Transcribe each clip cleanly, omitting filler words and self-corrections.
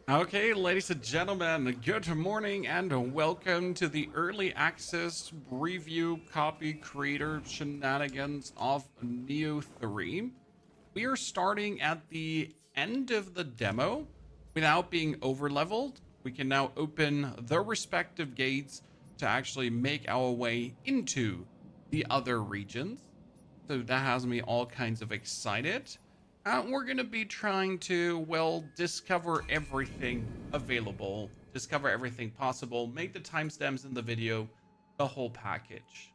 Okay, ladies and gentlemen, good morning and welcome to the early access review copy creator shenanigans of Neo 3. We are starting at the end of the demo without being over leveled. We can now open the respective gates to actually make our way into the other regions. So that has me all kinds of excited. We're going to be trying to, well, discover everything available, discover everything possible, make the timestamps in the video, the whole package.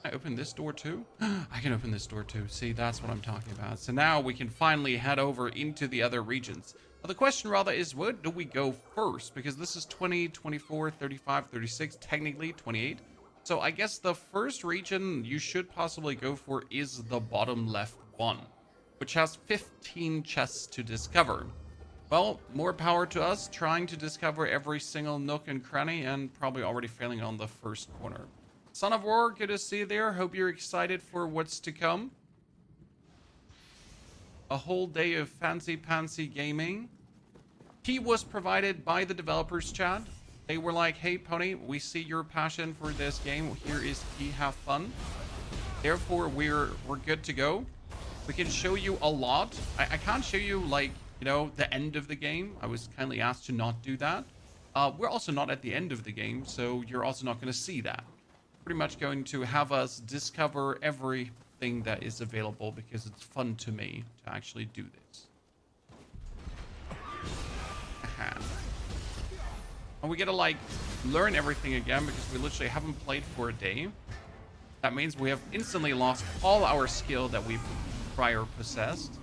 Can I open this door too? I can open this door too. See, that's what I'm talking about. So now we can finally head over into the other regions. Well, the question rather is, what do we go first? Because this is 20, 24, 35, 36, technically 28. So I guess the first region you should possibly go for is the bottom left one, which has 15 chests to discover. Well, more power to us trying to discover every single nook and cranny and probably already failing on the first corner. Son of War, good to see you there. Hope you're excited for what's to come. A whole day of fancy pantsy gaming. Key was provided by the developers, chat. They were like, hey, Pony, we see your passion for this game. Here is key, have fun. Therefore, we're good to go. We can show you a lot. I can't show you, like, you know, the end of the game. I was kindly asked to not do that. We're also not at the end of the game, so you're also not going to see that. Pretty much going to have us discover everything that is available because it's fun to me to actually do this. And we get to, like, learn everything again because we literally haven't played for a day. That means we have instantly lost all our skill that we prior possessed.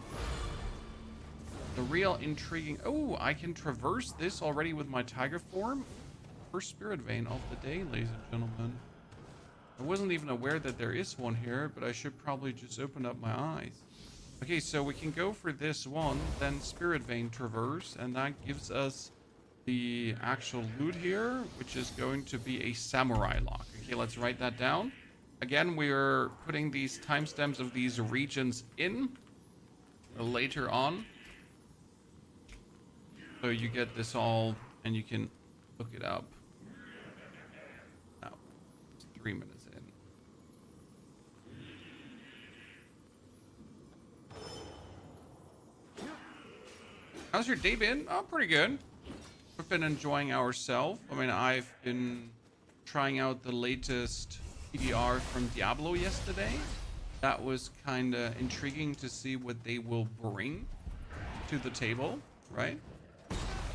The real intriguing... Oh, I can traverse this already with my tiger form. First spirit vein of the day, ladies and gentlemen. I wasn't even aware that there is one here, but I should probably just open up my eyes. Okay, so we can go for this one, then spirit vein traverse, and that gives us the actual loot here, which is going to be a samurai lock. Okay, let's write that down. Again, we're putting these timestamps of these regions in later on. So you get this all, and you can look it up. Now, it's 3 minutes in. How's your day been? Oh, pretty good. We've been enjoying ourselves. I mean, I've been trying out the latest PDR from Diablo yesterday. That was kind of intriguing to see what they will bring to the table, right?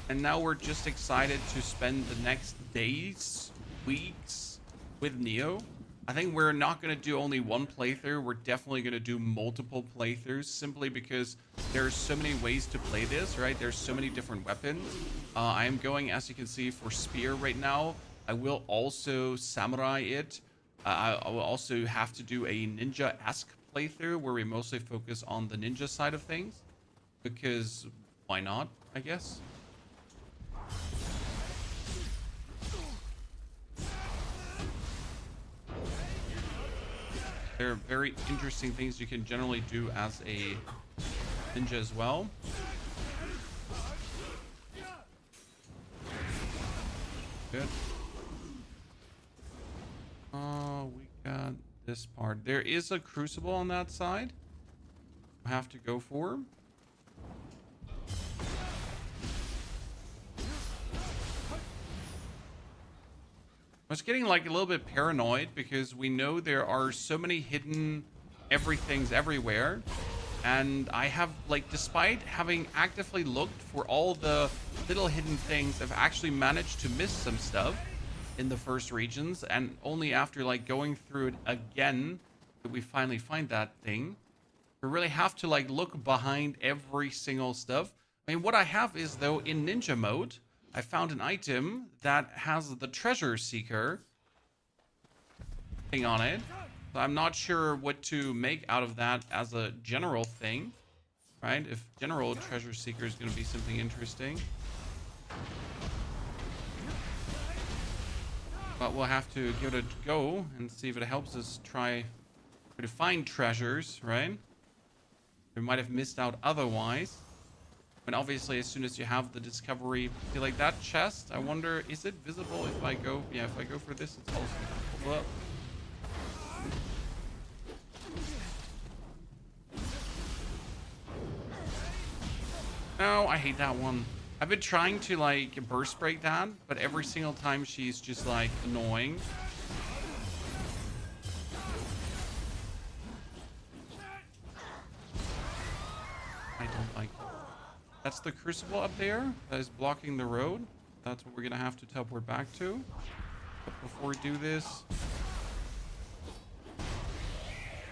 And now we're just excited to spend the next days, weeks with Nioh. I think we're not going to do only one playthrough. We're definitely going to do multiple playthroughs simply because there's so many ways to play this, right? There's so many different weapons. I am going, as you can see, for spear right now. I will also samurai it. I will also have to do a ninja-esque playthrough where we mostly focus on the ninja side of things. Because why not, I guess? There are very interesting things you can generally do as a ninja as well. Good. Oh, we got this part. There is a crucible on that side. I have to go for. I was getting like a little bit paranoid because we know there are so many hidden everythings everywhere. And I have, like, despite having actively looked for all the little hidden things, I've actually managed to miss some stuff in the first regions. And only after, like, going through it again did we finally find that thing. We really have to, like, look behind every single stuff. I mean, what I have is, though, in ninja mode, I found an item that has the treasure seeker thing on it. So I'm not sure what to make out of that as a general thing, right? If general treasure seeker is going to be something interesting. But we'll have to give it a go and see if it helps us try to find treasures, right? We might have missed out otherwise. And obviously, as soon as you have the discovery, see, like that chest, I wonder, is it visible if I go? Yeah, if I go for this, it's also visible. Well, no, I hate that one. I've been trying to like burst break that, but every single time she's just like annoying. I don't like it. That's the crucible up there that is blocking the road. That's what we're gonna have to teleport back to. But before we do this,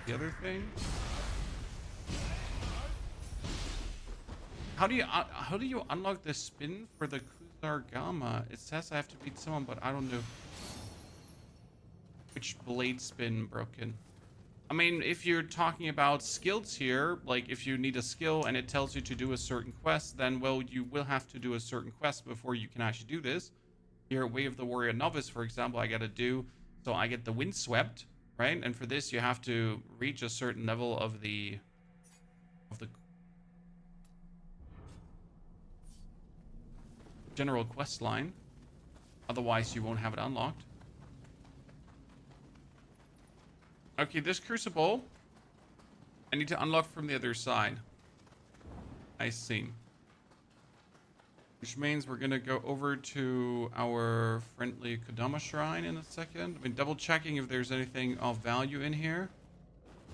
the other thing. How do you unlock the spin for the Kusarigama? It says I have to beat someone, but I don't know which blade spin broken. I mean, if you're talking about skills here, like if you need a skill and it tells you to do a certain quest, then, well, you will have to do a certain quest before you can actually do this. Here, Way of the Warrior Novice, for example, I gotta do, so I get the Windswept, right? And for this, you have to reach a certain level of the general quest line. Otherwise, you won't have it unlocked. Okay, this crucible I need to unlock from the other side. I see. Which means we're gonna go over to our friendly Kodama shrine in a second. I mean, double checking if there's anything of value in here.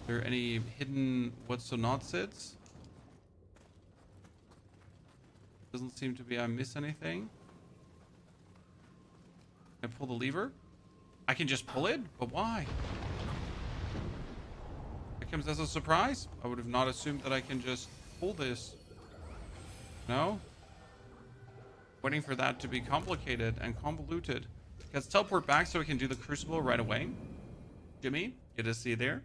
Are there any hidden what's so not sits? Doesn't seem to be. I miss anything. Can I pull the lever? I can just pull it, but why? That comes as a surprise. I would have not assumed that I can just pull this. No? Waiting for that to be complicated and convoluted. Let's teleport back so we can do the crucible right away. Jimmy, good to see you there.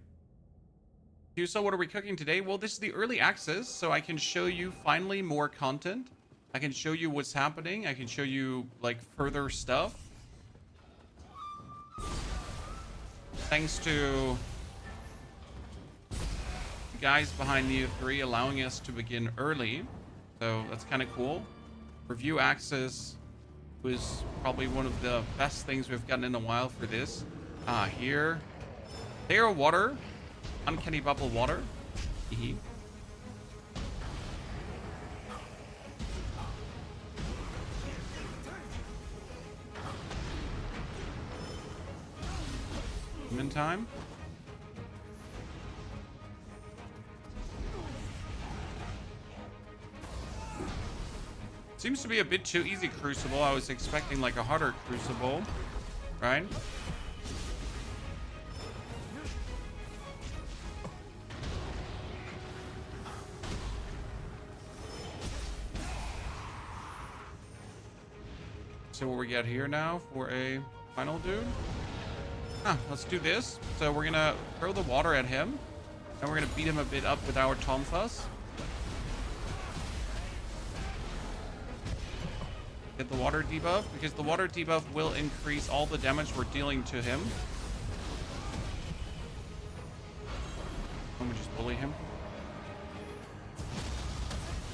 So what are we cooking today? Well, this is the early access, so I can show you finally more content. I can show you what's happening. I can show you like further stuff. Thanks to the guys behind Nioh 3 allowing us to begin early. So that's kind of cool. Review access was probably one of the best things we've gotten in a while for this. Here. There, water. Uncanny bubble water. Hee. In time. Seems to be a bit too easy crucible. I was expecting like a harder crucible, right? So what we got here now for a final dude? Let's do this. So we're gonna throw the water at him, and we're gonna beat him a bit up with our Tonfas. Get the water debuff, because the water debuff will increase all the damage we're dealing to him. Let me just bully him.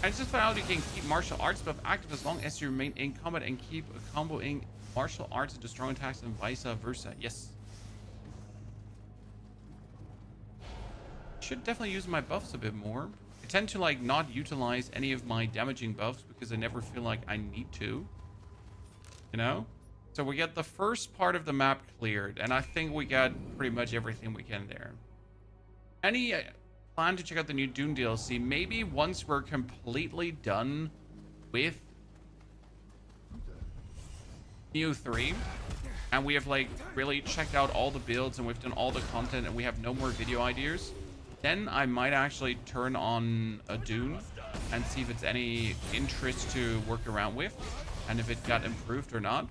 I just found out you can keep martial arts buff active as long as you remain in combat and keep comboing martial arts into strong attacks and vice versa. Yes. Should definitely use my buffs a bit more. I tend to like not utilize any of my damaging buffs because I never feel like I need to. You know? So we get the first part of the map cleared, and I think we got pretty much everything we can there. Any plan to check out the new Dune DLC? Maybe once we're completely done with Nioh 3 and we have like really checked out all the builds and we've done all the content and we have no more video ideas, then I might actually turn on a Dune and see if it's any interest to work around with and if it got improved or not.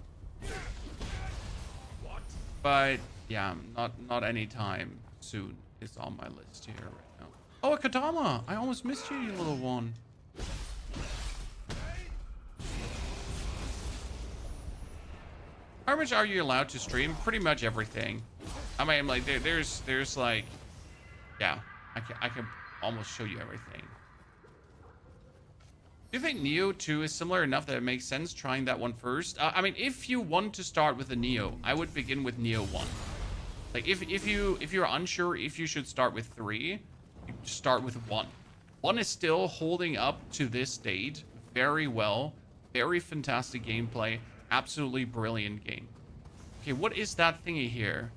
But yeah, not anytime soon is on my list here right now. Oh, a Kodama! I almost missed you, you little one. How much are you allowed to stream? Pretty much everything. I mean, like there's like, yeah, I can almost show you everything. Do you think Nioh 2 is similar enough that it makes sense trying that one first? I mean, if you want to start with a Nioh, I would begin with Nioh 1. Like if you're unsure if you should start with 3, you start with 1. 1 is still holding up to this date very well. Very fantastic gameplay. Absolutely brilliant game. Okay, what is that thingy here?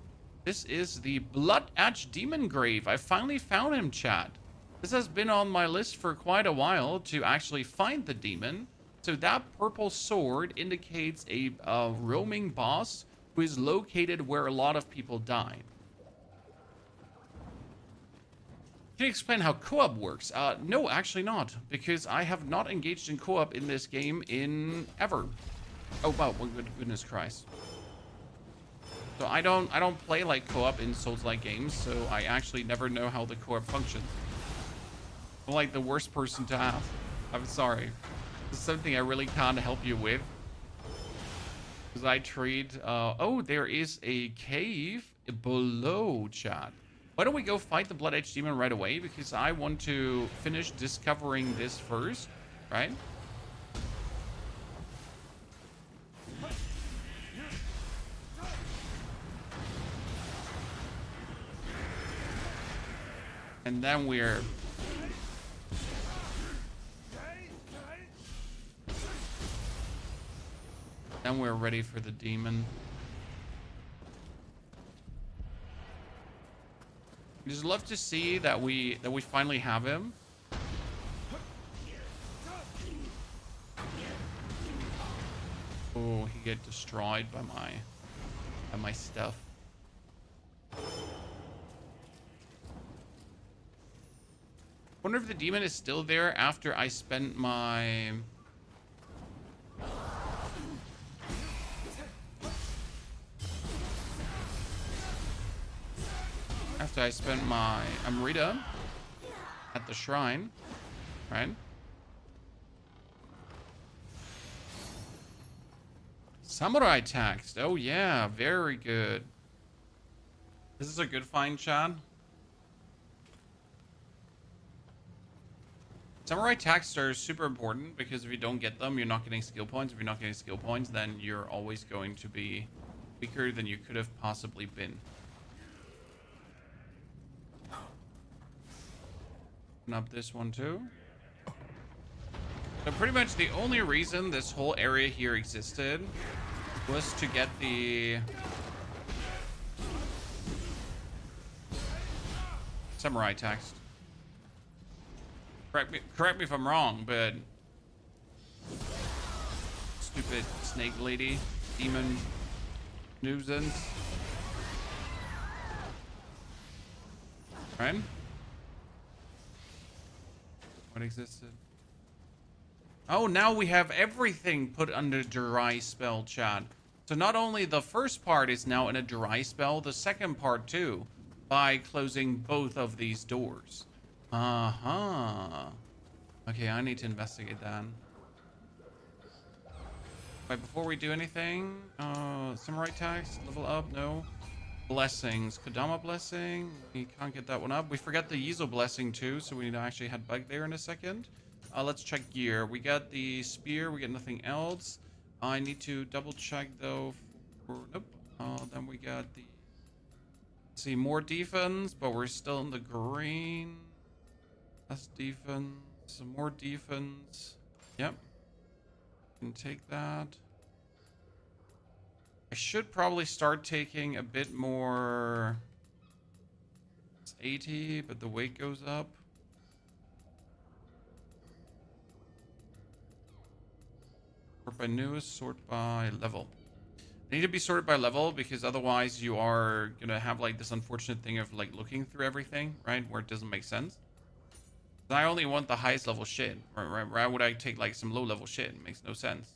This is the Blood Edge Demon Grave. I finally found him, chat. This has been on my list for quite a while to actually find the demon. So that purple sword indicates a roaming boss who is located where a lot of people died. Can you explain how co-op works? No, actually not, because I have not engaged in co-op in this game in ever. Oh wow, well, goodness Christ. So I don't play like co-op in Souls-like games, so I actually never know how the co-op functions. I'm like the worst person to ask. I'm sorry. This is something I really can't help you with. Because I treat... oh, there is a cave below, chat. Why don't we go fight the Blood Edge Demon right away? Because I want to finish discovering this first, right? And then we're... Then we're ready for the demon. I just love to see that we finally have him. Oh, he get destroyed by my stuff. Wonder if the demon is still there after I spent my... After I spent my Amrita at the shrine, right? Samurai text. Oh yeah, very good. This is a good find, Chad. Samurai texts are super important because if you don't get them, you're not getting skill points. If you're not getting skill points, then you're always going to be weaker than you could have possibly been. Open up this one too. So pretty much the only reason this whole area here existed was to get the samurai text. Correct me if I'm wrong, but stupid snake lady, demon nuisance. Right? What existed? Oh, now we have everything put under dry spell, chat. So not only the first part is now in a dry spell, the second part too, by closing both of these doors. Uh-huh. Okay, I need to investigate that. But before we do anything, samurai tags, level up, no. Blessings, Kodama blessing, we can't get that one up. We forgot the Yizo blessing too, so we need to actually head back there in a second. Let's check gear. We got the spear, we got nothing else. I need to double check though for, nope. Then we got the, let's see, more defense, but we're still in the green. Less defense, some more defense. Yep. Can take that. I should probably start taking a bit more. It's 80, but the weight goes up. Sort by newest, sort by level. They need to be sorted by level because otherwise you are gonna have like this unfortunate thing of like looking through everything, right? Where it doesn't make sense. I only want the highest level shit. Right? Why would I take like some low level shit? It makes no sense.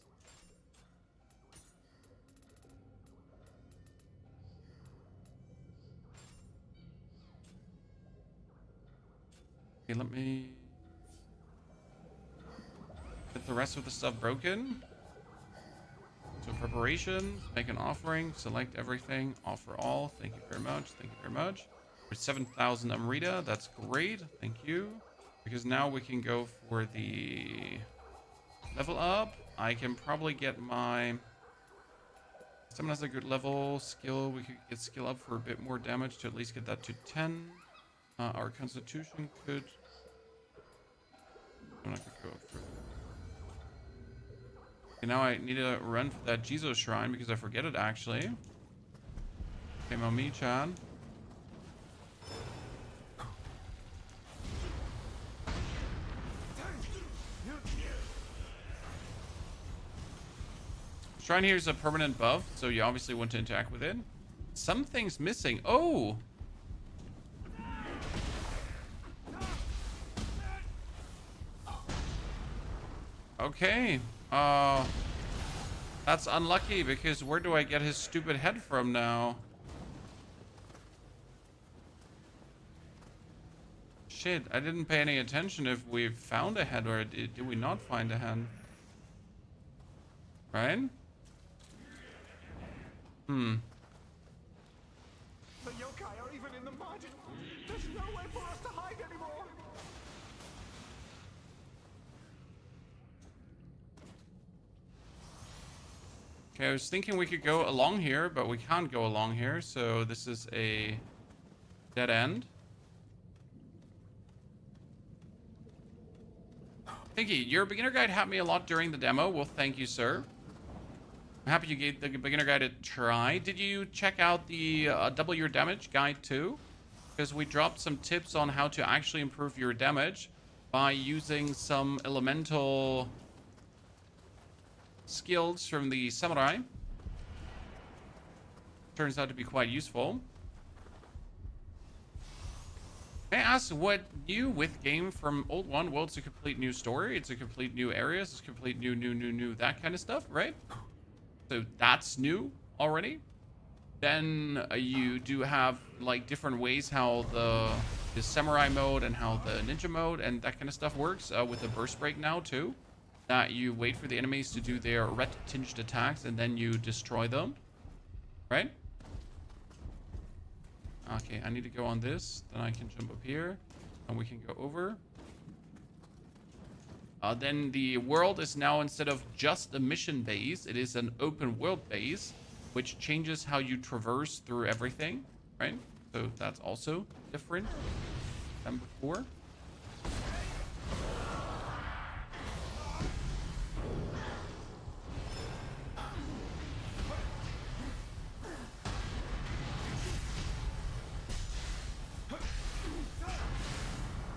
Okay, let me get the rest of the stuff broken. So preparation, make an offering, select everything, offer all. Thank you very much. Thank you very much. For 7,000 Amrita, that's great. Thank you. Because now we can go for the level up. I can probably get my... Someone has a good level. Skill, we could get skill up for a bit more damage to at least get that to 10. Our constitution could... I'm not gonna go up for... Okay, now I need to run for that Jesus shrine because I forget it actually. Okay, Mami-chan. Shrine here is a permanent buff, so you obviously want to interact with it. Something's missing. Oh! Okay. That's unlucky because where do I get his stupid head from now? Shit, I didn't pay any attention if we found a head or did we not find a head? Right? Hmm. The yokai are even in the mud. There's nowhere for us to hide anymore. Okay, I was thinking we could go along here, but we can't go along here, so this is a dead end. Thank you. Your beginner guide helped me a lot during the demo. Well, thank you, sir. I'm happy you gave the beginner guide a try. Did you check out the double your damage guide too? Because we dropped some tips on how to actually improve your damage by using some elemental skills from the samurai. Turns out to be quite useful. May I ask what new with game from old one? Well, it's a complete new story. It's a complete new areas. It's complete new, that kind of stuff, right? So that's new already. Then you do have like different ways how the samurai mode and how the ninja mode and that kind of stuff works with the burst break now too. That you wait for the enemies to do their red tinged attacks and then you destroy them, right? Okay, I need to go on this. Then I can jump up here and we can go over. Then the world is now, instead of just a mission base, it is an open world base, which changes how you traverse through everything, right? So that's also different than before.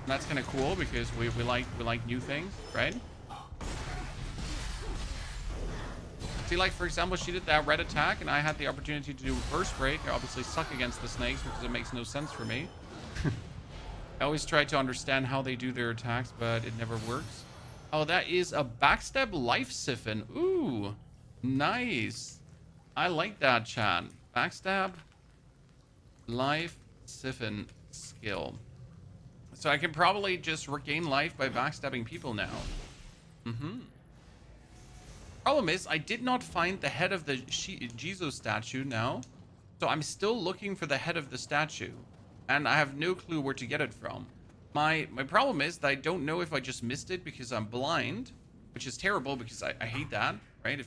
And that's kind of cool because we like new things, right? See, like for example, she did that red attack, and I had the opportunity to do burst break. I obviously suck against the snakes because it makes no sense for me. I always try to understand how they do their attacks, but it never works. Oh, that is a backstab life siphon. Ooh, nice. I like that, chat. Backstab life siphon skill. So I can probably just regain life by backstabbing people now. Problem is, I did not find the head of the Jesus statue now. So I'm still looking for the head of the statue. And I have no clue where to get it from. My problem is that I don't know if I just missed it because I'm blind. Which is terrible because I hate that, right?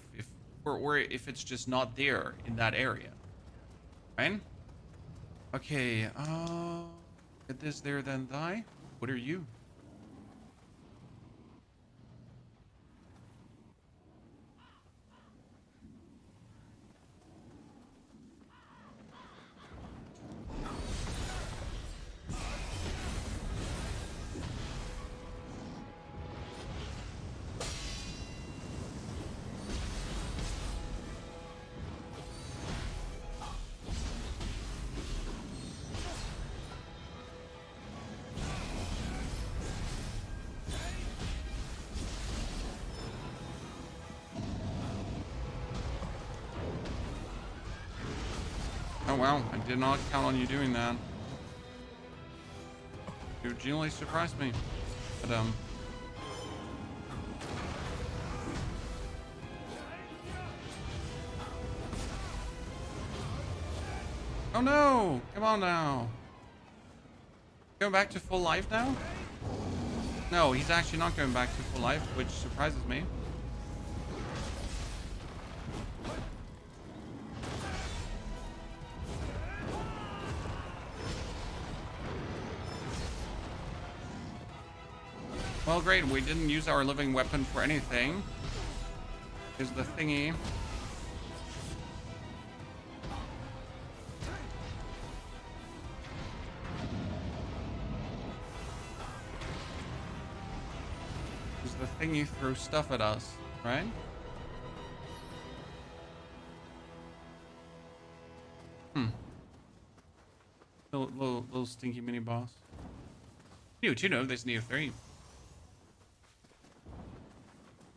Or if it's just not there in that area. Right? Okay, get this there, then die. What are you? Oh wow, I did not count on you doing that. You genuinely surprised me. But oh no! Come on now. Going back to full life now? No, he's actually not going back to full life, which surprises me. Well, great. We didn't use our living weapon for anything. Here's the thingy. Here's the thingy throw stuff at us, right? Little stinky mini boss. Nioh 2, no, there's Nioh 3.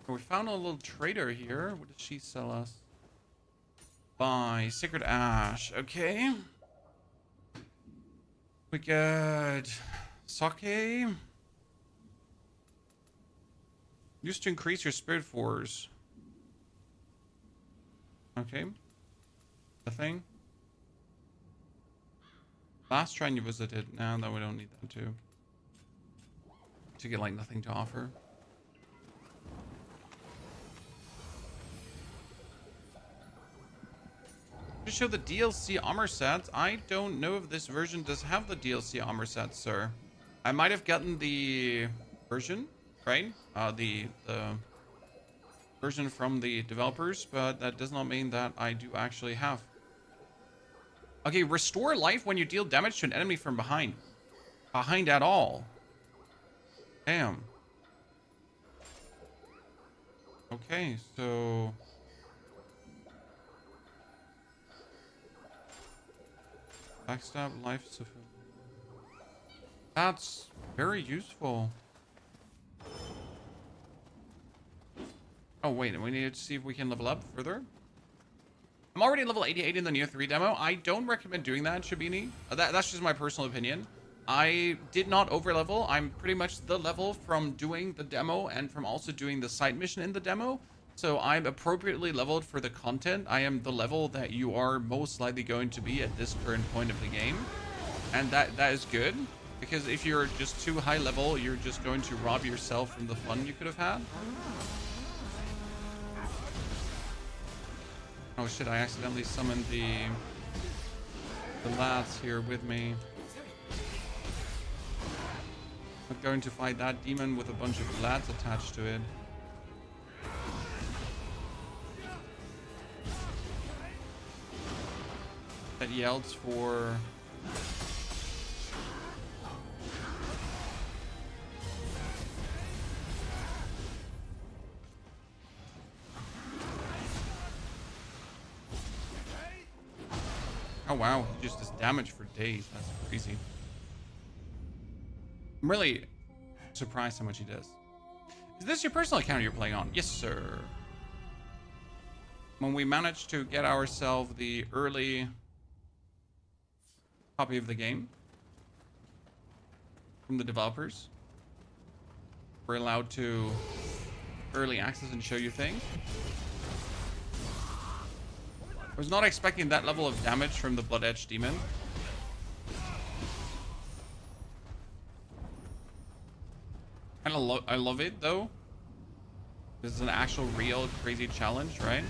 We found a little trader here. What did she sell us? Buy Sacred Ash. Okay. We got sake. Used to increase your spirit force. Okay. The thing. Last shrine you visited. Now that we don't need that too. To get like nothing to offer. To show the DLC armor sets. I don't know if this version does have the DLC armor sets, sir. I might have gotten the version, right? The version from the developers, but that does not mean that I do actually have. Okay, restore life when you deal damage to an enemy from behind. Behind at all. Damn. Okay, so... Backstab life. That's very useful. Oh, wait, we need to see if we can level up further. I'm already level 88 in the Nioh 3 demo. I don't recommend doing that, Shabini. That's just my personal opinion. I did not overlevel. I'm pretty much the level from doing the demo and from also doing the side mission in the demo. So I'm appropriately leveled for the content. I am the level that you are most likely going to be at this current point of the game. And that is good. Because if you're just too high level, you're just going to rob yourself from the fun you could have had. Oh shit, I accidentally summoned the lads here with me. I'm going to fight that demon with a bunch of lads attached to it. That yells for... Oh wow, he just does damage for days. That's crazy. I'm really surprised how much he does. Is this your personal account you're playing on? Yes, sir. When we managed to get ourselves the early copy of the game from the developers, we're allowed to early access and show you things. I was not expecting that level of damage from the Blood Edge Demon. And I love it though. This is an actual real crazy challenge, right?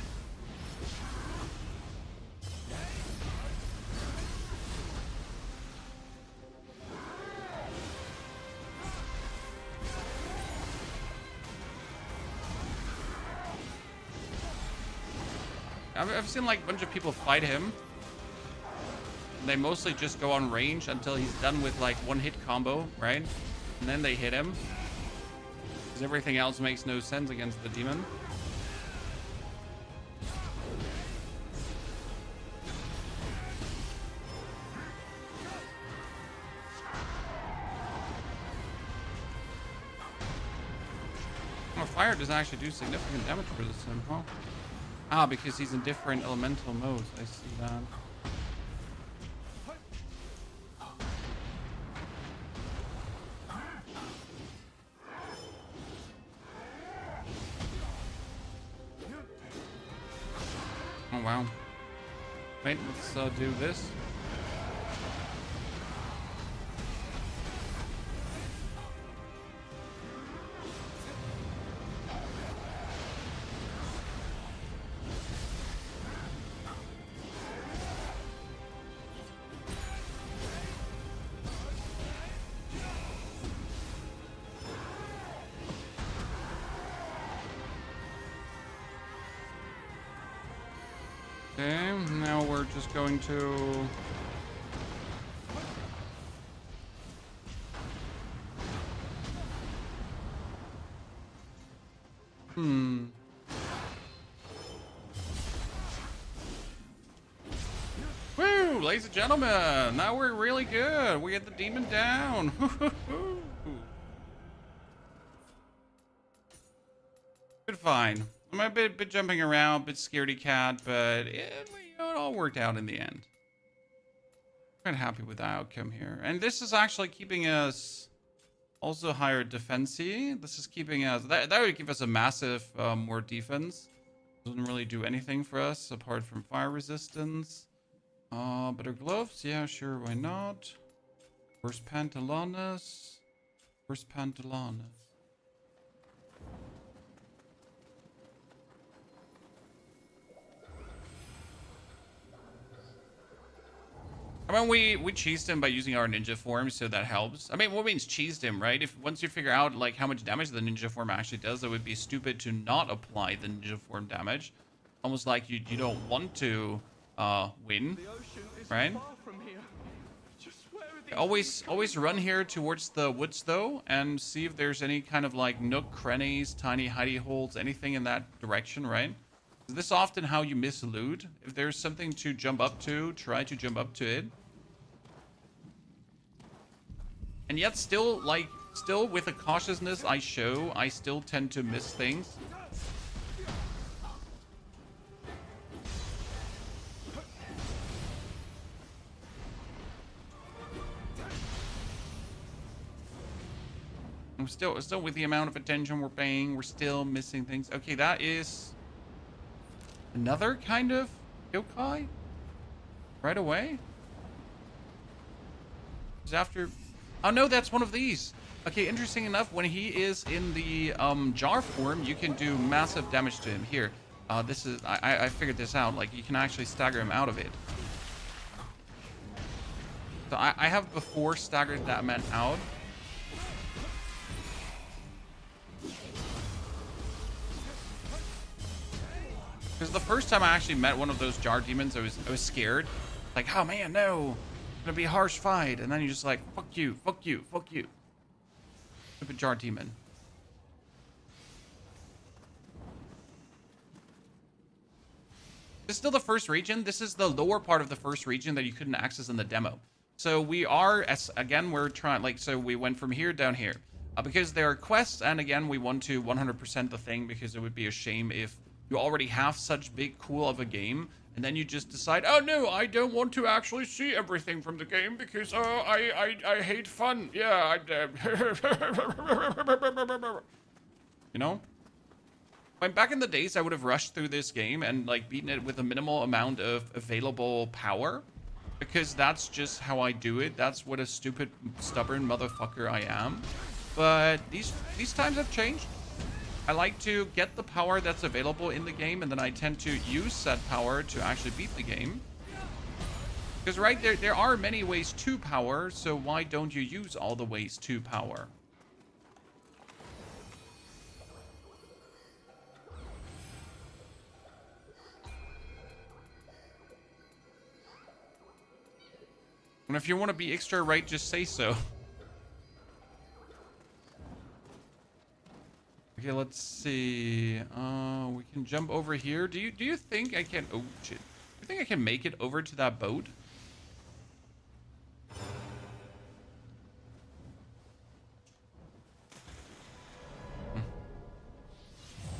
I've seen like a bunch of people fight him. They mostly just go on range until he's done with like one hit combo, right? And then they hit him. Because everything else makes no sense against the demon. Oh, fire doesn't actually do significant damage for this sim, huh? Ah, because he's in different elemental modes. I see that. Oh, wow. Wait, let's do this. Okay, now we're just going to... Woo, ladies and gentlemen, now we're really good. We get the demon down. Good fine. I'm a bit jumping around, bit scaredy cat, but it all worked out in the end. Quite happy with the outcome here. And this is actually keeping us also higher defensey. This is keeping us... That would give us a massive more defense. Doesn't really do anything for us apart from fire resistance. Better gloves? Yeah, sure, why not? Where's Pantalones? Where's Pantalones? I mean, we cheesed him by using our ninja form, so that helps. I mean, what means cheesed him, right? If once you figure out like how much damage the ninja form actually does, it would be stupid to not apply the ninja form damage. Almost like you don't want to win, right? Always run here towards the woods though, and see if there's any kind of like nook, crannies, tiny hidey holes, anything in that direction, right? Is this often how you miss loot? If there's something to jump up to, try to jump up to it. And yet still with the cautiousness I show, I still tend to miss things. I'm still with the amount of attention we're paying, we're still missing things. Okay, that is another kind of yokai right away. Is after... Oh no, that's one of these. Okay, interesting enough, when he is in the jar form, you can do massive damage to him. Here, this is... I figured this out. Like, you can actually stagger him out of it. So I have before staggered that man out. Because the first time I actually met one of those jar demons, I was scared. Like, oh man, no. It's gonna be a harsh fight. And then you're just like, fuck you, fuck you, fuck you. Stupid jar demon. This is still the first region. This is the lower part of the first region that you couldn't access in the demo. So we are, again, we're trying, like, so we went from here down here. Because there are quests, and again, we want to 100% the thing, because it would be a shame if you already have such big, cool of a game, and then you just decide, oh no, I don't want to actually see everything from the game, because I hate fun. Yeah, you know? When back in the days, I would have rushed through this game and like beaten it with a minimal amount of available power, because that's just how I do it. That's what a stupid, stubborn motherfucker I am. But these times have changed. I like to get the power that's available in the game, and then I tend to use said power to actually beat the game. Because right there are many ways to power, so why don't you use all the ways to power? And if you want to be extra right, just say so. Okay, let's see. We can jump over here. Do you think I can... Oh, shit. Do you think I can make it over to that boat?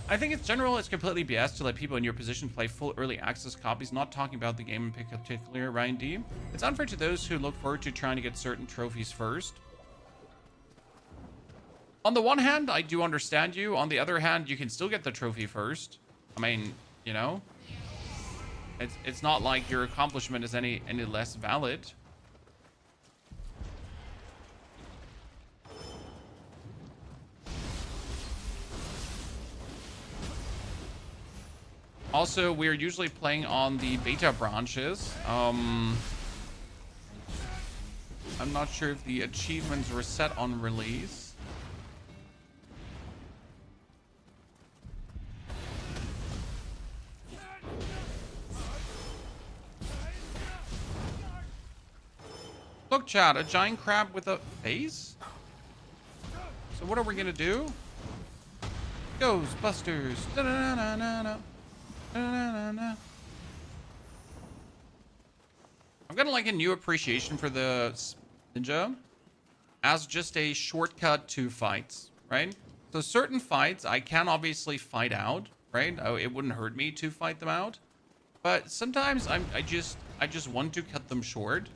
I think in general, it's completely BS to let people in your position play full early access copies, not talking about the game in particular, Ryan D. It's unfair to those who look forward to trying to get certain trophies first. On the one hand, I do understand you. On the other hand, you can still get the trophy first. I mean, you know, it's not like your accomplishment is any less valid. Also, we're usually playing on the beta branches. I'm not sure if the achievements were set on release. Look, chat, a giant crab with a face? So what are we gonna do? Ghostbusters. Da-da-da-da-da. Da-da-da-da. I've got like a new appreciation for the ninja as just a shortcut to fights, right? So certain fights I can obviously fight out, right? It wouldn't hurt me to fight them out, but sometimes I just want to cut them short,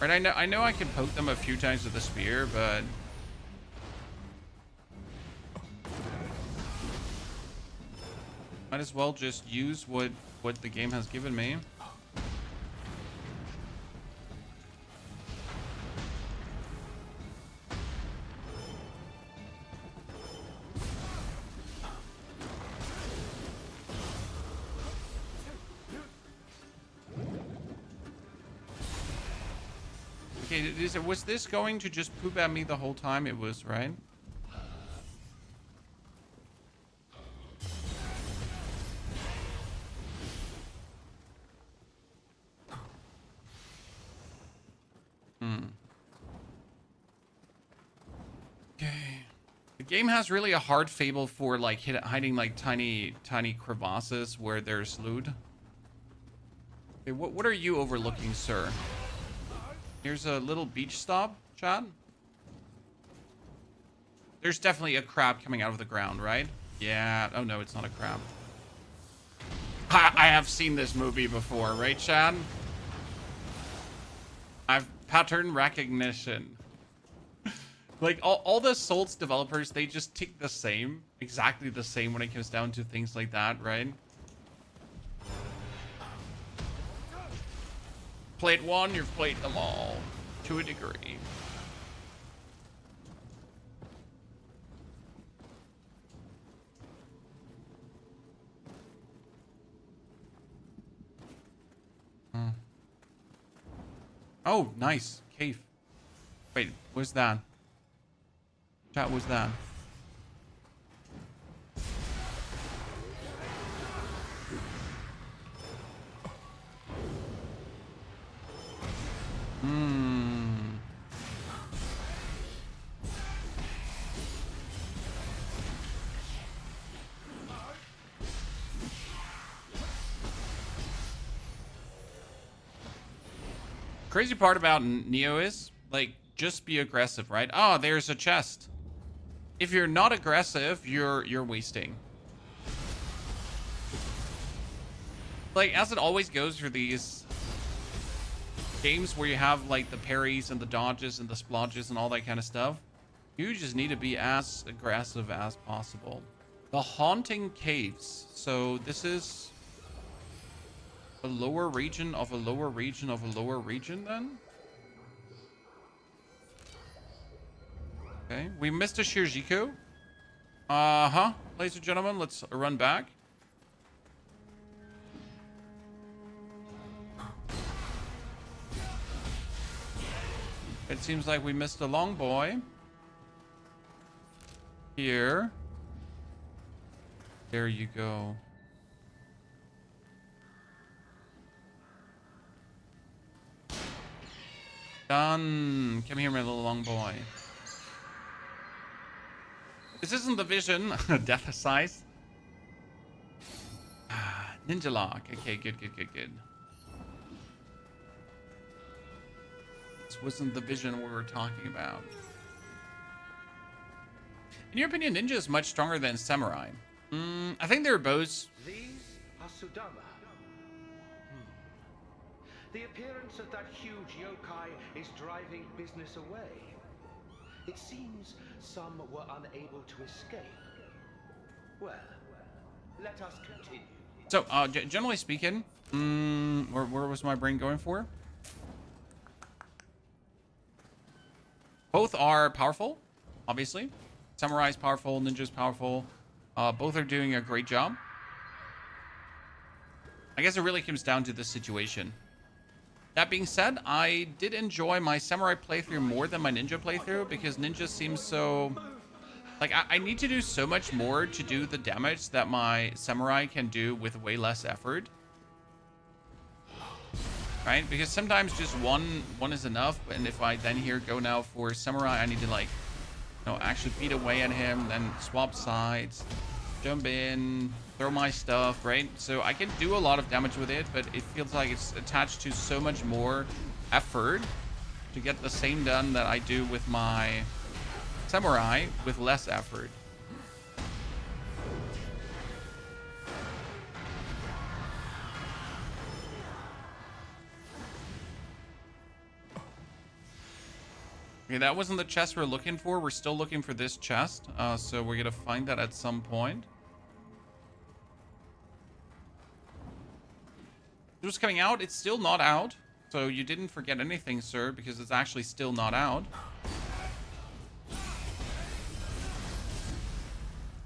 right? I know I can poke them a few times with a spear, but might as well just use what the game has given me. Okay, was this going to just poop at me the whole time? It was, right? Okay. The game has really a hard fable for like hiding like tiny crevasses where there's loot. Okay, what are you overlooking, sir? Here's a little beach stop, chat. There's definitely a crab coming out of the ground, right? Yeah. Oh no, it's not a crab. I have seen this movie before, right, Chad? I've pattern recognition. Like all the Souls developers, they just tick the same, exactly the same when it comes down to things like that, right? Played one, you've played them all to a degree. Oh, nice. Cave. Wait, what's that? Chat, what's that? Crazy part about Nioh is, like, just be aggressive, right? Oh, there's a chest. If you're not aggressive, you're wasting. Like, as it always goes for these games where you have, like, the parries and the dodges and the splodges and all that kind of stuff, you just need to be as aggressive as possible. The Haunting Caves. So this is a lower region of a lower region of a lower region, then? Okay, we missed a Shirjiku. Uh-huh. Ladies and gentlemen, let's run back. It seems like we missed a long boy. Here. There you go. Done. Come here, my little long boy. This isn't the vision. Death size. Ninja lock. Okay, good. This wasn't the vision we were talking about. In your opinion, ninja is much stronger than samurai. I think they're both. These are Sudama. The appearance of that huge yokai is driving business away. It seems some were unable to escape. Well, let us continue. So, generally speaking, where was my brain going for? Both are powerful, obviously. Samurai's powerful, ninja's powerful. Both are doing a great job. I guess it really comes down to the situation. That being said, I did enjoy my samurai playthrough more than my ninja playthrough because ninja seems so... Like, I need to do so much more to do the damage that my samurai can do with way less effort. right? Because sometimes just one is enough. And if I then here go now for Samurai, I need to like, you know, actually beat away at him, then swap sides, jump in, throw my stuff, right? So I can do a lot of damage with it, but it feels like it's attached to so much more effort to get the same done that I do with my Samurai with less effort. Okay, that wasn't the chest we're looking for. We're still looking for this chest. So we're gonna find that at some point. It was coming out. It's still not out. So you didn't forget anything, sir, because it's actually still not out.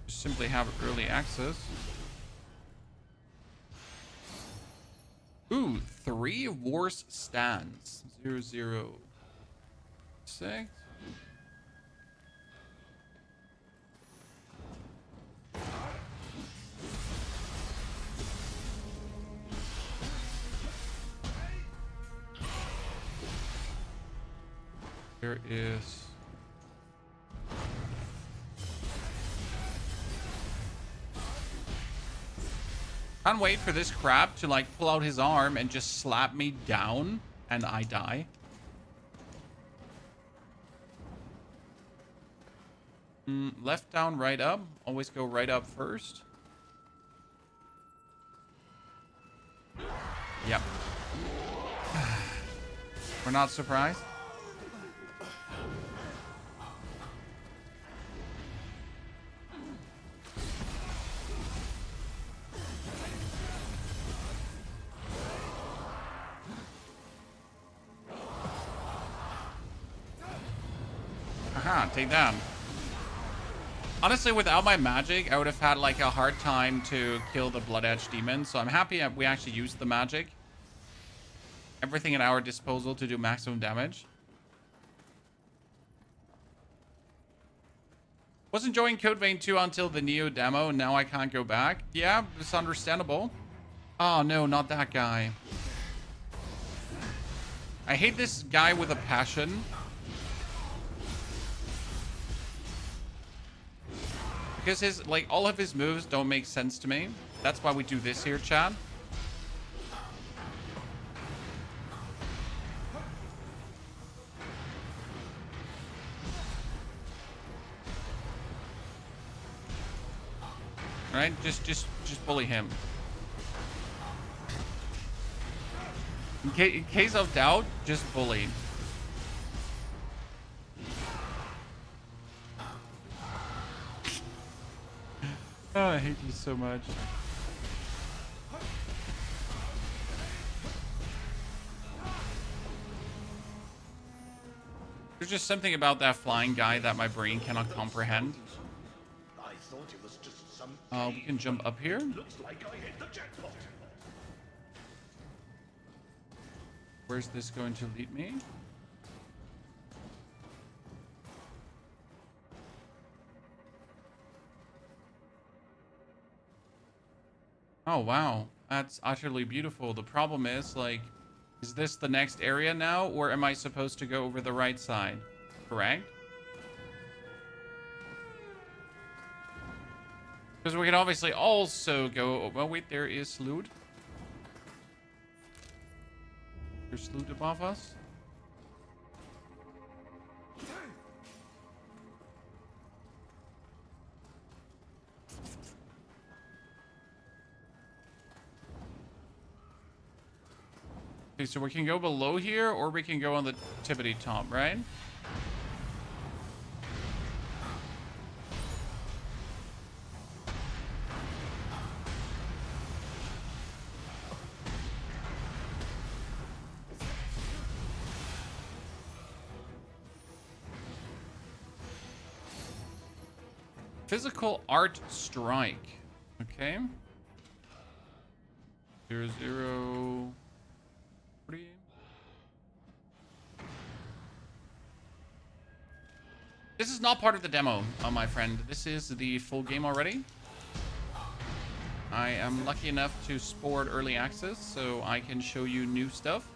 Just simply have early access. Ooh, 3 Wars stands. 006. There is... Can't wait for this crab to like pull out his arm and just slap me down and I die. Left down, right up. Always go right up first. Yep. We're not surprised. Aha, take that. Honestly, without my magic, I would have had like a hard time to kill the Blood Edge demon. So I'm happy we actually used the magic. Everything at our disposal to do maximum damage. Was enjoying Code Vein 2 until the Nioh demo. Now I can't go back. Yeah, it's understandable. Oh no, not that guy. I hate this guy with a passion. Because his, like, all of his moves don't make sense to me. That's why we do this here, Chad. Right? Just bully him. In case of doubt, just bully. Oh, I hate you so much. There's just something about that flying guy that my brain cannot comprehend. I thought it was just some We can jump up here. looks like I hit the jackpot. Where's this going to lead me? Oh, wow. That's utterly beautiful. The problem is, like, is this the next area now, or am I supposed to go over the right side? Correct? Because we can obviously also go... Well, wait, there is loot. There's loot above us. Okay, so we can go below here, or we can go on the tippity top, right? Physical art strike. Okay. 003. This is not part of the demo, my friend. This is the full game already. I am lucky enough to sport early access, so I can show you new stuff.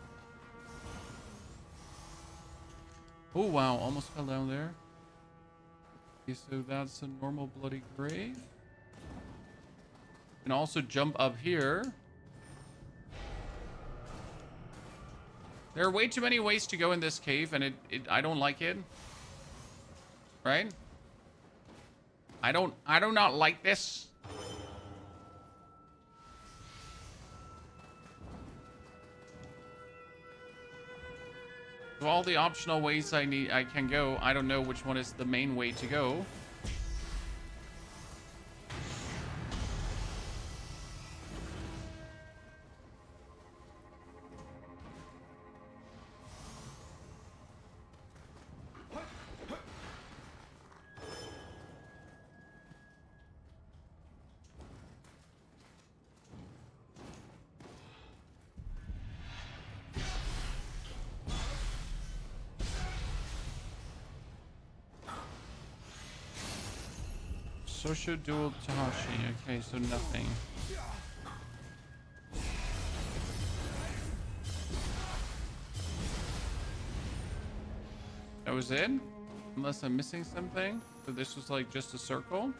Oh, wow. Almost fell down there. Okay, so that's a normal bloody grave. You can also jump up here. There are way too many ways to go in this cave, and I don't like it. Right? I do not like this. Of all the optional ways I can go, I don't know which one is the main way to go. Social dual Tahashi. Okay, so nothing. That was it? Unless I'm missing something. So this was like just a circle.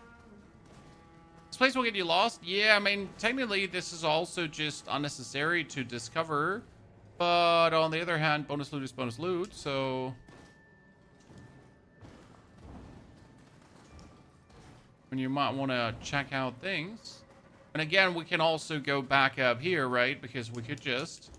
This place will get you lost. Yeah, I mean, technically this is also just unnecessary to discover. But on the other hand, bonus loot is bonus loot, so... when you might want to check out things. And again, we can also go back up here, right? Because we could just...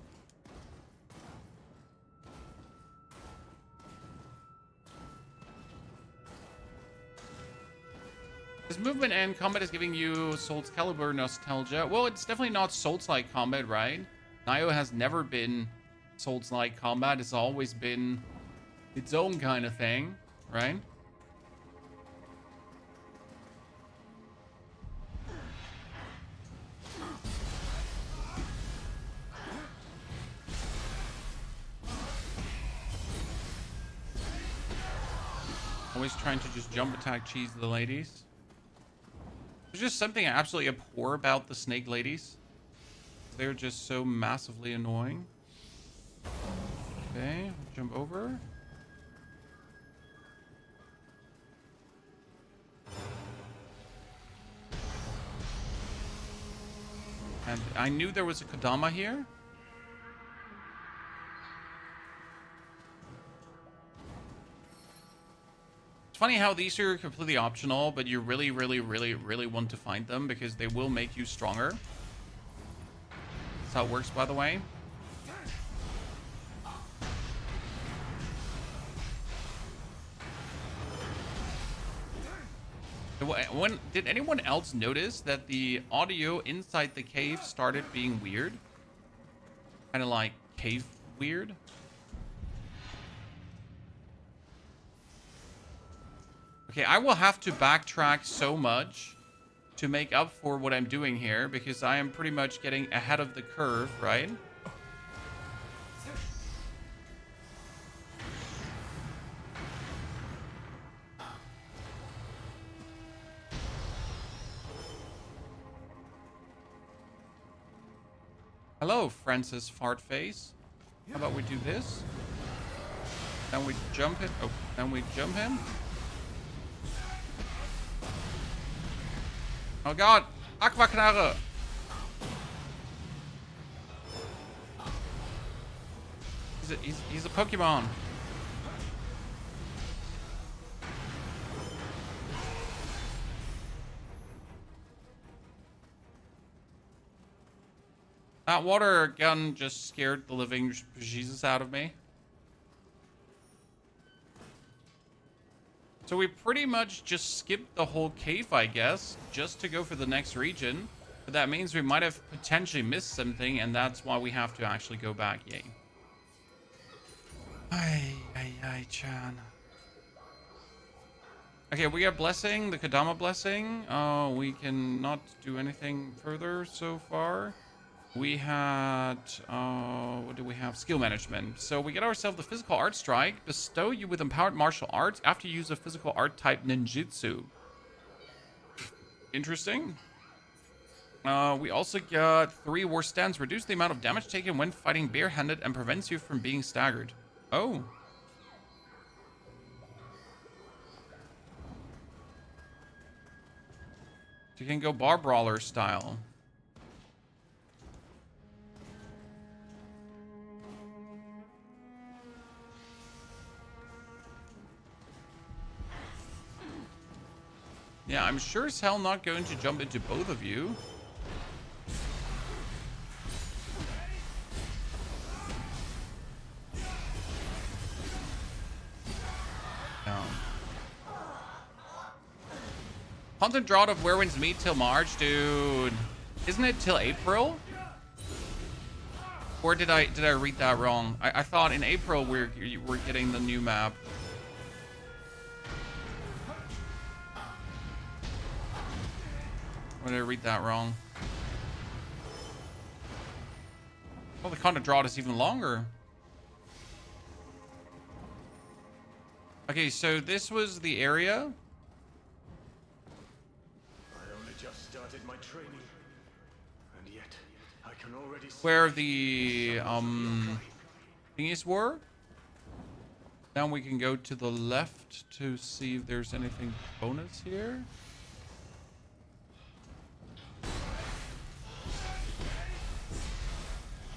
This movement and combat is giving you Soul's Calibur nostalgia. Well, it's definitely not Souls-like combat, right? Nioh has never been Souls-like combat. It's always been its own kind of thing, right? Always trying to just jump attack cheese the ladies. There's just something I absolutely abhor about the snake ladies. They're just so massively annoying. Okay, jump over. And I knew there was a Kodama here. It's funny how these are completely optional, but you really, really, really, really want to find them because they will make you stronger. That's how it works, by the way. Did anyone else notice that the audio inside the cave started being weird? Kind of like cave weird? Okay, I will have to backtrack so much to make up for what I'm doing here because I am pretty much getting ahead of the curve, right? Hello, Francis Fartface. How about we do this? Then we jump it. Oh, then we jump him. Oh god! Aquaknarre! He's a Pokemon. That water gun just scared the living Jesus out of me. So we pretty much just skipped the whole cave, I guess, just to go for the next region. But that means we might have potentially missed something, and that's why we have to actually go back. Yay. Ay, Chan. Okay, we got Blessing, the Kodama Blessing. We cannot do anything further so far. We had, what do we have? Skill management. So we get ourselves the physical art strike. Bestow you with empowered martial arts after you use a physical art type ninjutsu. Interesting. We also got 3 war stance. Reduce the amount of damage taken when fighting barehanded and prevents you from being staggered. Oh. You can go bar brawler style. Yeah, I'm sure as hell not going to jump into both of you. No. Content drought of Werewinds meet till March, dude. Isn't it till April? Or did I read that wrong? I thought in April we're getting the new map. Or did I read that wrong? Well, the content drought is even longer. Okay, so this was the area. I only just started my training, and yet I can already see Where the thingies were. Now we can go to the left to see if there's anything bonus here.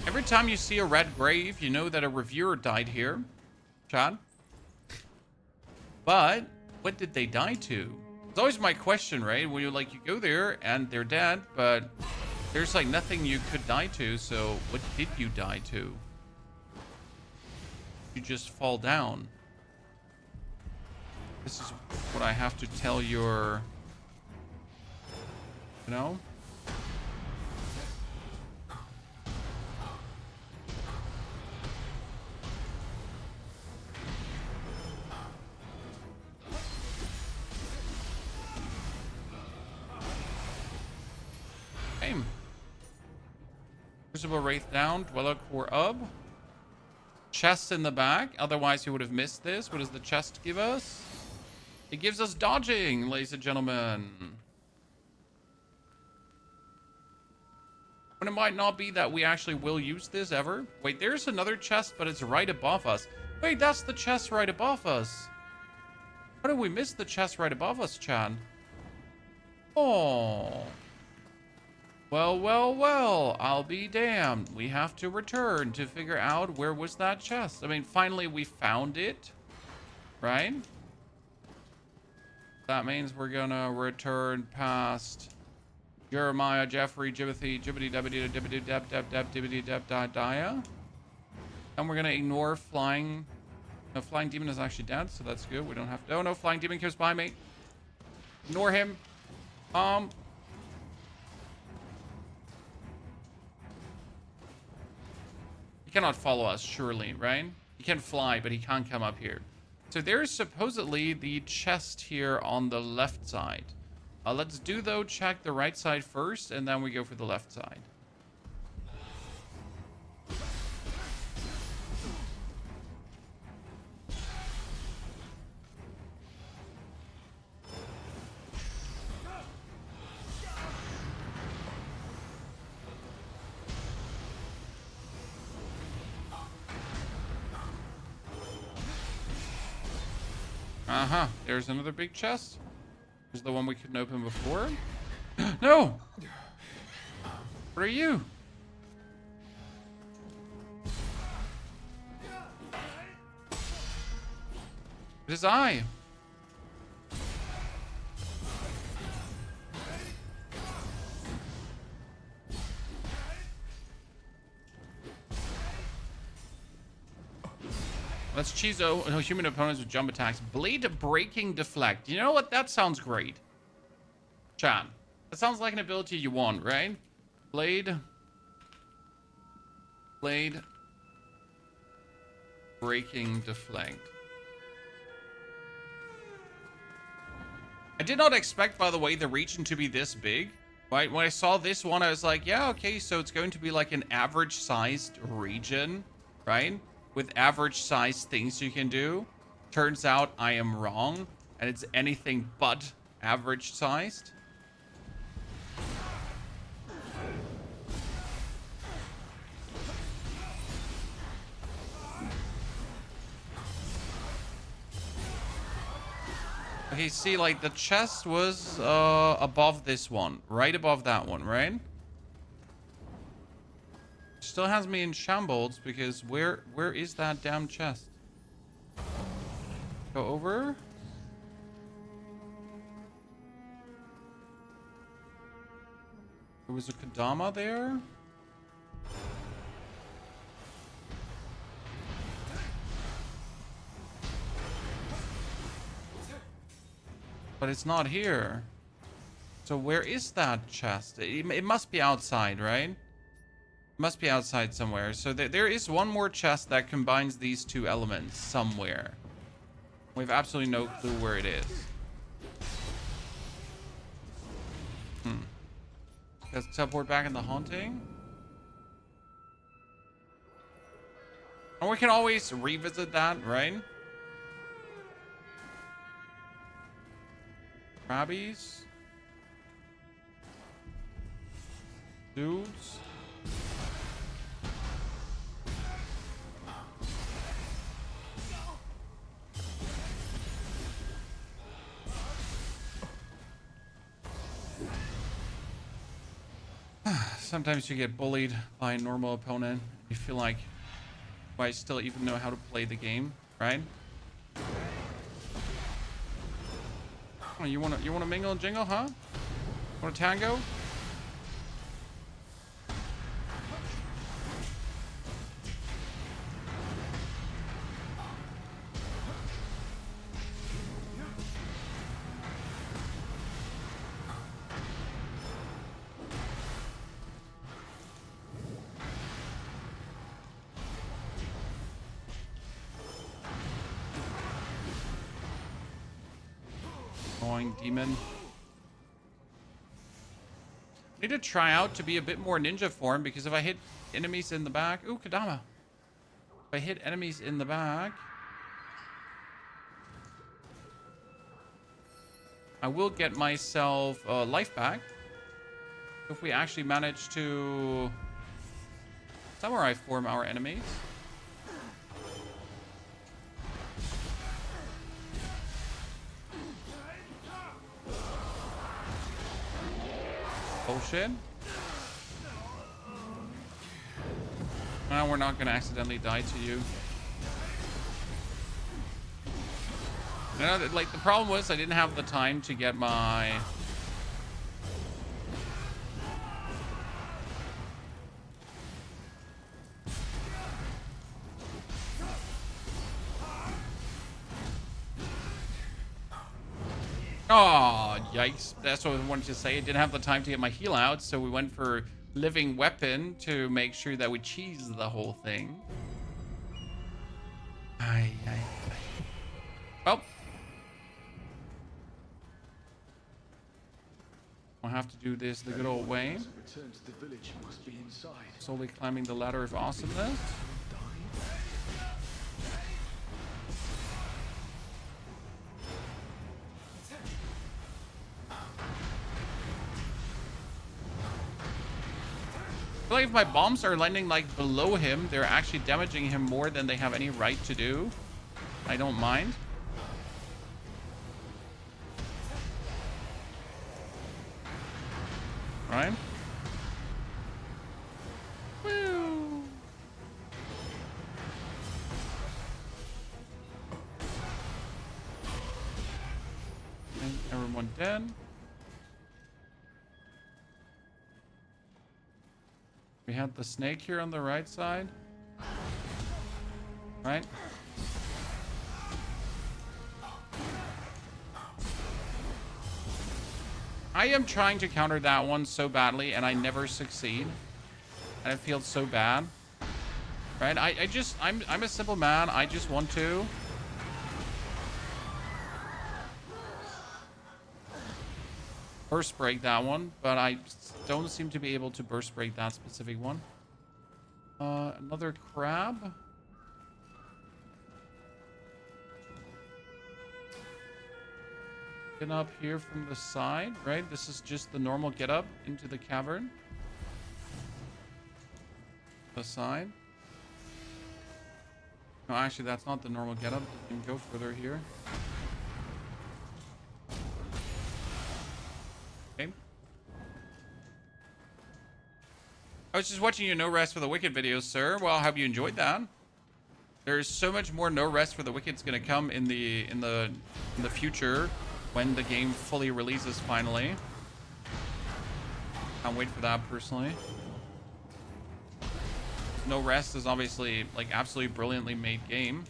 Every time you see a red grave, you know that a reviewer died here, Chad. But what did they die to? It's always my question, right? When you go there and they're dead, but there's like nothing you could die to. So what did you die to? You just fall down. This is what I have to tell your, you know? Aim. Crucible Wraith down, Dweller Core up. Chest in the back, otherwise you would have missed this. What does the chest give us? It gives us dodging, ladies and gentlemen. But it might not be that we actually will use this ever. Wait, there's another chest, but it's right above us. Wait, that's the chest right above us. How did we miss the chest right above us, Chad? Oh. Well, well, well, I'll be damned. We have to return to figure out where was that chest. I mean, finally we found it, right? That means we're gonna return past Jeremiah, Jeffrey, Jibbathy, Jibbity, Debbity, Dibbity, Deb, Deb, Deb, Dibbity, Deb, Dia. And we're gonna ignore flying. No, flying demon is actually dead, so that's good. We don't have to. Oh no, flying demon comes by me. Ignore him. He cannot follow us, surely, right? He can fly, but he can't come up here. So there's supposedly the chest here on the left side. Let's do, though, check the right side first, and then we go for the left side. Uh-huh. There's another big chest. There's the one we couldn't open before. No! What are you? It is I. Let's Chizo human opponents with jump attacks. Blade breaking deflect. You know what? That sounds great. Chan. That sounds like an ability you want, right? Blade breaking deflect. I did not expect, by the way, the region to be this big. Right? When I saw this one, I was like, yeah, okay, so it's going to be like an average sized region, right? With average sized things you can do. Turns out I am wrong, and it's anything but average sized. Okay, see, like, the chest was above this one. Right above that one, right? Still has me in shambles because where is that damn chest? Go over. There was a Kodama there. But it's not here. So where is that chest? It must be outside, right? It must be outside somewhere. So there is one more chest that combines these two elements somewhere. We have absolutely no clue where it is. Let's teleport back in the haunting. And we can always revisit that, right? Crabbies. Dudes. Sometimes you get bullied by a normal opponent. You feel like, do I still even know how to play the game, right? Oh, you wanna mingle and jingle, huh? Want a tango? Annoying demon. I need to try out to be a bit more ninja form because if I hit enemies in the back... Ooh, Kodama. If I hit enemies in the back... I will get myself life back. If we actually manage to... samurai form our enemies. Oh shit. No, we're not gonna accidentally die to you. No, like the problem was I didn't have the time to get my... Oh, yikes. That's what I wanted to say. I didn't have the time to get my heal out, so we went for living weapon to make sure that we cheese the whole thing. Aye, aye, aye. Well. We'll have to do this the good old way. Slowly climbing the ladder of awesomeness. I feel like if my bombs are landing like below him, they're actually damaging him more than they have any right to do. I don't mind. Right? Woo! And everyone dead. We had the snake here on the right side. Right? I am trying to counter that one so badly and I never succeed. And it feels so bad. Right? I'm a simple man. I just want to burst break that one, but I don't seem to be able to burst break that specific one. Another crab. Get up here from the side, right? This is just the normal get up into the cavern. The side. No, actually, that's not the normal get up. You can go further here. was just watching your No Rest for the Wicked videos, sir. Well, I hope you enjoyed that. There's so much more No Rest for the Wicked's gonna come in the future when the game fully releases finally. Can't wait for that personally. No Rest is obviously like absolutely brilliantly made game.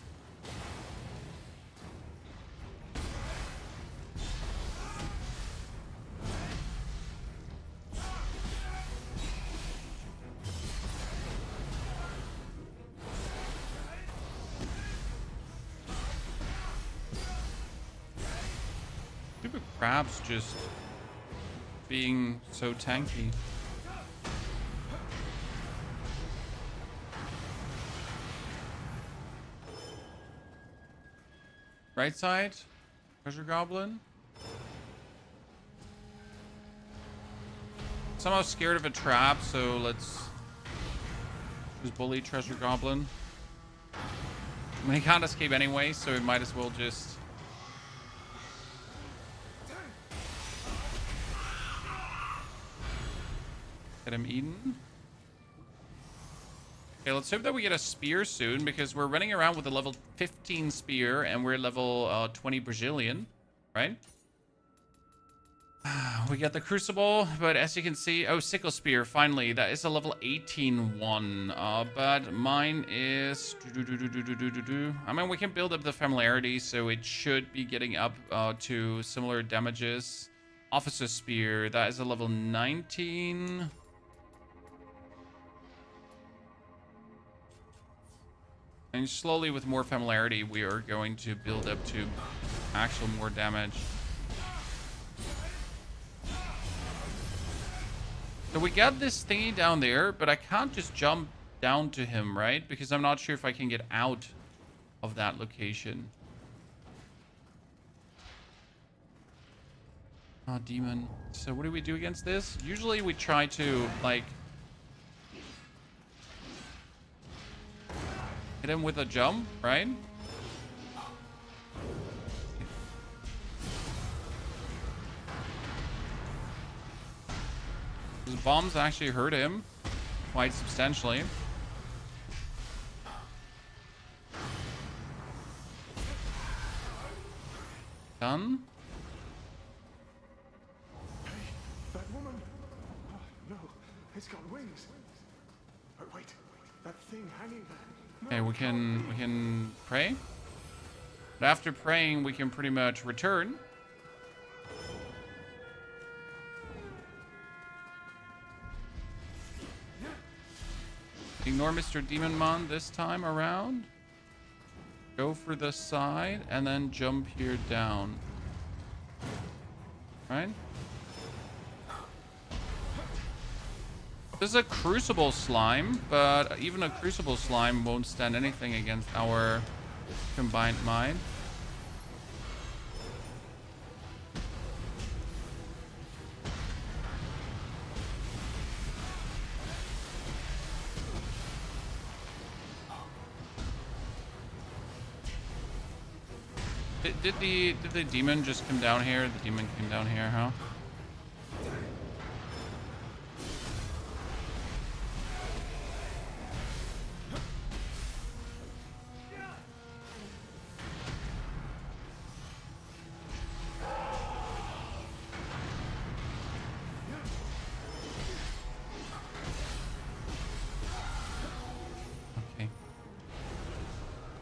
Stupid crabs just being so tanky. Right side, treasure goblin. Somehow scared of a trap, so let's just bully treasure goblin. I mean, he can't escape anyway, so we might as well just get him eaten. Okay, let's hope that we get a spear soon, because we're running around with a level 15 spear and we're level 20 Brazilian, right? We got the crucible, but as you can see, oh, sickle spear, finally, that is a level 18 one. But mine is I mean, we can build up the familiarity, so it should be getting up to similar damages. Officer spear, that is a level 19. And slowly, with more familiarity, we are going to build up to actual more damage. So we got this thingy down there, but I can't just jump down to him, right? Because I'm not sure if I can get out of that location. Oh, demon. So what do we do against this? Usually we try to, like, hit him with a jump, right? His bombs actually hurt him quite substantially. Done. Hey, that woman. Oh, no, it's got wings. But wait, that thing hanging there. No, Okay, we can pray. But after praying, we can pretty much return. Ignore Mr. Demon Mon this time around. Go for the side and then jump here down. Right? This is a crucible slime, but even a crucible slime won't stand anything against our combined mind. Did the demon just come down here? The demon came down here, huh? Okay.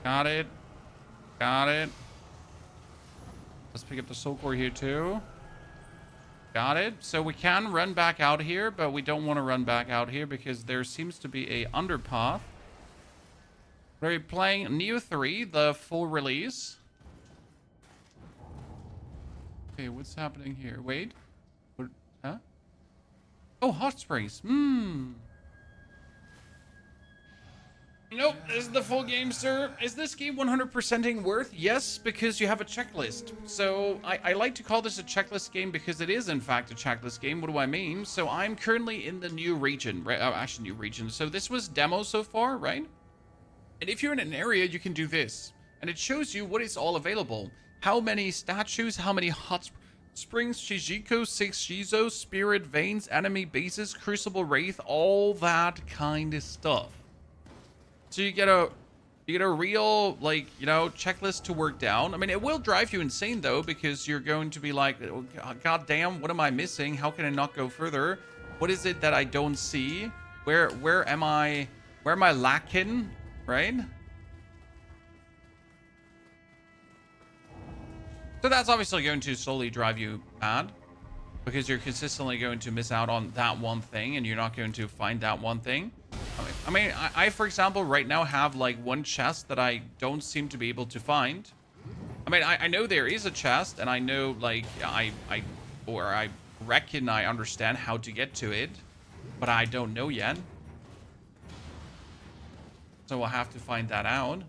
Got it. Got it. Let's pick up the soul core here too. Got it. So we can run back out here, but we don't want to run back out here because there seems to be a underpath. We're playing Nioh 3, the full release. Okay, what's happening here? Wait. What? Huh? Oh, hot springs. Nope, this is the full game, sir. Is this game 100%ing worth? Yes, because you have a checklist. So I like to call this a checklist game because it is, in fact, a checklist game. What do I mean? So I'm currently in the new region, right? Actually, new region. So this was demo so far, right? And if you're in an area, you can do this. And it shows you what is all available. How many statues, how many hot Springs, Shijiko, Six Shizo, Spirit, Veins, Enemy Bases, Crucible Wraith, all that kind of stuff. So you get a real, like, you know, checklist to work down. I mean, it will drive you insane, though, because you're going to be like, oh, God damn, what am I missing? How can I not go further? What is it that I don't see? Where am I lacking, right? So that's obviously going to slowly drive you mad, because you're consistently going to miss out on that one thing, and you're not going to find that one thing. I mean, I for example, right now have like one chest that I don't seem to be able to find. I mean, I know there is a chest, and I know, like, I reckon I understand how to get to it, but I don't know yet. So I'll have to find that out.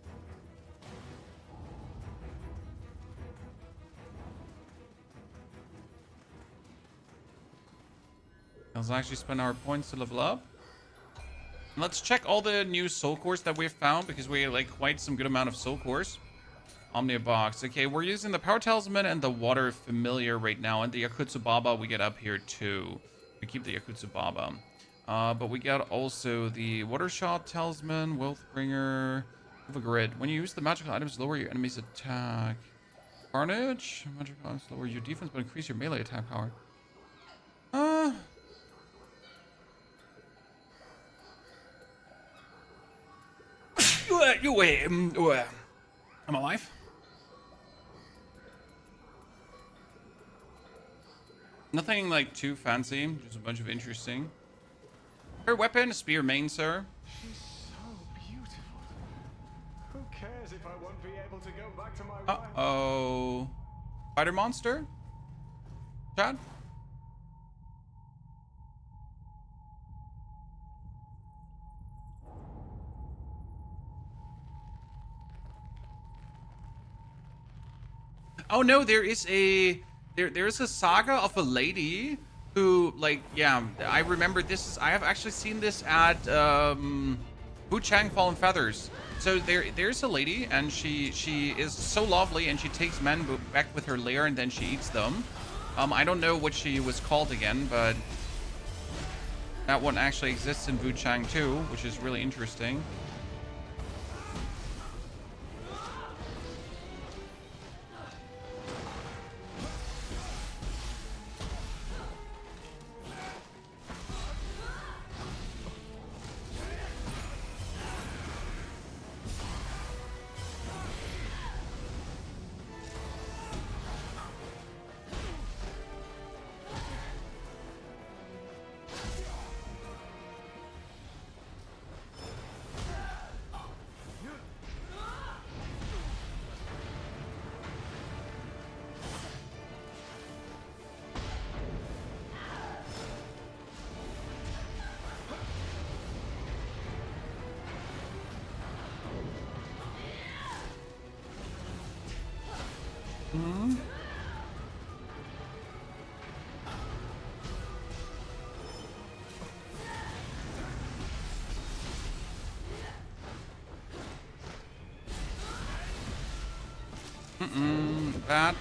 Let's actually spend our points to level up. And let's check all the new soul cores that we've found, because we have, like, quite some good amount of soul cores. Omnia box. Okay, we're using the power talisman and the water familiar right now, and the Yakutsu Baba we get up here too. We keep the Yakutsu Baba. But we got also the water shot talisman, wealth bringer, of a grid. When you use the magical items, lower your enemy's attack. Carnage. Magical items lower your defense, but increase your melee attack power. I'm alive. Nothing like too fancy, just a bunch of interesting. Her weapon, spear main, sir. She's so beautiful. Who cares if I won't be able to go back to my wife? Uh-oh. Spider monster? Chad? Oh no, there is a saga of a lady who, like, yeah, I remember this. I have actually seen this at Wu Chang Fallen Feathers. So there's a lady, and she is so lovely, and she takes men back with her lair, and then she eats them. I don't know what she was called again, but that one actually exists in Wu Chang too, which is really interesting. That.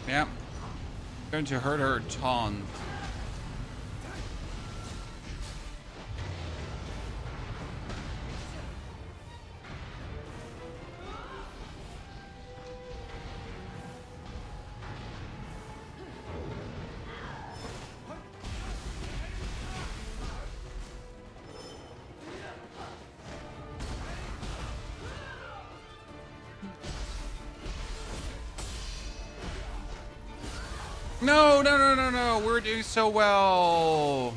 Yeah. Going to hurt her taunt. No, no, no, no, no. We're doing so well.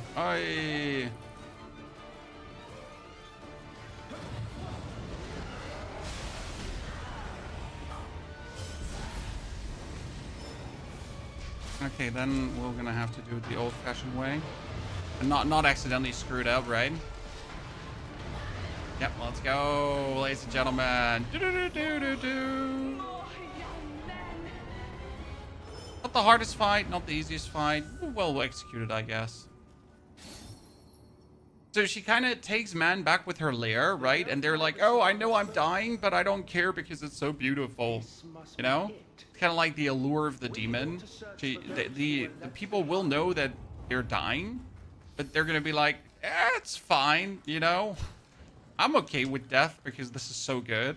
Okay, then we're gonna have to do it the old-fashioned way. And not accidentally screw it up, right? Yep, let's go, ladies and gentlemen. Do-do-do-do-do-do. Not the hardest fight, not the easiest fight. Well executed, I guess. So she kind of takes man back with her lair, right? And they're like, oh, I know I'm dying, but I don't care because it's so beautiful. You know? It's kind of like the allure of the demon. The people will know that they're dying, but they're going to be like, it's fine, you know? I'm okay with death because this is so good.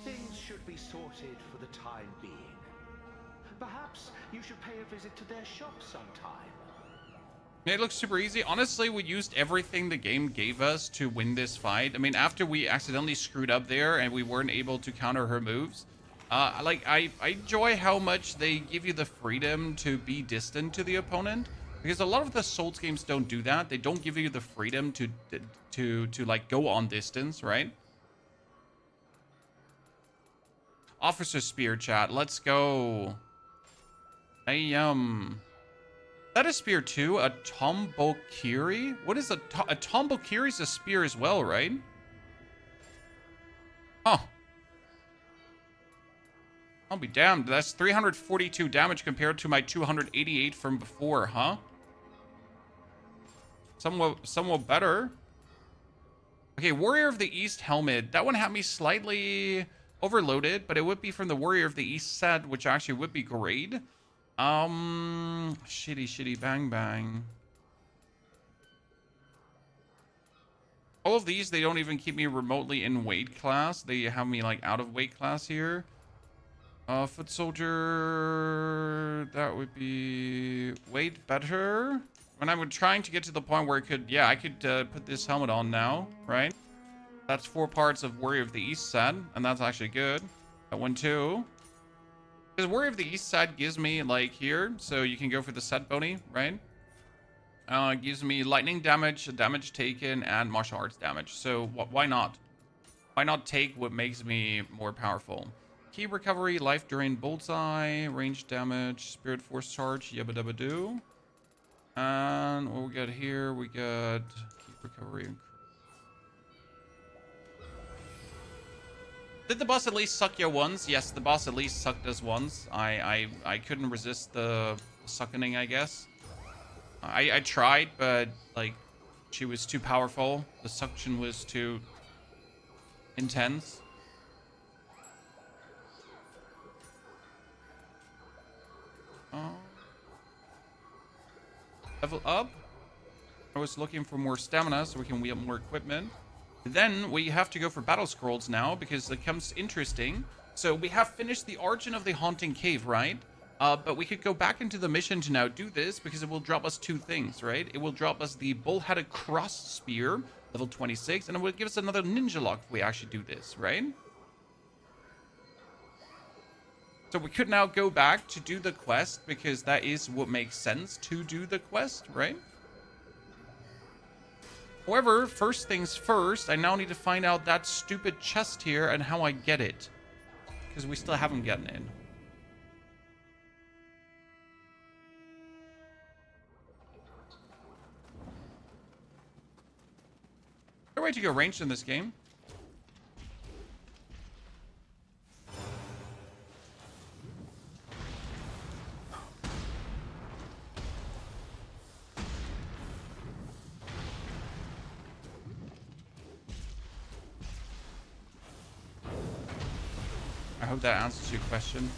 Things should be sorted for the time being. Perhaps you should pay a visit to their shop sometime. It looks super easy. Honestly, we used everything the game gave us to win this fight. I mean, after we accidentally screwed up there and we weren't able to counter her moves, I enjoy how much they give you the freedom to be distant to the opponent, because a lot of the Souls games don't do that. They don't give you the freedom to like go on distance, right? Officer Spear chat, let's go. That is spear too. A Tombokiri? What is a Tombokiri? Is a spear as well, right? Oh. I'll be damned. That's 342 damage compared to my 288 from before, huh? Somewhat better. Okay, Warrior of the East helmet. That one had me slightly overloaded, but it would be from the Warrior of the East set, which actually would be great. Shitty bang bang. All of these, they don't even keep me remotely in weight class. They have me like out of weight class here. Foot soldier, that would be weight better. When I'm trying to get to the point where I could put this helmet on now, right? That's 4 parts of Warrior of the East set, and that's actually good. That one too. Because Warrior of the East side gives me, like, here, so you can go for the set bony, right? Gives me lightning damage, damage taken, and martial arts damage. So why not? Why not take what makes me more powerful? Key recovery, life during bullseye, range damage, spirit force charge, yabba dabba doo. And what we got here, we got key recovery. Did the boss at least suck you once? Yes, the boss at least sucked us once. I couldn't resist the suckening, I guess. I tried, but like she was too powerful. The suction was too intense. Level up. I was looking for more stamina so we can wield more equipment. Then we have to go for battle scrolls now because it becomes interesting. So we have finished the origin of the haunting cave, right? But we could go back into the mission to now do this because it will drop us 2 things, right? It will drop us the bull-headed cross spear, level 26, and it will give us another ninja lock if we actually do this, right? So we could now go back to do the quest because that is what makes sense to do the quest, right? However, first things first, I now need to find out that stupid chest here and how I get it. Because we still haven't gotten it. Is there a way to go ranged in this game? I hope that answers your question.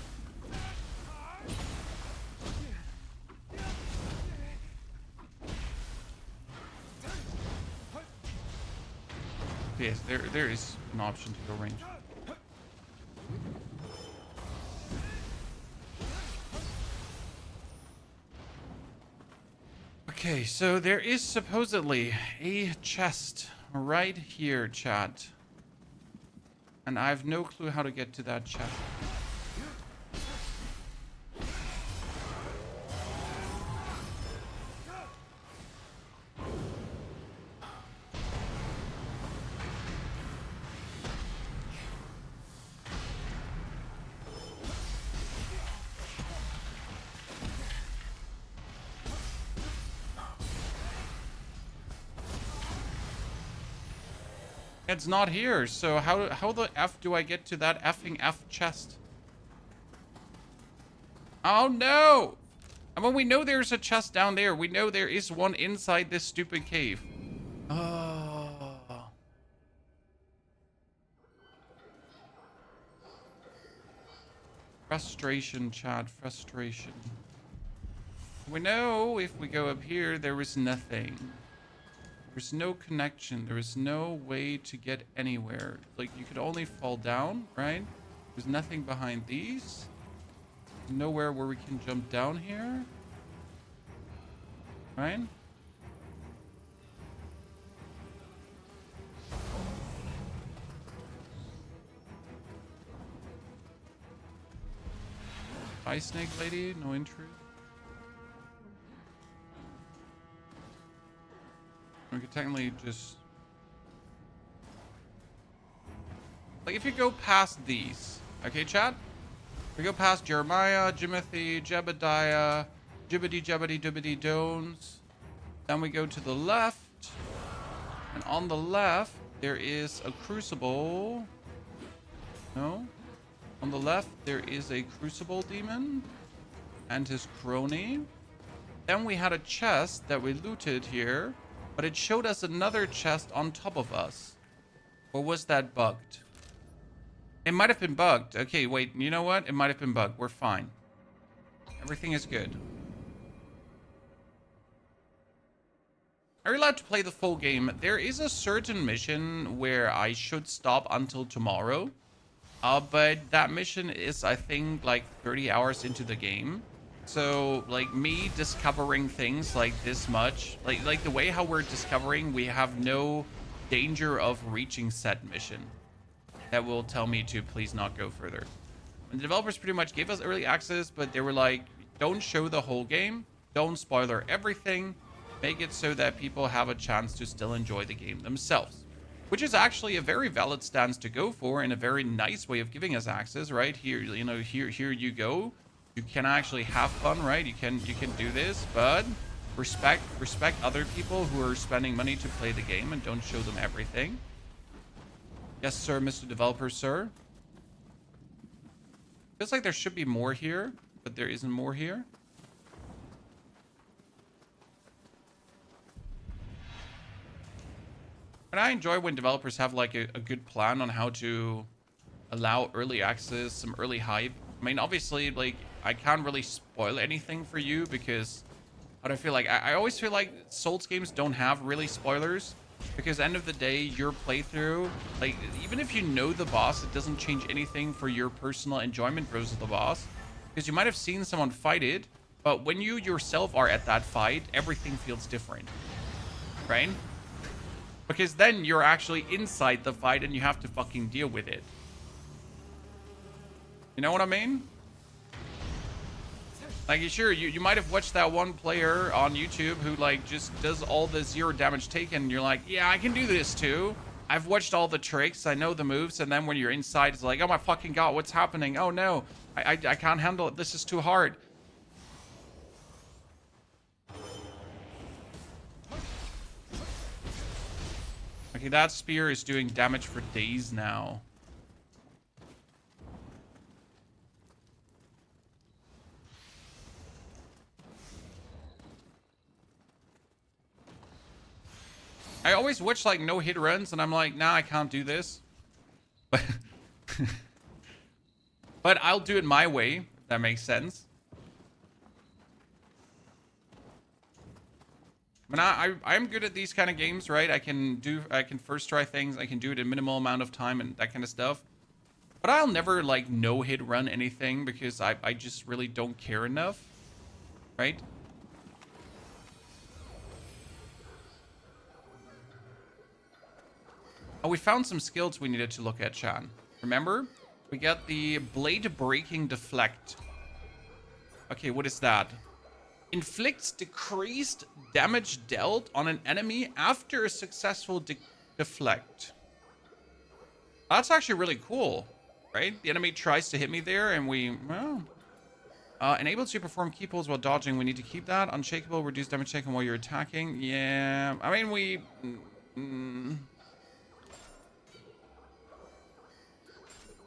Yes, there is an option to go range. Okay, so there is supposedly a chest right here, chat. And I have no clue how to get to that chest. It's not here, so how the F do I get to that effing F chest? Oh no! I mean, we know there's a chest down there. We know there is one inside this stupid cave. Oh. Frustration, Chad. Frustration. We know if we go up here, there is nothing. There's no connection. There is no way to get anywhere. Like, you could only fall down, right? There's nothing behind these. There's nowhere where we can jump down here. Right? Hi, snake lady. No intrude. We could technically just... Like, if you go past these... Okay, chat? We go past Jeremiah, Jimothy, Jebediah, Jibbity Jebbity Dibbity Dones. Then we go to the left. And on the left, there is a crucible. No? On the left, there is a crucible demon. And his crony. Then we had a chest that we looted here. But it showed us another chest on top of us. Or was that bugged? It might have been bugged. Okay, wait. You know what? It might have been bugged. We're fine. Everything is good. Are you allowed to play the full game? There is a certain mission where I should stop until tomorrow. But that mission is, I think, like 30 hours into the game. So, like, me discovering things like this much, like the way how we're discovering, we have no danger of reaching set mission. That will tell me to please not go further. And the developers pretty much gave us early access, but they were like, don't show the whole game. Don't spoiler everything. Make it so that people have a chance to still enjoy the game themselves. Which is actually a very valid stance to go for and a very nice way of giving us access, right? Here, you know, here you go. You can actually have fun, right? You can do this, but respect other people who are spending money to play the game and don't show them everything. Yes, sir, Mr. Developer, sir. Feels like there should be more here, but there isn't more here. And I enjoy when developers have like a good plan on how to allow early access, some early hype. I mean, obviously, like, I can't really spoil anything for you because I don't feel like... I always feel like Souls games don't have really spoilers because end of the day, your playthrough, like, even if you know the boss, it doesn't change anything for your personal enjoyment versus the boss because you might have seen someone fight it, but when you yourself are at that fight, everything feels different, right? Because then you're actually inside the fight and you have to fucking deal with it. You know what I mean? Like, sure, you might have watched that one player on YouTube who, like, just does all the 0 damage taken. And you're like, yeah, I can do this too. I've watched all the tricks. I know the moves. And then when you're inside, it's like, oh my fucking god, what's happening? Oh no, I can't handle it. This is too hard. Okay, that spear is doing damage for days now. I always watch like no hit runs and I'm like, nah, I can't do this. But but I'll do it my way, if that makes sense. I mean, I'm good at these kind of games, right? I can first try things, I can do it in minimal amount of time and that kind of stuff. But I'll never like no hit run anything because I just really don't care enough, right? Oh, we found some skills we needed to look at, Chan. Remember? We got the blade breaking deflect. Okay, what is that? Inflicts decreased damage dealt on an enemy after a successful deflect. That's actually really cool, right? The enemy tries to hit me there and we... Well, enabled to perform key pulls while dodging. We need to keep that. Unshakable, reduce damage taken while you're attacking. Yeah, I mean, we...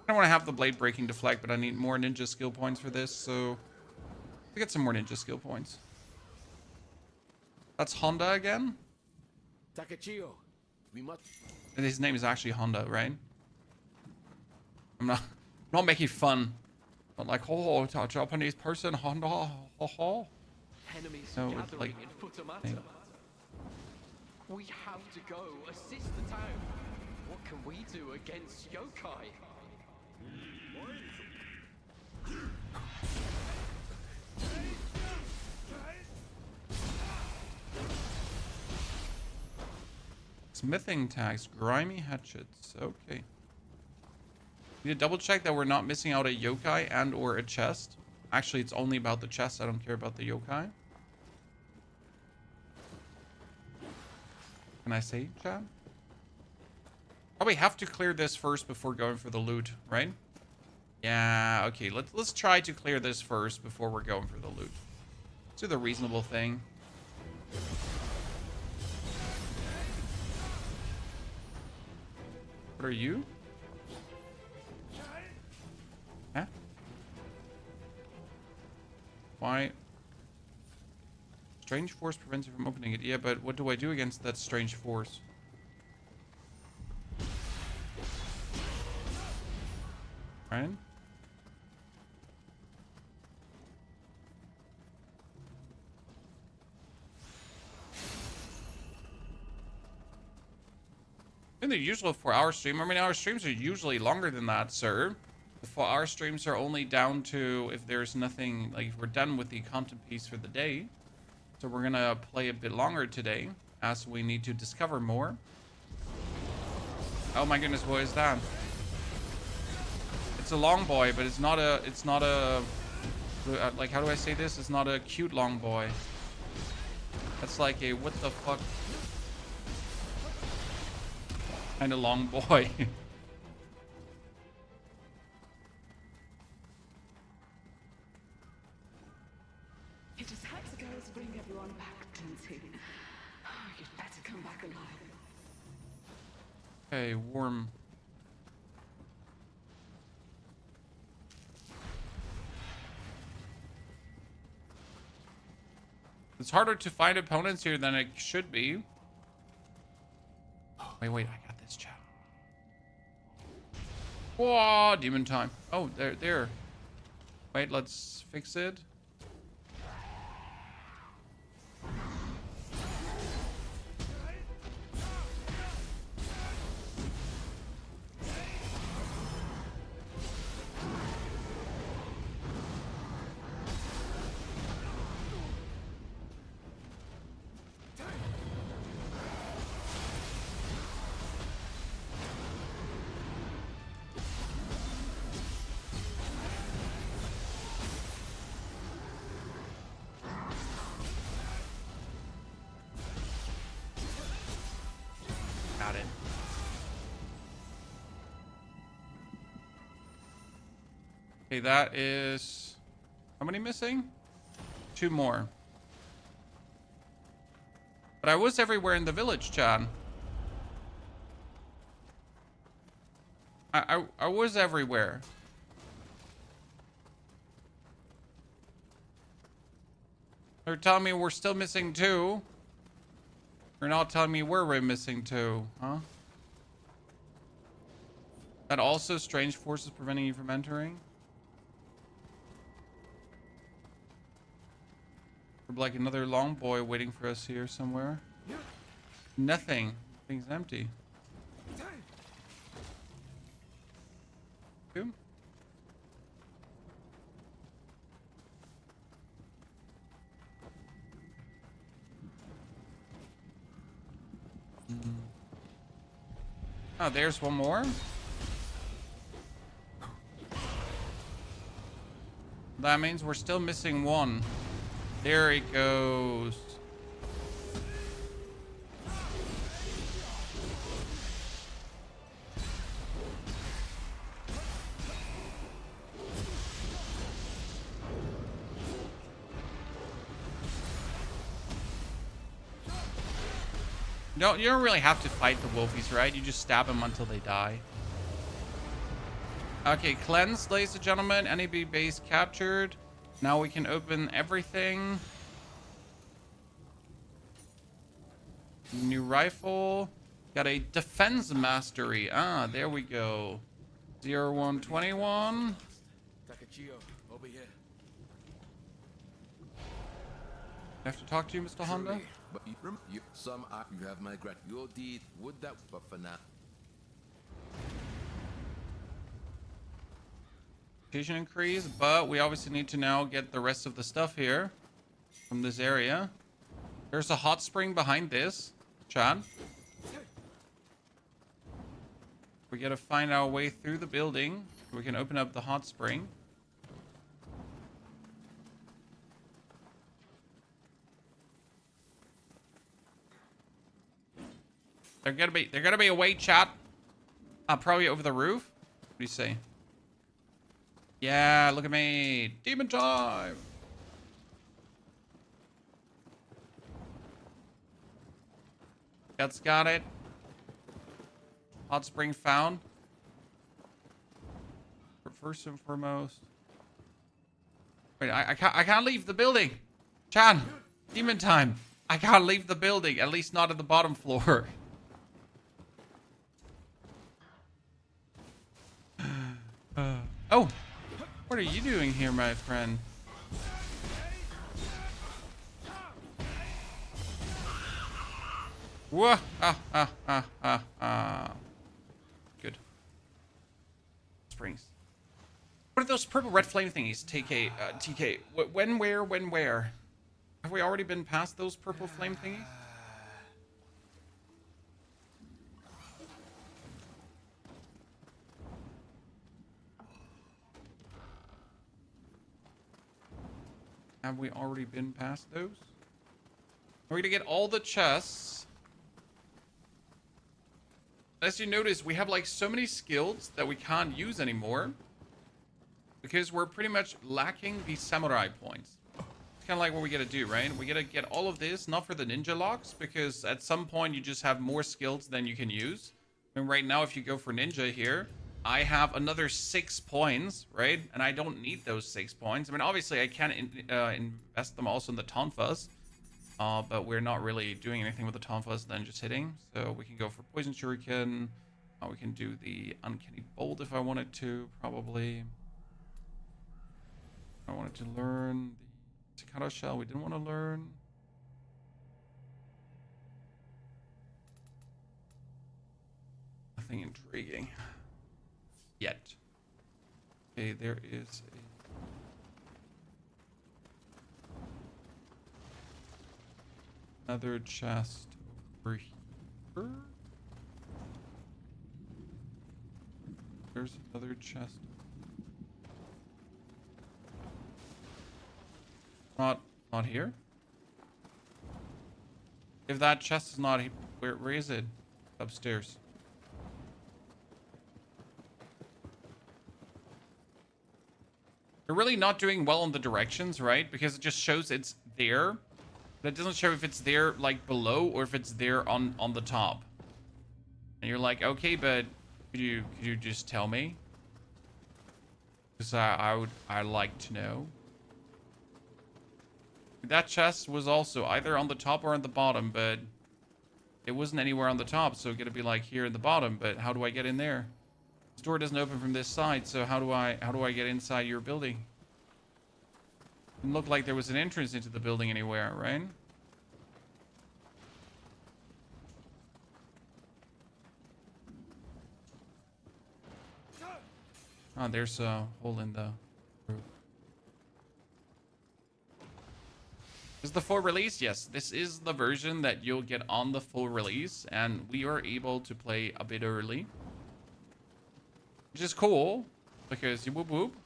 I don't want to have the blade breaking deflect, but I need more ninja skill points for this, so I get some more ninja skill points. That's Honda again? Takechio, we must. And his name is actually Honda, right? I'm not making fun. But like, oh, it's a Japanese person, Honda, Enemies No, it's gathering like in Futamata. thing. We have to go assist the town. What can we do against yokai? Smithing tags, grimy hatchets. Okay. Need to double check that we're not missing out a yokai and or a chest. Actually, it's only about the chest. I don't care about the yokai. Can I say, chat? Probably have to clear this first before going for the loot, right? Yeah, okay. Let's try to clear this first before we're going for the loot. Let's do the reasonable thing. What are you? Huh? Why? Strange force prevents you from opening it. Yeah, but what do I do against that strange force? Right? In the usual 4-hour stream, I mean, our streams are usually longer than that, sir. The 4-hour streams are only down to if there's nothing, like if we're done with the content piece for the day. So we're gonna play a bit longer today, as we need to discover more. Oh my goodness, what is that? It's a long boy, but it's not a, like, how do I say this? It's not a cute long boy. That's like a, what the fuck? Kind of long boy. You just had to go to bring everyone back, Clancy. Oh, you'd better come back alive. Okay, warm. It's harder to find opponents here than it should be. Oh, wait, I got this, chat. Whoa, demon time. Oh, there. Wait, let's fix it. Got it. Okay, that is... How many missing? 2 more. But I was everywhere in the village, Chad. I was everywhere. They're telling me we're still missing 2. You're not telling me where we're missing 2, huh? That also strange forces preventing you from entering? Or like another long boy waiting for us here somewhere. Nothing. Thing's empty. Boom. Oh, there's one more. That means we're still missing 1. There he goes. No, you don't really have to fight the wolfies, right? You just stab them until they die. Okay, cleansed, ladies and gentlemen. NAB base captured. Now we can open everything. New rifle. Got a defense mastery. Ah, there we go. 0121. Takachio, over here. I have to talk to you, Mr. Honda. Truly, but you have my gratitude. Your deed would that, but for now. Vision increase, but we obviously need to now get the rest of the stuff here from this area. There's a hot spring behind this, Chad. We gotta find our way through the building. We can open up the hot spring. There gotta be a way, chat. Probably over the roof. What do you say? Yeah, look at me. Demon time. That's got it. Hot spring found. First and foremost. Wait, I can't leave the building. Chan, demon time. I can't leave the building. At least not at the bottom floor. Oh, what are you doing here, my friend? Whoa! Good. Springs. What are those purple red flame thingies? TK. When, where? Have we already been past those purple flame thingies? Have we already been past those? We're gonna get all the chests. As you notice, we have like so many skills that we can't use anymore because we're pretty much lacking the samurai points. It's kind of like what we gotta do, right? We gotta get all of this, not for the ninja locks, because at some point you just have more skills than you can use. And right now, if you go for ninja here, I have another 6 points, right? And I don't need those 6 points. I mean, obviously, I can invest them also in the tonfas. But we're not really doing anything with the tonfas than just hitting. So we can go for poison shuriken. We can do the uncanny bolt if I wanted to, probably. I wanted to learn the Takata shell. We didn't want to learn. Nothing intriguing yet. Okay, there is another chest over here. There's another chest. Not here. If that chest is not here, where is it? Upstairs. We're really not doing well on the directions, right? Because it just shows it's there. But it doesn't show if it's there like below or if it's there on the top. And you're like, okay, but could you just tell me? Because I'd like to know. That chest was also either on the top or on the bottom, but it wasn't anywhere on the top, so it's gonna be like here in the bottom. But how do I get in there? This door doesn't open from this side, so how do I get inside your building? Didn't look like there was an entrance into the building anywhere, right? Oh, there's a hole in the roof. Is the full release? Yes, this is the version that you'll get on the full release, and we are able to play a bit early. Which is cool, because whoop whoop.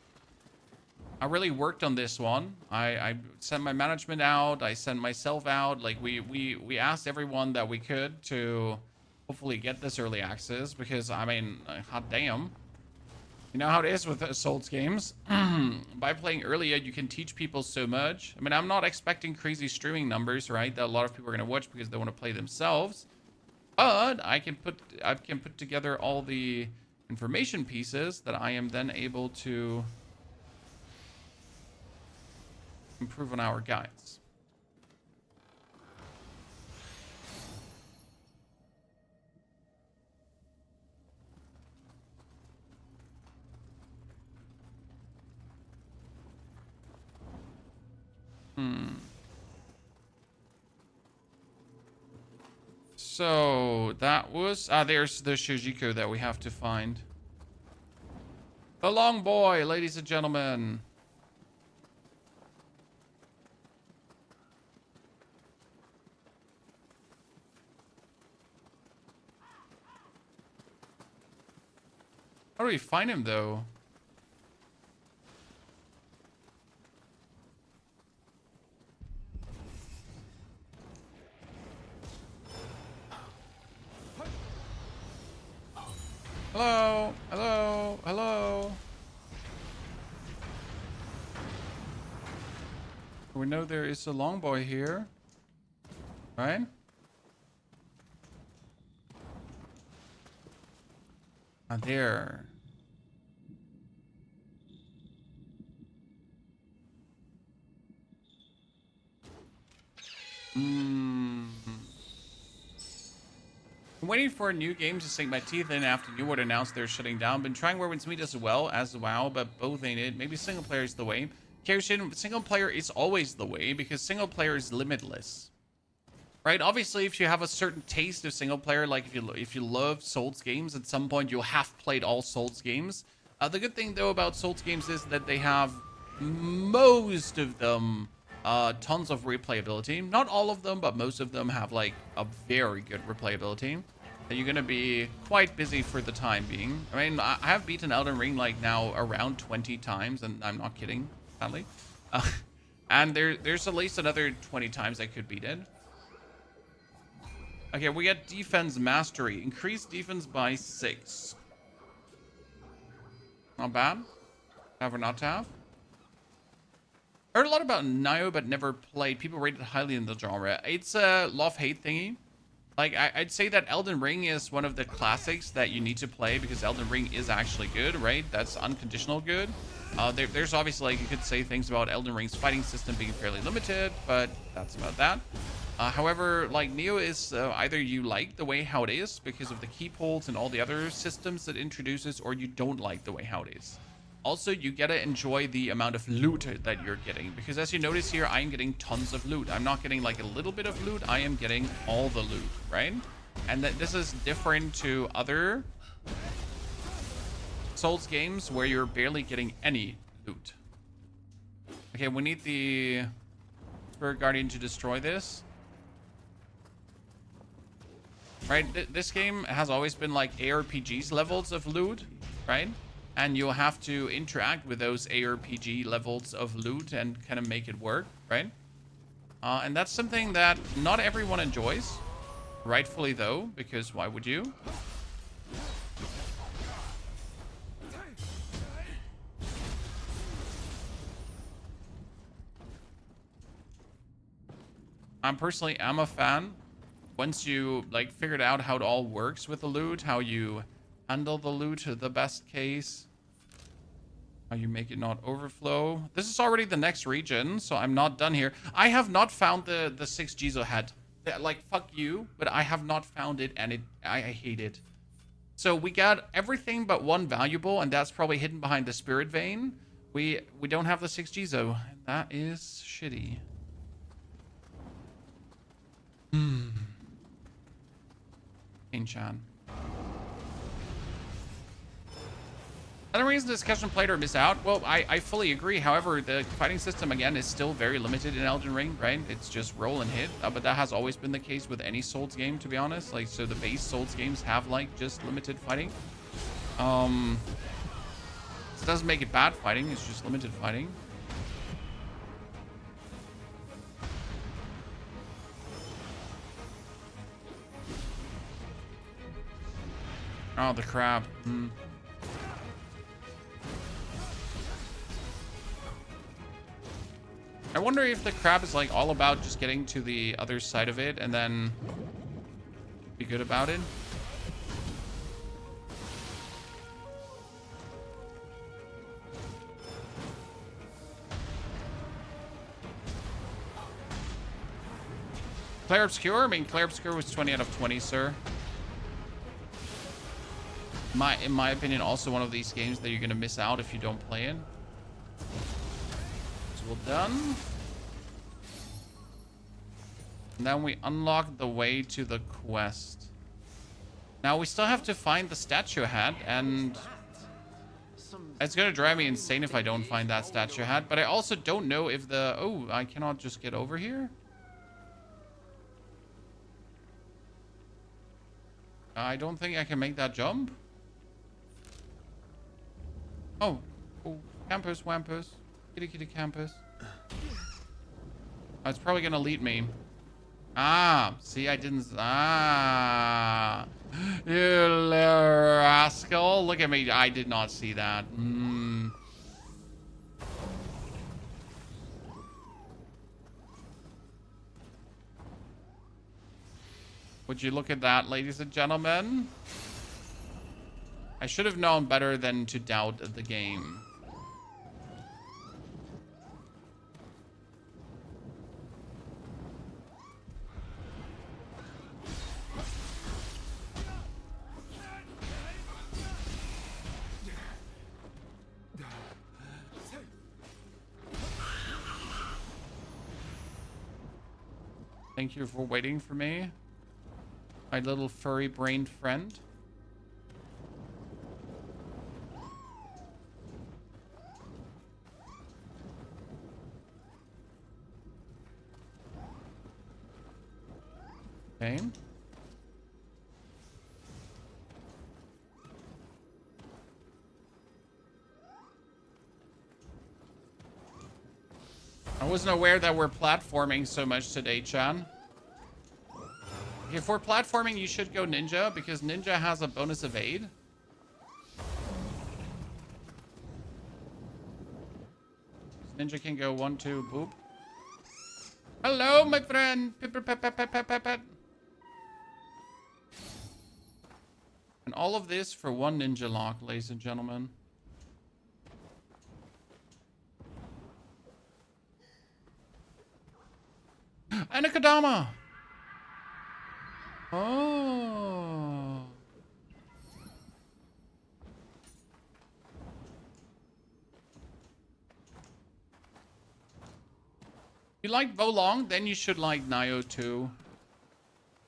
I really worked on this one. I sent my management out. I sent myself out. Like we asked everyone that we could to hopefully get this early access, because I mean, hot damn. You know how it is with Souls games. By playing earlier, you can teach people so much. I mean, I'm not expecting crazy streaming numbers, right? That a lot of people are going to watch because they want to play themselves. But I can put together all the information pieces that I am then able to improve on our guides. So that was there's the Shojiko that we have to find. The long boy, ladies and gentlemen. How do we find him though? Hello, hello, hello. We know there is a long boy here, right? There. I'm waiting for new games to sink my teeth in after Nioh announced they're shutting down. Been trying Warwind's Meat as well as WoW, but both ain't it. Maybe single player is the way. Kaioshin, single player is always the way because single player is limitless. Right? Obviously, if you have a certain taste of single player, like if you love Souls games, at some point you'll have played all Souls games. The good thing though about Souls games is that they have most of them tons of replayability. Not all of them, but most of them have like a very good replayability. And you're gonna be quite busy for the time being. I mean, I have beaten Elden Ring like now around 20 times, and I'm not kidding, sadly. And there's at least another 20 times I could beat it. Okay, we get defense mastery. Increase defense by 6. Not bad. Have or not to have. I heard a lot about Nioh, but never played. People rate it highly in the genre. It's a love-hate thingy. Like, I'd say that Elden Ring is one of the classics that you need to play because Elden Ring is actually good, right? That's unconditional good. There's obviously, like, you could say things about Elden Ring's fighting system being fairly limited, but that's about that. However, like, Nioh is either you like the way how it is because of the keep holds and all the other systems it introduces, or you don't like the way how it is. Also, you gotta enjoy the amount of loot that you're getting, because as you notice here, I'm getting tons of loot. I'm not getting like a little bit of loot, I am getting all the loot, right? And that this is different to other Souls games where you're barely getting any loot. Okay, we need the Spirit Guardian to destroy this. Right, this game has always been like ARPGs levels of loot, right? And you'll have to interact with those ARPG levels of loot and kind of make it work, right? And that's something that not everyone enjoys. Rightfully though, because why would you? I'm personally am a fan. Once you like figured out how it all works with the loot, how you handle the loot to the best case, how you make it not overflow. This is already the next region, so I'm not done here. I have not found the 6 Jizo head. Like, fuck you, but I have not found it, and I hate it. So we got everything but one valuable, and that's probably hidden behind the spirit vein. We don't have the 6 Jizo, and that is shitty. Chan. Another reason discussion played or miss out? Well, I fully agree. However, the fighting system, again, is still very limited in Elden Ring, right? It's just roll and hit. But that has always been the case with any Souls game, to be honest. Like, so the base Souls games have, like, just limited fighting. It doesn't make it bad fighting. It's just limited fighting. Oh, the crab. I wonder if the crab is like all about just getting to the other side of it and then be good about it. Claire Obscure? I mean, Claire Obscure was 20 out of 20, sir. In my opinion, also one of these games that you're gonna miss out if you don't play it. So well done. And then we unlock the way to the quest. Now we still have to find the statue hat, and it's gonna drive me insane if I don't find that statue hat. But I also don't know if the... Oh, I cannot just get over here? I don't think I can make that jump. Oh, campus, wampus. Kitty, kitty, campus. Oh, it's probably gonna lead me. Ah, see, I didn't... Ah. You little rascal. Look at me. I did not see that. Would you look at that, ladies and gentlemen? I should have known better than to doubt the game. Thank you for waiting for me, my little furry-brained friend. Okay. I wasn't aware that we're platforming so much today, Chan. If we're platforming, you should go Ninja, because Ninja has a bonus evade. Ninja can go 1, 2, boop. Hello, my friend. And all of this for 1 ninja lock, ladies and gentlemen. And a Kodama. Oh. If you like Volong, then you should like Nioh too.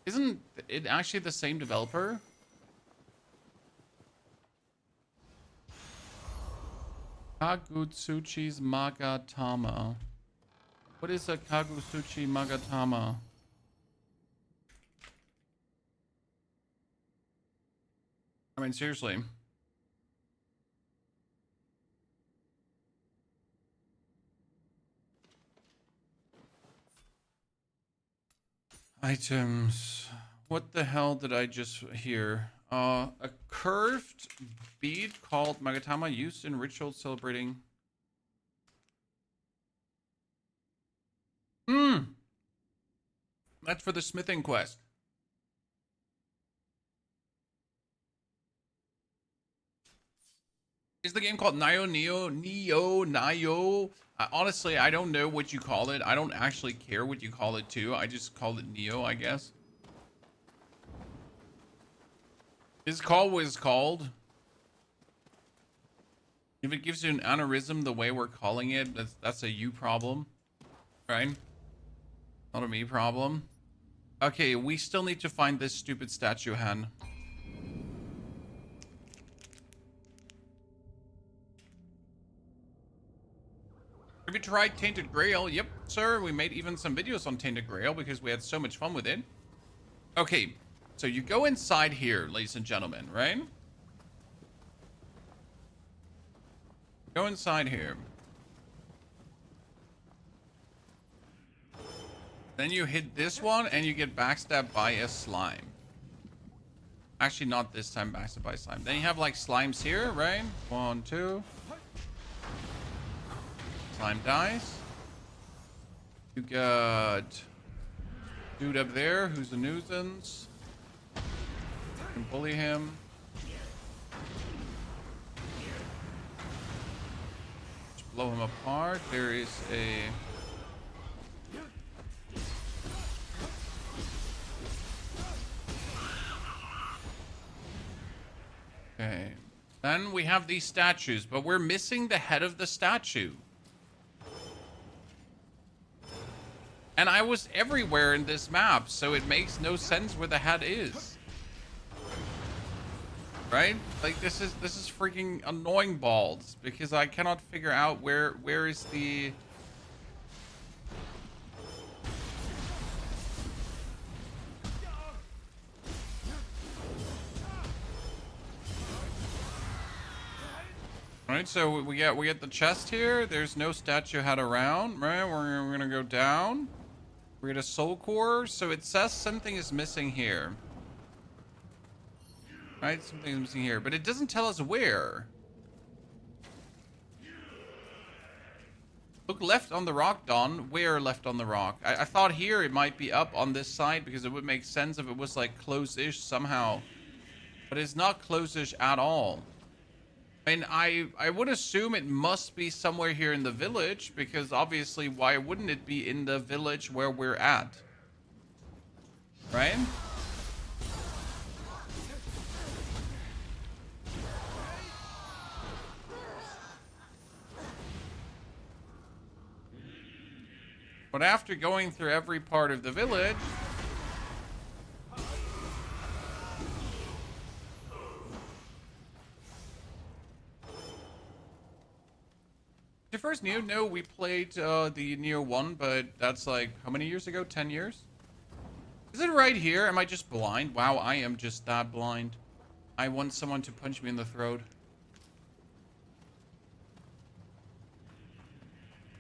Isn't it actually the same developer? Kagutsuchi's Magatama. What is a Kagutsuchi Magatama? I mean, seriously. Items. What the hell did I just hear? A curved bead called Magatama used in rituals celebrating. That's for the smithing quest. Is the game called Nioh? Honestly, I don't know what you call it. I don't actually care what you call it too. I just called it Nioh, I guess. This call was called. If it gives you an aneurysm the way we're calling it, that's a you problem, right? Not a me problem. Okay, we still need to find this stupid statue hen. Have you tried Tainted Grail? Yep, sir. We made even some videos on Tainted Grail because we had so much fun with it. Okay, so you go inside here, ladies and gentlemen, right? Go inside here. Then you hit this one and you get backstabbed by a slime. Actually, not this time backstabbed by slime. Then you have like slimes here, right? 1, 2. Slime dies. You got dude up there who's a nuisance. You can bully him. Just blow him apart. There is a... Then we have these statues, but we're missing the head of the statue. And I was everywhere in this map, so it makes no sense where the head is. Right? Like this is freaking annoying balls because I cannot figure out where is the All right, so we get the chest here. There's no statue head around, right? We're gonna go down. We get a soul core, so it says something is missing here. Right, something is missing here, but it doesn't tell us where. Look left on the rock, Don. Where left on the rock? I thought here it might be up on this side because it would make sense if it was like close-ish somehow. But it's not close-ish at all. I mean, I would assume it must be somewhere here in the village because obviously why wouldn't it be in the village where we're at? Right? But after going through every part of the village... The first Nioh? No, we played the Nioh 1, but that's like, how many years ago? 10 years? Is it right here? Am I just blind? Wow, I am just that blind. I want someone to punch me in the throat.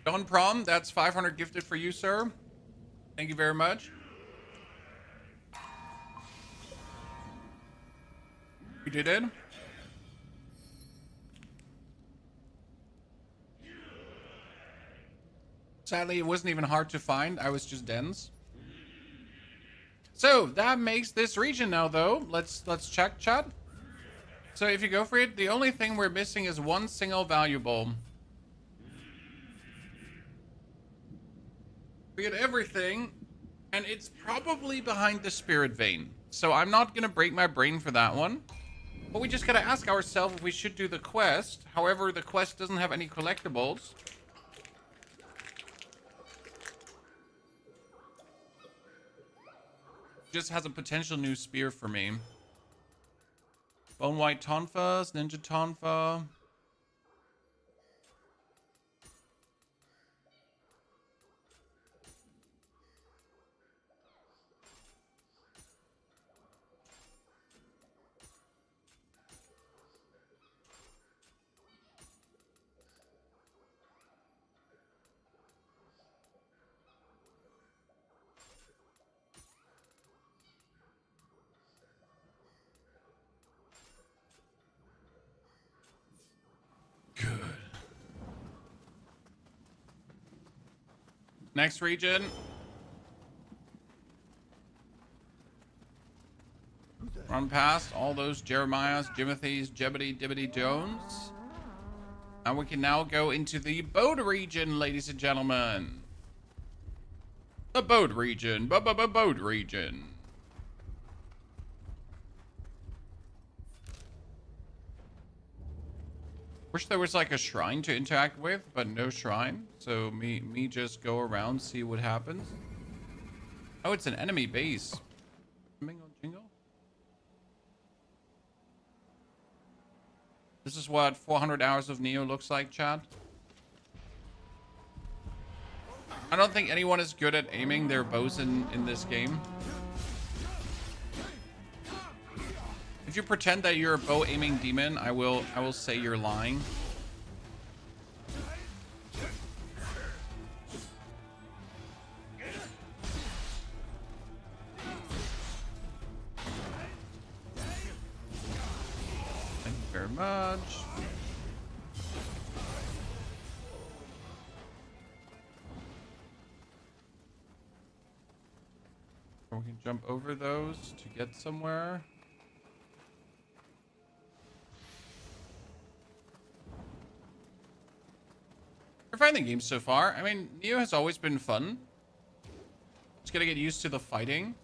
Don Prom, that's 500 gifted for you, sir. Thank you very much. You did it? Sadly, it wasn't even hard to find. I was just dense. So that makes this region now, though. Let's check, chat. So if you go for it, the only thing we're missing is one single valuable. We get everything, and it's probably behind the spirit vein. So I'm not gonna break my brain for that one. But we just gotta ask ourselves if we should do the quest. However, the quest doesn't have any collectibles. Just has a potential new spear for me. Bone White Tonfas, Ninja Tonfa. Next region. Run past all those Jeremiahs, Jimothys, Jebediah, Dibbity Jones. And we can now go into the boat region, ladies and gentlemen. The boat region. Boat region. Wish there was like a shrine to interact with, but no shrine. So me just go around, see what happens. Oh, it's an enemy base. Mingle jingle. This is what 400 hours of Nioh looks like, chat. I don't think anyone is good at aiming their bows in this game. If you pretend that you're a bow aiming demon, I will say you're lying. Thank you very much. We can jump over those to get somewhere. We're finding the game so far. I mean, Nioh has always been fun. Just gotta get used to the fighting.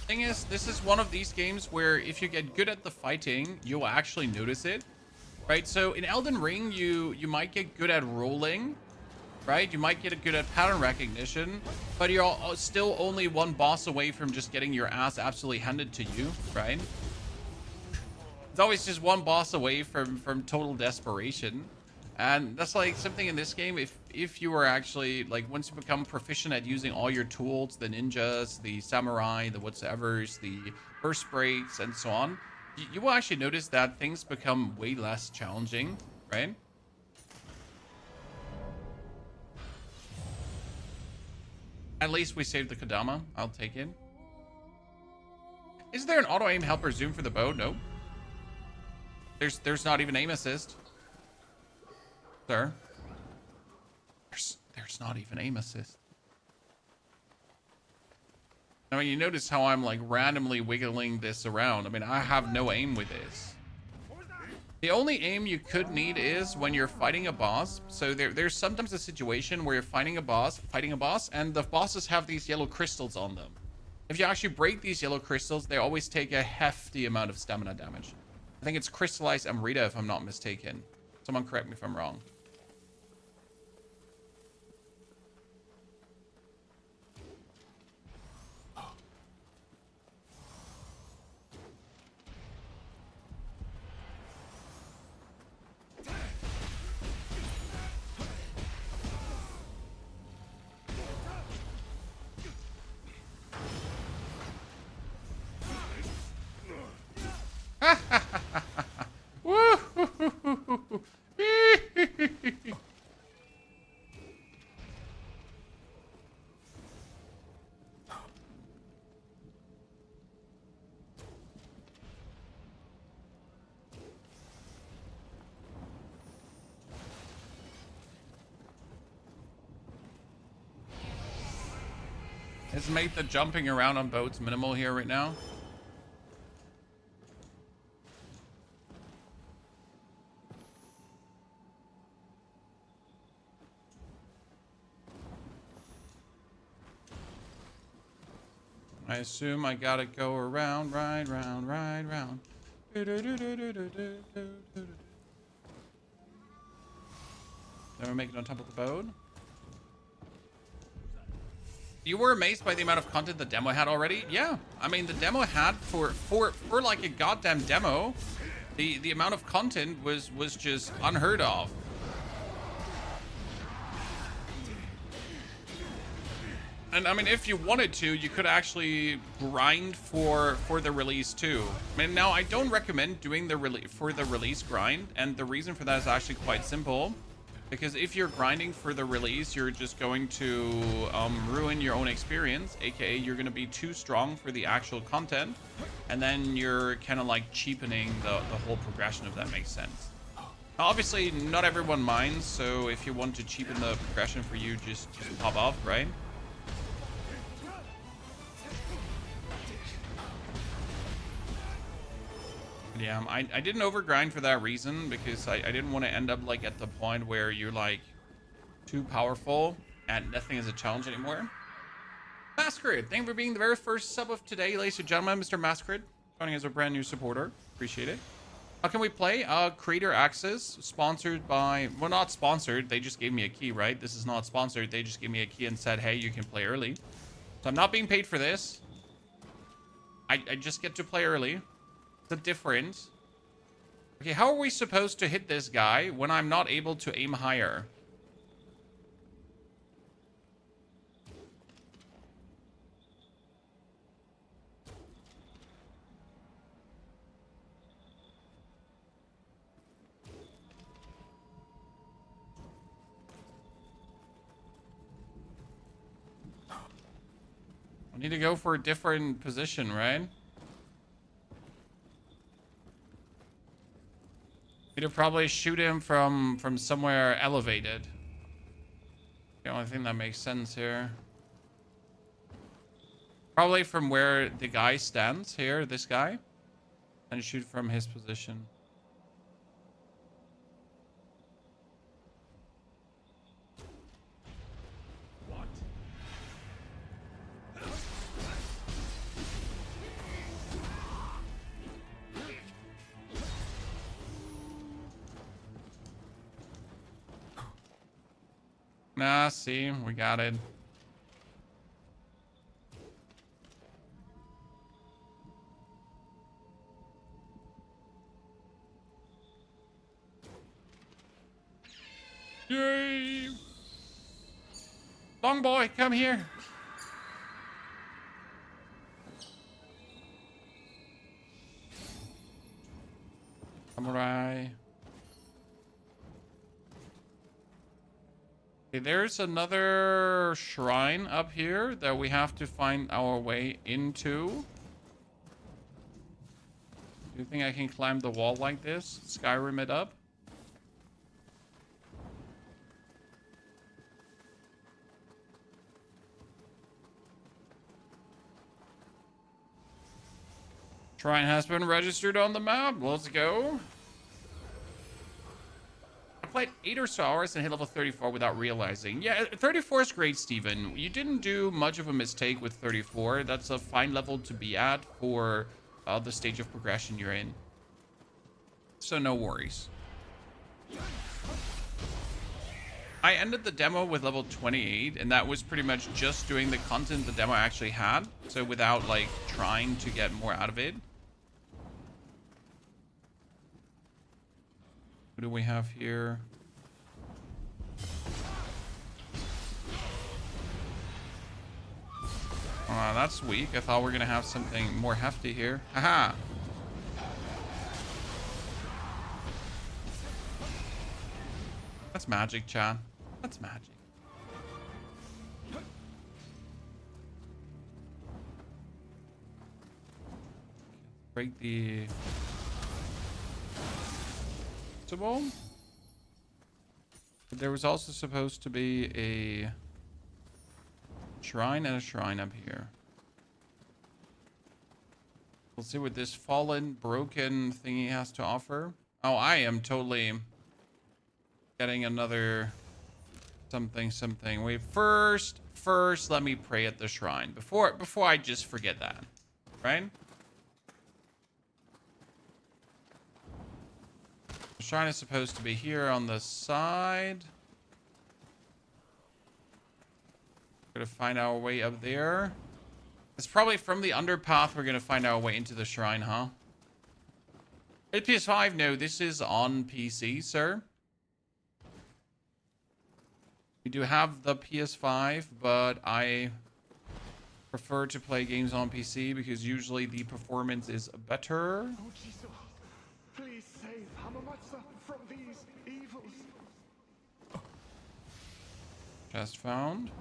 Thing is, this is one of these games where if you get good at the fighting, you'll actually notice it, right? So in Elden Ring, you might get good at rolling, right? You might get good at pattern recognition, but you're still only one boss away from just getting your ass absolutely handed to you, right? It's always just one boss away from total desperation. And that's like something in this game. If you are actually like, once you become proficient at using all your tools, the ninjas, the samurai, the whatsoevers, the burst breaks, and so on, you will actually notice that things become way less challenging, right? At least we saved the Kodama. I'll take it. Is there an auto aim helper zoom for the bow? No. There's not even aim assist. Sir. There's not even aim assist. I mean, you notice how I'm like randomly wiggling this around. I mean, I have no aim with this. The only aim you could need is when you're fighting a boss. So there's sometimes a situation where you're fighting a boss, and the bosses have these yellow crystals on them. If you actually break these yellow crystals, they always take a hefty amount of stamina damage. I think it's crystallized Amrita, if I'm not mistaken. Someone correct me if I'm wrong. Let's make the jumping around on boats minimal here right now. I assume I gotta go around, ride round, ride round. Then we make it on top of the boat. You were amazed by the amount of content the demo had already? Yeah. I mean, the demo had for like a goddamn demo, the amount of content was just unheard of. And I mean, if you wanted to, you could actually grind for the release too. I mean, now I don't recommend doing the release grind, and the reason for that is actually quite simple. Because if you're grinding for the release, you're just going to ruin your own experience, aka you're going to be too strong for the actual content, and then you're kind of like cheapening the whole progression, if that makes sense. Now, obviously, not everyone minds, so if you want to cheapen the progression for you, just pop off, right? Yeah, I didn't overgrind for that reason, because I didn't want to end up like at the point where you're like too powerful and nothing is a challenge anymore. Masquerade, thank you for being the very first sub of today, ladies and gentlemen. Mr. Masquerade, joining as a brand new supporter. Appreciate it. How can we play? Creator Access, sponsored by, well, not sponsored. They just gave me a key, right? This is not sponsored. They just gave me a key and said, hey, you can play early. So I'm not being paid for this. I just get to play early. The difference. Okay, how are we supposed to hit this guy when I'm not able to aim higher? I need to go for a different position, right? Need to probably shoot him from somewhere elevated. The only thing that makes sense here. Probably from where the guy stands here, this guy. And shoot from his position. Ah, see, we got it. Yay! Long boy, come here. Samurai. Okay, there's another shrine up here that we have to find our way into. Do you think I can climb the wall like this? Skyrim it up? Shrine has been registered on the map. Let's go. I played 8 or so hours and hit level 34 without realizing. Yeah, 34 is great, Steven. You didn't do much of a mistake with 34. That's a fine level to be at for the stage of progression you're in. So no worries. I ended the demo with level 28, and that was pretty much just doing the content the demo actually had. So without, like, trying to get more out of it. What do we have here? That's weak. I thought we were going to have something more hefty here. Haha. That's magic, chat. That's magic. Break the... But there was also supposed to be a shrine and a shrine up here. We'll see what this fallen, broken thingy has to offer. Oh, I am totally getting another something. Wait, first, let me pray at the shrine before I just forget that, right? The shrine is supposed to be here on the side. Gonna find our way up there. It's probably from the underpath we're gonna find our way into the shrine, huh? At PS5, no, this is on PC, sir. We do have the PS5, but I prefer to play games on PC because usually the performance is better. Oh, Jesus. Please save Hamamatsu from these evils. Chest found.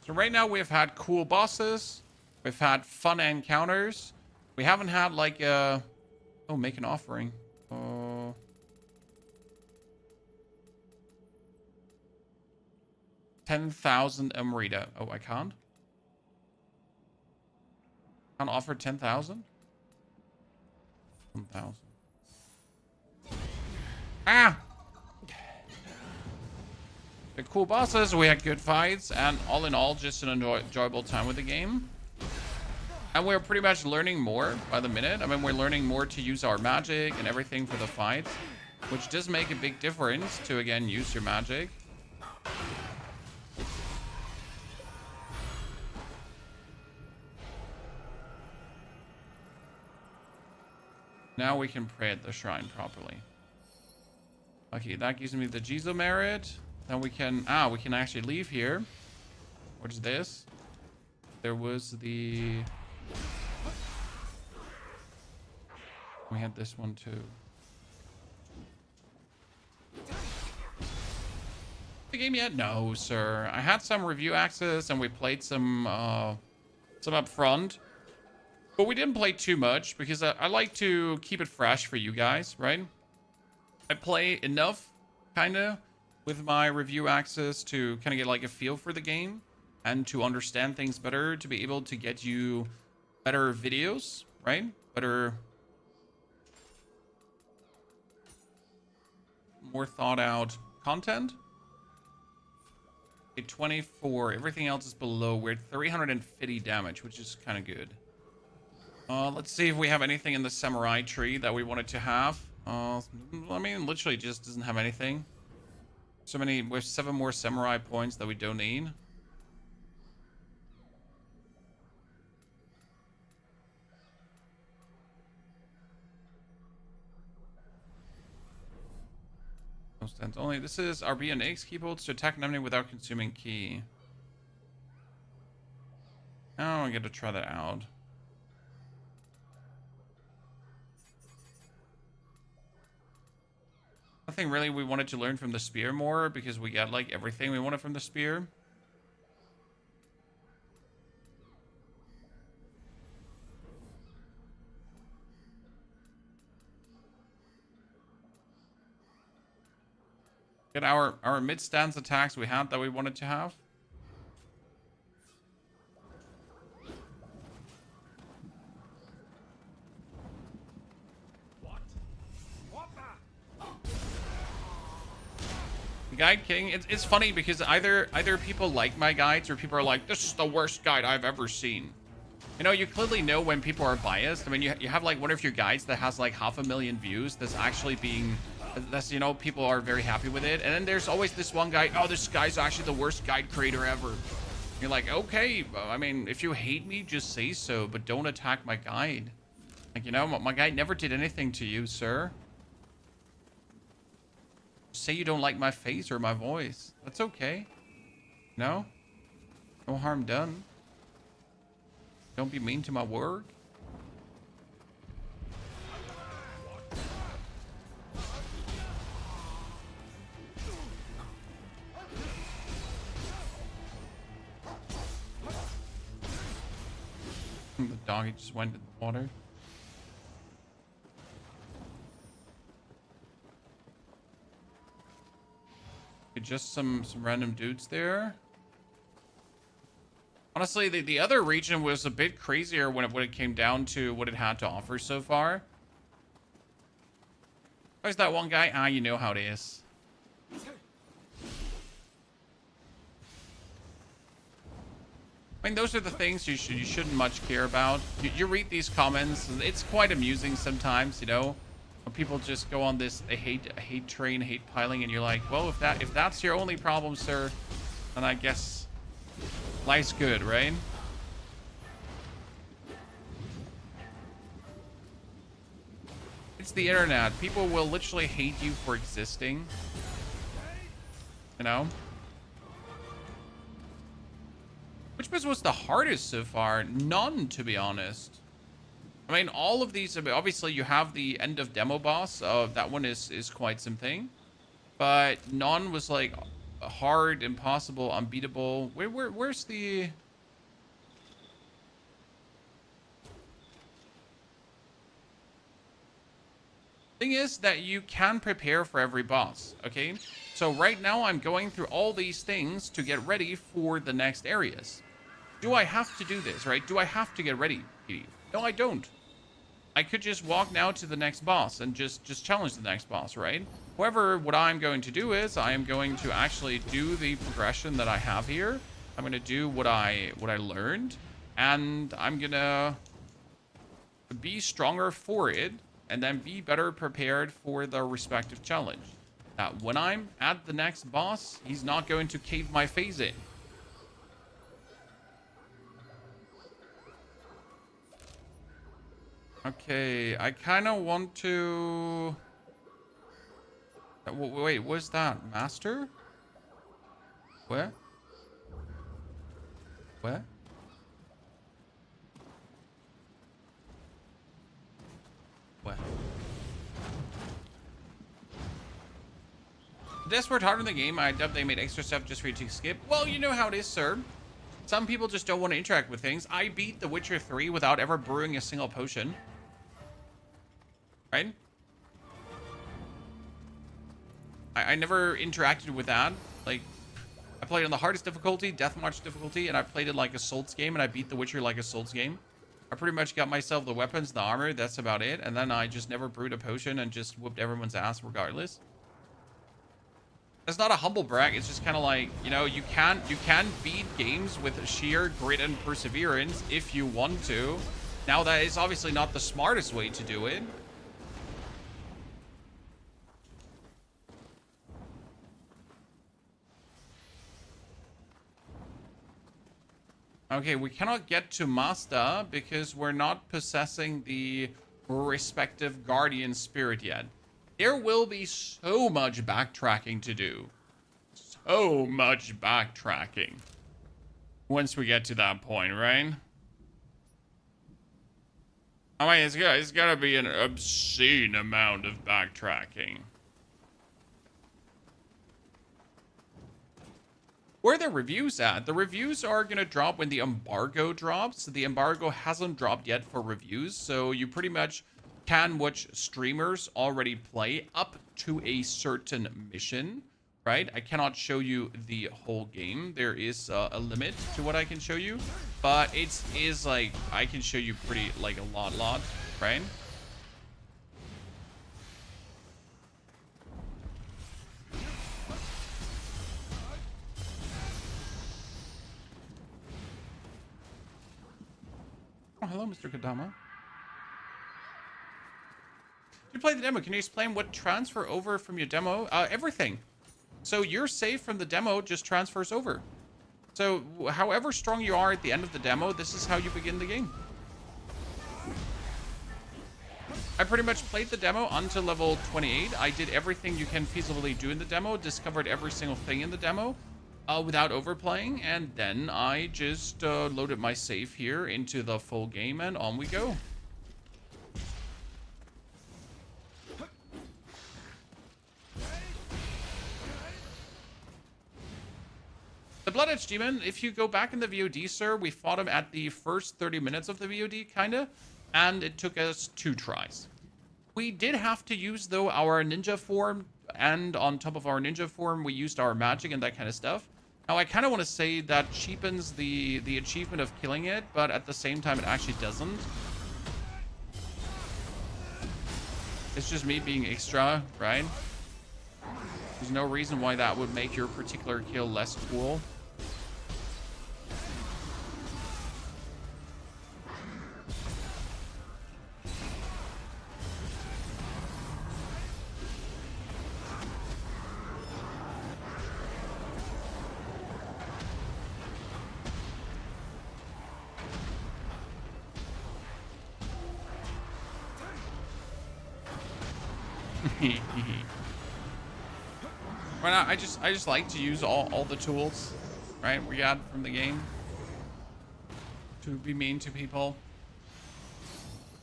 So right now we've had cool bosses. We've had fun encounters. We haven't had like a... Oh, make an offering. 10,000 Emerita. Oh, I can't? Can't offer 10,000? 1,000. Ah! The cool bosses, we had good fights, and all in all, just an enjoyable time with the game. And we're pretty much learning more by the minute. I mean, we're learning more to use our magic and everything for the fights, which does make a big difference to, again, use your magic. Now we can pray at the shrine properly. Okay, that gives me the Jizo merit. Then we can actually leave here. What is this? There was the... We had this one too. The game yet? No, sir. I had some review access and we played some up front. But we didn't play too much because I like to keep it fresh for you guys, right? I play enough, kind of, with my review access to kind of get like a feel for the game and to understand things better, to be able to get you better videos, right? Better, more thought out content. Okay, 24. Everything else is below. We're at 350 damage, which is kind of good. Let's see if we have anything in the samurai tree that we wanted to have. I mean, literally just doesn't have anything. So many, we have 7 more samurai points that we don't need. No stands only. This is RB and X keyboards to attack an enemy without consuming key. Oh, I get to try that out. I think really we wanted to learn from the spear more because we got like everything we wanted from the spear. Get our mid stance attacks we had that we wanted to have. Guide King, it's funny because either people like my guides or people are like, this is the worst guide I've ever seen. You know, you clearly know when people are biased. I mean, you have like one of your guides that has like 500,000 views that's actually being, that's, you know, people are very happy with it. And then there's always this one guy, oh, this guy's actually the worst guide creator ever. You're like, okay, I mean, if you hate me, just say so, but don't attack my guide. Like, you know, my guide never did anything to you, sir. Say you don't like my face or my voice. That's okay. No? No harm done. Don't be mean to my work. The doggy just went in the water. Just some random dudes there. Honestly, the other region was a bit crazier when it came down to what it had to offer so far. Where's that one guy? Ah, you know how it is. I mean, those are the things you shouldn't much care about. You read these comments, it's quite amusing sometimes, you know. People just go on this hate train, hate piling, and you're like, well, if that's your only problem, sir, then I guess life's good, right? It's the internet. People will literally hate you for existing. You know? Which was the hardest so far? None, to be honest. I mean, all of these, obviously you have the end of demo boss. That one is quite something. But none was like hard, impossible, unbeatable. Where's the... Thing is that you can prepare for every boss, okay? So right now I'm going through all these things to get ready for the next areas. Do I have to do this, right? Do I have to get ready? No, I don't. I could just walk now to the next boss and just challenge the next boss, right? However, what I'm going to do is I am going to actually do the progression that I have here. I'm going to do what I learned, and I'm going to be stronger for it and then be better prepared for the respective challenge. That when I'm at the next boss, he's not going to cave my face in. Okay, I kind of want to... Wait, what's that? Master? Where? Where? Where? Desperate harder in the game. I doubt they made extra stuff just for you to skip. Well, you know how it is, sir. Some people just don't want to interact with things. I beat The Witcher 3 without ever brewing a single potion. Right? I never interacted with that. Like, I played on the hardest difficulty, Deathmatch difficulty, and I played it like a Souls game, and I beat The Witcher like a Souls game. I pretty much got myself the weapons, the armor, that's about it. And then I just never brewed a potion and just whooped everyone's ass regardless. It's not a humble brag, it's just kind of like, you know, you can beat games with sheer grit and perseverance if you want to. Now, that is obviously not the smartest way to do it. Okay, we cannot get to Mazda because we're not possessing the respective guardian spirit yet. There will be so much backtracking to do. So much backtracking. Once we get to that point, right? I mean, it's gotta be an obscene amount of backtracking. Where are the reviews at? The reviews are going to drop when the embargo drops. The embargo hasn't dropped yet for reviews, so you pretty much can watch streamers already play up to a certain mission, right? I cannot show you the whole game. There is a limit to what I can show you, but it is like, I can show you pretty, like a lot, right? Oh, hello, Mr. Kadama. You played the demo. Can you explain what transfer over from your demo? Everything. So your save from the demo just transfers over. So however strong you are at the end of the demo, this is how you begin the game. I pretty much played the demo until level 28. I did everything you can feasibly do in the demo, discovered every single thing in the demo without overplaying, and then I just loaded my save here into the full game, and on we go. The Blood Edge Demon, if you go back in the VOD, sir, we fought him at the first 30 minutes of the VOD, kinda, and it took us 2 tries. We did have to use, though, our ninja form, and on top of our ninja form, we used our magic and that kind of stuff. Now, I kind of want to say that cheapens the achievement of killing it, but at the same time, it actually doesn't. It's just me being extra, right? There's no reason why that would make your particular kill less cool. Why not? I just like to use all the tools, right, we got from the game to be mean to people.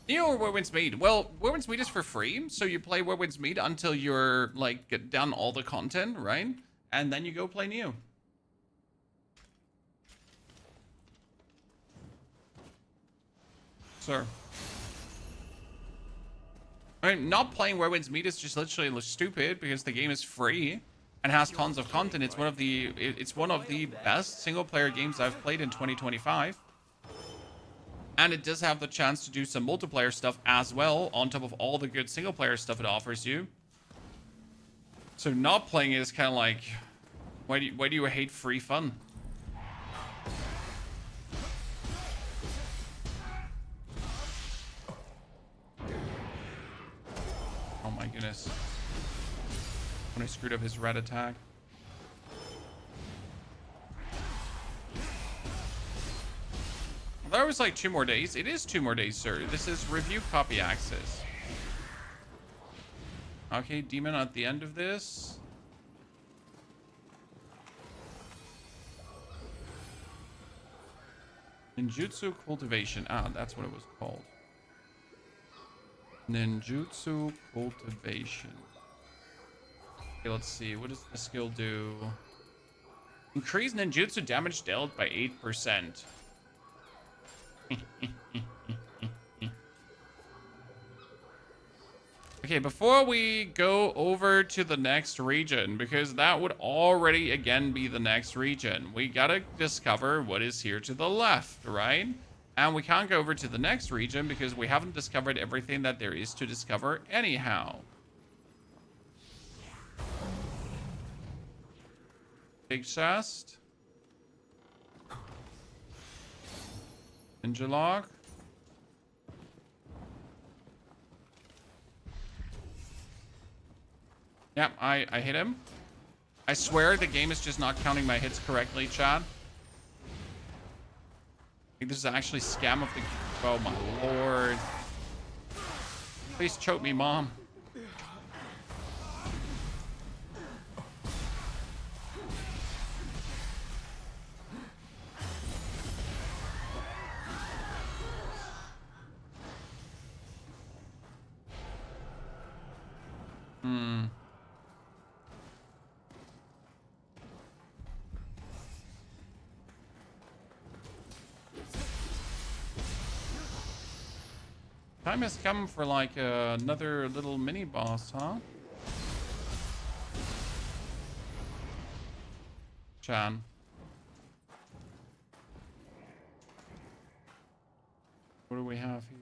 Nioh or Where Winds Meet? Well, Where Winds Meet is for free, so you play Where Winds Meet until you're like done all the content, right? And then you go play Nioh. Sir. I mean, not playing Where Winds Meet is just literally stupid because the game is free and has tons of content. It's one of the best single player games I've played in 2025. And it does have the chance to do some multiplayer stuff as well, on top of all the good single player stuff it offers you. So not playing it is kind of like, why do you hate free fun? Oh my goodness. When I screwed up his red attack. That was like 2 more days. It is 2 more days, sir. This is review copy access. Okay, demon at the end of this. Ninjutsu cultivation. Ah, that's what it was called. Ninjutsu cultivation. Okay, let's see. What does the skill do? Increase ninjutsu damage dealt by 8%. Okay, before we go over to the next region, because that would already again be the next region, we gotta discover what is here to the left, right? And we can't go over to the next region because we haven't discovered everything that there is to discover anyhow. Big chest. Ninja lock. Yep, I hit him. I swear the game is just not counting my hits correctly, Chad. I think this is actually scam of the... Oh my lord. Please choke me, Mom. Time has come for like another little mini boss, huh? Chan. What do we have here?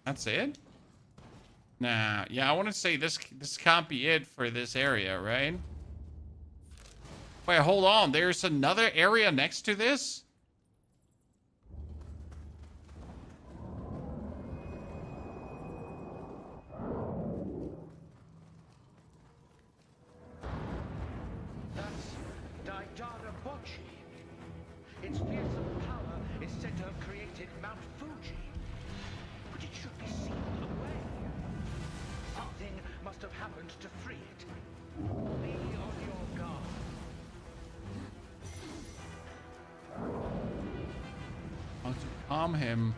That's it? Nah, yeah, I want to say this can't be it for this area, right? Wait, hold on. There's another area next to this? That's Daidara Bochi. Its fearsome power is said to have created Mount Fuji. But it should be sealed away. Something must have happened to free it. Be on your guard. How to calm him.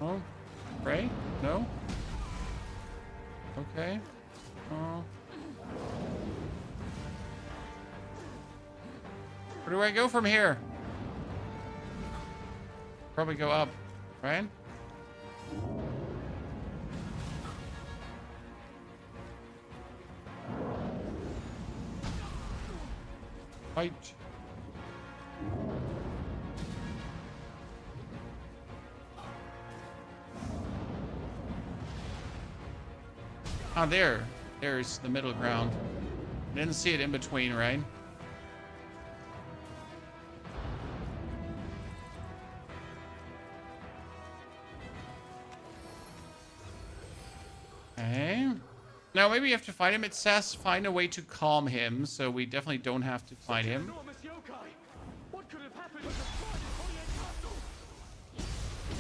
Oh, pray? No? Okay. Oh. Where do I go from here? Probably go up, right? Fight. Ah, there. There's the middle ground. Didn't see it in between, right? Okay. Now maybe you have to fight him. It says find a way to calm him, so we definitely don't have to fight him. Enormous yokai. What could have happened with the flood in Oye Castle?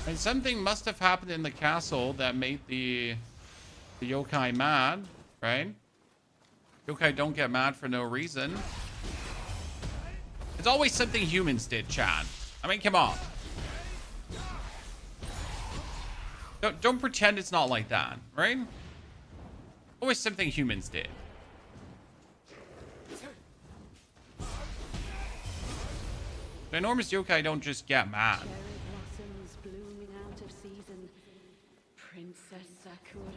And something must have happened in the castle that made the yokai mad, right? Yokai don't get mad for no reason. It's always something humans did, Chad. I mean, come on. Don't pretend it's not like that, right? Always something humans did. The enormous yokai don't just get mad. Cherry blossoms blooming out of season. Princess Sakura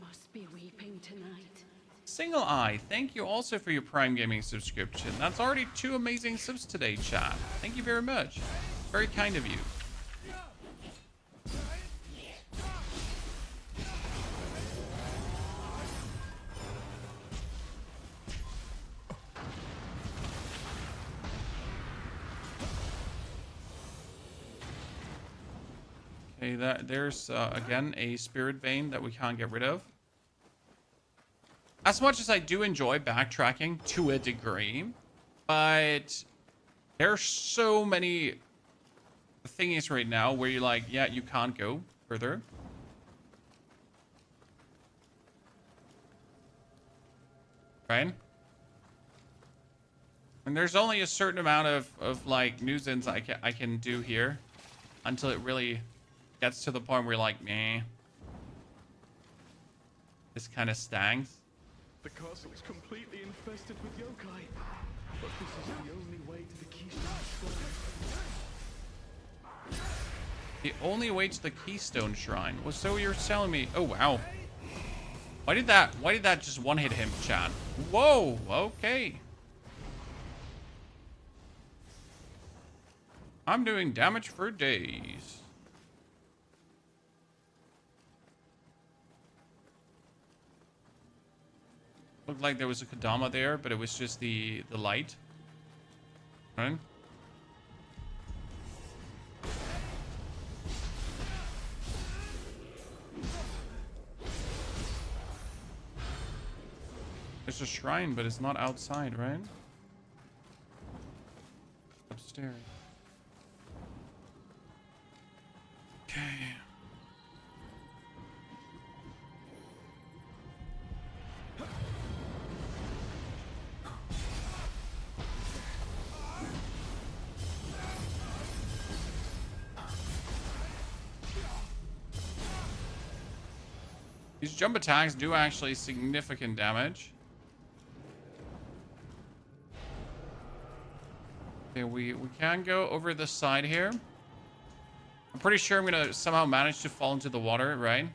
must be weeping tonight. Single Eye, thank you also for your Prime Gaming subscription. That's already 2 amazing subs today, chat. Thank you very much. Very kind of you. Okay, there's again a spirit vein that we can't get rid of. As much as I do enjoy backtracking to a degree, but there's so many thingies right now where you're like, yeah, you can't go further. Right? And there's only a certain amount of like nuisance I can do here until it really gets to the point where you're like, meh. This kind of stanks. The castle is completely infested with yokai. But this is the only way to the Keystone Shrine. The only way to the Keystone Shrine. Well, so you're telling me. Oh wow. Why did that just one hit him, Chad? Whoa, okay. I'm doing damage for days. Looked like there was a Kodama there, but it was just the light. Right? There's a shrine, but it's not outside, right? Upstairs. Okay. These jump attacks do actually significant damage. Okay, we can go over the side here. I'm pretty sure I'm gonna somehow manage to fall into the water, right?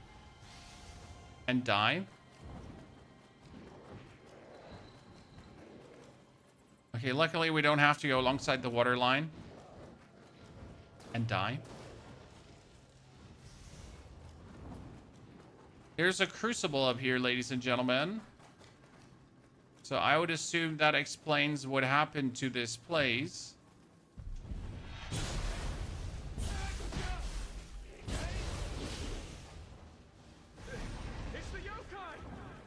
And die. Okay, luckily we don't have to go alongside the water line. And die. There's a crucible up here, ladies and gentlemen. So I would assume that explains what happened to this place. It's the yokai!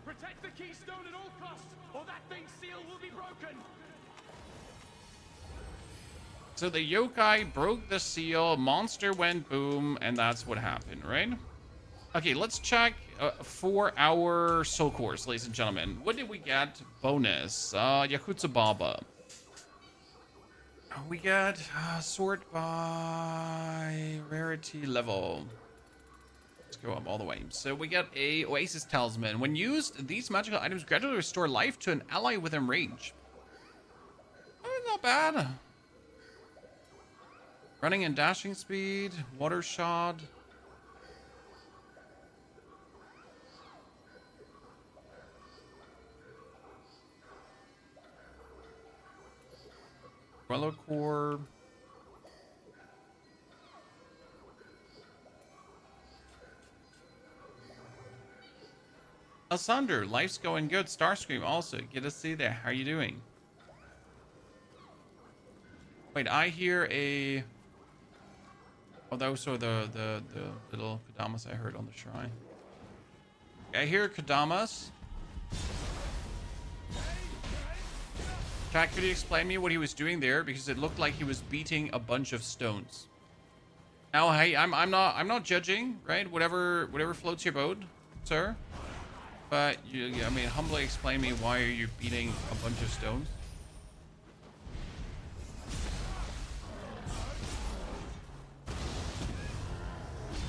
Protect the keystone at all costs, or that thing's seal will be broken! So the yokai broke the seal, monster went boom, and that's what happened, right? Okay, let's check for our soul cores, ladies and gentlemen. What did we get? Bonus. Yakuza Baba. We got sort by rarity level. Let's go up all the way. So we got a Oasis Talisman. When used, these magical items gradually restore life to an ally within range. Not bad. Running and dashing speed. Water shot. Quello Core. Asunder, life's going good. Starscream also. Good to see there. How are you doing? Wait, I hear a... Oh, those are the little Kodamas I heard on the shrine. I hear Kodamas. Chat, could you explain me what he was doing there? Because it looked like he was beating a bunch of stones. Now, hey, I'm not judging, right? Whatever floats your boat, sir. But I mean, humbly explain me, why are you beating a bunch of stones?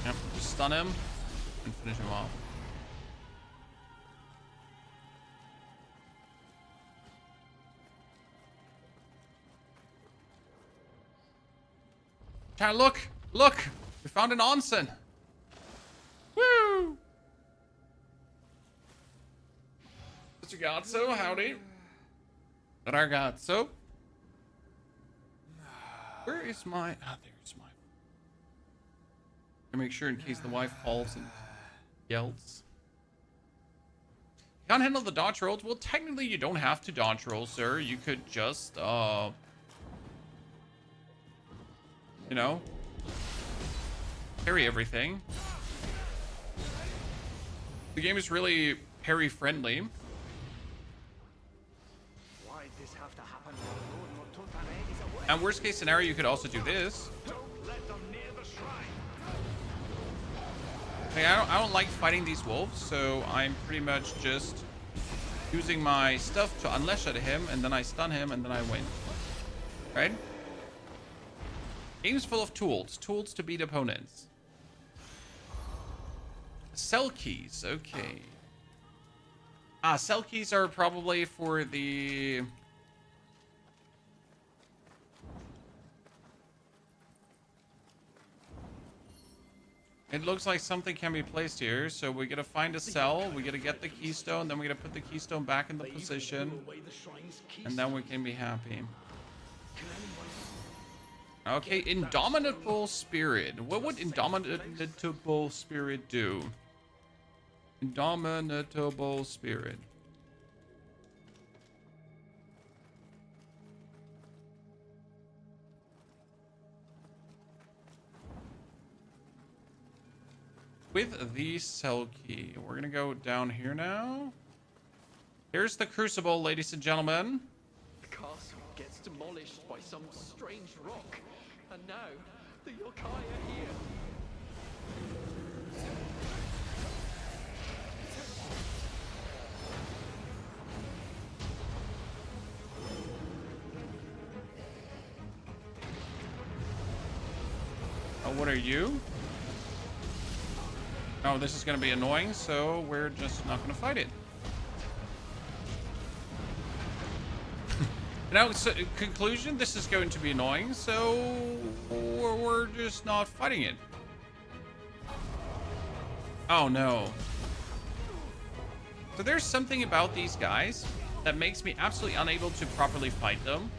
Yep, just stun him and finish him off. Chat, look! We found an onsen! Woo! Mr. Gatso, howdy. Ragazzo. Where is my... Ah, there's my... I make sure in case the wife calls and yells. Can't handle the dodge rolls? Well, technically you don't have to dodge roll, sir. You could just, you know, parry everything. The game is really parry friendly. Why'd this have to happen while Lord Mototane is away? And worst case scenario, you could also do this. Don't let them near the shrine. Hey, I don't like fighting these wolves, so I'm pretty much just using my stuff to unleash at him, and then I stun him, and then I win. Right? Game's full of tools. Tools to beat opponents. Cell keys. Okay. Ah, cell keys are probably for the... It looks like something can be placed here, so we gotta find a cell, we gotta get the keystone, then we gotta put the keystone back in the position, and then we can be happy. Okay, Indomitable Spirit. What would Indomitable Spirit do? Indomitable Spirit. With the cell key. We're gonna go down here now. Here's the crucible, ladies and gentlemen. The castle gets demolished by some strange rock. And now, the yokai are here. What are you? Oh, this is going to be annoying, so we're just not going to fight it. Now, so, conclusion, this is going to be annoying, so we're just not fighting it. Oh, no. So there's something about these guys that makes me absolutely unable to properly fight them.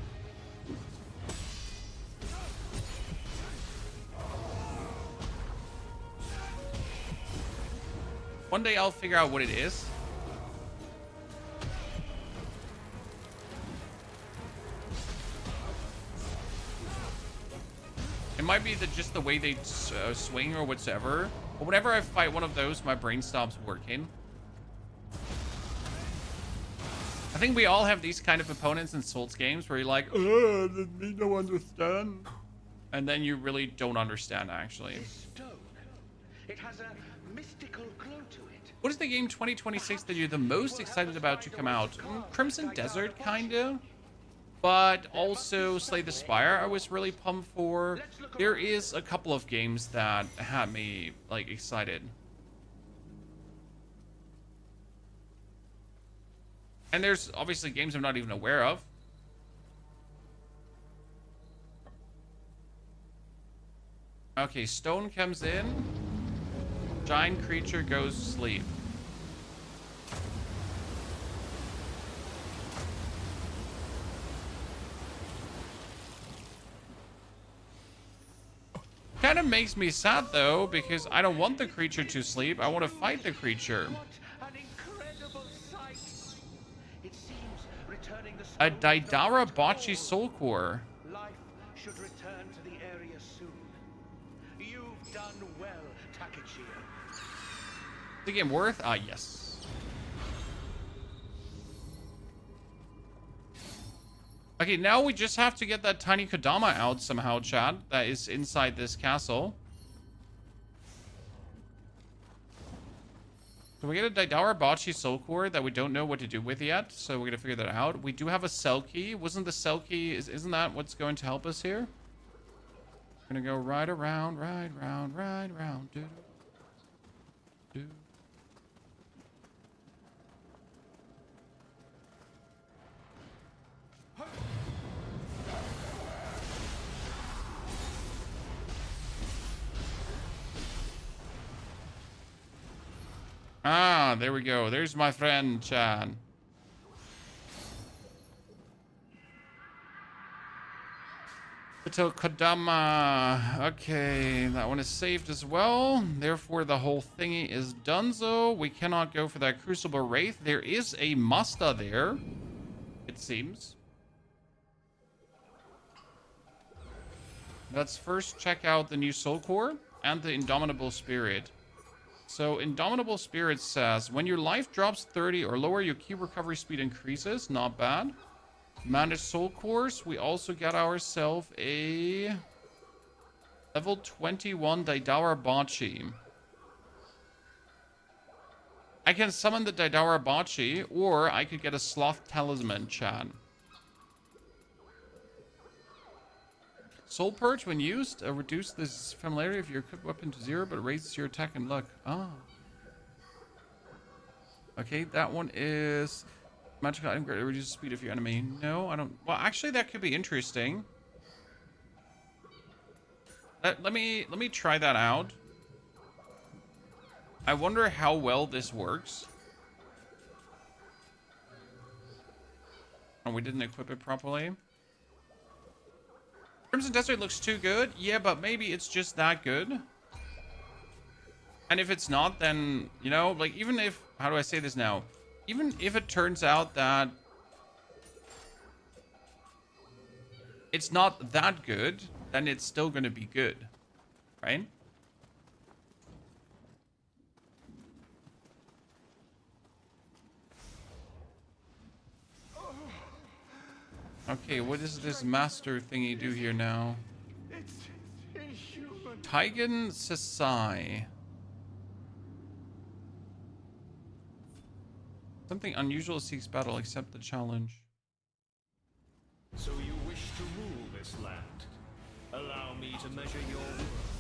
One day I'll figure out what it is. It might be just the way they swing or whatsoever. But whenever I fight one of those, my brain stops working. I think we all have these kind of opponents in Souls games where you're like, me don't understand. And then you really don't understand, actually. This stone, it has a mystical glow to it. What is the game 2026 that you're the most excited about to come out? Crimson Desert, kinda. But also Slay the Spire I was really pumped for. There is a couple of games that had me, like, excited. And there's obviously games I'm not even aware of. Okay, stone comes in. Giant creature goes sleep. Kind of makes me sad though, because I don't want the creature to sleep. I want to fight the creature. What an incredible sight! It seems returning the A stone Daidara to Bocce gold. Soul Core. Life should return to the area soon. You've done well, Takachia. The game worth? Ah, yes. Okay, now we just have to get that tiny Kodama out somehow, Chad. That is inside this castle. So we get a Daidara Bocce Soul Core that we don't know what to do with yet. So we're going to figure that out. We do have a cell key. Wasn't the cell key... Isn't that what's going to help us here? We're going to go right around, right round, right round. Do, do. Ah, there we go. There's my friend, Chan. Little Kodama. Okay, that one is saved as well. Therefore, the whole thingy is donezo. We cannot go for that Crucible Wraith. There is a Masta there, it seems. Let's first check out the new Soul Core and the Indomitable Spirit. So Indomitable Spirit says, when your life drops 30 or lower, your key recovery speed increases. Not bad. Managed Soul Cores. We also got ourselves a level 21 Daidara Bocce. I can summon the Daidara Bocce, or I could get a Sloth Talisman, Chan. Soul Purge, when used, reduce this familiarity of your equipped weapon to 0, but raises your attack and luck. Ah. Okay, that one is magical item greatly reduces the speed of your enemy. No, I don't. Well, actually, that could be interesting. Let me try that out. I wonder how well this works. Oh, we didn't equip it properly. Crimson Desert looks too good. Yeah, but maybe it's just that good. And if it's not, then, you know, like, even if, how do I say this now? Even if it turns out that it's not that good, then it's still going to be good, right? Okay, what does this master thingy do here now? It's inhuman. Taigen Sasai. Something unusual seeks battle. Accept the challenge. So you wish to rule this land? Allow me to measure your worth.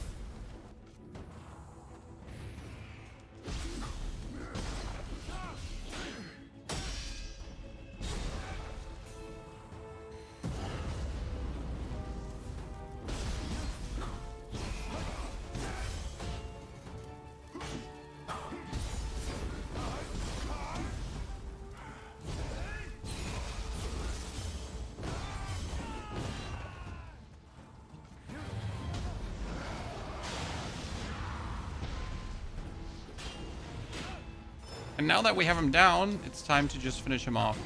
And now that we have him down, it's time to just finish him off.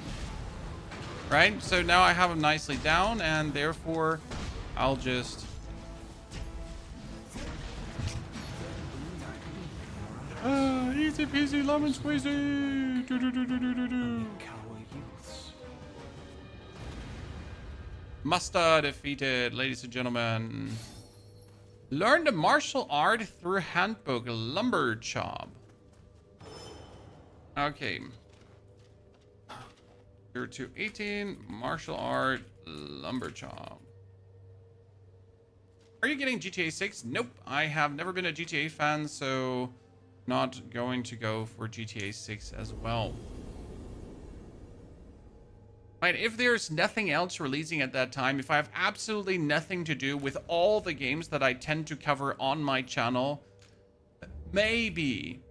Right? So now I have him nicely down, and therefore I'll just... easy peasy lemon squeezy! Musta defeated, ladies and gentlemen. Learn the martial art through handbook Lumber Chop. Okay. 0 to 18, martial art, lumber chop. Are you getting GTA 6? Nope. I have never been a GTA fan, so not going to go for GTA 6 as well. Right, if there's nothing else releasing at that time, if I have absolutely nothing to do with all the games that I tend to cover on my channel, maybe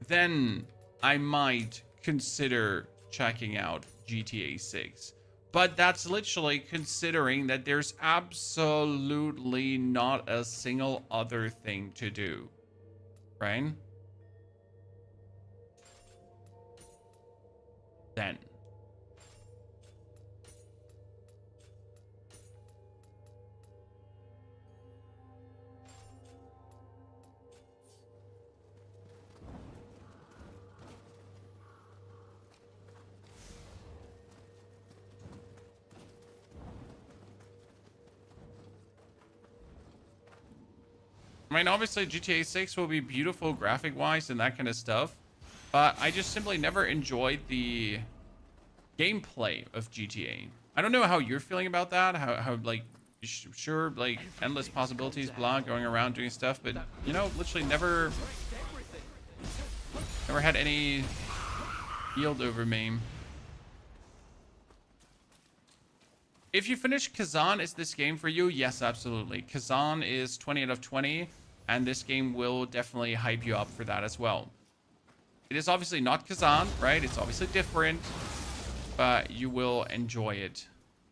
then I might consider checking out GTA 6. But that's literally considering that there's absolutely not a single other thing to do. Right? Then. I mean, obviously GTA 6 will be beautiful graphic-wise and that kind of stuff, but I just simply never enjoyed the gameplay of GTA. I don't know how you're feeling about that, how like, sure, like, endless possibilities, blah, going around doing stuff, but, you know, literally never had any yield over me. If you finish Kazan, is this game for you? Yes, absolutely. Kazan is 20 out of 20, and this game will definitely hype you up for that as well. It is obviously not Kazan, right? It's obviously different, but you will enjoy it.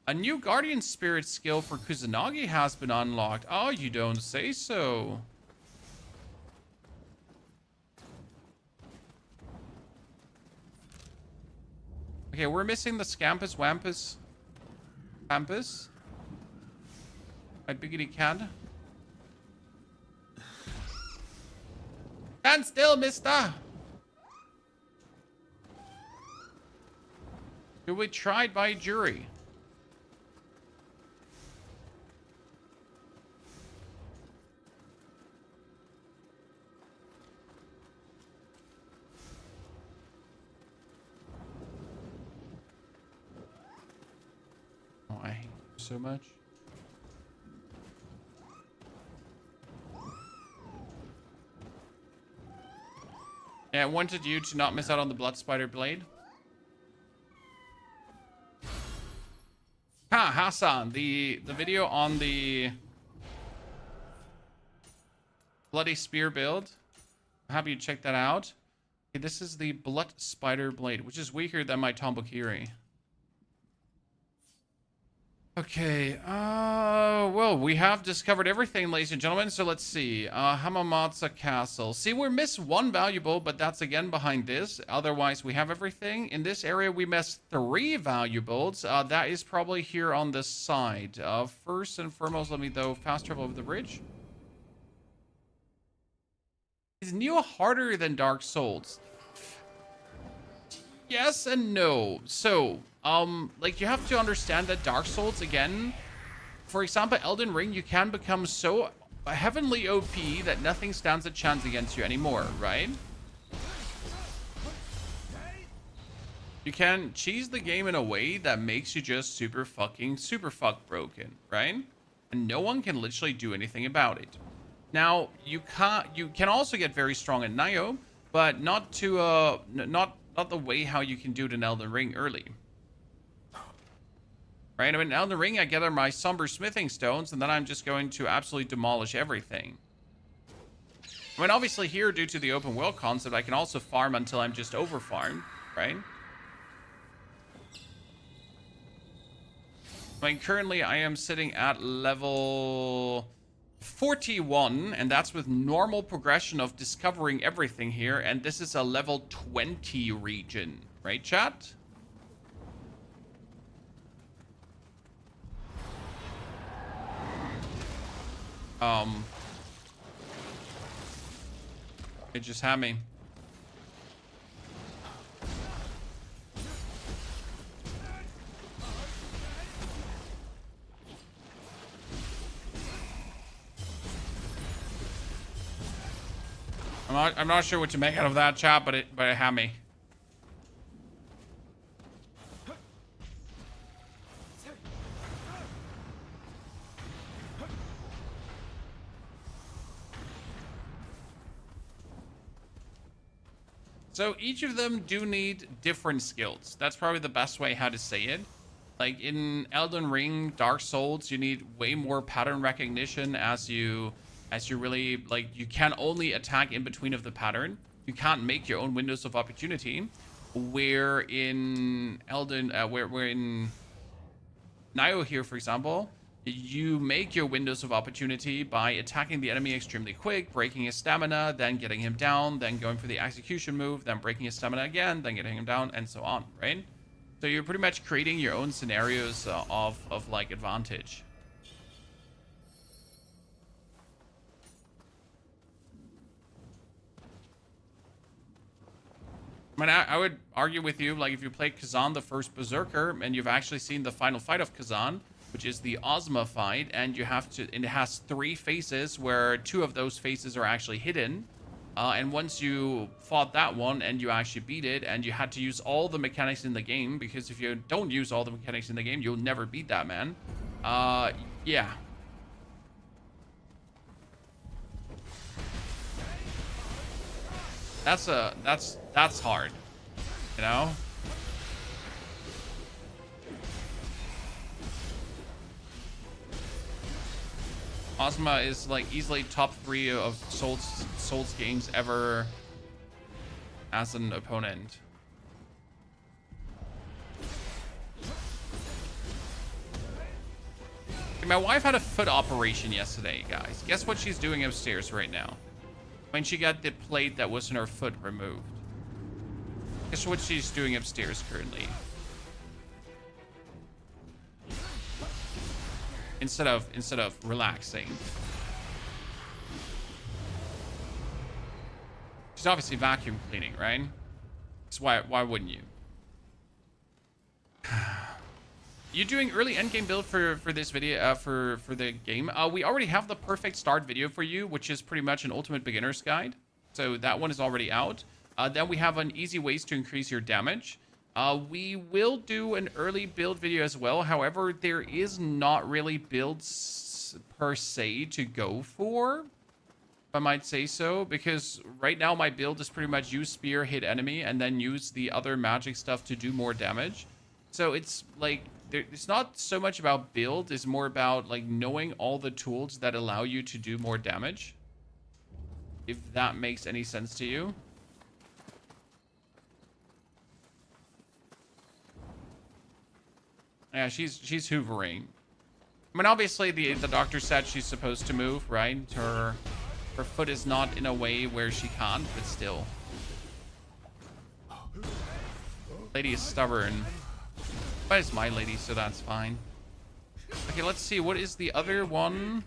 A new Guardian Spirit skill for Kusanagi has been unlocked. Oh, you don't say so. Okay, we're missing the Scampus Wampus. Campus. My biggity cat. Stand still, mister. You'll be tried by a jury. Oh, I hate you so much. Yeah, I wanted you to not miss out on the Blood Spider Blade. Ha, Hassan, the video on the Bloody Spear build. I'm happy you checked that out. Okay, this is the Blood Spider Blade, which is weaker than my Tombokiri. Okay, well, we have discovered everything, ladies and gentlemen, so let's see. Hamamatsu Castle. See, we missed one valuable, but that's again behind this. Otherwise, we have everything. In this area, we missed 3 valuables. That is probably here on this side. First and foremost, let me, though, fast travel over the bridge. Is Nioh harder than Dark Souls? Yes and no. So, like, you have to understand that Dark Souls, again, for example, Elden Ring, you can become so heavenly OP that nothing stands a chance against you anymore, right? You can cheese the game in a way that makes you just super fuck broken, right? And no one can literally do anything about it. Now, you can also get very strong in Nioh, but not to not the way how you can do it in Elden Ring early. Right? I mean, in Elden Ring, I gather my somber smithing stones, and then I'm just going to absolutely demolish everything. I mean, obviously here, due to the open world concept, I can also farm until I'm just over-farmed, right? I mean, currently I am sitting at level 41, and that's with normal progression of discovering everything here, and this is a level 20 region, right, chat? It just had me. I'm not sure what to make out of that, chat, but it had me. So each of them do need different skills. That's probably the best way how to say it. Like in Elden Ring, Dark Souls, you need way more pattern recognition as you really, like, you can only attack in between of the pattern. You can't make your own windows of opportunity. Where in where in Nioh here, for example, you make your windows of opportunity by attacking the enemy extremely quick, breaking his stamina, then getting him down, then going for the execution move, then breaking his stamina again, then getting him down, and so on, right? So you're pretty much creating your own scenarios of like advantage. I mean, I would argue with you, like, if you play Kazan, the first Berserker, and you've actually seen the final fight of Kazan, which is the Ozma fight, and it has 3 phases where 2 of those phases are actually hidden. And once you fought that one and you actually beat it, and you had to use all the mechanics in the game, because if you don't use all the mechanics in the game, you'll never beat that man. Yeah. That's hard, you know? Ozma is like easily top 3 of Souls games ever as an opponent. My wife had a foot operation yesterday, guys. Guess what she's doing upstairs right now? When she got the plate that was in her foot removed. Guess what she's doing upstairs currently? Instead of relaxing. She's obviously vacuum cleaning, right? So why wouldn't you? You doing early endgame build for this video, for the game? We already have the perfect start video for you, which is pretty much an ultimate beginner's guide. So that one is already out. Then we have an easy ways to increase your damage. We will do an early build video as well. However, there is not really builds per se to go for, if I might say so, because right now my build is pretty much use spear, hit enemy, and then use the other magic stuff to do more damage. So it's like, it's not so much about build, it's more about like knowing all the tools that allow you to do more damage. If that makes any sense to you. Yeah, she's hoovering. I mean, obviously the doctor said she's supposed to move, right? Her foot is not in a way where she can't, but still. Lady is stubborn. But it's my lady, so that's fine. Okay, let's see. What is the other one?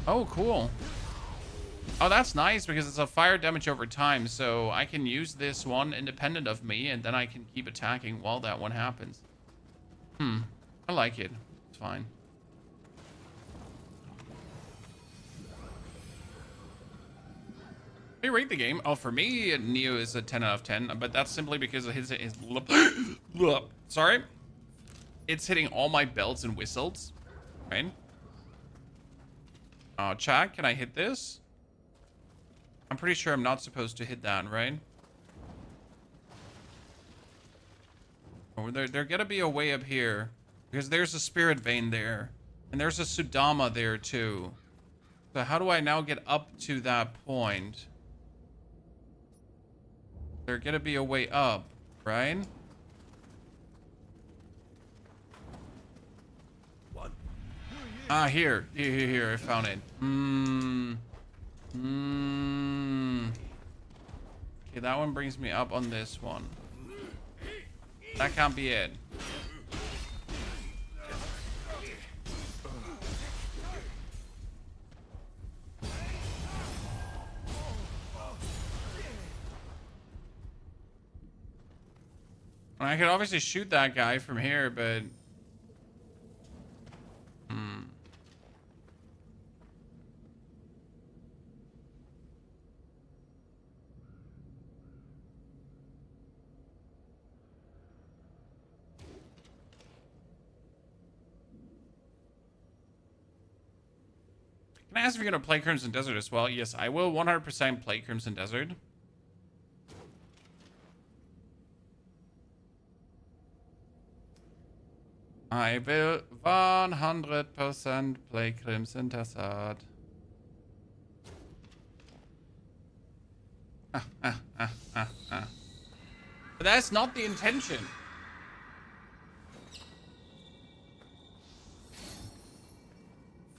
Oh, cool. Oh, that's nice because it's a fire damage over time. So I can use this one independent of me, and then I can keep attacking while that one happens. I like it. It's fine. Hey, rate the game. Oh, for me, Nioh is a 10 out of 10, but that's simply because of his sorry. It's hitting all my bells and whistles, right? Chat, can I hit this? I'm pretty sure I'm not supposed to hit that, right? Oh, there gotta be a way up here. Because there's a spirit vein there. And there's a Sudama there, too. So how do I now get up to that point? There gotta be a way up, right? Ah, here. Here. I found it. Okay, that one brings me up on this one. That can't be it. I could obviously shoot that guy from here, but... Can I ask if you're going to play Crimson Desert as well? Yes, I will 100% play Crimson Desert. I will 100% play Crimson Desert. But that's not the intention.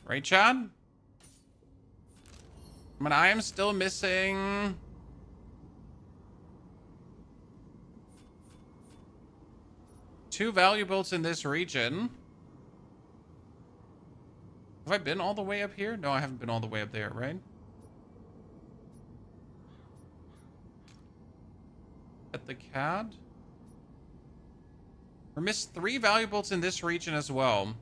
Right, Chad? I mean, I am still missing... two valuables in this region. Have I been all the way up here? No, I haven't been all the way up there, right? At the CAD? We missed 3 valuables in this region as well.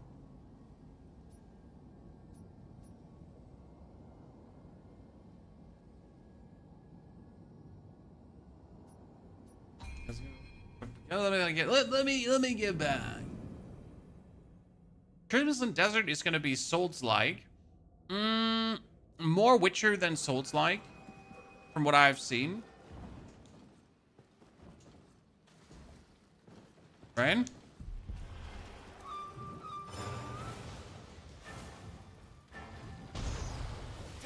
Let me get back. Crimson Desert is gonna be Souls-like. More Witcher than Souls-like, from what I've seen. Right?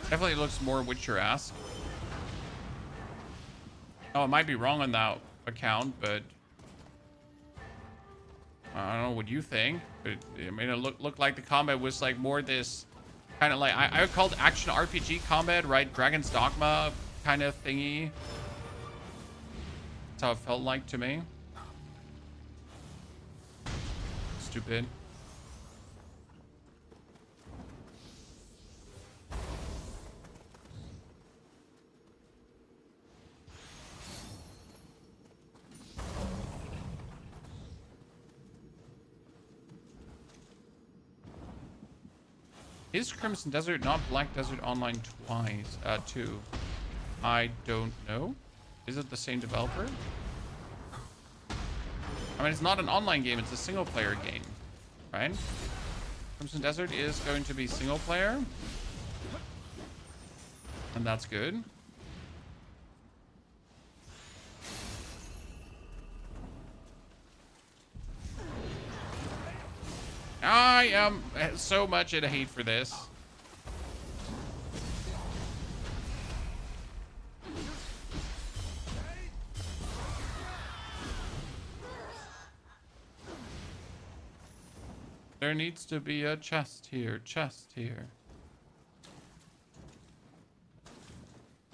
Definitely looks more Witcher-esque. Oh, I might be wrong on that account, but I don't know what you think. But I mean, it looked like the combat was like more this kind of like I would call it action RPG combat, right? Dragon's Dogma kind of thingy. That's how it felt like to me. Stupid. Is Crimson Desert not Black Desert Online twice? Two. I don't know. Is it the same developer? I mean, it's not an online game, it's a single player game, right? Crimson Desert is going to be single player. And that's good. I am so much in hate for this. There needs to be a chest here. Chest here.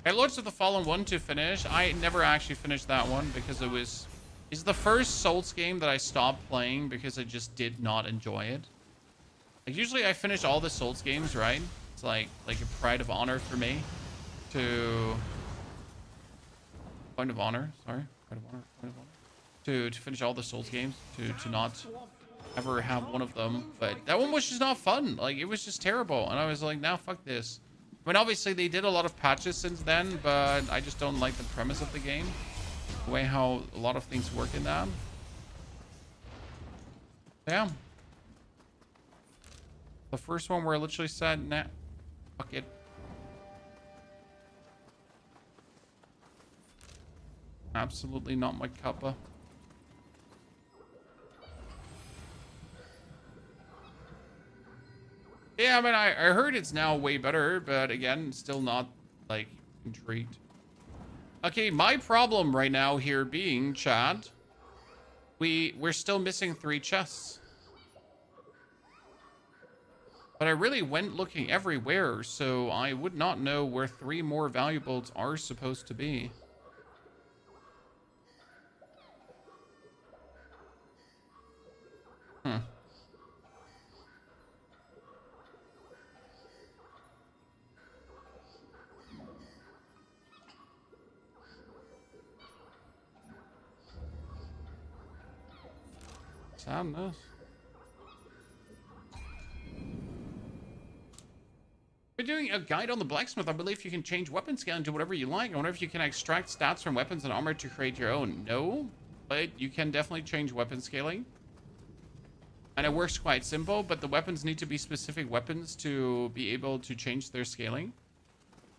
Okay, Lords of the Fallen 1 to finish. I never actually finished that one because it's the first Souls game that I stopped playing because I just did not enjoy it. Like, usually I finish all the Souls games, right? It's like a pride of honor for me to... Point of honor, sorry. Pride of honor, point of honor. To finish all the Souls games, to not ever have one of them. But that one was just not fun. Like, it was just terrible. And I was like, nah, fuck this. I mean, obviously they did a lot of patches since then, but I just don't like the premise of the game. The way how a lot of things work in that. Yeah. The first one where I literally said, nah, fuck it. Absolutely not my cuppa. Yeah, I mean, I heard it's now way better, but again, still not, like, intrigued. Okay, my problem right now here being, Chad, we're still missing 3 chests. But I really went looking everywhere, so I would not know where 3 more valuables are supposed to be. Hmm. Sadness. We're doing a guide on the blacksmith. I believe you can change weapon scale into whatever you like. I wonder if you can extract stats from weapons and armor to create your own. No, but you can definitely change weapon scaling. And it works quite simple, but the weapons need to be specific weapons to be able to change their scaling.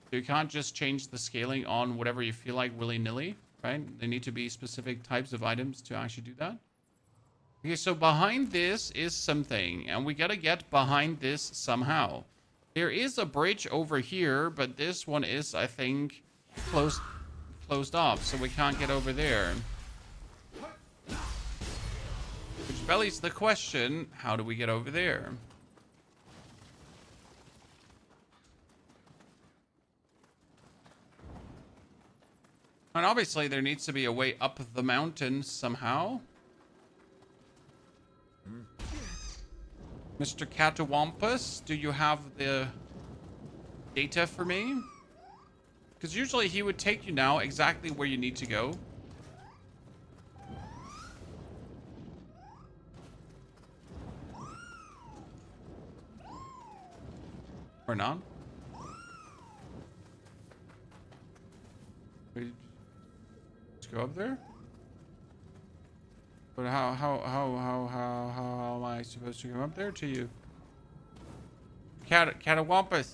So you can't just change the scaling on whatever you feel like willy-nilly, right? They need to be specific types of items to actually do that. Okay, so behind this is something, and we gotta get behind this somehow. There is a bridge over here, but this one is, I think, closed off, so we can't get over there. Which bellies the question, how do we get over there? And obviously there needs to be a way up the mountain somehow. Mr. Catawampus, do you have the data for me? Because usually he would take you now exactly where you need to go. Or not? Let's go up there. But how am I supposed to come up there to you? Catawampus.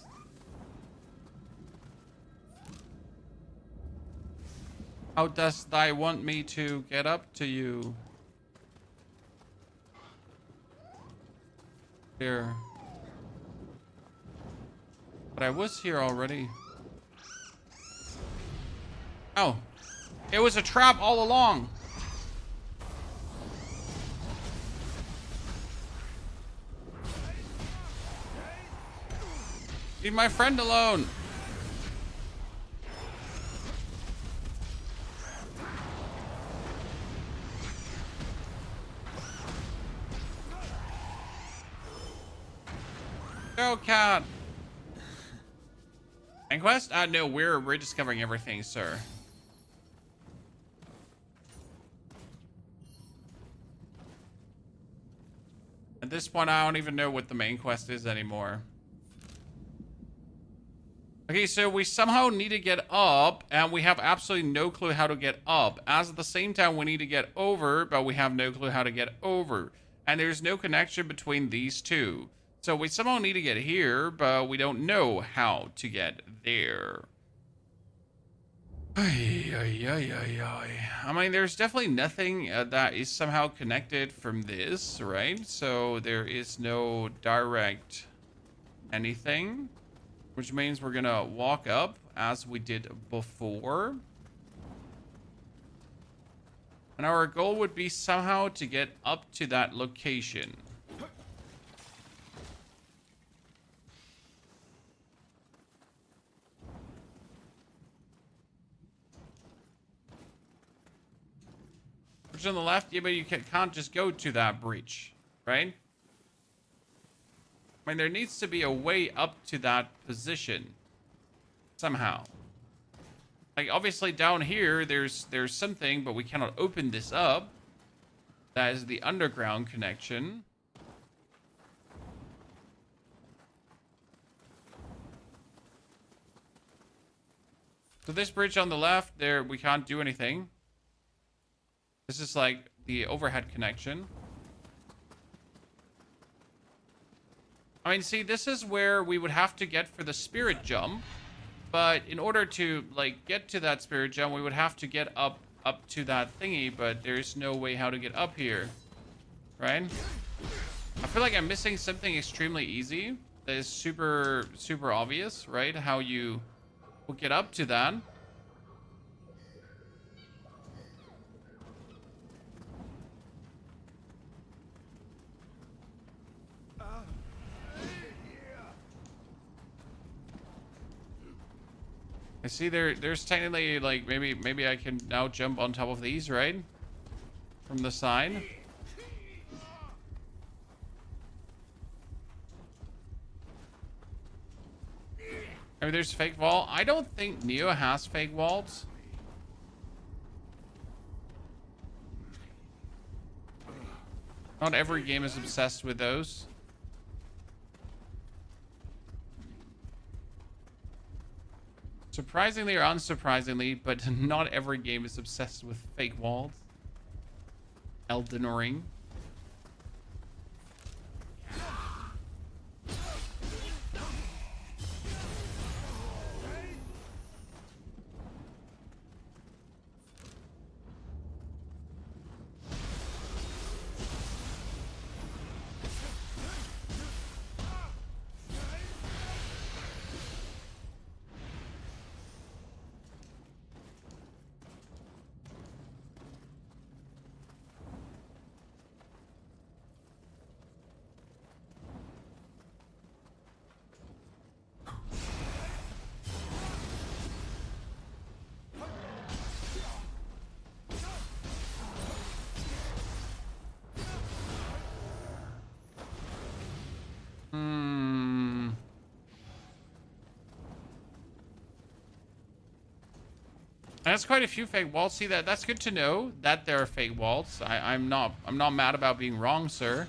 How dost thou want me to get up to you? Here. But I was here already. Oh. It was a trap all along. Leave my friend alone. Go, cat. And quest? No, we're discovering everything, sir. At this point, I don't even know what the main quest is anymore. Okay, so we somehow need to get up, and we have absolutely no clue how to get up. As at the same time, we need to get over, but we have no clue how to get over. And there's no connection between these two. So we somehow need to get here, but we don't know how to get there. I mean, there's definitely nothing that is somehow connected from this, right? So there is no direct anything. Which means we're gonna walk up as we did before. And our goal would be somehow to get up to that location. bridge on the left. Yeah, but you can't just go to that breach, right? I mean, there needs to be a way up to that position somehow. Like, obviously down here, there's something, but we cannot open this up. That is the underground connection. So this bridge on the left, there, we can't do anything. This is like the overhead connection. I mean, see, this is where we would have to get for the spirit jump. But in order to, like, get to that spirit jump, we would have to get up to that thingy. But there's no way how to get up here. Right? I feel like I'm missing something extremely easy. That is super, super obvious, right? How you will get up to that. I see there's technically, like, maybe I can now jump on top of these, right? From the side. I mean, there's fake wall. I don't think Nioh has fake walls. Not every game is obsessed with those. Surprisingly or unsurprisingly, but not every game is obsessed with fake walls. Elden Ring. That's quite a few fake walls. See, that's good to know that there are fake walls. I'm not mad about being wrong, sir.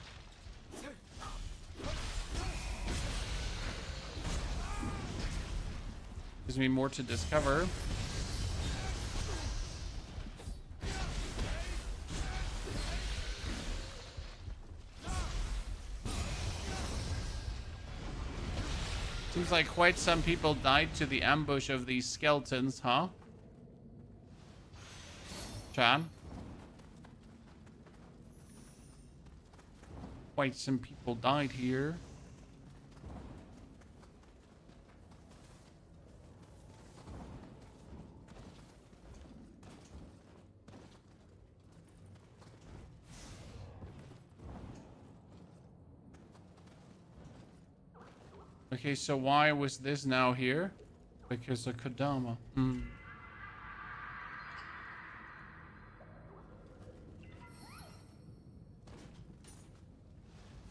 Gives me more to discover. Seems like quite some people died to the ambush of these skeletons, huh? Chan? Quite some people died here. Okay, so why was this now here? Because of Kodama.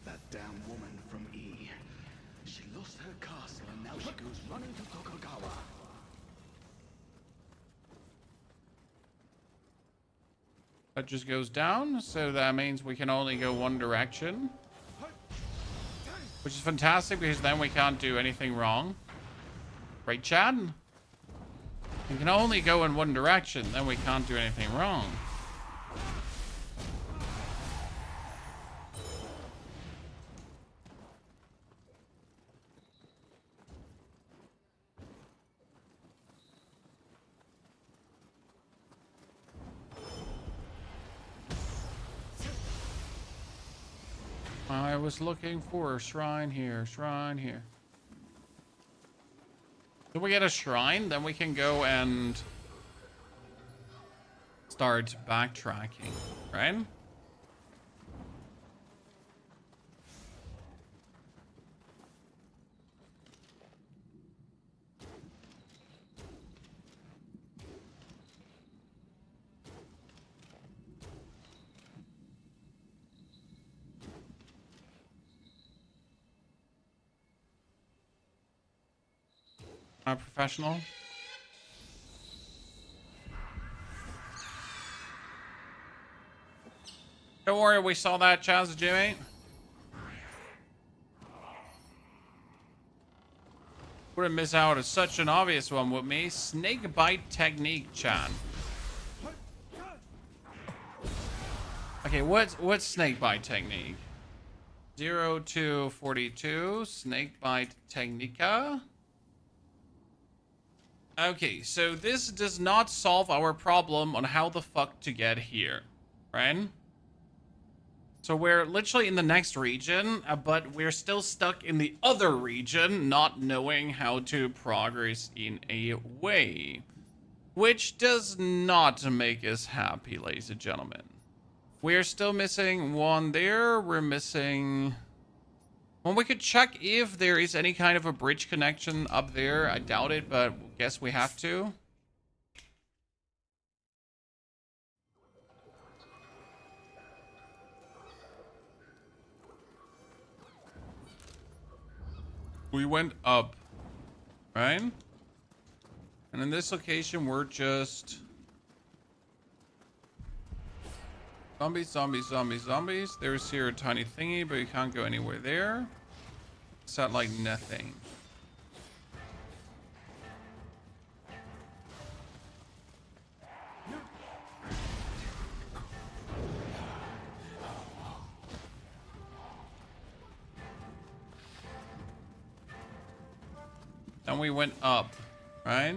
That damn woman from E. She lost her castle and now she goes running to Tokugawa. That just goes down, so that means we can only go one direction. Which is fantastic, because then we can't do anything wrong. Right, Chad? We can only go in one direction, then we can't do anything wrong. I was looking for a shrine here, shrine here. If we get a shrine, then we can go and start backtracking, right? Not professional. Don't worry, we saw that, Chaz Jimmy. Wouldn't miss out on such an obvious one with me. Snake bite technique, Chan. Okay, what's snake bite technique? 0 to 42, snake bite technica. Okay, so this does not solve our problem on how the fuck to get here, right? So we're literally in the next region, but we're still stuck in the other region, not knowing how to progress in a way. Which does not make us happy, ladies and gentlemen. We're still missing one there. We're missing... Well, we could check if there is any kind of a bridge connection up there. I doubt it, but guess we have to. We went up, right? And in this location, we're just... Zombies, zombies, zombies, zombies. There's here a tiny thingy, but you can't go anywhere there. It's not like nothing. Then we went up, right?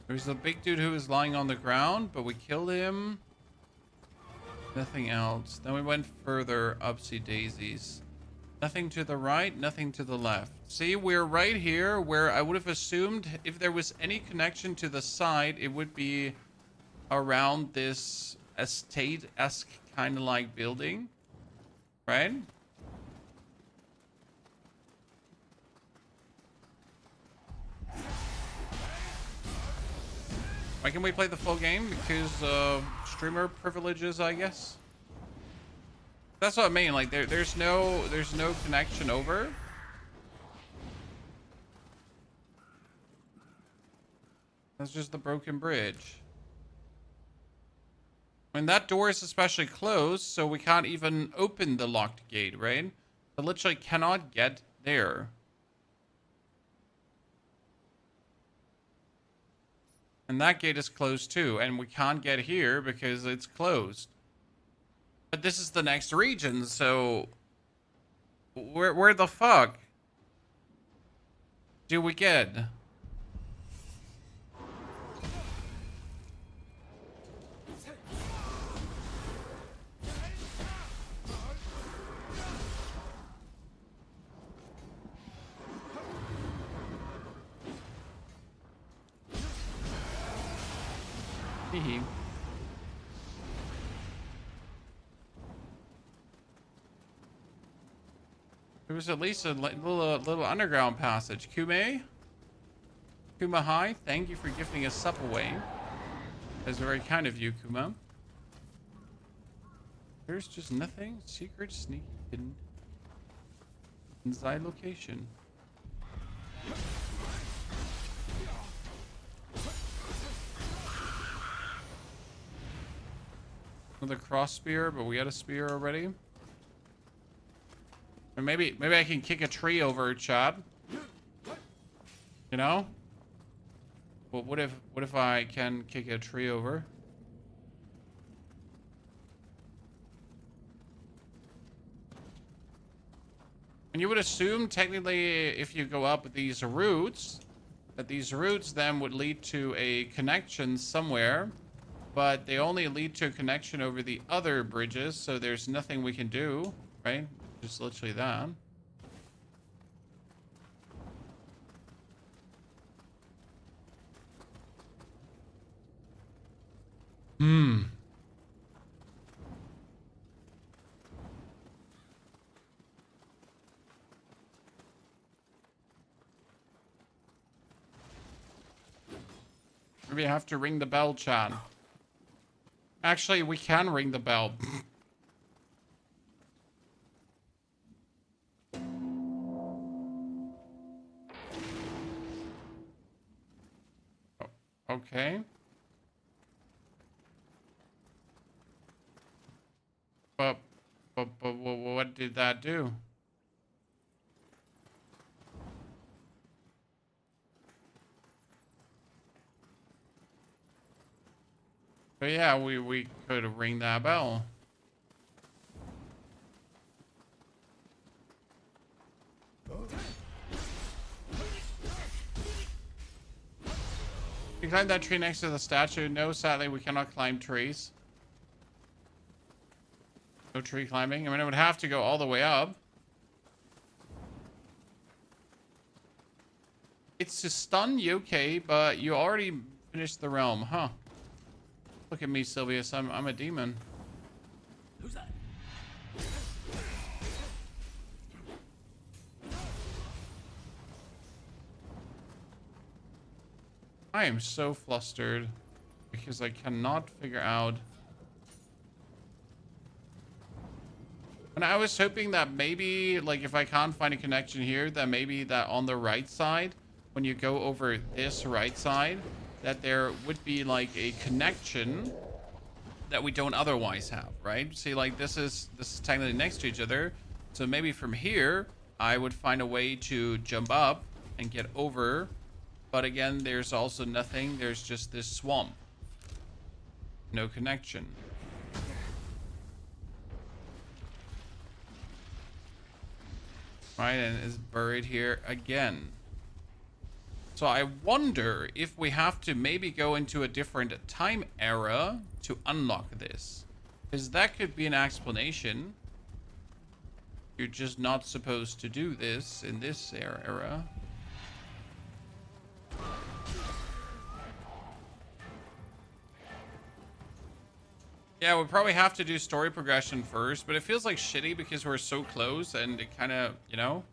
There's a big dude who was lying on the ground, but we killed him. Nothing else. Then we went further, upsy daisies. Nothing to the right, nothing to the left. See, we're right here where I would have assumed if there was any connection to the side, it would be around this estate-esque kind of like building, right? Why can't we play the full game? Because streamer privileges, I guess. That's what I mean. Like there's no connection over. That's just the broken bridge. I mean, that door is especially closed, so we can't even open the locked gate, right? I literally cannot get there. And that gate is closed too, and we can't get here because it's closed. But this is the next region, so where the fuck do we get? Hee. There was at least a little underground passage. Kuma Hi, thank you for gifting a sup away. That's very kind of you, Kuma. There's just nothing secret, sneaky, hidden inside location. Another cross spear, but we had a spear already. Or maybe I can kick a tree over, Chad. You know? Well, what if I can kick a tree over? And you would assume technically if you go up these routes, that these routes then would lead to a connection somewhere. But they only lead to a connection over the other bridges, so there's nothing we can do, right? Just literally that. Maybe I have to ring the bell, Chan. Actually, we can ring the bell. Okay. But what did that do? But yeah, we could ring that bell. You climb that tree next to the statue. No, sadly, we cannot climb trees. No tree climbing. I mean, I would have to go all the way up. It's to stun Yokai, but you already finished the realm, huh? Look at me, Sylvius. I'm a demon. Who's that? I am so flustered because I cannot figure out. And I was hoping that maybe, like, if I can't find a connection here, that maybe that on the right side, when you go over this right side, that there would be like a connection that we don't otherwise have, right? See, like this is technically next to each other. So maybe from here, I would find a way to jump up and get over. But again, there's also nothing. There's just this swamp. No connection. Right, and it's buried here again. So I wonder if we have to maybe go into a different time era to unlock this. Because that could be an explanation. You're just not supposed to do this in this era. Yeah, we'll probably have to do story progression first, but it feels like shitty because we're so close and it kind of, you know?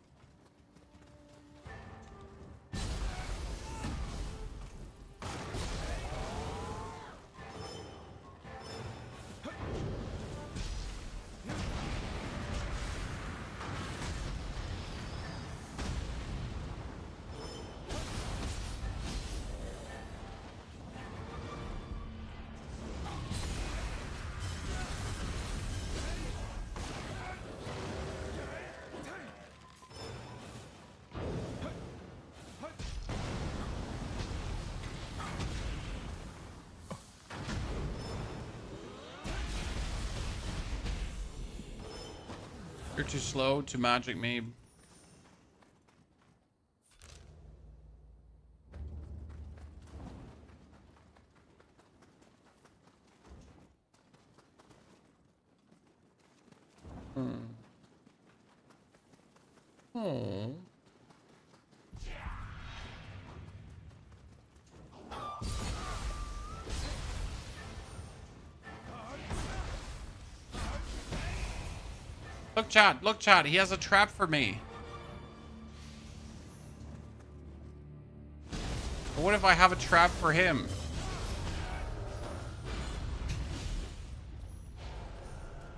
You're too slow to magic me. Oh. Look, Chad, he has a trap for me. What if I have a trap for him?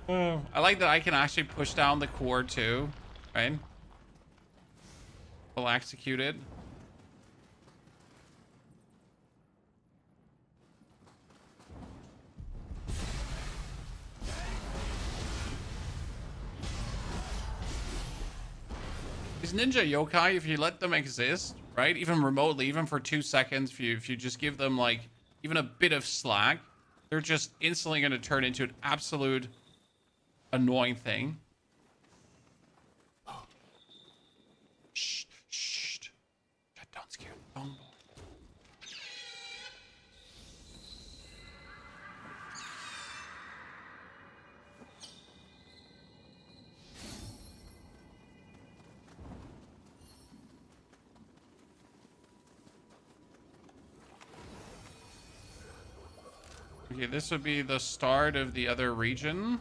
I like that I can actually push down the core too, right? We'll execute it. These ninja yokai, if you let them exist, right? Even remotely, even for 2 seconds, if you just give them like even a bit of slack, they're just instantly going to turn into an absolute annoying thing. Shh, shh. Don't scare the dong. Okay, this would be the start of the other region.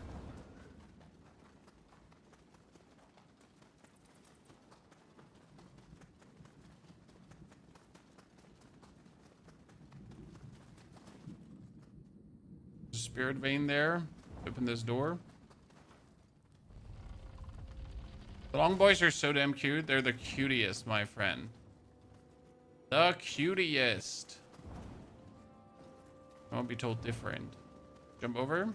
Spirit vein there. Open this door. The long boys are so damn cute. They're the cutest, my friend. The cutest. I won't be told different. Jump over.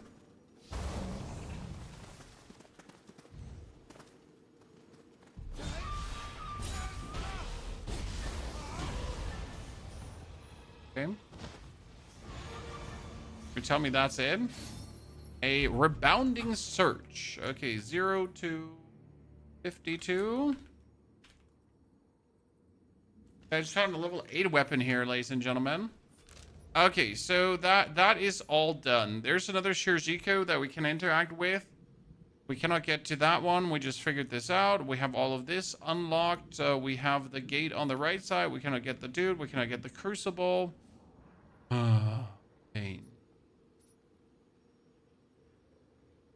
Okay. You tell me that's it? A rebounding search. Okay, 0 to 52. I just found a level 8 weapon here, ladies and gentlemen. Okay, so that is all done. There's another Shirjiko that we can interact with. We cannot get to that one. We just figured this out. We have all of this unlocked. We have the gate on the right side. We cannot get the dude. We cannot get the crucible. Pain.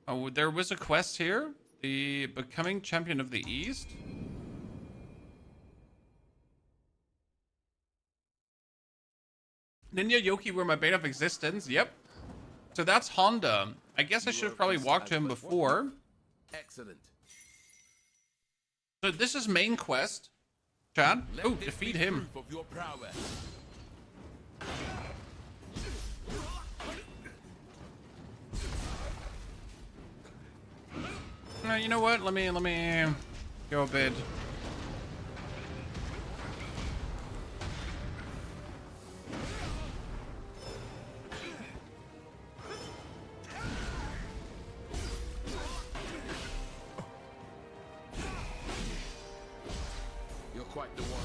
Oh, there was a quest here. The Becoming Champion of the East. Ninja Yoki were my bane of existence. Yep. So that's Honda. I guess I should have probably walked to him before. Excellent. So this is main quest. Chad. Oh, defeat him. Proof of your prowess. You know what? Let me go a bit. You're quite the warrior.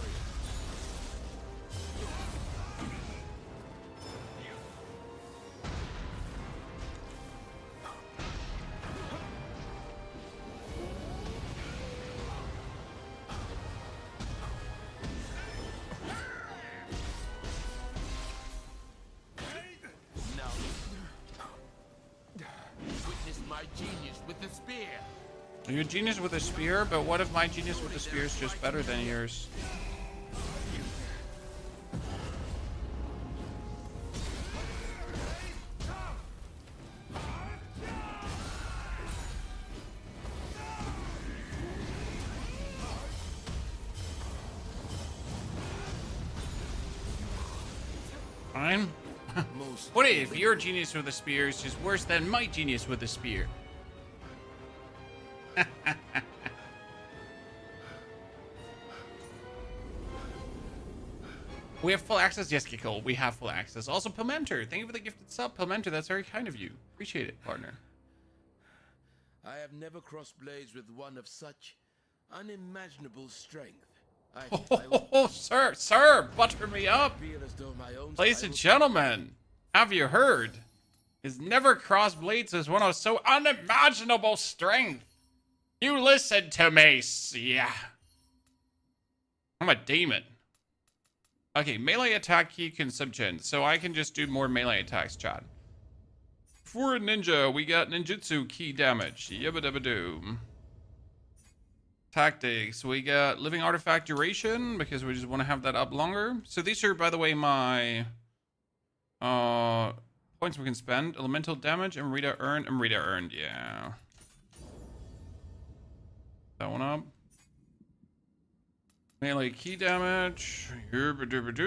My genius with the spear. You're a genius with a spear, but what if my genius with the spear is just better than yours? Fine. What if your genius with a spear is just worse than my genius with a spear? We have full access. Yes, Kikol, we have full access. Also, Pilmenter, thank you for the gifted sub. Pilmenter, that's very kind of you. Appreciate it, partner. I have never crossed blades with one of such unimaginable strength. Oh, sir, butter me up. Feel as though my own Ladies and gentlemen, have you heard? His never crossed blades is one of so unimaginable strength. You listen to me, yeah. I'm a demon. Okay, melee attack key can subgen, so I can just do more melee attacks, Chad. For a ninja, we got ninjutsu key damage. Yabba dabba doo. Tactics, we got living artifact duration because we just want to have that up longer. So these are, by the way, my points we can spend. Elemental damage, Amrita earned, yeah. That one up. Melee key damage. Amrita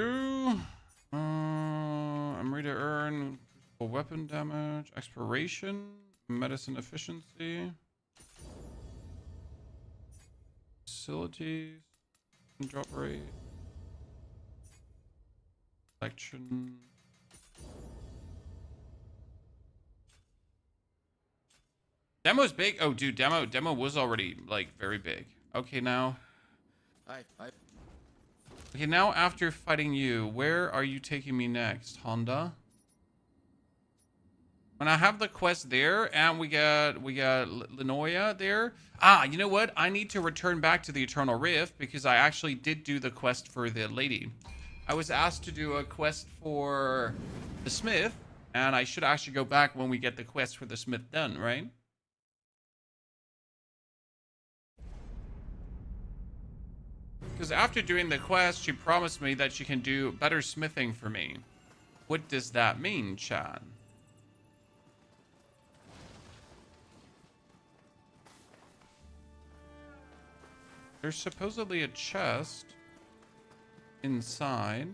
earn. Weapon damage. Expiration. Medicine efficiency. Facilities. Drop rate. Selection. Demo's big. Oh, dude, demo was already like very big. Okay, now. Okay, now after fighting you, where are you taking me next, Honda? When I have the quest there, and we got Nioh there. Ah, you know what? I need to return back to the Eternal Rift because I actually did do the quest for the lady. I was asked to do a quest for the smith, and I should actually go back when we get the quest for the smith done, right? Because after doing the quest, she promised me that she can do better smithing for me. What does that mean, Chad? There's supposedly a chest inside.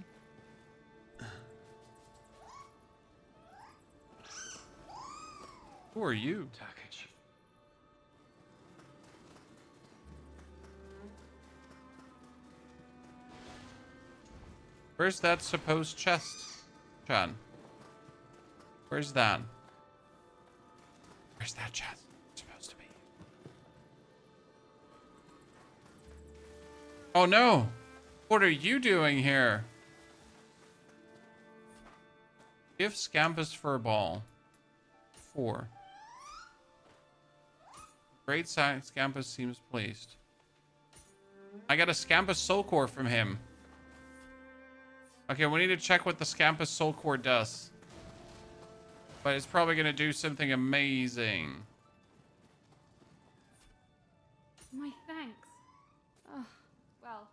Who are you? Package. Where's that supposed chest, Chan? Where's that? Where's that chest supposed to be? Oh no! What are you doing here? Give Scampus Furball 4. Great Scampus seems pleased. I got a Scampus Soul Core from him. Okay, we need to check what the Scampus Soul Core does. But it's probably going to do something amazing. My thanks. Oh, well,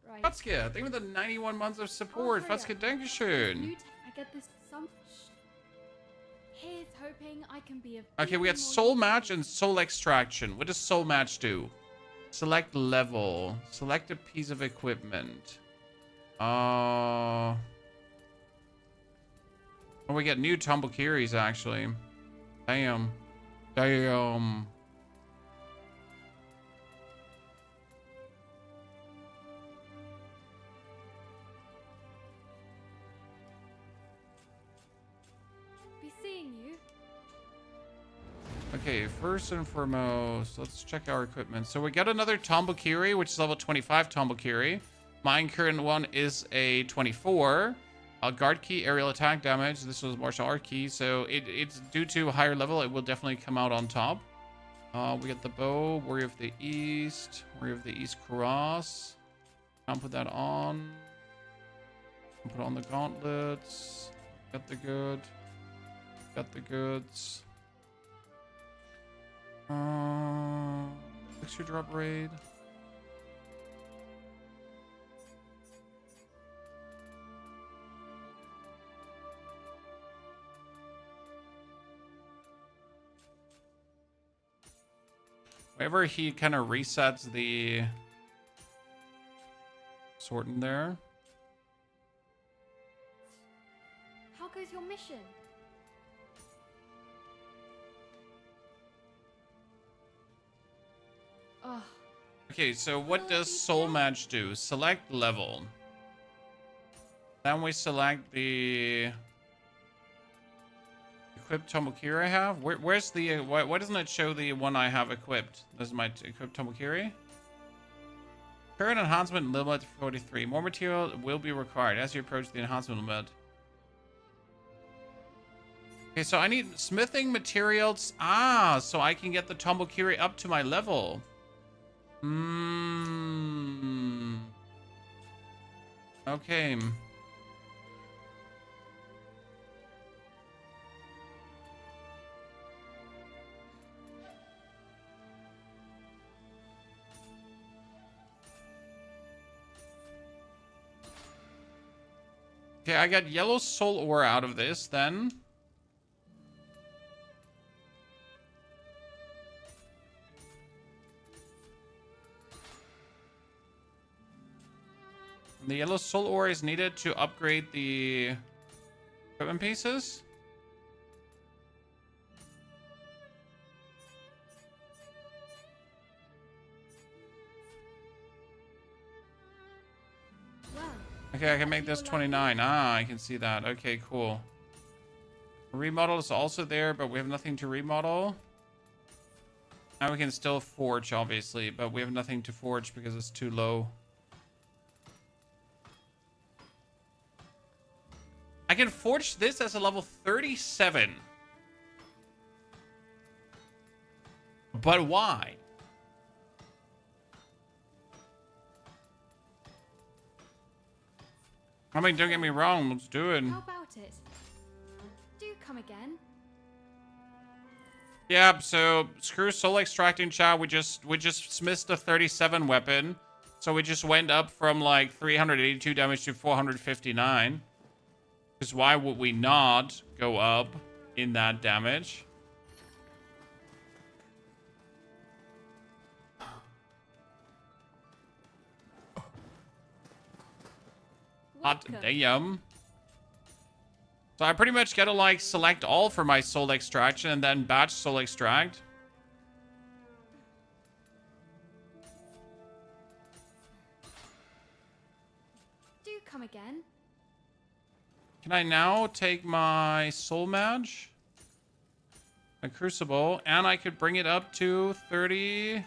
right. Fatske, thank you for the 91 months of support. Freya, Fatske, dankeschön. I get this some. Here's hoping I can be of. Okay, we even got more Soul use. Match and Soul Extraction. What does Soul Match do? Select level. Select a piece of equipment. Oh, we get new Tombokiris, actually. Damn. Damn. Be seeing you. Okay, first and foremost, let's check our equipment. So we got another Tombokiri, which is level 25 Tombokiri. Mine current one is a 24. Guard key, aerial attack damage. This was martial art key, so it's due to a higher level. It will definitely come out on top. We got the bow, Warrior of the East, Warrior of the East Cross. I'll put that on. Put on the gauntlets. Got the good. Got the goods. Extra drop raid. Whenever he kind of resets the sword in there. How goes your mission? Oh, Okay, so what does Soul Match do? Select level. Then we select the equipped Tomokiri I have. Where's the why doesn't it show the one I have equipped? This is my equipped Tomokiri. Current enhancement limit 43. More material will be required as you approach the enhancement limit. Okay, so I need smithing materials. Ah, so I can get the Tomokiri up to my level. Okay. Okay, I got yellow soul ore out of this then. The yellow soul ore is needed to upgrade the equipment pieces. well. Okay, I can make this 29. Ah, I can see that. Okay, cool. Remodel is also there, but we have nothing to remodel. Now we can still forge, obviously, but we have nothing to forge because it's too low. I can forge this as a level 37. But why? I mean, don't get me wrong, let's do it. How about it? Do come again. Yeah, so screw soul extracting chat. We just smithed the 37 weapon. So we just went up from like 382 damage to 459. Because why would we not go up in that damage? Hot Welcome. damn. So I pretty much gotta like select all for my soul extraction and then batch soul extract. Do come again. Can I now take my soul match, my crucible, and I could bring it up to 30,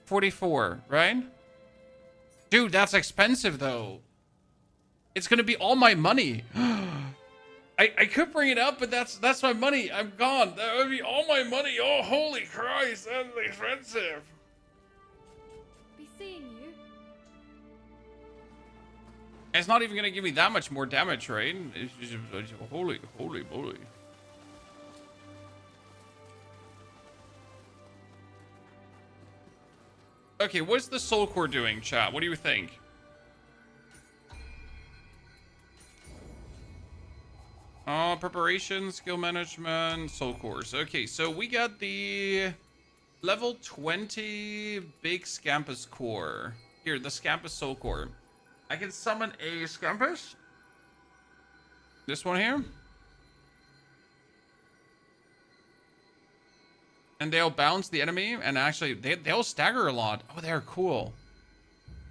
44, right? Dude, that's expensive though. It's gonna be all my money. I could bring it up, but that's my money. I'm gone. That would be all my money. Oh, holy Christ, that's expensive. Be seeing you. It's not even gonna give me that much more damage, right? It's just, holy moly. Okay, what's the soul core doing, chat? What do you think? Preparation, skill management, soul cores. Okay, so we got the level 20 big Scampus core. Here, the Scampus soul core. I can summon a Scampus. This one here. And they'll bounce the enemy, and actually, they'll stagger a lot. Oh, they're cool.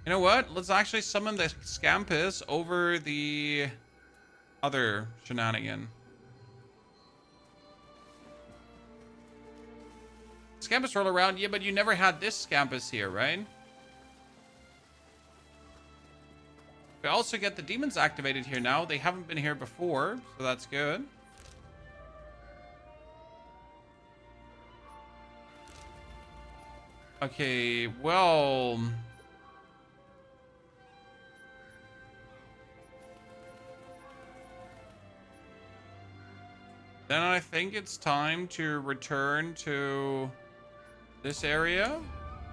You know what? Let's actually summon the Scampus over the other shenanigan. Scampus roll around. Yeah, but you never had this Scampus here, right? We also get the demons activated here now. They haven't been here before, so that's good. Okay, well... then I think it's time to return to this area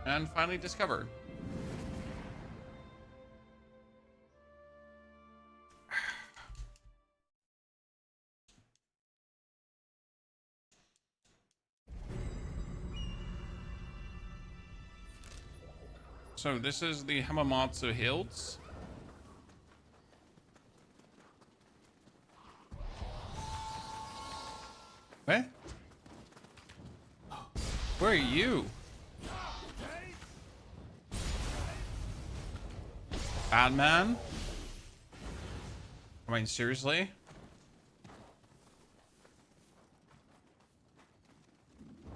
and finally discover. So this is the Hamamatsu Hills. Where? Where are you? Bad man? I mean, seriously?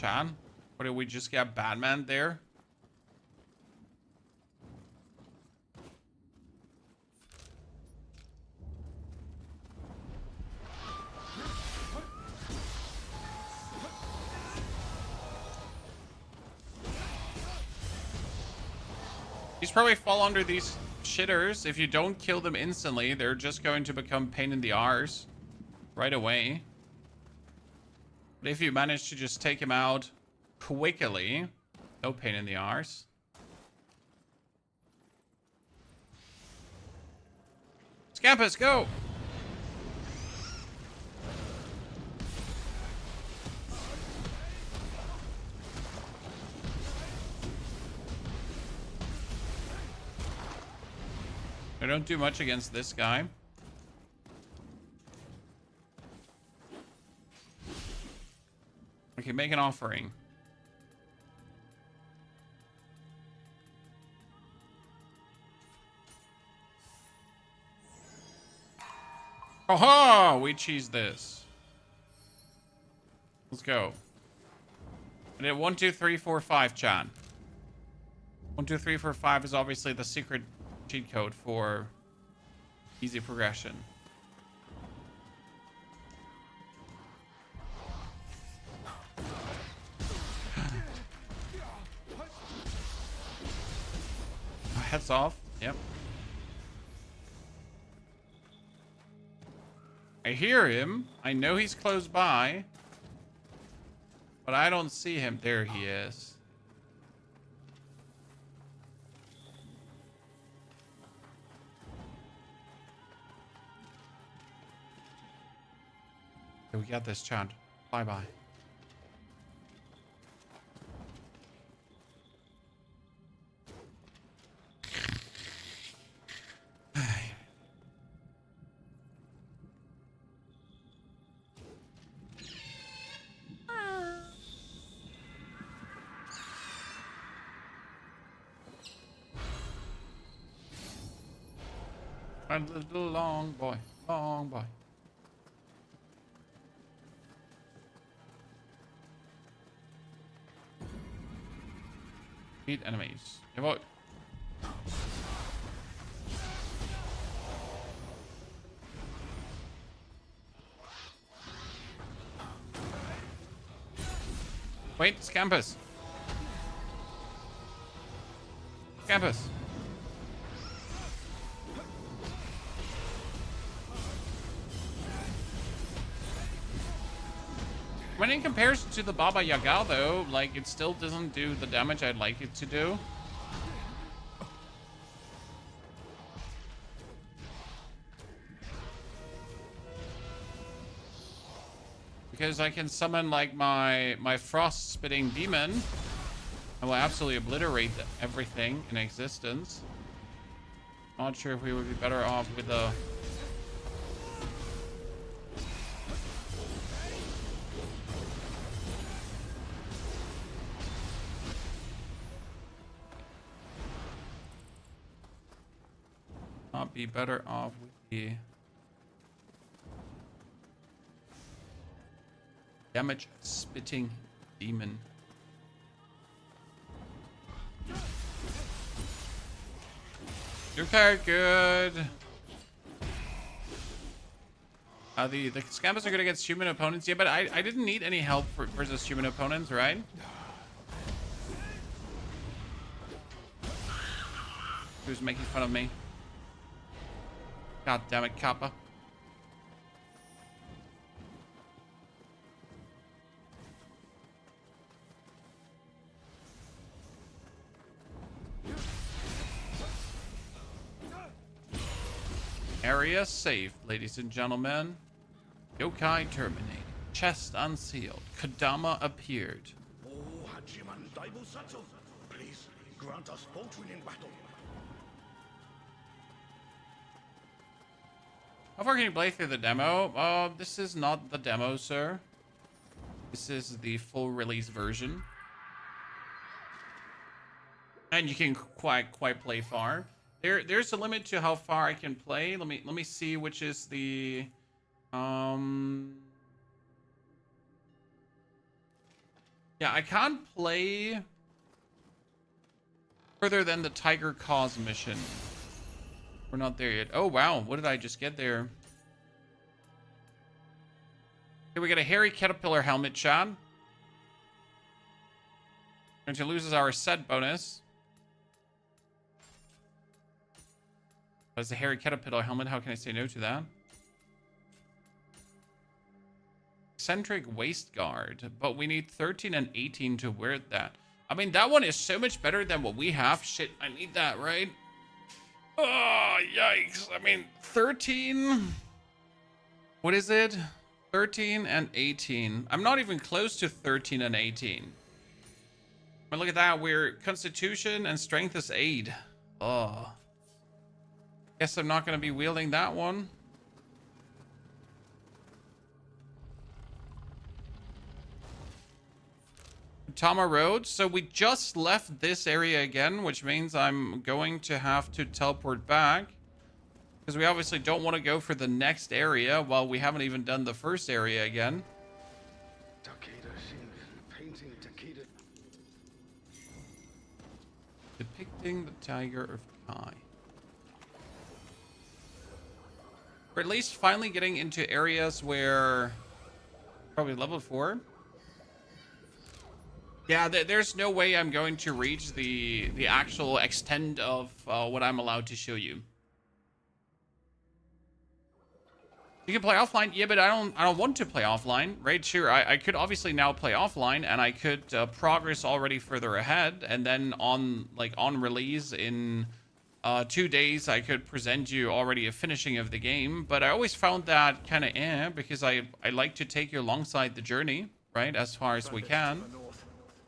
Chan? What did we just get? Batman there? These probably fall under these shitters. If you don't kill them instantly, they're just going to become pain in the arse right away. But if you manage to just take him out quickly, no pain in the arse. Scampus, go! I don't do much against this guy. Okay, make an offering. Aha! We cheese this. Let's go. I did 1, 2, 3, 4, 5, chat. 1, 2, 3, 4, 5 is obviously the secret cheat code for easy progression. Heads off. Yep. I hear him. I know he's close by. But I don't see him. There he is. Okay, we got this, Chad. Bye-bye. A little long boy. Long boy. Meet enemies. Jawohl. Wait, Scampus. Scampus. When in comparison to the Baba Yaga, though, like, it still doesn't do the damage I'd like it to do. Because I can summon, like, my frost-spitting demon. I will absolutely obliterate everything in existence. Not sure if we would be better off with a... Not be better off with the... damage spitting demon. Okay, good. The Scampus are good against human opponents. Yeah, but I didn't need any help versus human opponents, right? Who's making fun of me? God damn it, Kappa. Area safe, ladies and gentlemen. Yokai terminated. Chest unsealed. Kadama appeared. Oh, Hachiman Daibusatsu, please grant us fortune in battle. How far can you play through the demo? This is not the demo, sir. This is the full release version. And you can quite play far. There's a limit to how far I can play. Let me see which is the yeah, I can't play further than the Tiger Cause mission. We're not there yet. Oh wow, what did I just get there? Okay, we got a hairy caterpillar helmet, Chad. Going to lose our set bonus. But it's a hairy caterpillar helmet. How can I say no to that? Eccentric waist guard. But we need 13 and 18 to wear that. I mean, that one is so much better than what we have. Shit, I need that, right? Oh, yikes. I mean, 13... What is it? 13 and 18. I'm not even close to 13 and 18. But look at that. We're Constitution and Strength is 8. Oh. Guess I'm not going to be wielding that one. Tama Road. So we just left this area again, which means I'm going to have to teleport back. Because we obviously don't want to go for the next area while we haven't even done the first area again. Painting Takeda. Depicting the Tiger of Kai. We're at least finally getting into areas where... Probably level 4. Yeah, there's no way I'm going to reach the actual extent of what I'm allowed to show you. You can play offline, yeah, but I don't want to play offline, right? Sure, I could obviously now play offline, and I could progress already further ahead, and then on release in 2 days, I could present you already a finishing of the game. But I always found that kind of because I like to take you alongside the journey, right, as far as we can.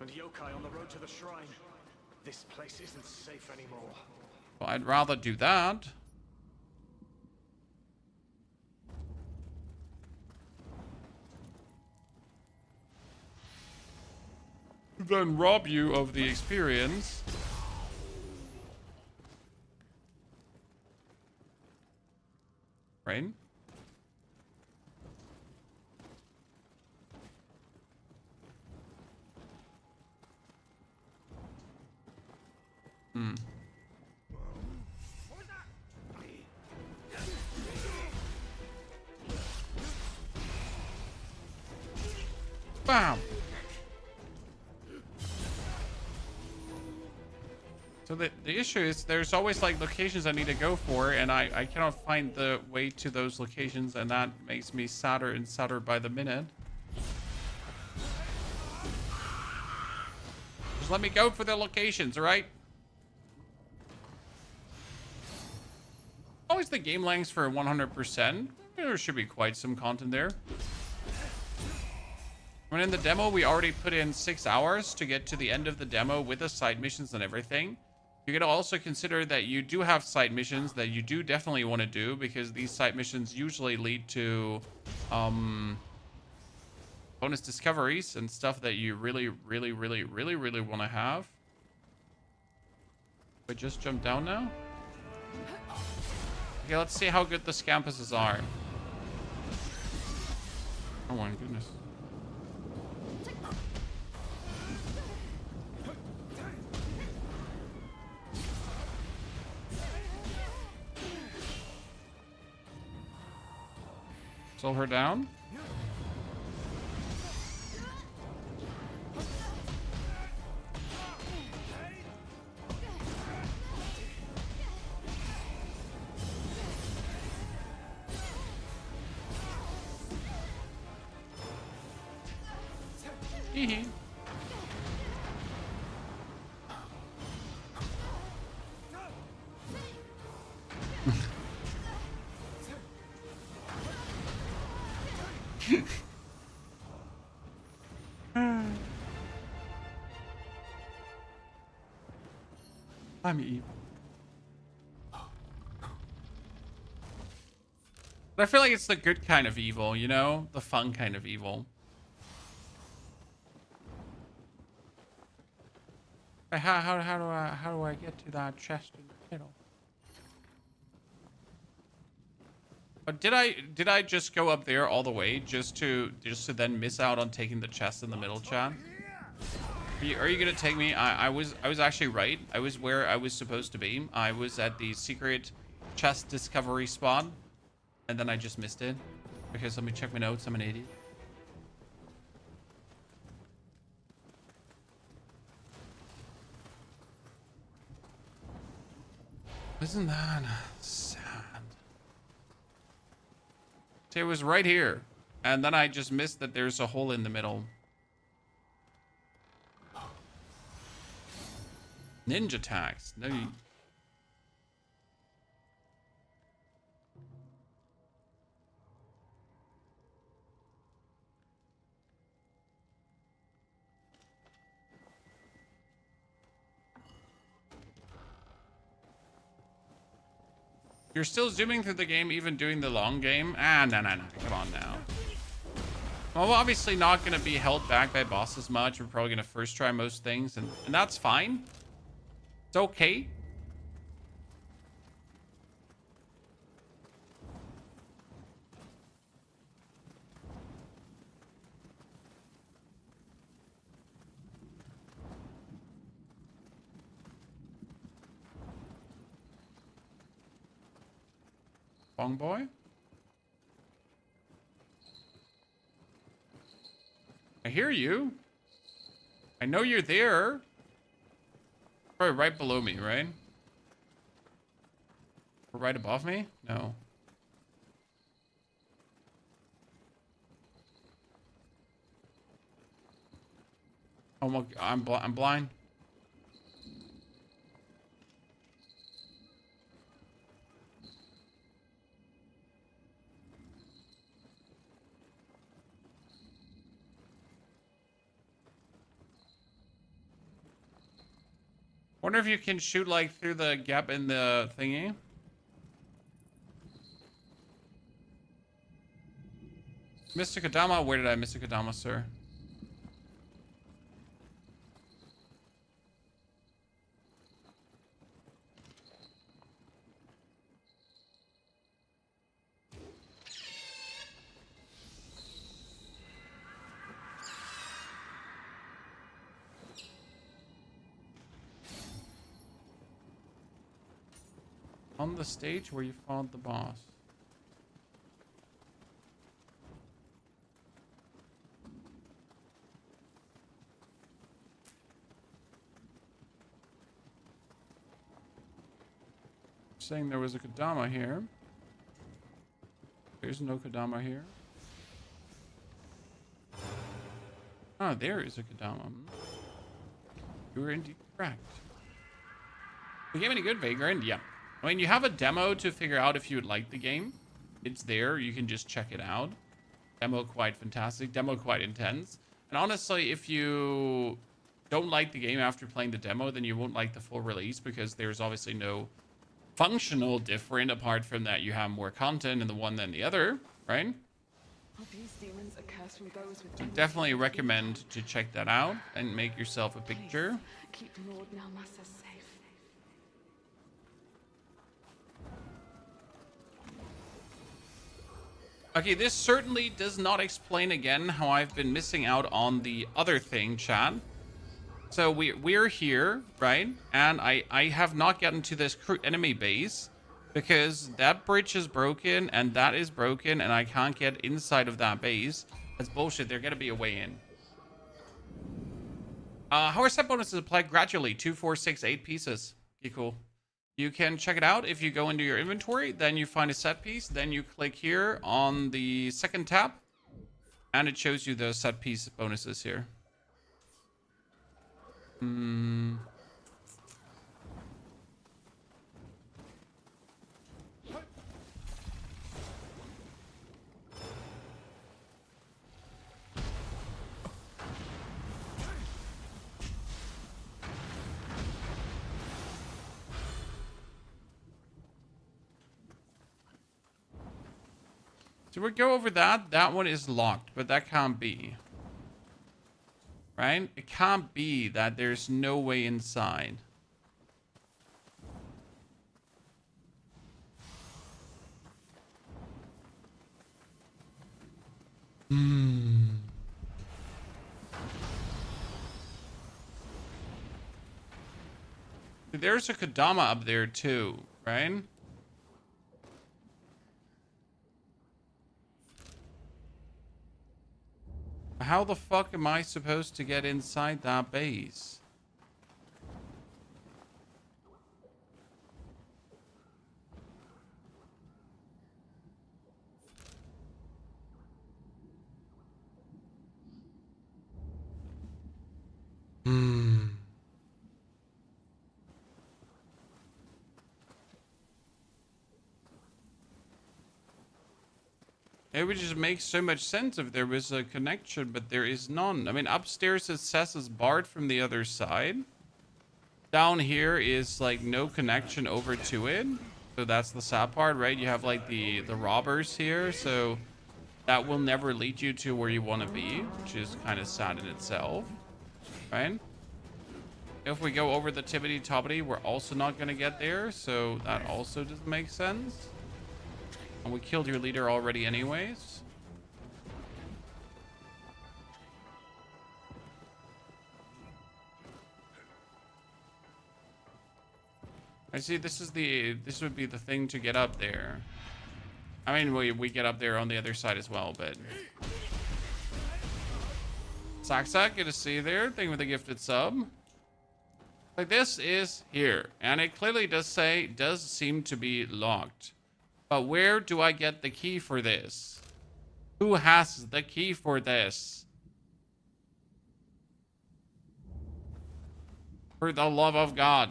And yokai on the road to the shrine. This place isn't safe anymore. Well, I'd rather do that. Than rob you of the experience. right? Hmm. Bam! So the issue is there's always like locations I need to go for, and I cannot find the way to those locations, and that makes me sadder and sadder by the minute. Just let me go for the locations, alright? Always the game lengths for 100%. There should be quite some content there. When in the demo, we already put in 6 hours to get to the end of the demo with the side missions and everything. You gotta also consider that you do have side missions that you do definitely want to do, because these side missions usually lead to bonus discoveries and stuff that you really want to have. We just jump down now. Okay, let's see how good the scampuses are. Oh my goodness. Slow her down. Hee. I'm evil. But I feel like it's the good kind of evil, you know? The fun kind of evil. How do I get to that chest in the middle? But did I just go up there all the way just to then miss out on taking the chest in the middle, chat? Are you gonna take me? I was actually right. I was where I was supposed to be. I was at the secret chest discovery spot, and then I just missed it. Because let me check my notes. I'm an idiot. Isn't that sad? See, it was right here, and then I just missed that there's a hole in the middle. Ninja tags. No. You're still zooming through the game, even doing the long game? Ah, no. Come on now. Well, we're obviously not going to be held back by bosses much. We're probably going to first try most things, and that's fine. It's okay. Bong boy? I hear you. I know you're there. Probably right below me, right? Or right above me? No. Oh my, I'm blind. Wonder if you can shoot like through the gap in the thingy. Mr. Kadama, where did I miss a Kadama, sir? On the stage where you fought the boss. Saying there was a Kodama here. There's no Kodama here. Ah, there is a Kodama. You were indeed correct. The game any good, Vagrant? Yeah. I mean, you have a demo to figure out if you would like the game. It's there. You can just check it out. Demo quite fantastic. Demo quite intense. And honestly, if you don't like the game after playing the demo, then you won't like the full release because there's obviously no functional different apart from that you have more content in the one than the other, right? These demons are cursed from those with So definitely recommend to check that out and make yourself a picture. keep Lord Nelmasa safe. Okay, this certainly does not explain again how I've been missing out on the other thing, chat. So we're here, right? And I have not gotten to this enemy base because that bridge is broken and that is broken and I can't get inside of that base. That's bullshit. There's gonna be a way in. How are set bonuses applied gradually? 2, 4, 6, 8 pieces. Okay, cool. You can check it out if you go into your inventory, then you find a set piece, then you click here on the second tab, and it shows you the set piece bonuses here. So we'll go over that. That one is locked, but that can't be. Right? It can't be that there's no way inside. There's a Kodama up there too, right? How the fuck am I supposed to get inside that base? It would just make so much sense if there was a connection, but there is none. I mean, upstairs it says it's barred from the other side. Down here is like no connection over to it. So that's the sad part, right? You have like the robbers here. So that will never lead you to where you want to be, which is kind of sad in itself, right? If we go over the tippity toppity, we're also not going to get there. So that also doesn't make sense. And we killed your leader already anyways. I see this would be the thing to get up there. I mean, we get up there on the other side as well, but... Sack, good to see you there. Thank you for the gifted sub. Like, this is here. And it clearly does seem to be locked. But where do I get the key for this? Who has the key for this? For the love of God.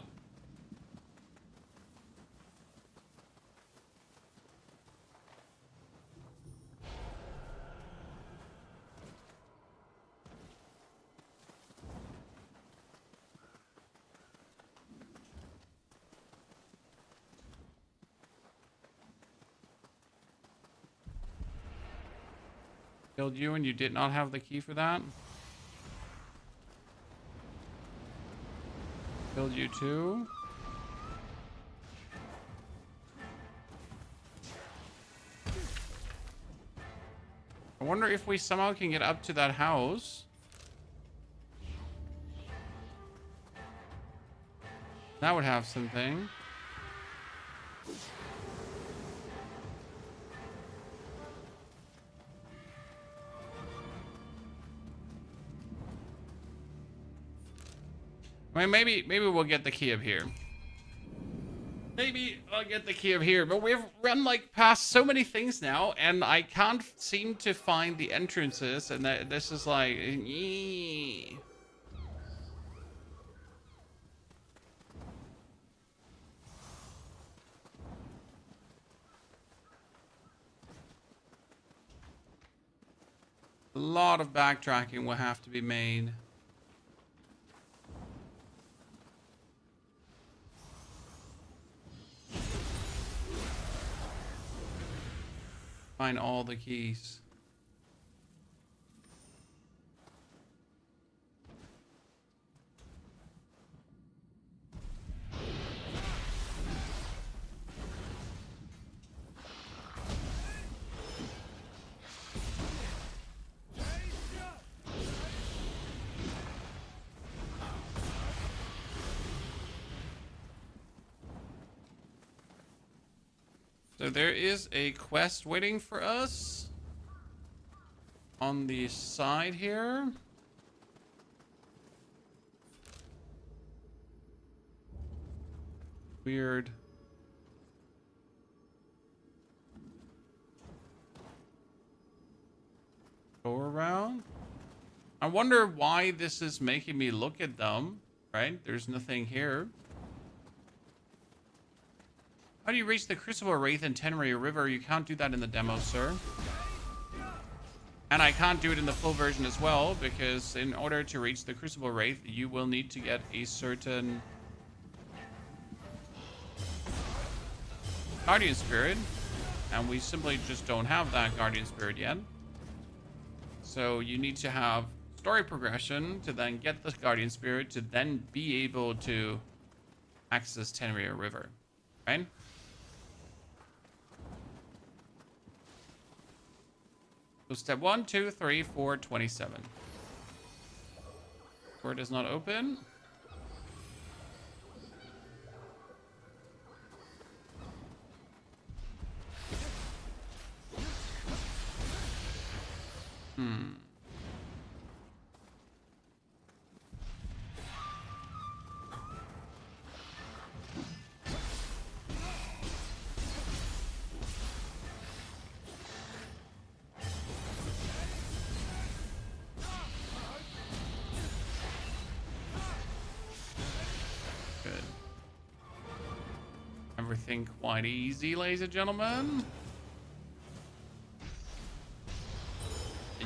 Killed you and you did not have the key for that? Killed you too? I wonder if we somehow can get up to that house. That would have something. I mean, maybe we'll get the key up here. Maybe I'll get the key up here, but we've run like past so many things now, and I can't seem to find the entrances, and this is like, a lot of backtracking will have to be made. Find all the keys. So there is a quest waiting for us on the side here. Weird. Go around. I wonder why this is making me look at them, right? There's nothing here. How do you reach the Crucible Wraith in Tenere River? You can't do that in the demo, sir. And I can't do it in the full version as well, because in order to reach the Crucible Wraith, you will need to get a certain Guardian Spirit. And we simply just don't have that Guardian Spirit yet. So you need to have story progression to then get the Guardian Spirit to then be able to access Tenere River, right? So step 1, 2, 3, 4, 27. Door does not open. Everything quite easy, ladies and gentlemen.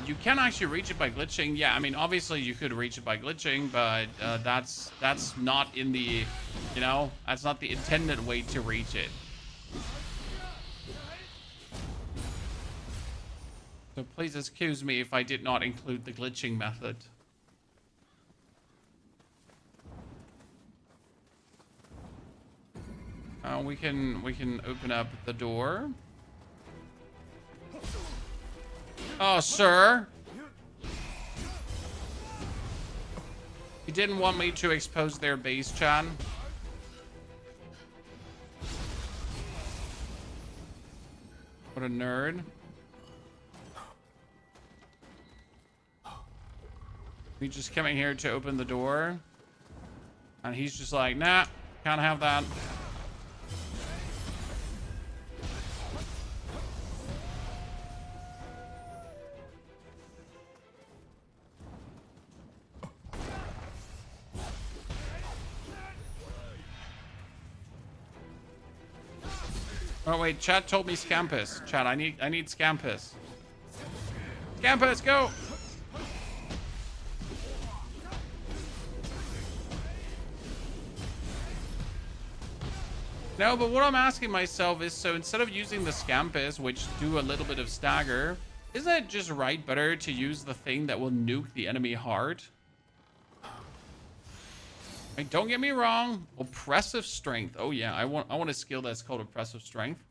You can actually reach it by glitching. Yeah, I mean, obviously you could reach it by glitching, but that's not in the, you know, that's not the intended way to reach it. So please excuse me if I did not include the glitching method. We can open up the door. Oh, sir. You didn't want me to expose their base, Chan. What a nerd. We just coming here to open the door. And he's just like, nah, can't have that. Oh wait, chat told me Scampus. Chat, I need Scampus. Scampus, go! No, but what I'm asking myself is, so instead of using the Scampus, which do a little bit of stagger, isn't it just right better to use the thing that will nuke the enemy hard? I mean, don't get me wrong. Oppressive Strength. Oh yeah, I want a skill that's called Oppressive Strength.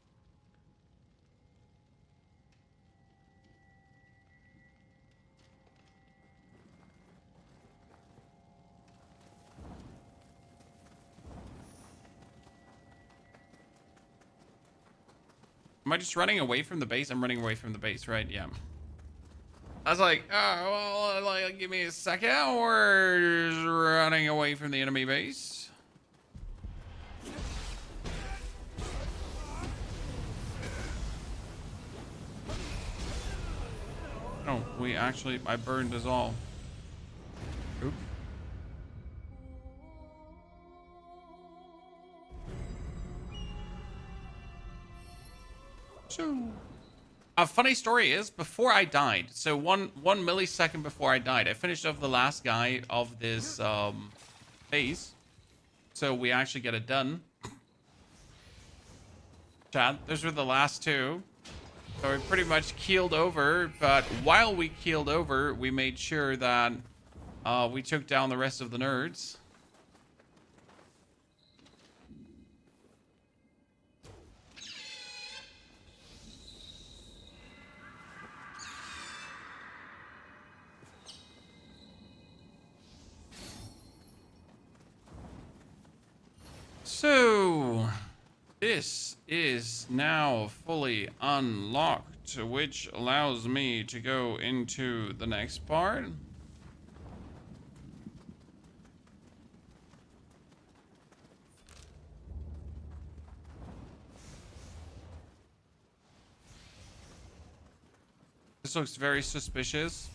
Am I just running away from the base? I'm running away from the base, right? Yeah. I was like, oh, well, like, give me a second. We're just running away from the enemy base. Oh, I burned us all. Oop. So, a funny story is, before I died, so one millisecond before I died, I finished off the last guy of this phase. So we actually get it done. Chat, those were the last two. So we pretty much keeled over, but while we keeled over, we made sure that we took down the rest of the nerds. So, this is now fully unlocked, which allows me to go into the next part. This looks very suspicious.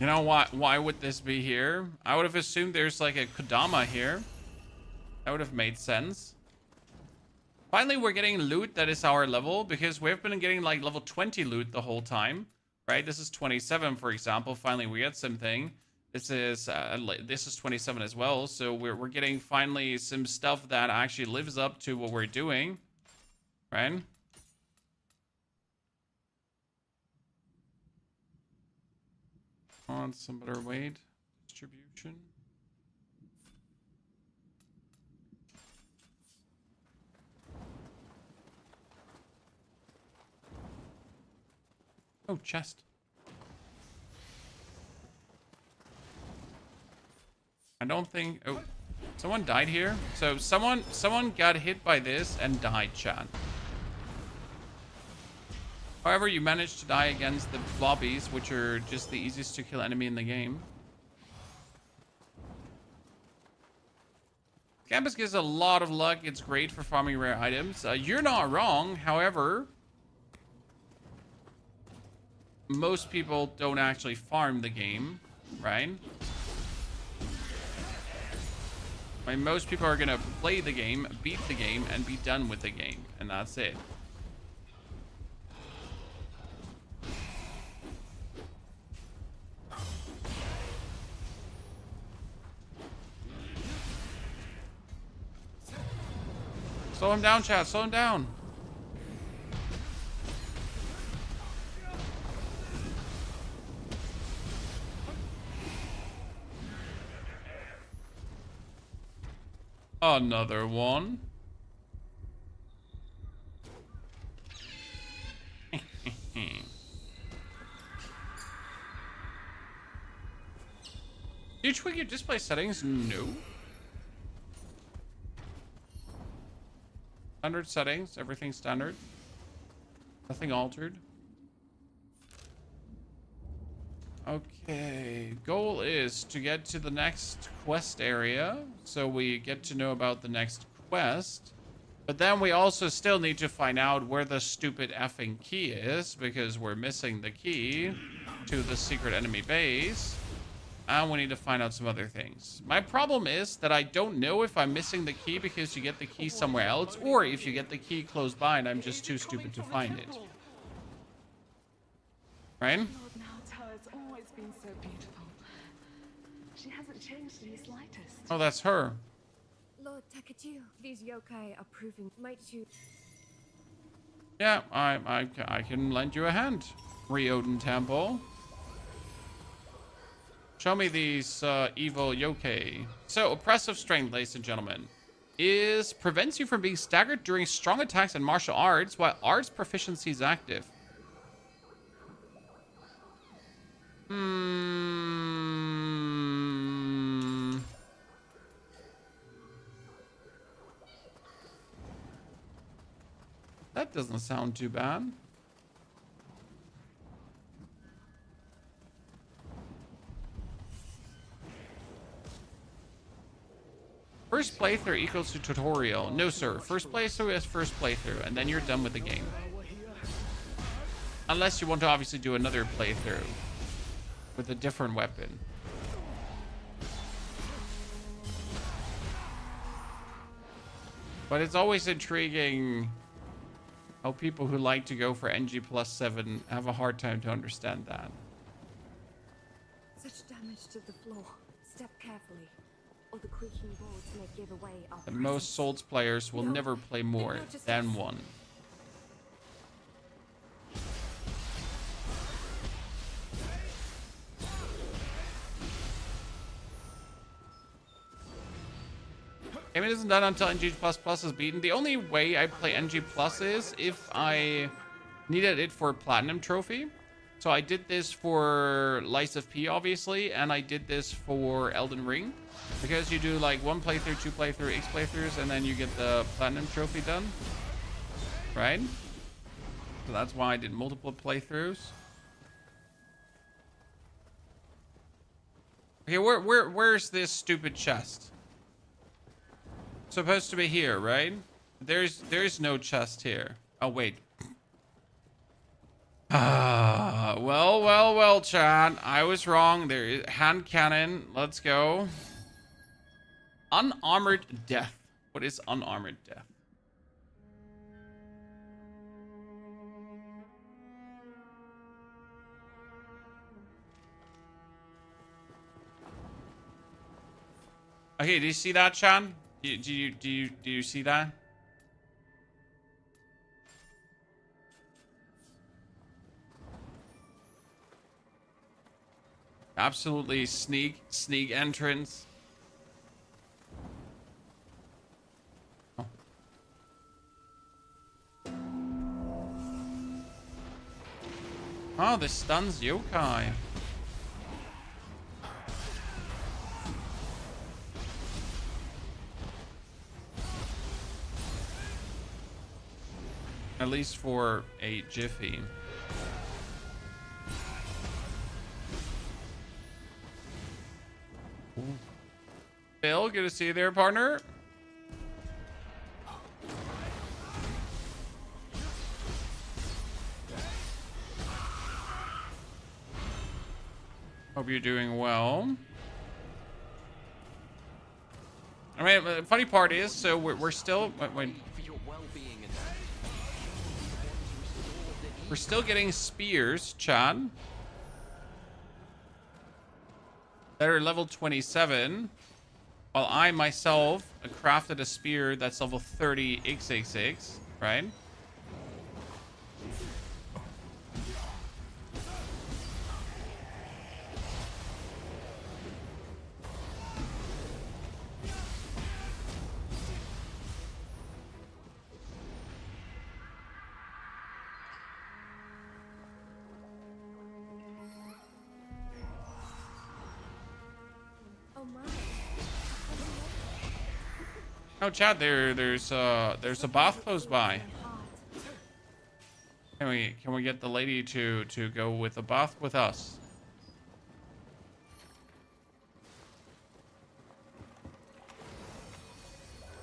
You know what? Why would this be here? I would have assumed there's like a Kodama here. That would have made sense. Finally, we're getting loot that is our level, because we've been getting like level 20 loot the whole time, right? This is 27, for example. Finally, we get something. This is 27 as well. So we're getting finally some stuff that actually lives up to what we're doing, right? On some better weight distribution. Oh, chest. I don't think. Oh, someone died here. So someone got hit by this and died, chat. However, you managed to die against the blobbies, which are just the easiest to kill enemy in the game. Campus gives a lot of luck. It's great for farming rare items. You're not wrong. However, most people don't actually farm the game, right? I mean, most people are going to play the game, beat the game, and be done with the game. And that's it. Slow him down, chat. Slow him down. Another one. Do you tweak your display settings? No. Standard settings, everything standard. Nothing altered. Okay, goal is to get to the next quest area, so we get to know about the next quest. But then we also still need to find out where the stupid effing key is, because we're missing the key to the secret enemy base. And we need to find out some other things. My problem is that I don't know if I'm missing the key because you get the key somewhere else, or if you get the key close by and I'm just too stupid to find it. Right? Lord Naoto has always been so beautiful. She hasn't changed in the slightest. Oh, that's her. Lord Takaju, these yokai are proving might you. Yeah, I can lend you a hand, Ryoden Temple. Show me these evil yokai. So, oppressive strength, ladies and gentlemen, prevents you from being staggered during strong attacks and martial arts while arts proficiency is active. That doesn't sound too bad. First playthrough equals to tutorial. No, sir. First playthrough is first playthrough, and then you're done with the game. Unless you want to obviously do another playthrough with a different weapon. But it's always intriguing how people who like to go for NG+7 have a hard time to understand that. Such damage to the floor. Step carefully, or the creaking boards may give away our And most Souls players will never play more than one. Game isn't done until NG++ is beaten. The only way I play NG+ is if I needed it for a Platinum trophy. So I did this for Lies of P, obviously, and I did this for Elden Ring. Because you do like 1 playthrough, 2 playthrough, X playthroughs, and then you get the Platinum trophy done. Right? So that's why I did multiple playthroughs. Okay, where's this stupid chest? Supposed to be here, right? There's no chest here. Oh wait. Well, chat. I was wrong. There is hand cannon. Let's go. Unarmored death. What is unarmored death? Okay, do you see that, Chan? Do you see that? Absolutely sneak entrance. Oh. Oh, this stuns yokai. At least for a jiffy. Ooh. Phil, good to see you there, partner. Hope you're doing well. I mean, the funny part is, so we're still... Wait. We're still getting spears, Chad, that are level 27, while I myself crafted a spear that's level 30 XXX, right? Oh, Chad, there's a bath close by. Can we get the lady to go with the bath with us?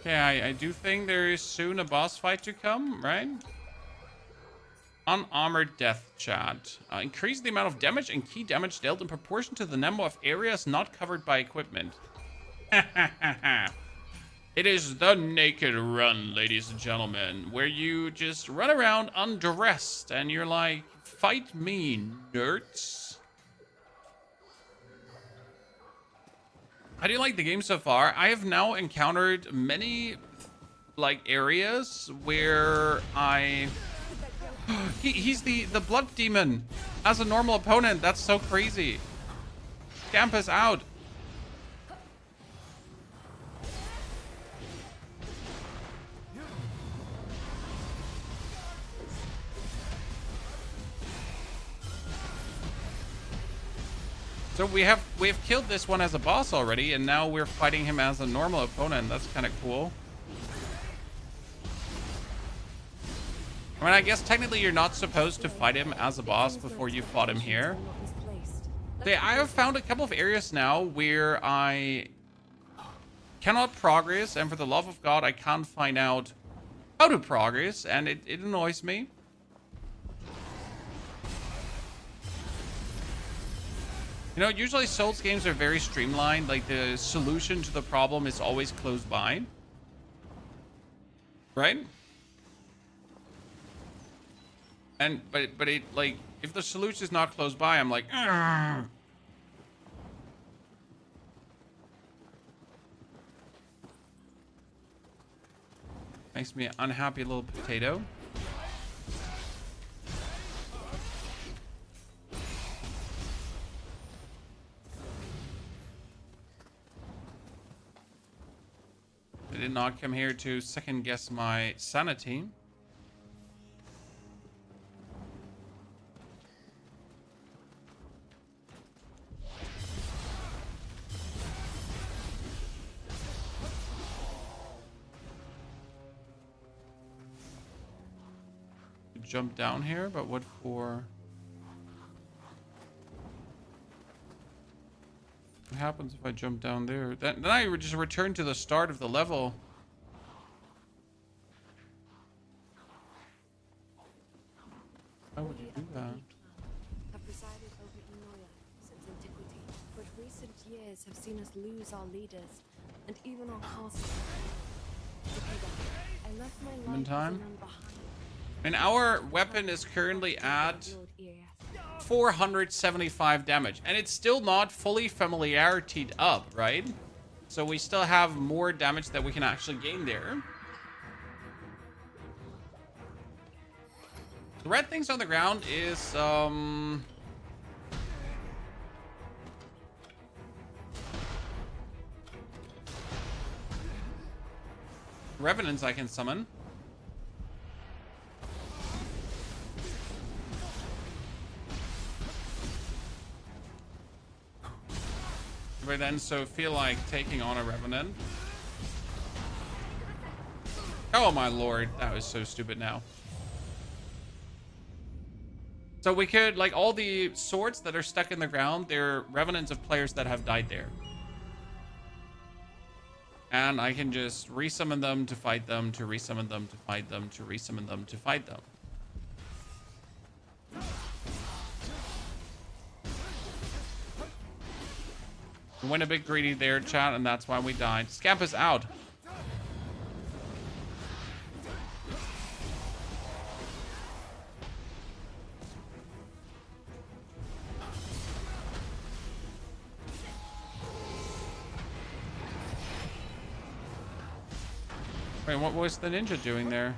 Okay, I do think there is soon a boss fight to come, right? Unarmored death, Chad. Increase the amount of damage and key damage dealt in proportion to the number of areas not covered by equipment. It is the naked run, ladies and gentlemen, where you just run around undressed and you're like, fight me, nerds. How do you like the game so far? I have now encountered many, like, areas where he's the blood demon as a normal opponent. That's so crazy. Scamp us out. So we've killed this one as a boss already, and now we're fighting him as a normal opponent. That's kind of cool. I mean, I guess technically you're not supposed to fight him as a boss before you fought him here. Okay, I have found a couple of areas now where I cannot progress, and for the love of God, I can't find out how to progress, and it annoys me. You know, usually Souls games are very streamlined. Like, the solution to the problem is always close by. Right? But it, like, if the solution is not close by, I'm like, "Argh." Makes me an unhappy little potato. I did not come here to second guess my sanity. Jump down here, but what for? What happens if I jump down there? Then I would just return to the start of the level. How would you do that? Have resided over Nioh since antiquity, but recent years have seen us lose our leaders and even our castle. I left my life time? behind. And our weapon is currently at 475 damage, and it's still not fully familiarityed up, right? So we still have more damage that we can actually gain there. The red things on the ground is revenants I can summon. But then, so feel like taking on a revenant. Oh my lord, that was so stupid now. So we could, like, all the swords that are stuck in the ground, they're revenants of players that have died there. And I can just resummon them to fight them, to resummon them to fight them, to resummon them to fight them. We went a bit greedy there, chat, and that's why we died. Scamp is out. Wait, what was the ninja doing there?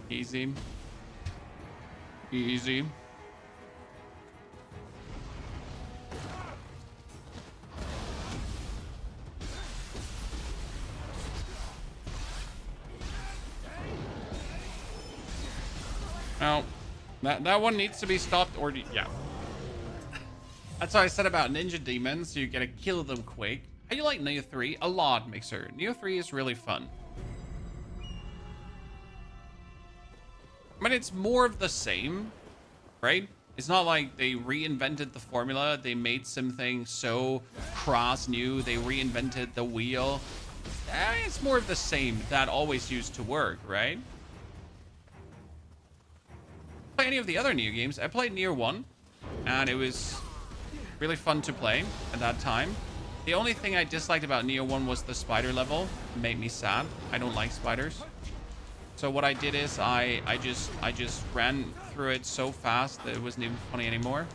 Easy. Easy. Well, that one needs to be stopped, or yeah. That's what I said about ninja demons. You gotta kill them quick. How do you like Nioh 3? A lot, Mixer. Nioh 3 is really fun. I mean, it's more of the same, right? It's not like they reinvented the formula. They made something so crass new. They reinvented the wheel. It's more of the same that always used to work, right? Play any of the other Nioh games. I played Nioh 1, and it was really fun to play at that time. The only thing I disliked about Nioh 1 was the spider level. It made me sad. I don't like spiders. So what I did is I just ran through it so fast that it wasn't even funny anymore.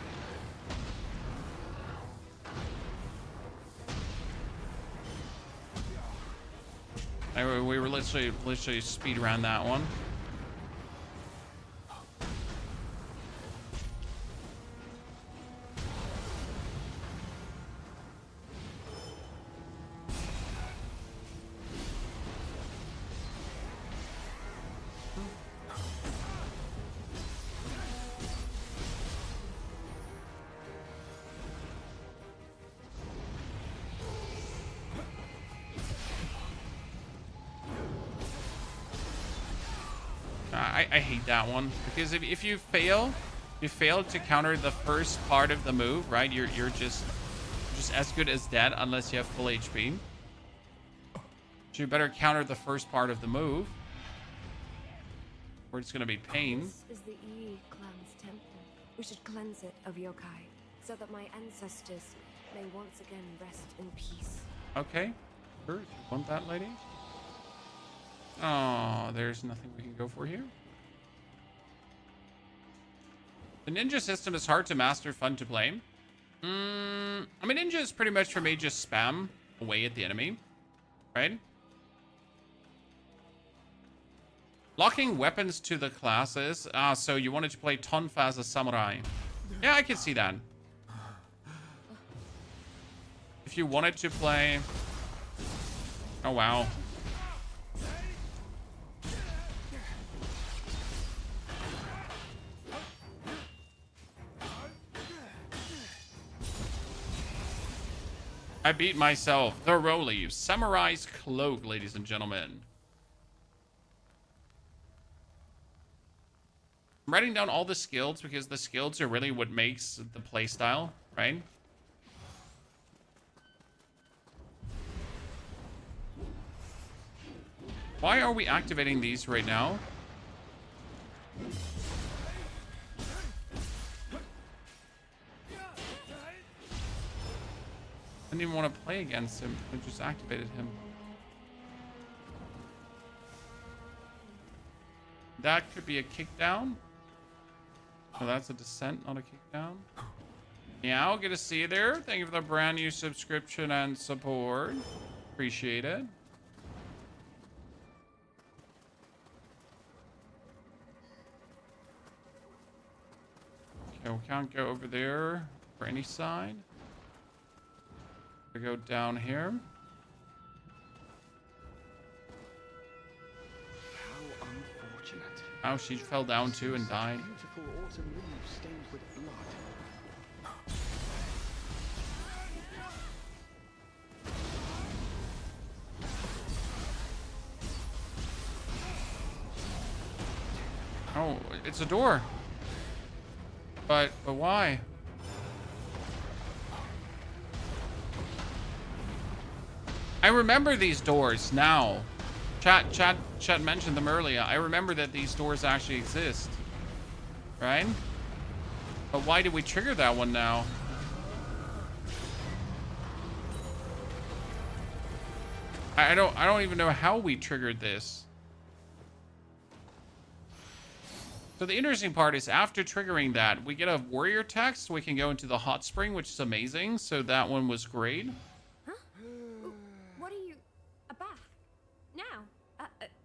We were literally speed around that one. I hate that one because if you fail to counter the first part of the move, right? You're just as good as dead unless you have full HP. So you better counter the first part of the move, or it's gonna be pain. This is the E clan's temple. We should cleanse it of yokai, so that my ancestors may once again rest in peace. Okay, sure. If you want that, lady. Oh, there's nothing we can go for here. The ninja system is hard to master, fun to play. I mean, ninja is pretty much for me just spam away at the enemy, right? Locking weapons to the classes. So you wanted to play Tonfa as a samurai. Yeah, I can see that. If you wanted to play... Oh, wow. I beat myself thoroughly. Samurai's cloak, ladies and gentlemen. I'm writing down all the skills because the skills are really what makes the playstyle, right? Why are we activating these right now? I didn't even want to play against him. I just activated him. That could be a kickdown. Oh, that's a descent, not a kickdown. Yeah, I'll get to see you there. Thank you for the brand new subscription and support. Appreciate it. Okay, we can't go over there for any side. We go down here. How unfortunate. Oh, she fell down too and died. Beautiful autumn leaves stained with blood. Oh, it's a door. But why? I remember these doors now. Chat mentioned them earlier. I remember that these doors actually exist. Right? But why did we trigger that one now? I don't even know how we triggered this. So the interesting part is after triggering that, we get a warrior text. So we can go into the hot spring, which is amazing. So that one was great. Huh? What are you... a bath? Now?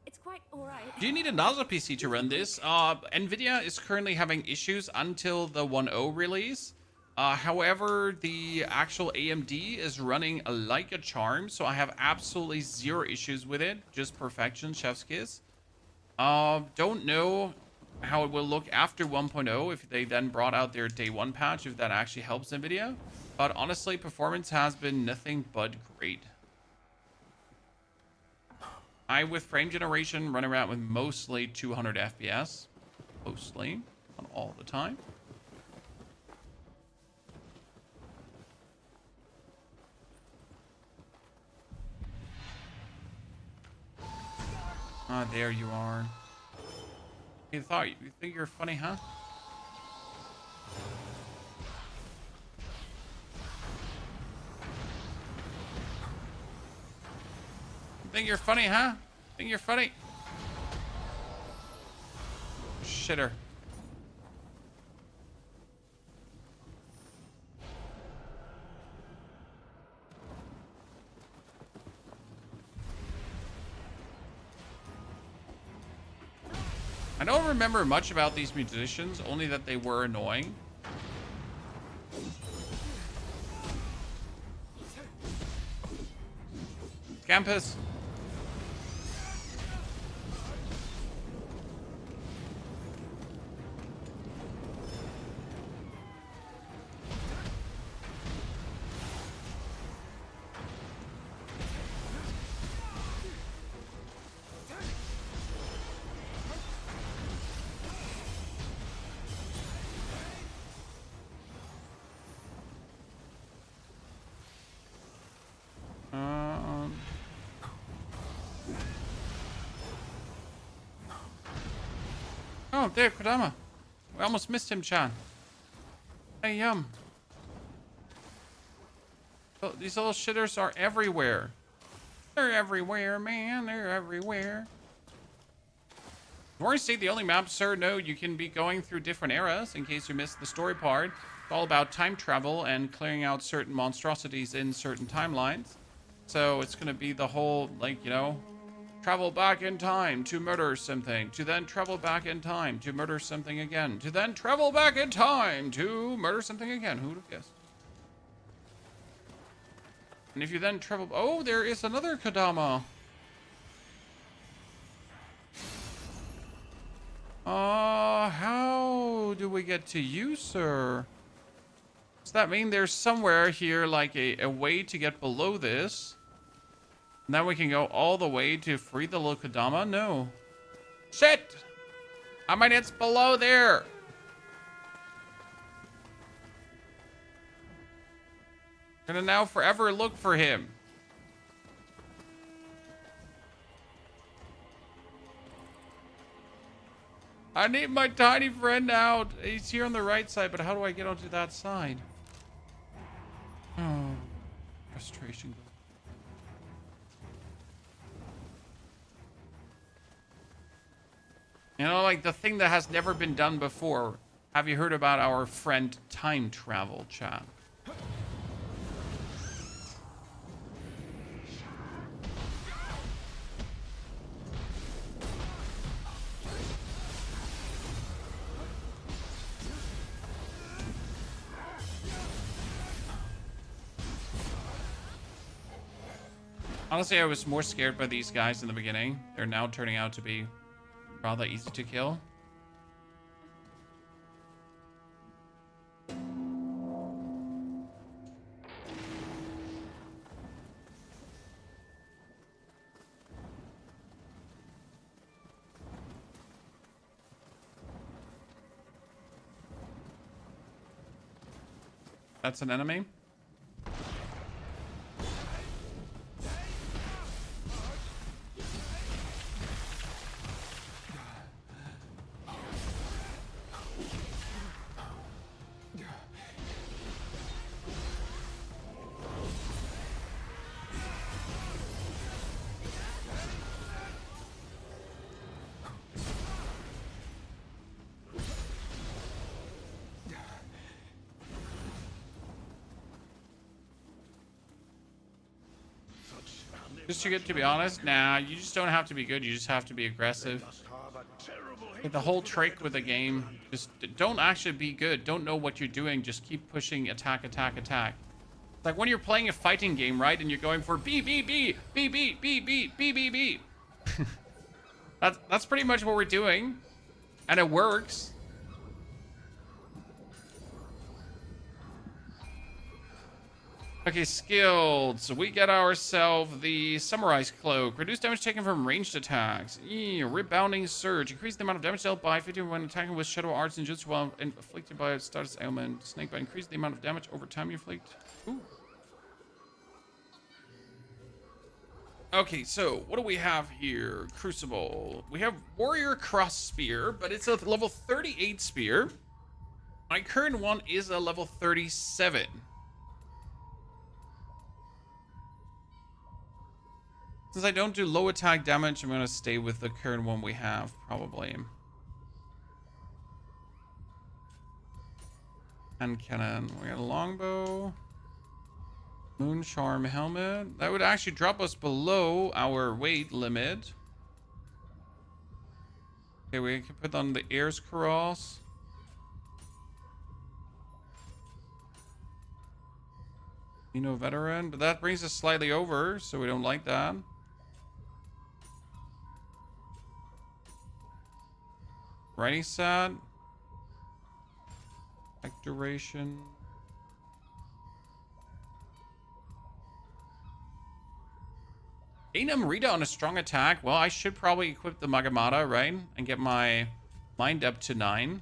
It's quite alright. Do you need another PC to run this? Nvidia is currently having issues until the 1.0 release. However, the actual AMD is running like a charm. So I have absolutely zero issues with it. Just perfection, chef's kiss. Don't know how it will look after 1.0 if they then brought out their day one patch, if that actually helps Nvidia. But honestly, performance has been nothing but great. I, with frame generation, run around with mostly 200 FPS. Mostly. Not all the time. Ah, there you are. You think you're funny, huh? You think you're funny, huh? Think you're funny? Shitter. I don't remember much about these musicians, only that they were annoying. Campus. Oh, there, Kodama. We almost missed him, Chan. Hey, Oh, these little shitters are everywhere. They're everywhere, man. They're everywhere. Warring State, the only map, sir? No, you can be going through different eras in case you missed the story part. It's all about time travel and clearing out certain monstrosities in certain timelines. So it's going to be the whole, like, you know, travel back in time to murder something, to then travel back in time to murder something again, to then travel back in time to murder something again. Who would have guessed? And if you then travel... Oh, there is another Kodama. How do we get to you, sir? Does that mean there's somewhere here, like a way to get below this? And then we can go all the way to free the little Kodama? No. Shit! I mean, it's below there. Gonna now forever look for him. I need my tiny friend out. He's here on the right side, but how do I get onto that side? Oh, frustration. You know, like the thing that has never been done before. Have you heard about our friend time travel, chat? Honestly, I was more scared by these guys in the beginning. They're now turning out to be rather easy to kill. That's an enemy. Just to be honest, nah, you just don't have to be good. You just have to be aggressive. Like the whole trick with the game, just don't actually be good. Don't know what you're doing. Just keep pushing attack, attack, attack. It's like when you're playing a fighting game, right? And you're going for B, B, B, B, B, B, B, B, B, B. That's pretty much what we're doing. And it works. Okay, skilled. So we get ourselves the Samurai's Cloak. Reduce damage taken from ranged attacks. Rebounding Surge. Increase the amount of damage dealt by 50 when attacking with Shadow Arts and Jutsu while inflicted by a status ailment. Snakebite. Increase the amount of damage over time you inflict. Ooh. Okay, so what do we have here? Crucible. We have Warrior Cross Spear, but it's a level 38 spear. My current one is a level 37. Since I don't do low attack damage, I'm going to stay with the current one we have, probably. Hand cannon. We got a longbow. Moon charm helmet. That would actually drop us below our weight limit. Okay, we can put on the Air's Cross. Nioh veteran, but that brings us slightly over, so we don't like that. Writing set. Attack duration. Gain Amrita on a strong attack. Well, I should probably equip the Magamata, right? And get my mind up to 9.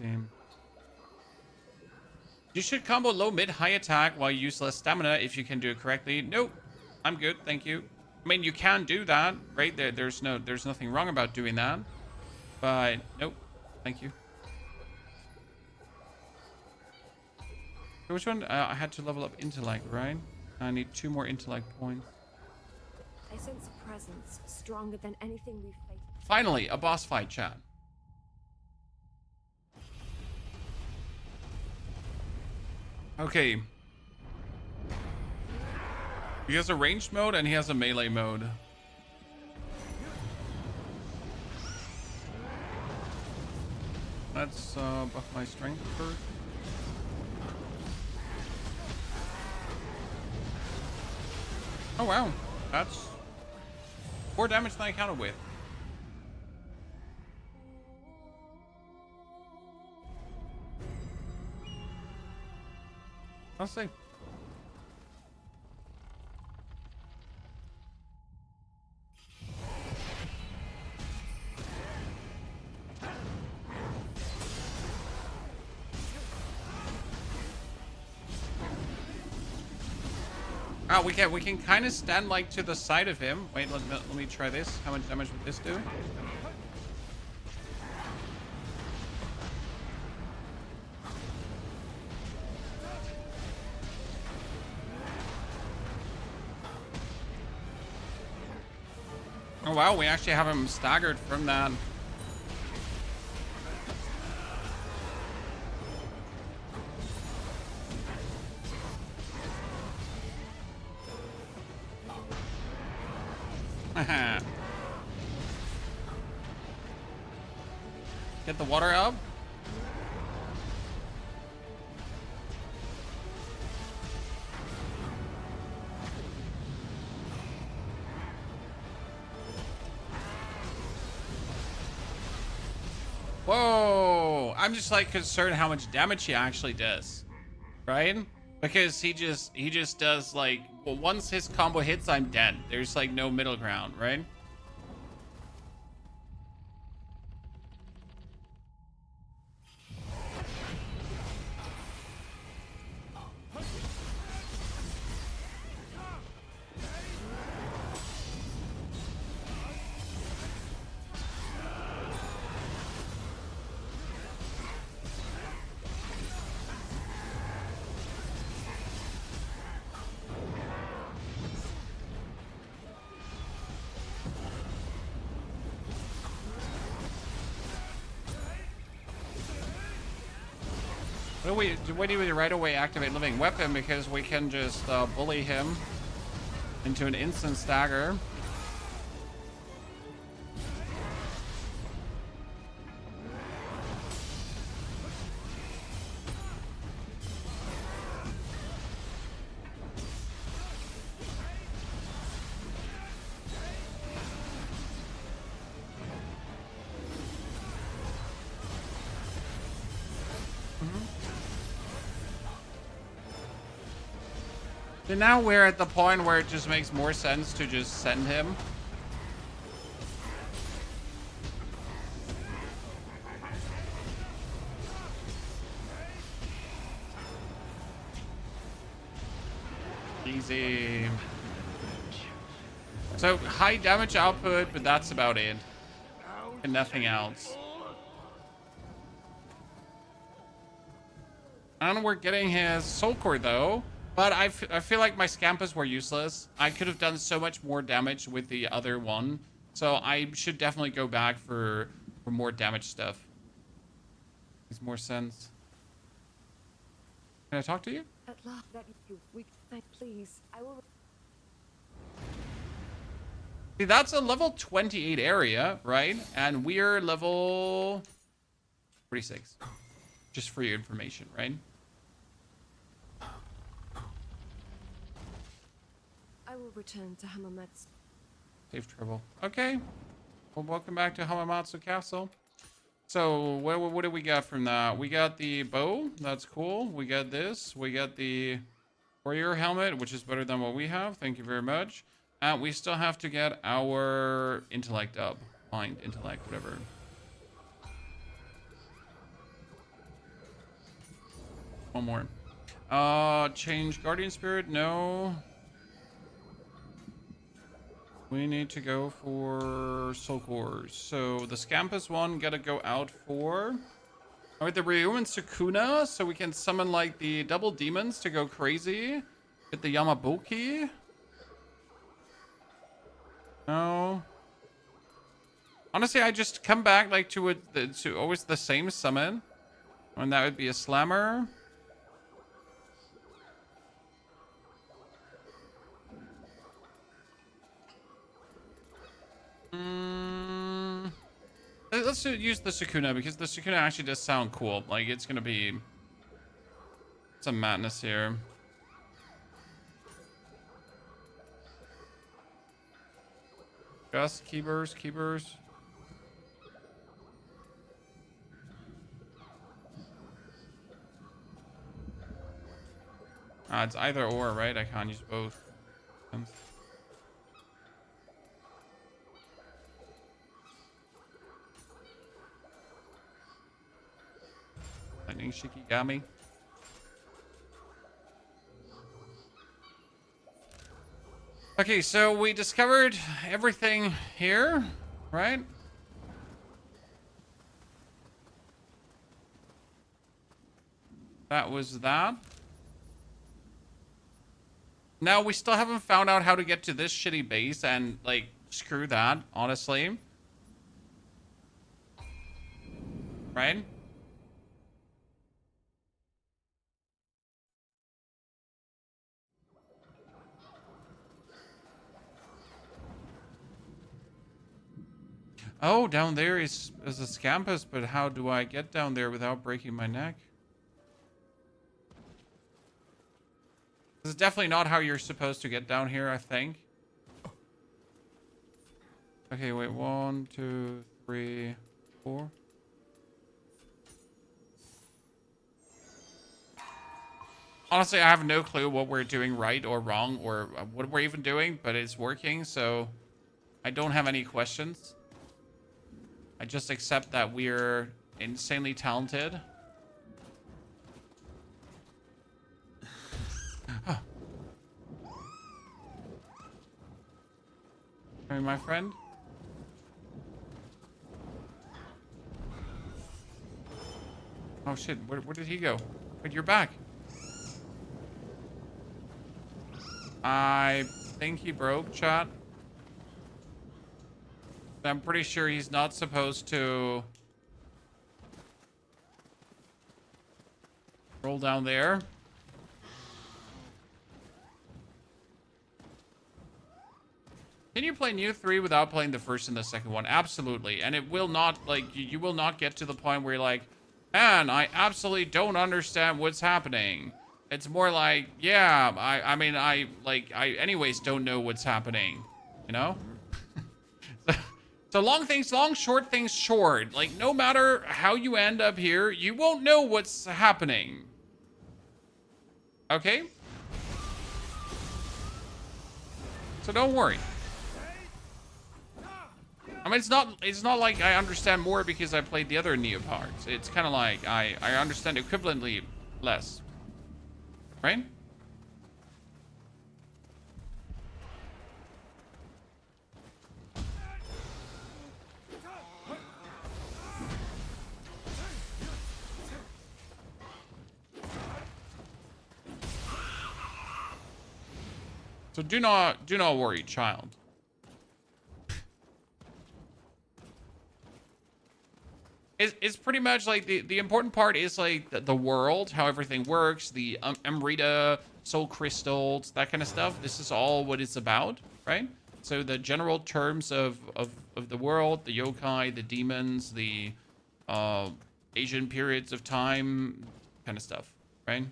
see. You should combo low, mid, high attack while you use less stamina if you can do it correctly. Nope. I'm good, thank you. I mean, you can do that, right? There's nothing wrong about doing that. But nope. Thank you. So which one? I had to level up intellect, right? I need 2 more intellect points. I sense a presence stronger than anything we've faced. Finally, a boss fight, chat. Okay. He has a ranged mode and he has a melee mode. Let's buff my strength first. Oh wow, that's more damage than I counted with. Let's see. Oh, we can kind of stand like to the side of him. Wait, let me try this. How much damage would this do? Oh wow, we actually have him staggered from that. Get the water up. Whoa, I'm just like concerned how much damage he actually does, right? Because he just does like, well, once his combo hits, I'm dead. There's like no middle ground, right? Why do we right away activate living weapon? Because we can just bully him into an instant stagger. So now we're at the point where it just makes more sense to just send him. Easy. So high damage output, but that's about it. And nothing else. And we're getting his soul core though. But I feel like my Scampas were useless. I could have done so much more damage with the other one. So I should definitely go back for more damage stuff. Makes more sense. Can I talk to you? At last, that we thank, please. I will. See, that's a level 28 area, right? And we're level 46. Just for your information, right? I will return to Hamamatsu. Safe travel. Okay. Well, welcome back to Hamamatsu Castle. So, what do we got from that? We got the bow. That's cool. We got this. We got the warrior helmet, which is better than what we have. Thank you very much. We still have to get our intellect up. Mind, intellect, whatever. One more. Change Guardian Spirit. No. We need to go for Soul Cores. So the Scampus one gotta go out for... Alright, the Ryu and Sukuna, so we can summon like the double demons to go crazy. Get the Yamabuki. No. Honestly, I just come back like to always the same summon. And that would be a Slammer. Let's use the Sukuna because the Sukuna actually does sound cool. Like it's gonna be some madness here. Just keepers. It's either or, right? I can't use both. Lightning Shikigami. Okay, so we discovered everything here, right? That was that. Now, we still haven't found out how to get to this shitty base, and, like, screw that, honestly. Right? Oh, down there is a Scampus, but how do I get down there without breaking my neck? This is definitely not how you're supposed to get down here, I think. Okay, wait. 1, 2, 3, 4. Honestly, I have no clue what we're doing right or wrong or what we're even doing, but it's working, so I don't have any questions. I just accept that we're insanely talented. Hey, my friend. Oh shit, where did he go? Wait, you're back. I think he broke, chat. I'm pretty sure he's not supposed to roll down there. Can you play Nioh 3 without playing the first and the second one? Absolutely. And it will not, like, you will not get to the point where you're like, man, I absolutely don't understand what's happening. It's more like, yeah, I mean, I anyways don't know what's happening, you know? So long things long, short things short. Like, no matter how you end up here, you won't know what's happening. Okay? So don't worry. I mean, it's not like I understand more because I played the other Nioh parts. It's kind of like I understand equivalently less. Right? So do not worry, child. It's pretty much like the important part is like the world, how everything works, the Amrita, soul crystals, that kind of stuff. This is all what it's about, right? So the general terms of the world, the yokai, the demons, the Asian periods of time, kind of stuff, right?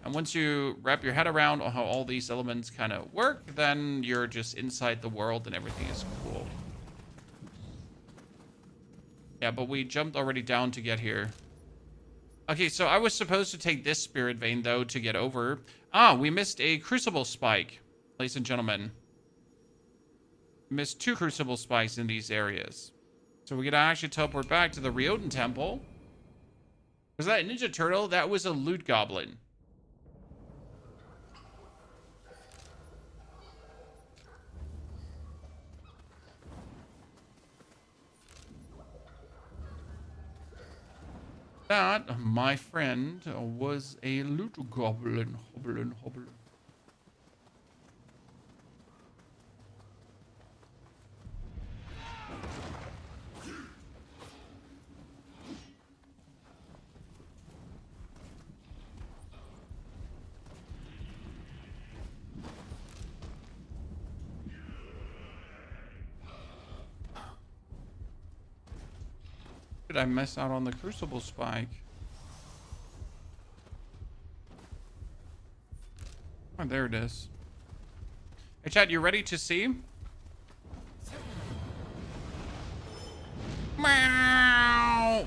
And once you wrap your head around how all these elements kind of work, then you're just inside the world and everything is cool. Yeah, but we jumped already down to get here. Okay, so I was supposed to take this spirit vein, though, to get over. Ah, we missed a crucible spike, ladies and gentlemen. Missed 2 crucible spikes in these areas. So we're going to actually teleport back to the Ryoten Temple. Was that a Ninja Turtle? That was a loot goblin. That, my friend, was a loot goblin. Hoblin, hoblin. Did I miss out on the crucible spike? Oh, there it is. Hey, Chad, you ready to see? Meow.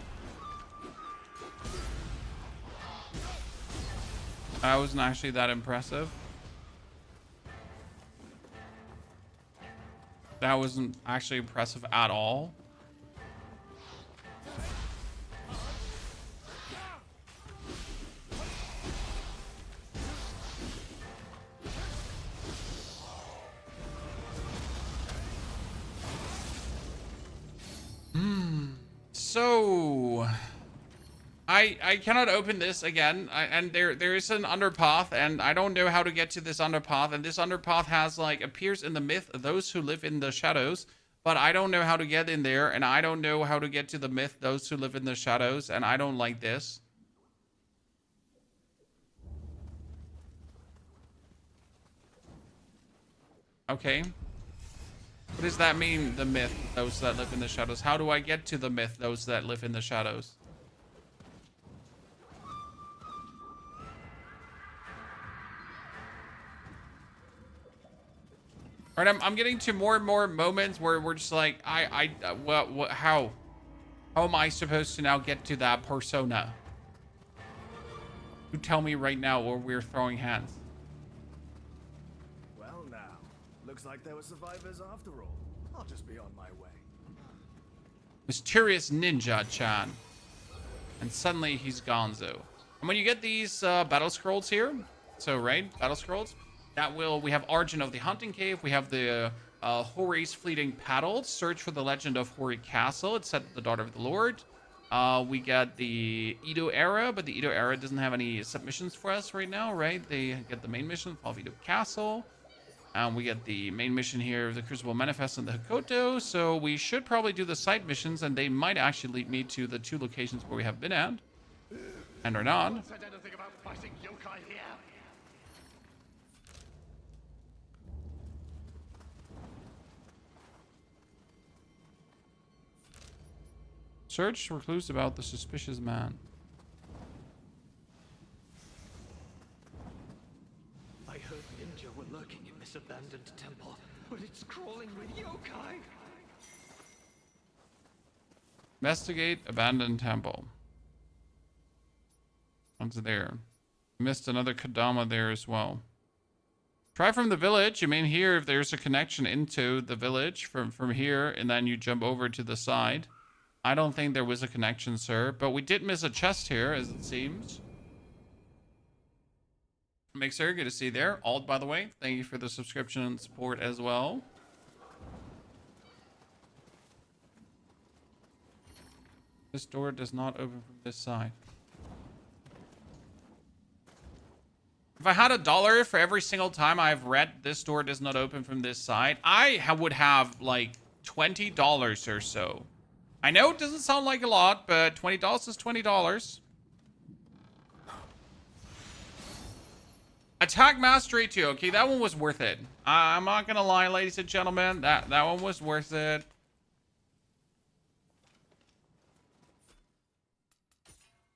That wasn't actually that impressive. That wasn't actually impressive at all. So I cannot open this again, and there is an underpath, and I don't know how to get to this underpath, and this underpath has like appears in the myth those who live in the shadows, but I don't know how to get in there, and I don't know how to get to the myth those who live in the shadows, and I don't like this. Okay. What does that mean, the myth, those that live in the shadows? How do I get to the myth, those that live in the shadows? All right, I'm getting to more and more moments where we're just like, how am I supposed to now get to that persona? You tell me right now, or we're throwing hands. Well now, looks like there were survivors after all. I'll just be on my way. Mysterious Ninja-chan. And suddenly he's gonzo. And when you get these battle scrolls here, so right, battle scrolls, we have Argent of the Hunting Cave, we have the Hori's Fleeting Paddle, Search for the Legend of Hori Castle, it's set the Daughter of the Lord. We got the Edo Era, but the Edo Era doesn't have any submissions for us right now, right? They get the main mission, Fall of Edo Castle. We get the main mission here, the Crucible Manifest and the Hakoto. So we should probably do the side missions, and they might actually lead me to the 2 locations where we have been at. And or not. Said anything about fighting yokai here. Search for clues about the suspicious man. I heard ninja were lurking in this abandoned temple, but it's crawling with yokai. Investigate abandoned temple. What's there? Missed another Kadama there as well. Try from the village. You mean here if there's a connection into the village from here, and then you jump over to the side. I don't think there was a connection, sir, but we did miss a chest here, as it seems. Mixer, good to see you there. Alt, by the way, thank you for the subscription and support as well. This door does not open from this side. If I had $1 for every single time I've read this door does not open from this side, I would have like $20 or so. I know it doesn't sound like a lot, but $20 is $20. Attack Mastery 2. Okay, that one was worth it. I'm not gonna lie, ladies and gentlemen. That one was worth it.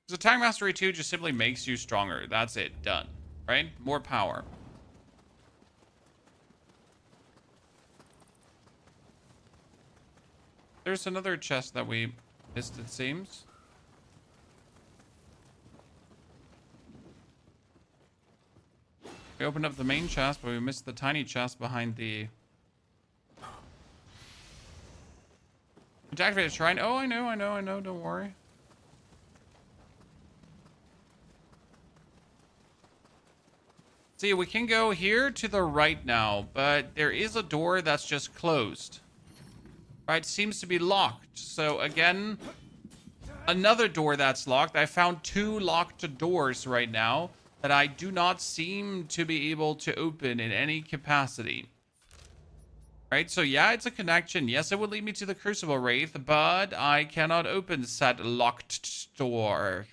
Because Attack Mastery 2 just simply makes you stronger. That's it. Done. Right? More power. There's another chest that we missed, it seems. We opened up the main chest, but we missed the tiny chest behind the... Activate a shrine. Oh, I know, don't worry. See, we can go here to the right now, but there is a door that's just closed. Right, seems to be locked. So again, another door that's locked. I found 2 locked doors right now that I do not seem to be able to open in any capacity. Right, so yeah, it's a connection. Yes, it would lead me to the Crucible Wraith, but I cannot open said locked door.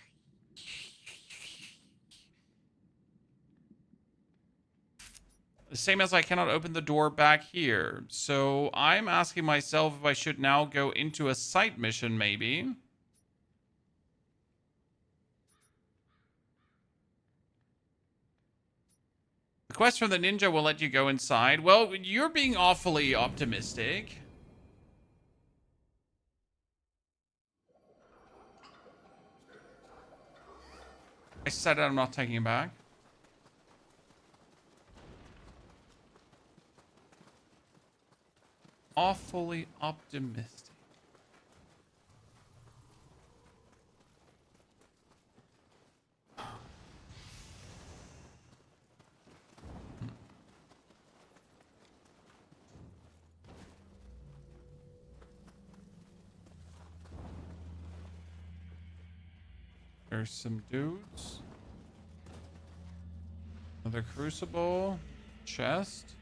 The same as I cannot open the door back here. So I'm asking myself if I should now go into a side mission, maybe. The quest from the ninja will let you go inside. Well, you're being awfully optimistic. I said I'm not taking it back. Awfully optimistic. There's some dudes. Another crucible. Chest.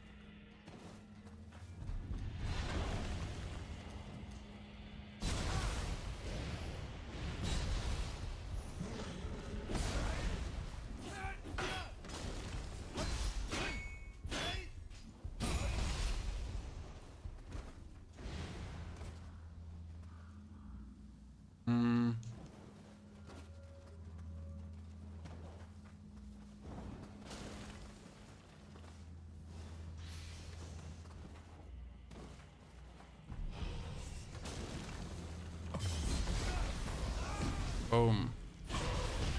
Boom.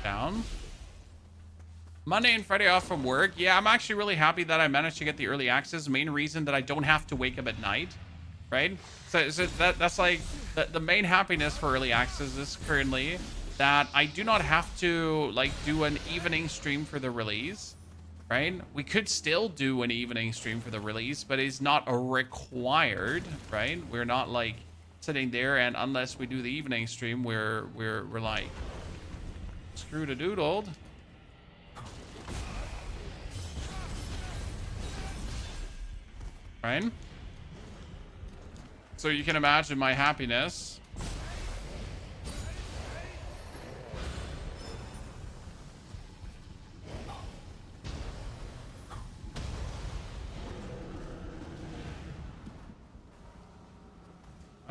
Down. Monday and Friday off from work. Yeah, I'm actually really happy that I managed to get the early access. Main reason that I don't have to wake up at night, right? So that's like the main happiness for early access is currently that I do not have to like do an evening stream for the release, right? We could still do an evening stream for the release, but it's not a required, right? We're not like sitting there, and unless we do the evening stream, we're like screwed a doodled. Right? So you can imagine my happiness.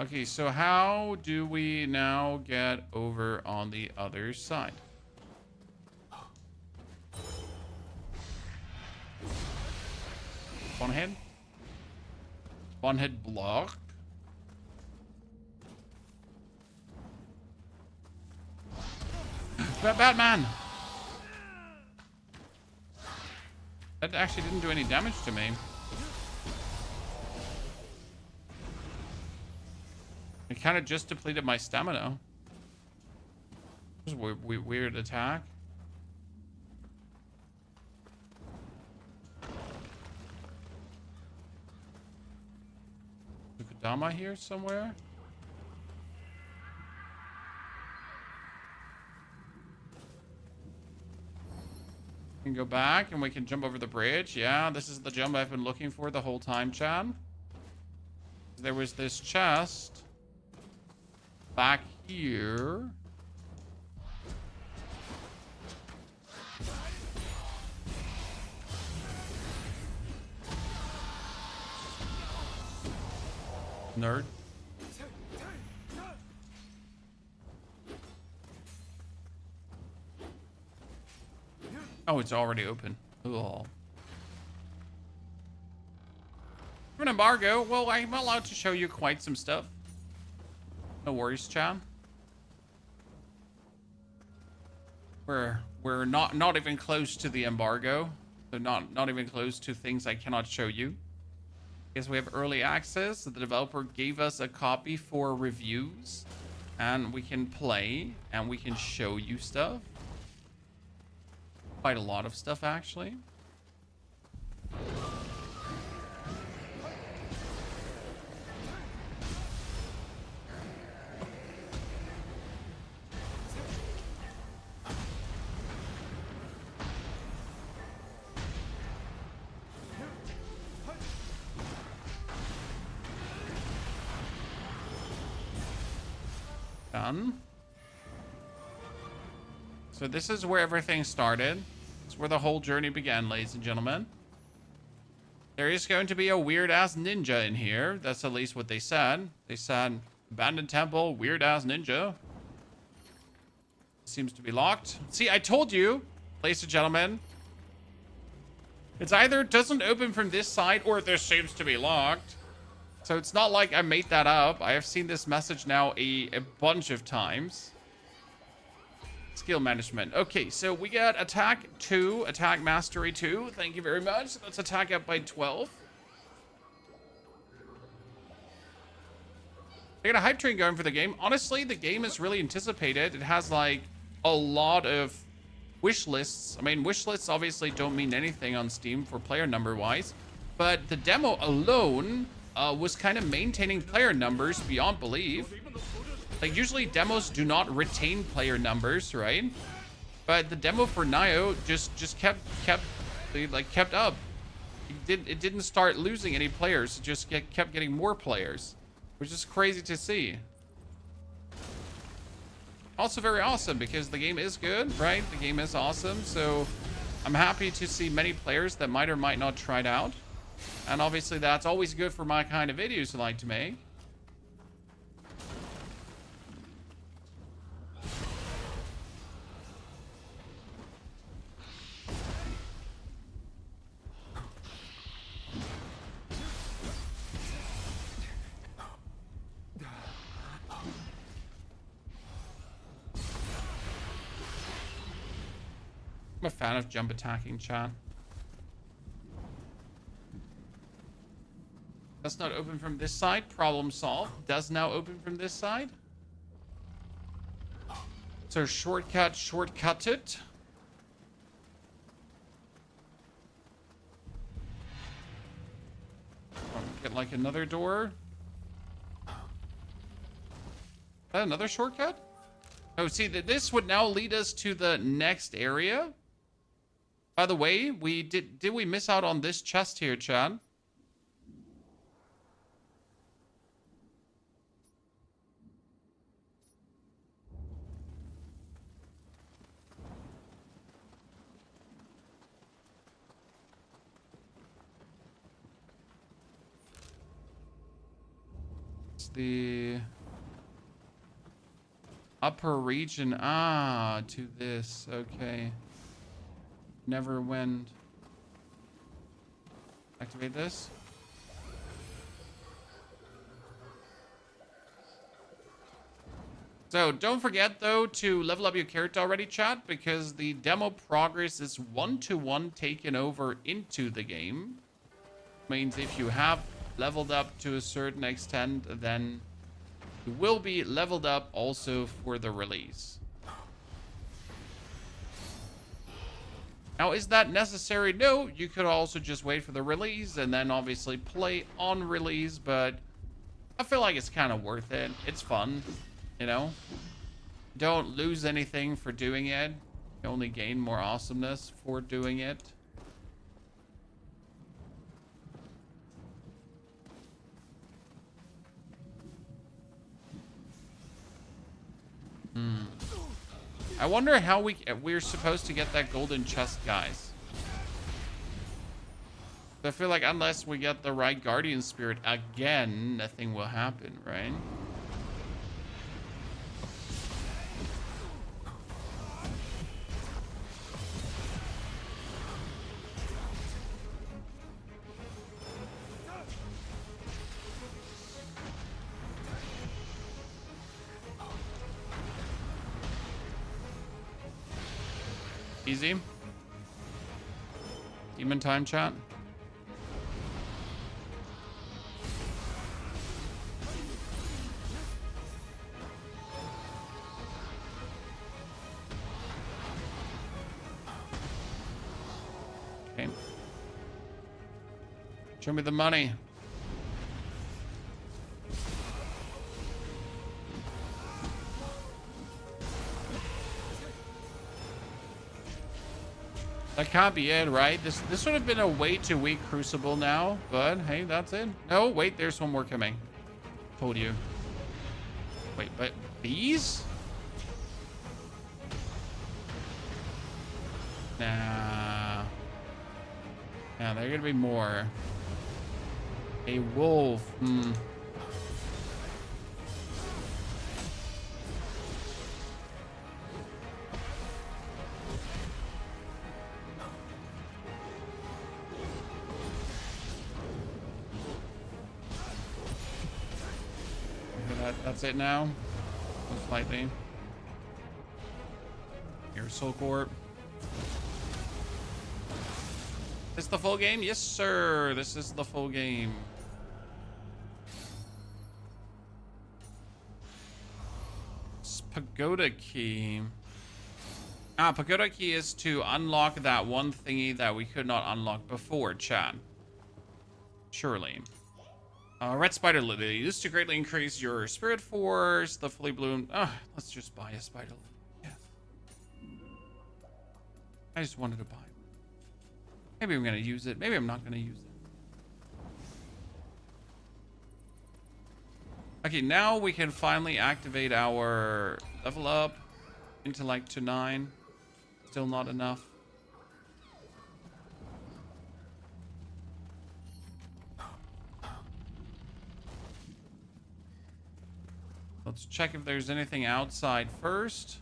Okay, so how do we now get over on the other side? One hit? One hit block? Batman! That actually didn't do any damage to me. It kind of just depleted my stamina. This was a weird attack. Sukadama here somewhere? We can go back and we can jump over the bridge. Yeah, this is the jump I've been looking for the whole time, Chad. There was this chest back here. Nerd. Oh, it's already open. Ugh. For an embargo, well, I'm allowed to show you quite some stuff. No worries, Chad. We're not even close to the embargo. So not even close to things I cannot show you. Because we have early access. So the developer gave us a copy for reviews. And we can play and we can show you stuff. Quite a lot of stuff, actually. done. So this is where everything started. It's where the whole journey began, ladies and gentlemen. There is going to be a weird-ass ninja in here. That's at least what they said. They said, abandoned temple, weird-ass ninja. Seems to be locked. See, I told you, ladies and gentlemen. It's either it doesn't open from this side or this seems to be locked. So it's not like I made that up. I have seen this message now a bunch of times. Skill management. Okay, so we got attack 2, attack mastery 2. Thank you very much. Let's attack up by 12. They got a hype train going for the game. Honestly, the game is really anticipated. It has like a lot of wish lists. I mean, wish lists obviously don't mean anything on Steam for player number wise, but the demo alone was kind of maintaining player numbers beyond belief. Like, usually demos do not retain player numbers, right? But the demo for Nioh just kept up. It didn't start losing any players. It just kept getting more players, which is crazy to see. Also very awesome because the game is good, right? The game is awesome. So I'm happy to see many players that might or might not try it out. And obviously that's always good for my kind of videos I like to make. I'm a fan of jump attacking, chat. Does not open from this side. Problem solved. Does now open from this side. So shortcut it. Get like another door. Another shortcut? Oh, see, this would now lead us to the next area. By the way, did we miss out on this chest here, Chad? It's the upper region. Ah, to this. Okay. Never went. Activate this. So don't forget though to level up your character already, chat, because the demo progress is 1-to-1 taken over into the game. Means if you have leveled up to a certain extent, then you will be leveled up also for the release. Now, is that necessary? No, you could also just wait for the release and then obviously play on release, but I feel like it's kind of worth it. It's fun, you know? Don't lose anything for doing it. You only gain more awesomeness for doing it. I wonder how we're supposed to get that golden chest, guys. I feel like unless we get the right guardian spirit again, nothing will happen, right? Easy. Demon time, chat. Okay. Show me the money. That can't be it, right? This would have been a way too weak Crucible now, but hey, that's it. No, wait, there's one more coming. Told you. Wait, but These? Nah. Yeah, there are gonna be more. A wolf. Hmm. That's it now. Most likely. Here's Soul Corp. Is this the full game? Yes, sir. This is the full game. It's Pagoda Key. Ah, Pagoda Key is to unlock that one thingy that we could not unlock before, chat. Surely. Red Spider Lily. Used to greatly increase your spirit force. The fully bloomed. Let's just buy a Spider Lily. Yeah. I just wanted to buy one. Maybe I'm going to use it. Maybe I'm not going to use it. Okay, now we can finally activate our level up. Intellect to 9. Still not enough. Let's check if there's anything outside first.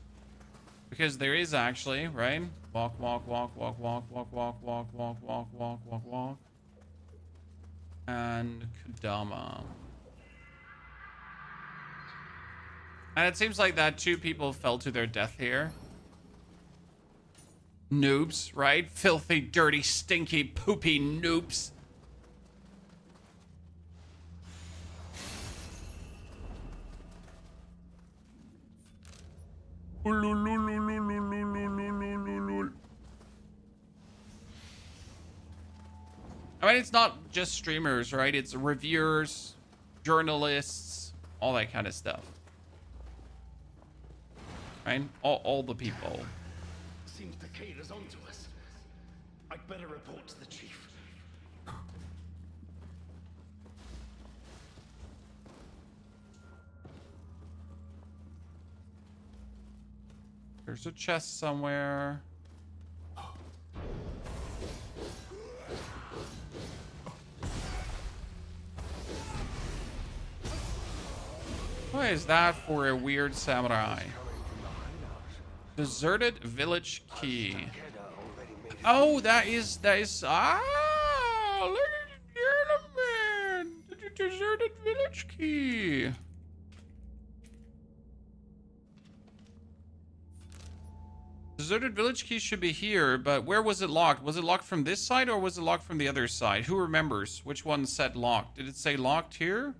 Because there is actually, right? Walk, walk, walk, walk, walk, walk, walk, walk, walk, walk, walk, walk, walk. And Kodama. And it seems like that 2 people fell to their death here. Noobs, right? Filthy, dirty, stinky, poopy noobs. I mean, it's not just streamers, right? It's reviewers, journalists, all that kind of stuff. Right? All the people. Seems Takeda's onto us. I'd better report to the chief. There's a chest somewhere. What is that for a weird samurai? Deserted village key. Oh, that is look at the gentleman. The deserted village key. Deserted village key should be here, but where was it locked? Was it locked from this side or was it locked from the other side? Who remembers which one said locked? Did it say locked here?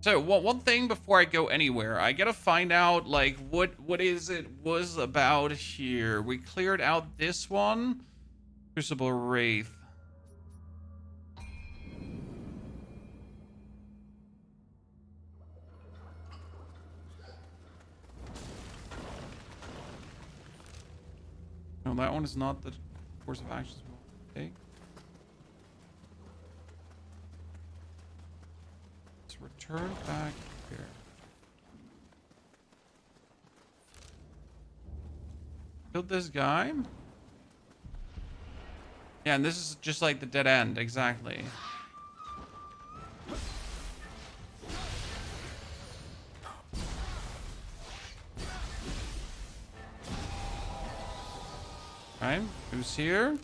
So, one thing before I go anywhere, I gotta find out, like, what is it was about here. We cleared out this one. Crucible Wraith. No, that one is not the course of actions we'll take. Return back here. Killed this guy? Yeah, and this is just like the dead end, exactly. Right, who's here?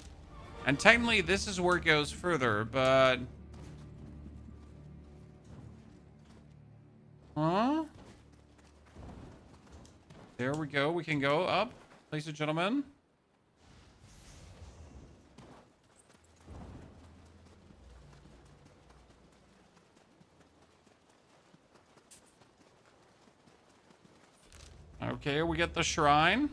And technically this is where it goes further, but... Huh? There we go. We can go up, ladies and gentlemen. Okay, we get the shrine.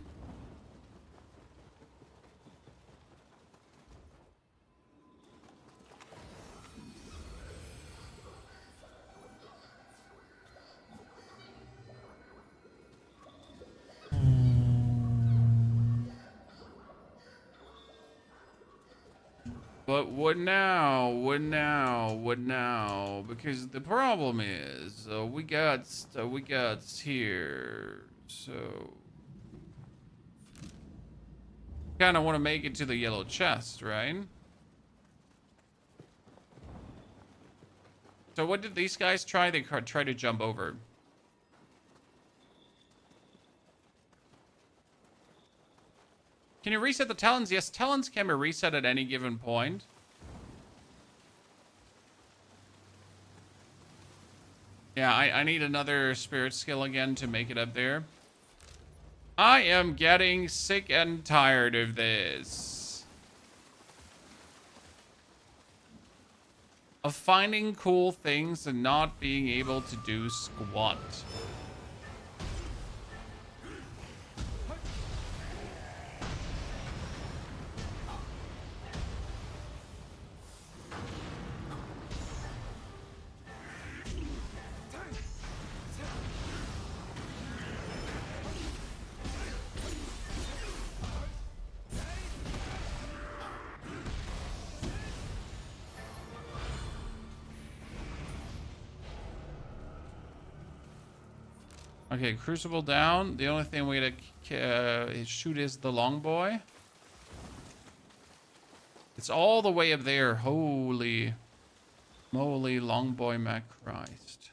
But what now? What now? What now? Because the problem is, we got here. So kind of want to make it to the yellow chest, right? So what did these guys try? They try to jump over. Can you reset the talons? Yes, talons can be reset at any given point. Yeah, I need another spirit skill again to make it up there. I am getting sick and tired of this. Of finding cool things and not being able to do squat. Okay, crucible down. The only thing we gotta shoot is the long boy. It's all the way up there. Holy moly, long boy, Mac Christ.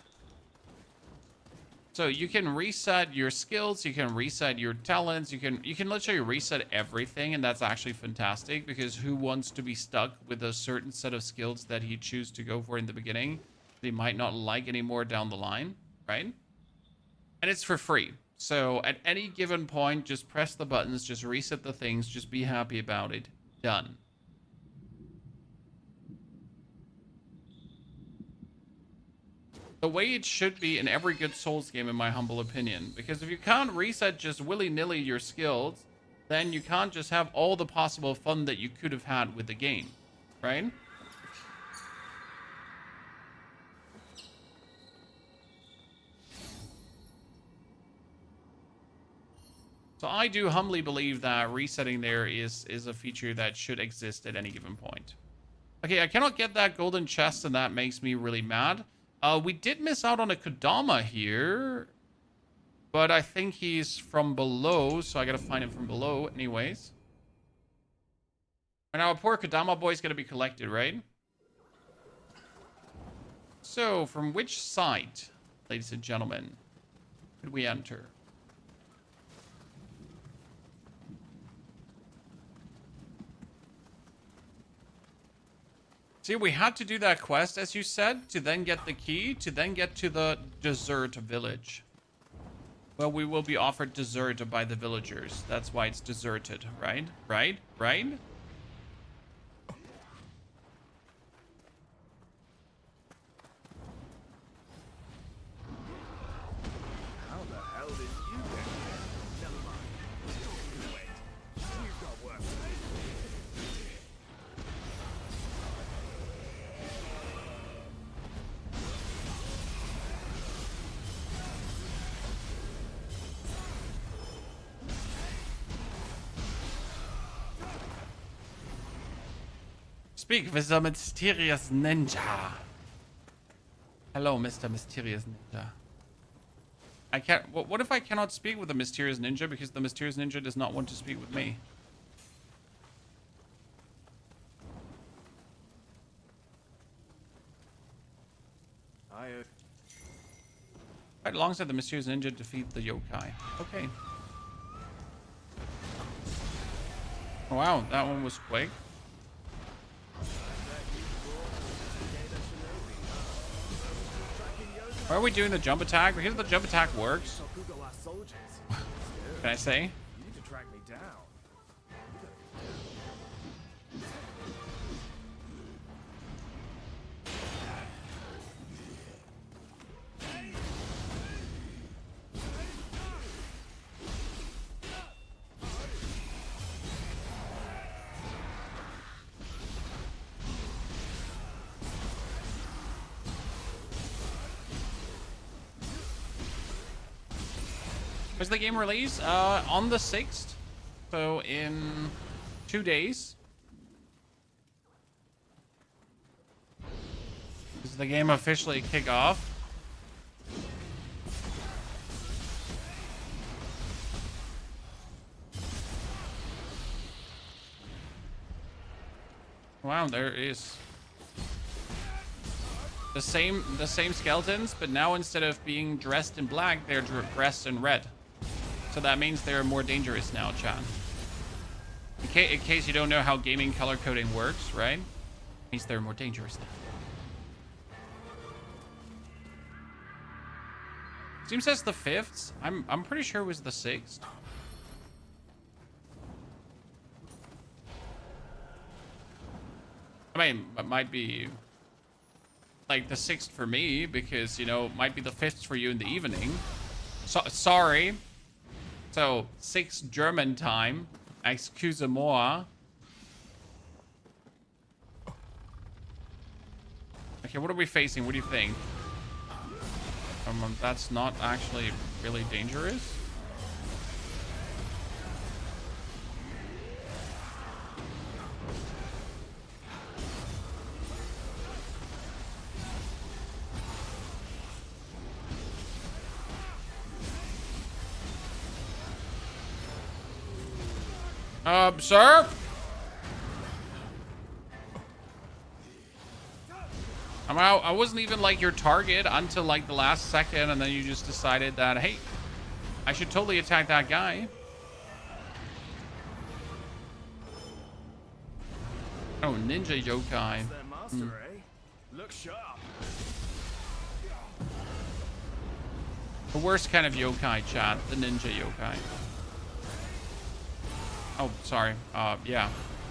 So you can reset your skills, you can reset your talents, you can literally reset everything, and that's actually fantastic, because who wants to be stuck with a certain set of skills that he chooses to go for in the beginning that he might not like anymore down the line, right? And it's for free. So at any given point, just press the buttons, just reset the things, just be happy about it. Done. The way it should be in every good Souls game, in my humble opinion. Because if you can't reset just willy-nilly your skills, then you can't just have all the possible fun that you could have had with the game, right? So I do humbly believe that resetting there is a feature that should exist at any given point. Okay, I cannot get that golden chest, and that makes me really mad. We did miss out on a Kodama here, but I think he's from below, so I gotta find him from below anyways. And our poor Kodama boy's gonna be collected, right? So, from which side, ladies and gentlemen, could we enter? See, we had to do that quest, as you said, to then get the key, to then get to the desert village. Well, we will be offered dessert by the villagers. That's why it's deserted, right? Right? Right? How the hell did you get here? Never mind. Wait. We've got work to do. Speak with the mysterious ninja. Hello, Mr. Mysterious Ninja. I can't... What if I cannot speak with the mysterious ninja because the mysterious ninja does not want to speak with me? Right alongside the mysterious ninja, defeat the yokai. Okay. Oh, wow, that one was quick. Why are we doing the jump attack? Because the jump attack works. Can I say? You need to track me down. When's the game release? On the 6th. So in 2 days. Does the game officially kick off? Wow, there is the same skeletons, but now instead of being dressed in black, they're dressed in red. So that means they're more dangerous now, Chan. In case you don't know how gaming color coding works, right? Means they're more dangerous now. Steam says the 5th. I'm pretty sure it was the 6th. I mean, it might be like the 6th for me because, you know, it might be the 5th for you in the evening. So sorry. So 6 German time. Excuse-moi. Okay, what are we facing? What do you think? That's not actually really dangerous. Sir? I wasn't even like your target until like the last second, and then you just decided that, hey, I should totally attack that guy. Oh, ninja yokai. Look sharp. The worst kind of yokai, chat. The ninja yokai. Oh, sorry. Yeah.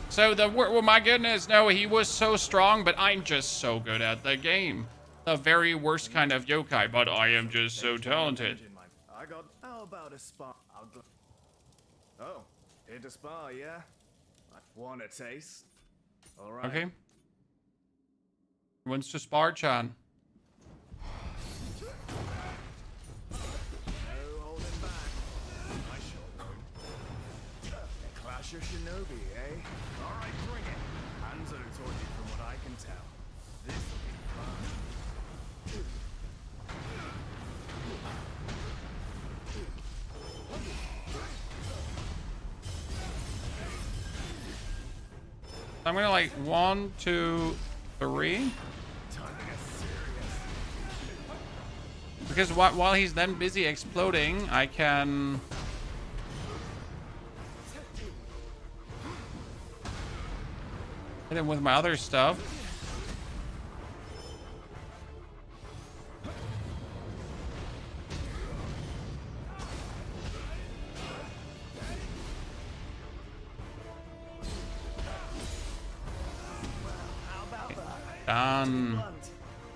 So well, my goodness, no, he was so strong, but I'm just so good at the game. The very worst kind of yokai, but I am just so talented. I got. How about a spa? Oh, into spa, yeah. I want a taste. All right. Okay. Who wants to spar, Chan? Clash of Shinobi, eh? All right, bring it. Hanzo told you from what I can tell. This'll be fun. I'm gonna like 1, 2, 3. Because while he's then busy exploding, I can hit him with my other stuff. Done.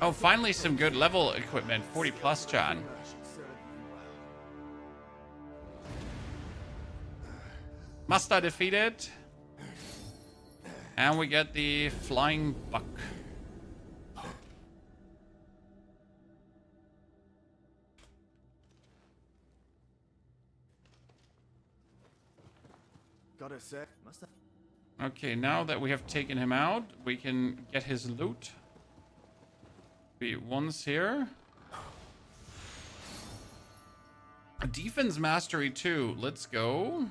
Oh, finally some good level equipment. 40 plus, John. Master defeated. And we get the flying buck. Gotta say, Okay, now that we have taken him out, we can get his loot. Be once here. Defense mastery 2. Let's go.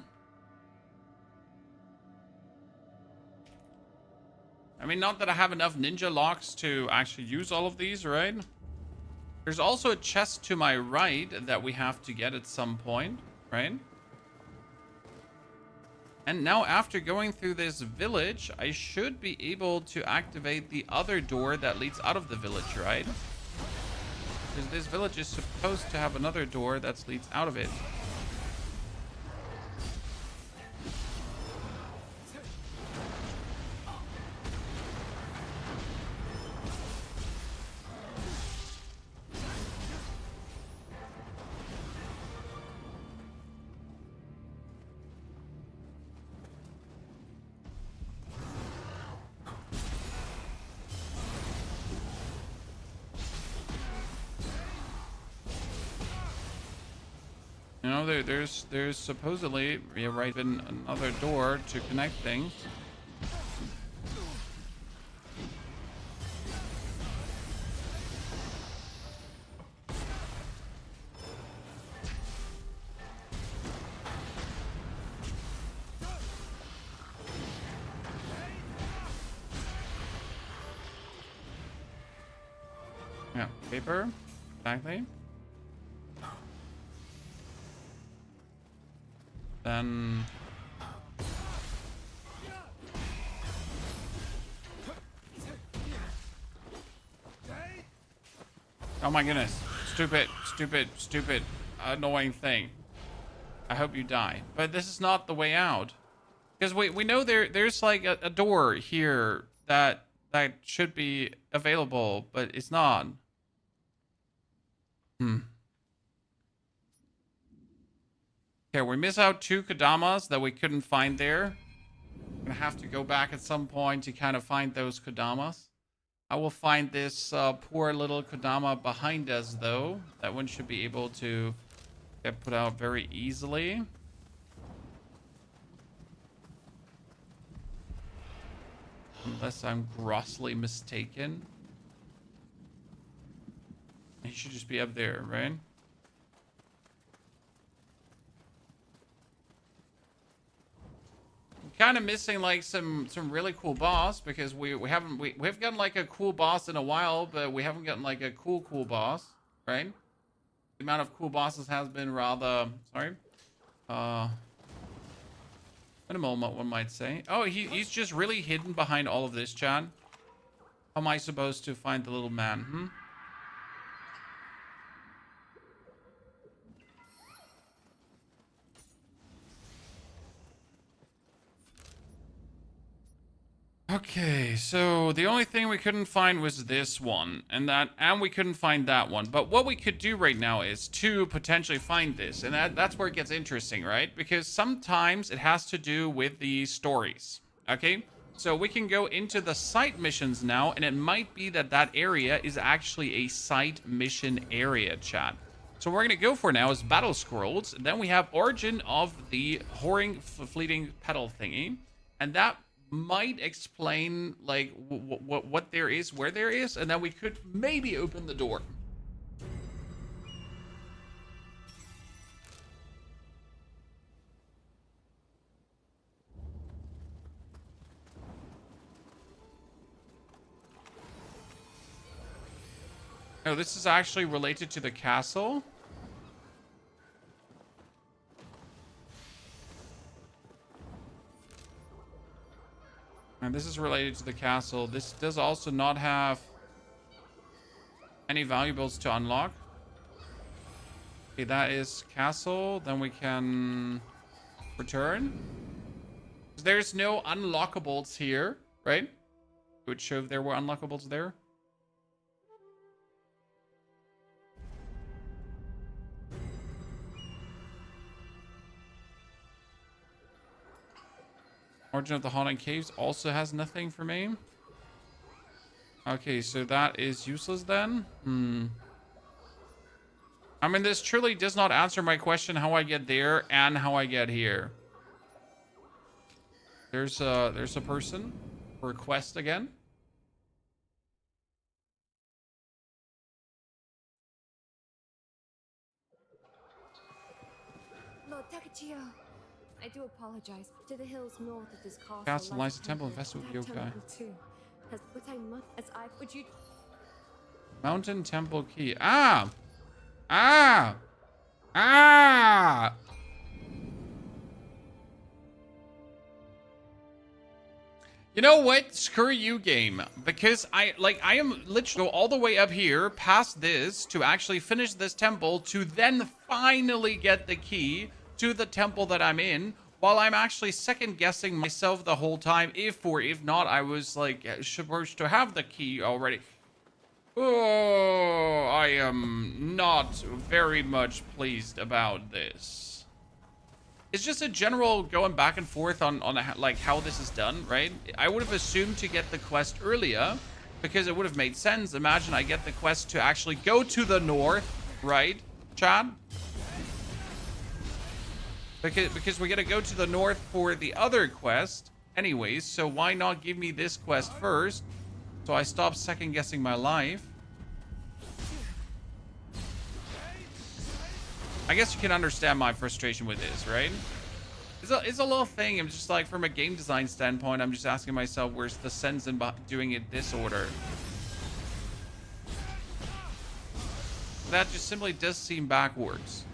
I mean, not that I have enough ninja locks to actually use all of these, right? There's also a chest to my right that we have to get at some point, right? And now after going through this village, I should be able to activate the other door that leads out of the village, right? Because this village is supposed to have another door that leads out of it. You know, there's supposedly, yeah, right, been another door to connect things. Yeah, paper. Exactly. Then... Oh my goodness. Stupid, stupid, stupid, annoying thing. I hope you die. But this is not the way out. Because we know there's like a door here that should be available, but it's not. Okay, we miss out 2 Kodamas that we couldn't find there. I'm gonna have to go back at some point to kind of find those Kodamas. I will find this poor little Kodama behind us, though. That one should be able to get put out very easily. Unless I'm grossly mistaken. He should just be up there, right? Kind of missing like some really cool boss, because we've gotten like a cool boss in a while, but we haven't gotten like a cool boss, right? The amount of cool bosses has been rather minimal, one might say. Oh, he's just really hidden behind all of this, Chad. How am I supposed to find the little man? Okay, so the only thing we couldn't find was this one, and we couldn't find that one. But what we could do right now is to potentially find this, and that's where it gets interesting, right? Because sometimes it has to do with the stories. Okay, so we can go into the side missions now, and it might be that area is actually a side mission area, chat. So what we're gonna go for now is battle scrolls. Then we have origin of the whoring fleeting petal thingy, and that might explain like what there is, where there is, and then we could maybe open the door. Oh, this is actually related to the castle. And this is related to the castle. This does also not have any valuables to unlock. Okay, that is castle. Then we can return. There's no unlockables here, right? It would show if there were unlockables there. Origin of the Haunted Caves also has nothing for me. Okay, so that is useless then. I mean, this truly does not answer my question how I get there and how I get here. There's a person for a quest again. Lord Takachio, I do apologize. To the hills north of this castle, Castle lies a temple infested with yokai. Mountain Temple Key. Ah! Ah! Ah! You know what? Screw you, game. Because I am literally all the way up here past this to actually finish this temple to then finally get the key to the temple that I'm in, while I'm actually second guessing myself the whole time. If not, I was like supposed to have the key already. Oh, I am not very much pleased about this. It's just a general going back and forth on like how this is done, right? I would have assumed to get the quest earlier because it would have made sense. Imagine I get the quest to actually go to the north, right, Chad? Because we gotta go to the north for the other quest anyways, so why not give me this quest first so I stop second guessing my life? I guess you can understand my frustration with this, right? It's a little thing. I'm just like, from a game design standpoint, I'm just asking myself, where's the sense in doing it this order? That just simply does seem backwards.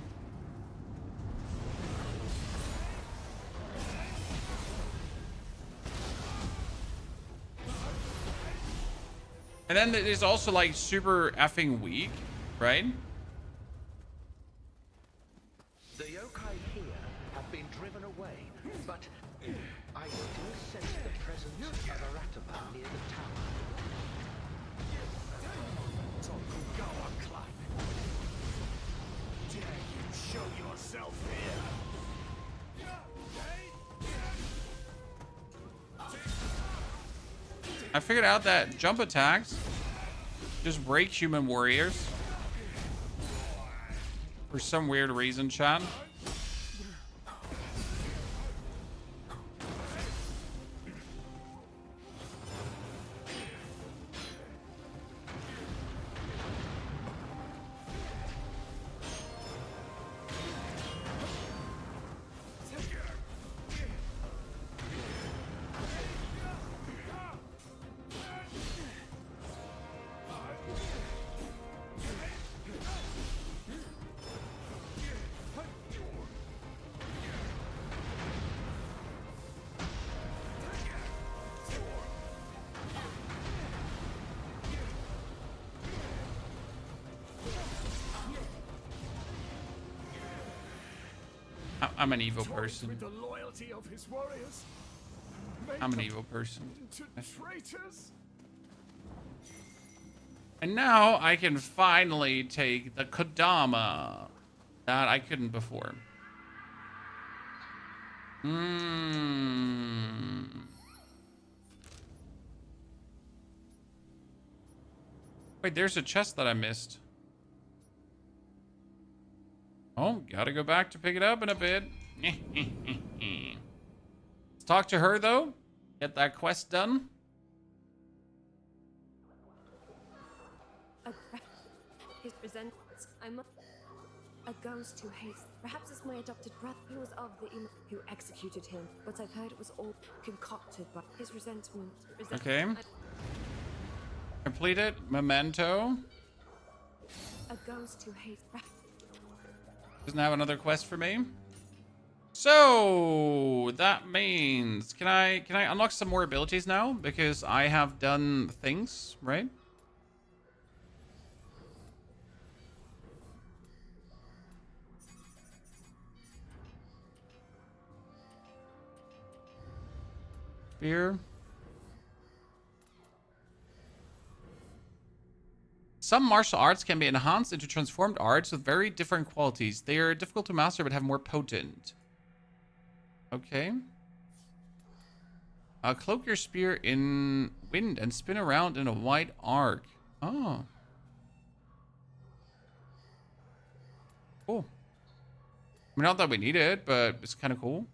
And then it is also like super effing weak, right? The yokai here have been driven away, but I still sense the presence of a Ratama near the tower. Tokugawa clan. Dare you show yourself here? I figured out that jump attacks just break human warriors. For some weird reason, chat. I'm an evil person. With the loyalty of his warriors. I'm an evil person. To traitors. And now I can finally take the Kodama that I couldn't before. Wait, there's a chest that I missed. Oh, gotta go back to pick it up in a bit. Let's talk to her, though. Get that quest done. His presents. I'm a ghost who hates. Perhaps it's my adopted brother. He was of the who executed him, but I've heard it was all concocted by his resentment. Okay. Complete it. Memento. A ghost who hates. Doesn't have another quest for me. So that means can I unlock some more abilities now because I have done things, right? Spear. Some martial arts can be enhanced into transformed arts with very different qualities. They are difficult to master but have more potent. Okay. Cloak your spear in wind and spin around in a wide arc. Oh. Cool. I mean, not that we need it, but it's kind of cool.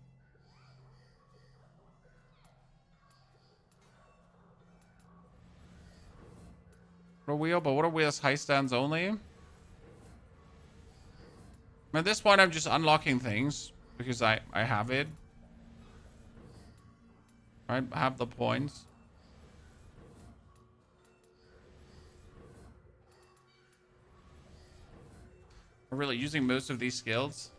Water wheel, but water wheel's high stands only. At this point, I'm just unlocking things because I have it. Right, I have the points. I'm really using most of these skills.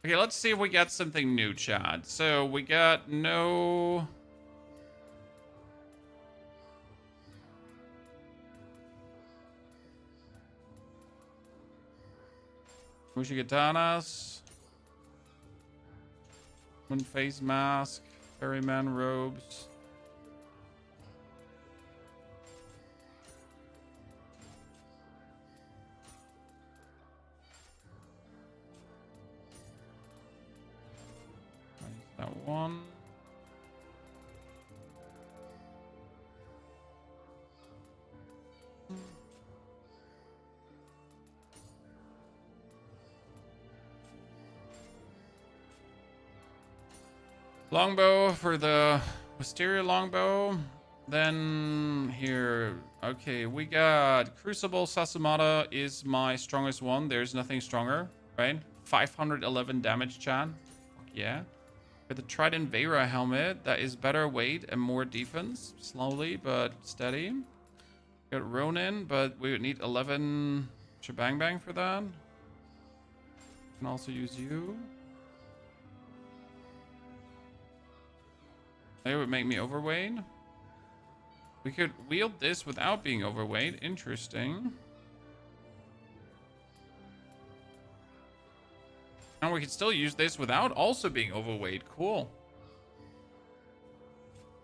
Okay, let's see if we got something new, Chad. So we got no... Mushigatanas. One face mask. Ferryman robes. That one. Longbow for the Wisteria longbow. Then here, okay, we got Crucible Sasumata is my strongest one. There's nothing stronger, right? 511 damage, Chan. Yeah. With the Trident Vera helmet, that is better weight and more defense. Slowly but steady. Got Ronin, but we would need 11 Shebang Bang for that. Can also use you. They would make me overweight. We could wield this without being overweight. Interesting. And we could still use this without also being overweight. Cool.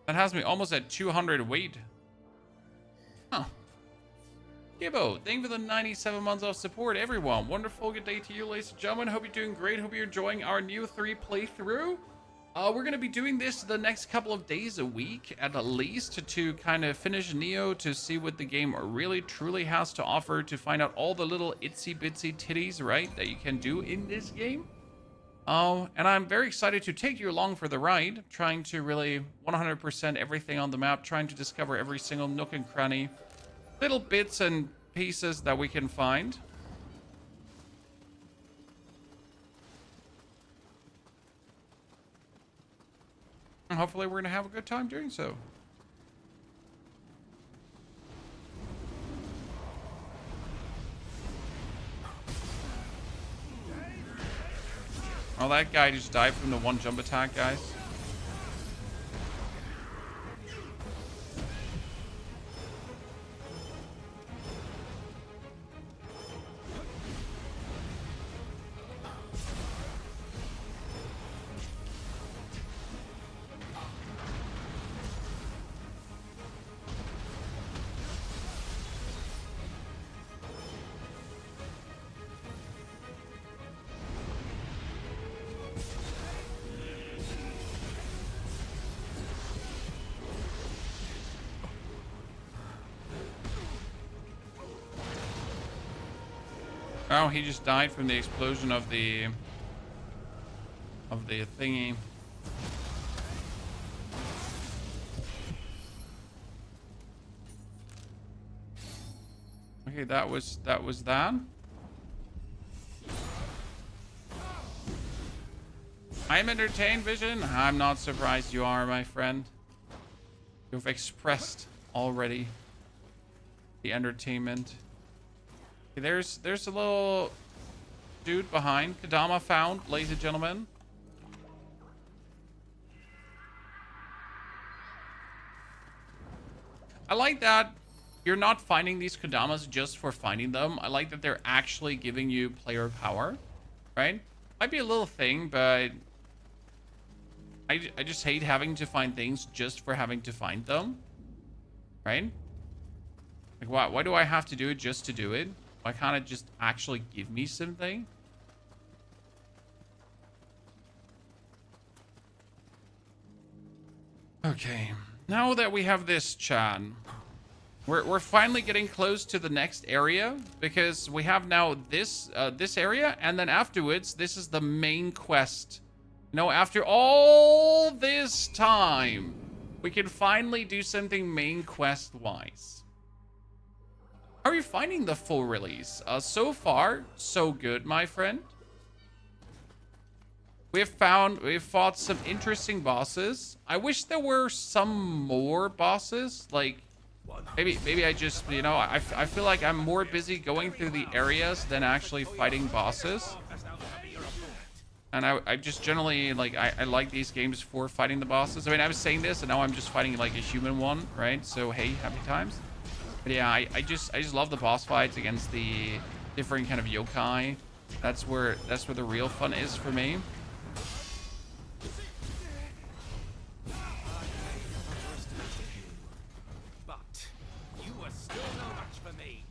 That has me almost at 200 weight. Huh. Gibbo, thank you for the 97 months of support, everyone. Wonderful good day to you, ladies and gentlemen. Hope you're doing great. Hope you're enjoying our Nioh 3 playthrough. We're going to be doing this the next couple of days a week, at least, to kind of finish Nioh, to see what the game really, truly has to offer, to find out all the little itsy-bitsy titties, right, that you can do in this game. And I'm very excited to take you along for the ride, trying to really 100% everything on the map, trying to discover every single nook and cranny, little bits and pieces that we can find. And hopefully we're going to have a good time doing so. Oh, that guy just died from the one jump attack, guys. Oh, he just died from the explosion of the thingy. Okay, that was that. I'm entertained, Vision. I'm not surprised you are, my friend. You've expressed already the entertainment. Okay, there's a little dude behind. Kadama found, ladies and gentlemen. I like that you're not finding these Kadamas just for finding them. I like that they're actually giving you player power, right? Might be a little thing, but I just hate having to find things just for having to find them, right? Like, why do I have to do it just to do it? Why can't it just actually give me something? Okay, now that we have this, Chan, we're finally getting close to the next area, because we have now this this area, and then afterwards, this is the main quest. You know, after all this time, we can finally do something main quest-wise. How are you finding the full release? So far, so good, my friend. We've fought some interesting bosses. I wish there were some more bosses. Like, maybe I just, you know, I feel like I'm more busy going through the areas than actually fighting bosses. And I just generally, like, I like these games for fighting the bosses. I mean, I was saying this, and now I'm just fighting, like, a human one, right? So, hey, happy times. But yeah, I just love the boss fights against the different kind of yokai. That's where the real fun is for me. But you are still no match for me.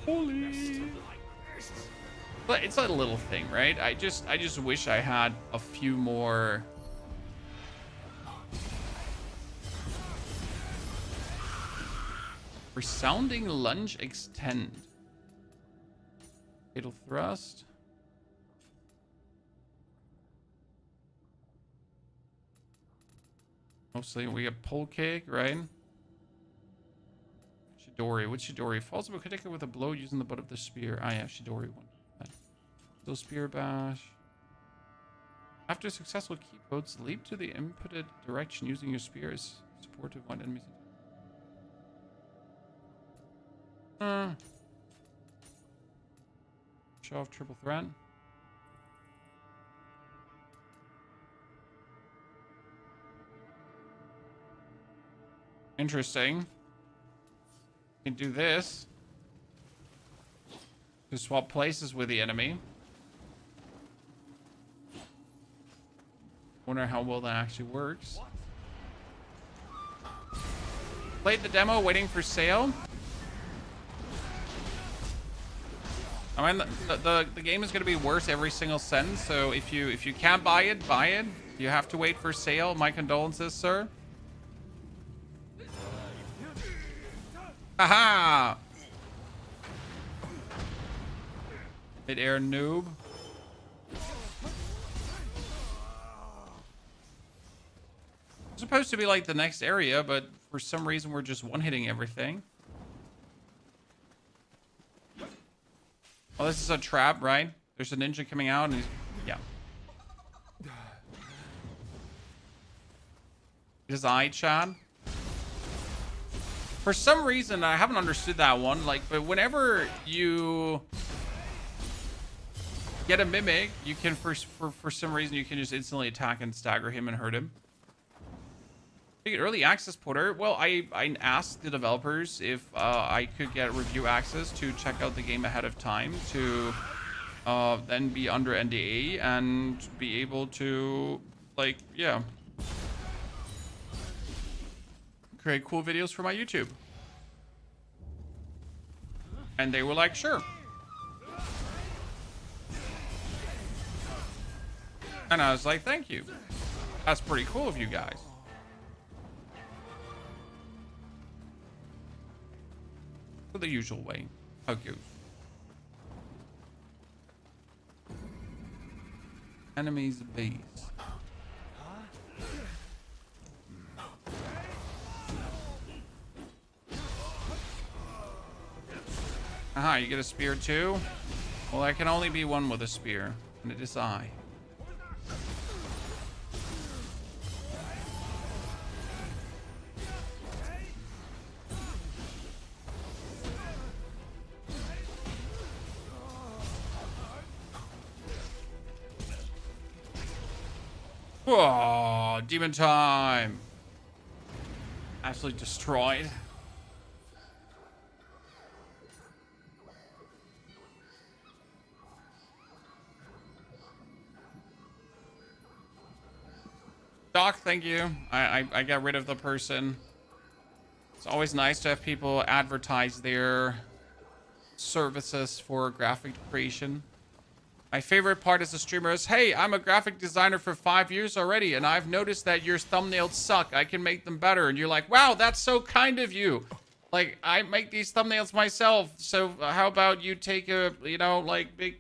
Holy. But it's a little thing, right? I just wish I had a few more. Resounding lunge extend. Fatal Thrust. Mostly we get Pole Kick, right? Shidori. Which Shidori? Falls about Kritika with a blow using the butt of the spear. Ah, yeah, Shidori one. Still Spear Bash. After successful keep votes, leap to the inputted direction using your spear as support to one enemies. Show off triple threat. Interesting. You can do this to swap places with the enemy. Wonder how well that actually works. Played the demo, waiting for sale. I mean, the game is going to be worse every single sentence. So if you can't buy it, buy it. You have to wait for sale. My condolences, sir. Haha! Mid-air noob. It's supposed to be like the next area, but for some reason we're just one-hitting everything. Oh, this is a trap, right? There's a ninja coming out and he's... Yeah. His eye, Chad. For some reason, I haven't understood that one. Like, but whenever you get a mimic, you can, for some reason, you can just instantly attack and stagger him and hurt him. Early access porter. Well, I asked the developers if I could get review access to check out the game ahead of time to then be under NDA and be able to, like, yeah, create cool videos for my YouTube. And they were like, sure. And I was like, thank you. That's pretty cool of you guys. The usual way. How goes. Enemies base. Aha, you get a spear too? Well, there can only be one with a spear, and it is I. Oh, demon time. Absolutely destroyed. Doc, thank you. I got rid of the person. It's always nice to have people advertise their services for graphic creation. My favorite part as a streamer is, hey, I'm a graphic designer for 5 years already, and I've noticed that your thumbnails suck. I can make them better. And you're like, wow, that's so kind of you. Like, I make these thumbnails myself. So how about you take a, you know, like, big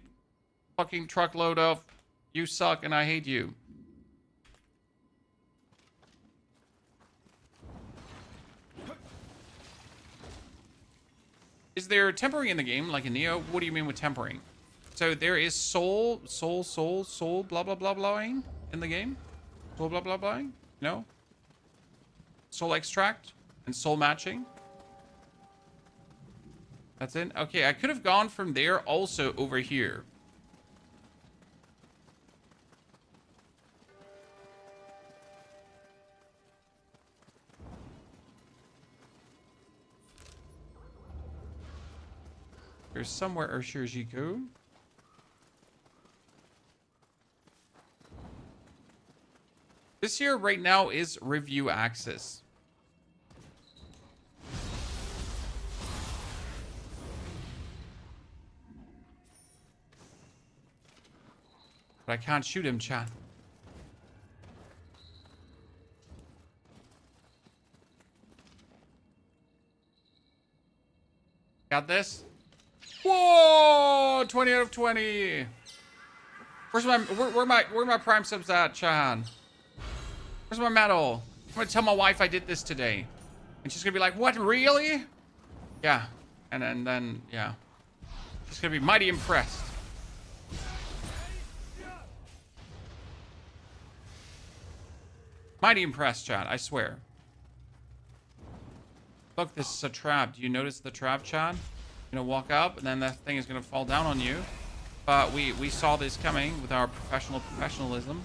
fucking truckload of you suck and I hate you. Is there tempering in the game, like in Nioh? What do you mean with tempering? So there is soul, blah, blah, blah, blahing in the game? Soul, blah, blah, blahing? No? Soul extract and soul matching? That's it? Okay, I could have gone from there also over here. There's somewhere Urshijiku. This here right now is review access. But I can't shoot him, chat. Got this? Whoa! 20 out of 20. Where my prime subs at, Chan? Where's my medal? I'm gonna tell my wife I did this today. And she's gonna be like, what, really? Yeah. And then yeah. She's gonna be mighty impressed. Mighty impressed, chat, I swear. Look, this is a trap. Do you notice the trap, Chad? You're gonna walk up, and then that thing is gonna fall down on you. But we saw this coming with our professionalism.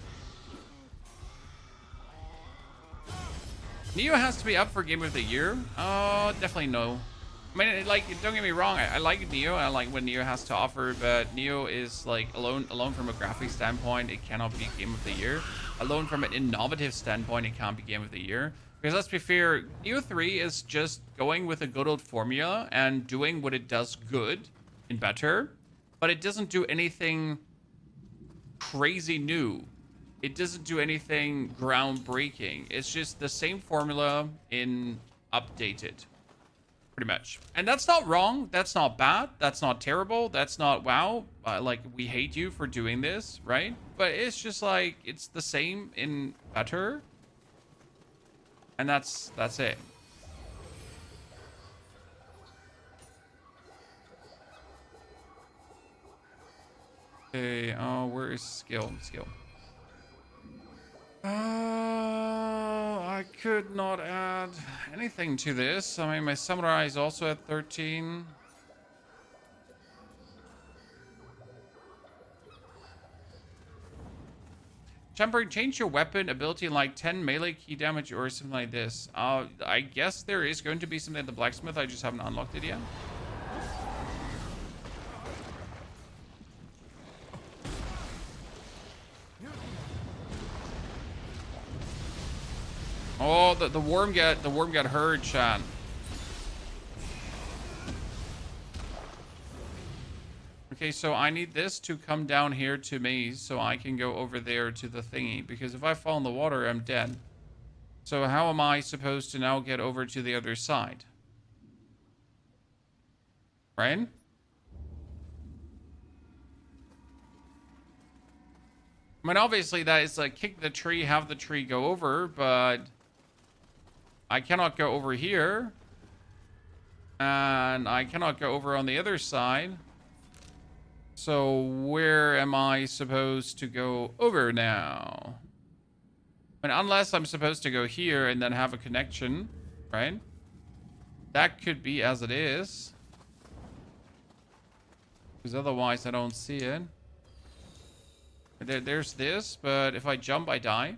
Nioh has to be up for Game of the Year? Oh, definitely no. I mean, like, don't get me wrong. I like Nioh. I like what Nioh has to offer, but Nioh is like alone from a graphic standpoint. It cannot be Game of the Year. Alone from an innovative standpoint, it can't be Game of the Year. Because let's be fair, Nioh 3 is just going with a good old formula and doing what it does good and better, but it doesn't do anything crazy new. It doesn't do anything groundbreaking. It's just the same formula in updated, pretty much. And that's not wrong. That's not bad. That's not terrible. That's not, wow, like, we hate you for doing this, right? But it's just like, it's the same in better. And that's it. Okay, where is skill? I could not add anything to this. I mean, my samurai is also at 13. Jumper, change your weapon ability like 10 melee key damage or something like this. I guess there is going to be something at the blacksmith. I just haven't unlocked it yet. Oh, the worm got hurt, Chan. Okay, so I need this to come down here to me so I can go over there to the thingy. Because if I fall in the water, I'm dead. So how am I supposed to now get over to the other side? Right? I mean, obviously that is like kick the tree, have the tree go over, but I cannot go over here. And I cannot go over on the other side. So where am I supposed to go over now? I mean, unless I'm supposed to go here and then have a connection, right? That could be as it is. Because otherwise I don't see it. There's this, but if I jump, I die.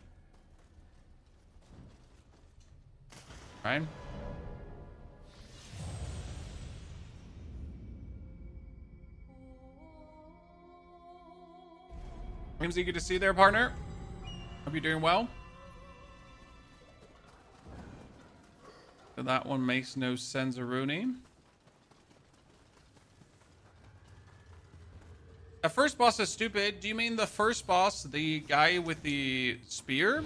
Right? Whimsy, good to see you there, partner. Hope you're doing well. So that one makes no sense, Rooney. The first boss is stupid. Do you mean the first boss, the guy with the spear?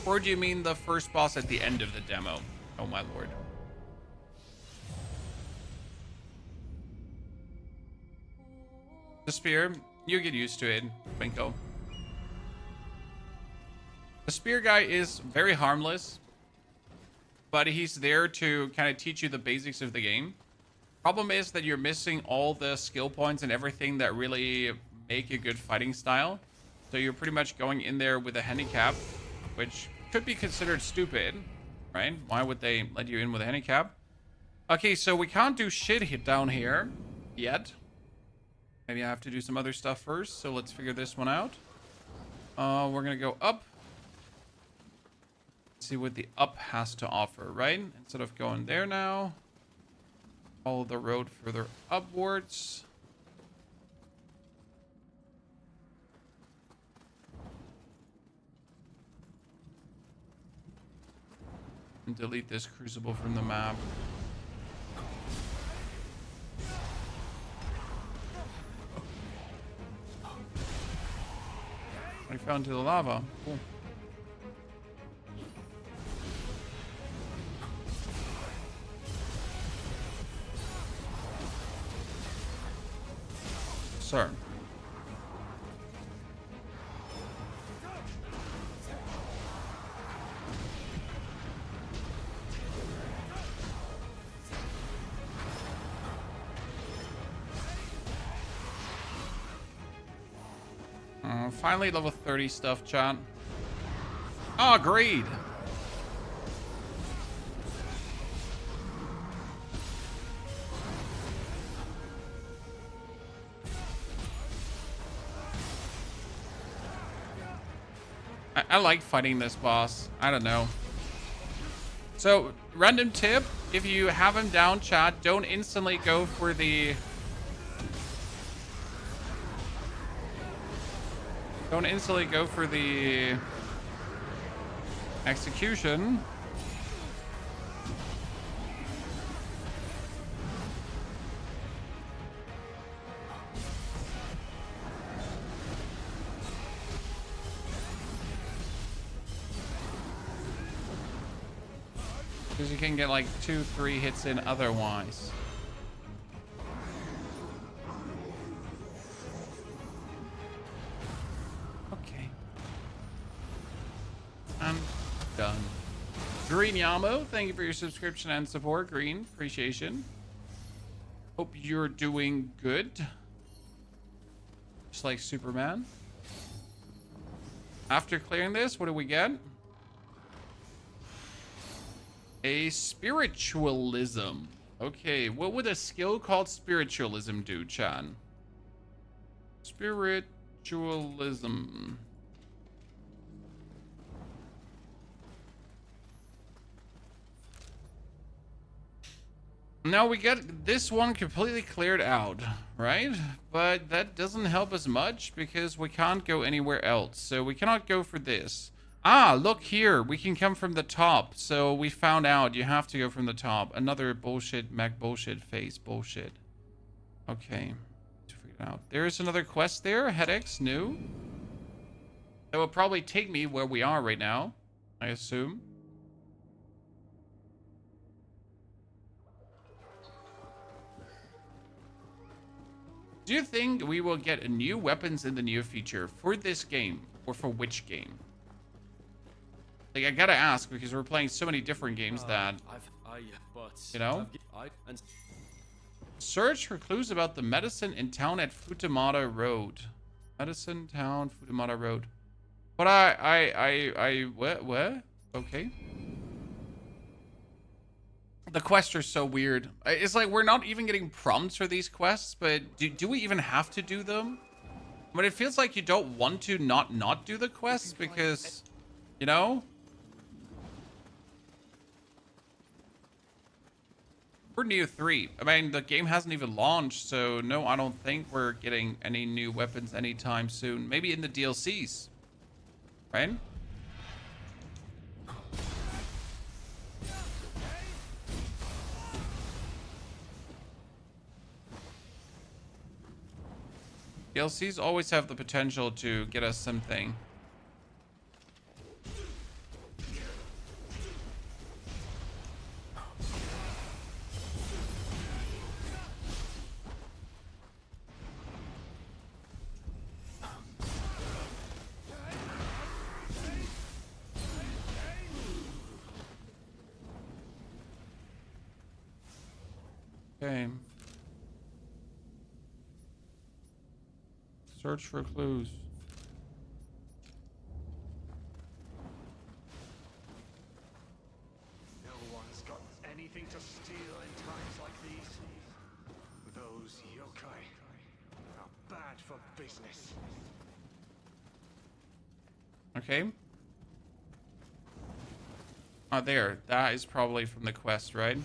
Or do you mean the first boss at the end of the demo? Oh my lord. The spear, you get used to it, Binko. The spear guy is very harmless, but he's there to kind of teach you the basics of the game. Problem is that you're missing all the skill points and everything that really make a good fighting style. So you're pretty much going in there with a handicap, which could be considered stupid, right? Why would they let you in with a handicap? Okay, so we can't do shit down here yet. Maybe I have to do some other stuff first, so let's figure this one out. We're gonna go up. See what the up has to offer, right? Instead of going there now, follow the road further upwards. And delete this crucible from the map. I fell into the lava. Cool. sir. Finally level 30 stuff, chat. Oh, agreed. I like fighting this boss. I don't know. So, random tip, if you have him down, chat, don't instantly go for the... Don't instantly go for the execution. Because you can get like 2-3 hits in otherwise. I'm done. Green Yamo, thank you for your subscription and support. Green, appreciation. Hope you're doing good. Just like Superman. After clearing this, what do we get? A spiritualism. Okay, what would a skill called spiritualism do, Chan? Spiritualism. Now we get this one completely cleared out, right? But that doesn't help us much because we can't go anywhere else. So we cannot go for this. Ah, look here. We can come from the top. So we found out you have to go from the top. Another bullshit, Mac bullshit face bullshit. Okay. To figure it out. There's another quest there. Headaches, new. That will probably take me where we are right now, I assume. Do you think we will get new weapons in the near future for this game or for which game? Like, I gotta ask because we're playing so many different games that, you know? Search for clues about the medicine in town at Futamata Road. Medicine town, Futamata Road. But what? Okay. The quests are so weird. It's like we're not even getting prompts for these quests, but do we even have to do them? But it feels like you don't want to not do the quests because, you know? We're Nioh 3. I mean, the game hasn't even launched, so no, I don't think we're getting any new weapons anytime soon. Maybe in the DLCs, right? DLCs always have the potential to get us something. Okay. Search for clues. No one's got anything to steal in times like these. Those yokai are bad for business. Okay. Oh, there. That is probably from the quest, right?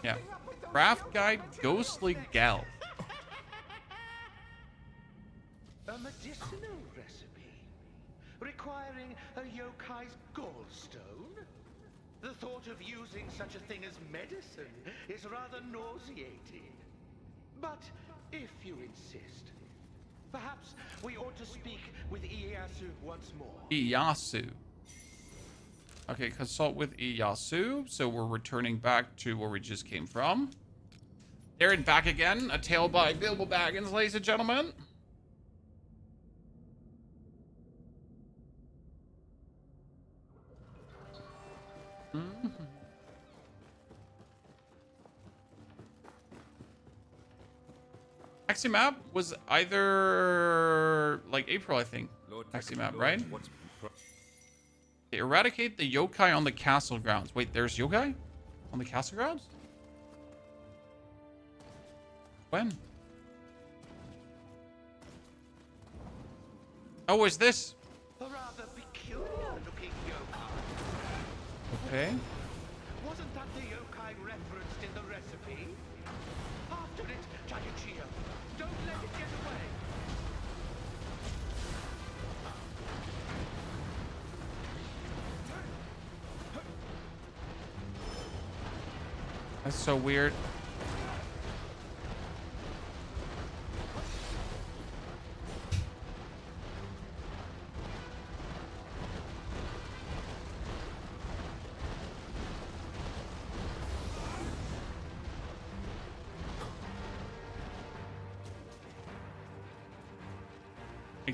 Yeah. Craft Guide Ghostly Gal. A medicinal recipe requiring a yokai's gallstone? The thought of using such a thing as medicine is rather nauseating. But if you insist, perhaps we ought to speak with Ieyasu once more. Ieyasu. Okay, consult with Ieyasu. So we're returning back to where we just came from. There and back again. A tale by Bilbo Baggins, ladies and gentlemen. Taxi map was either like April, I think. Taxi map, right? Eradicate the yokai on the castle grounds. Wait, there's yokai on the castle grounds? When? Oh, is this? A rather peculiar-looking yokai. Okay. Wasn't that the yokai referenced in the recipe? After it, Jayachia. Don't let it get away. That's so weird.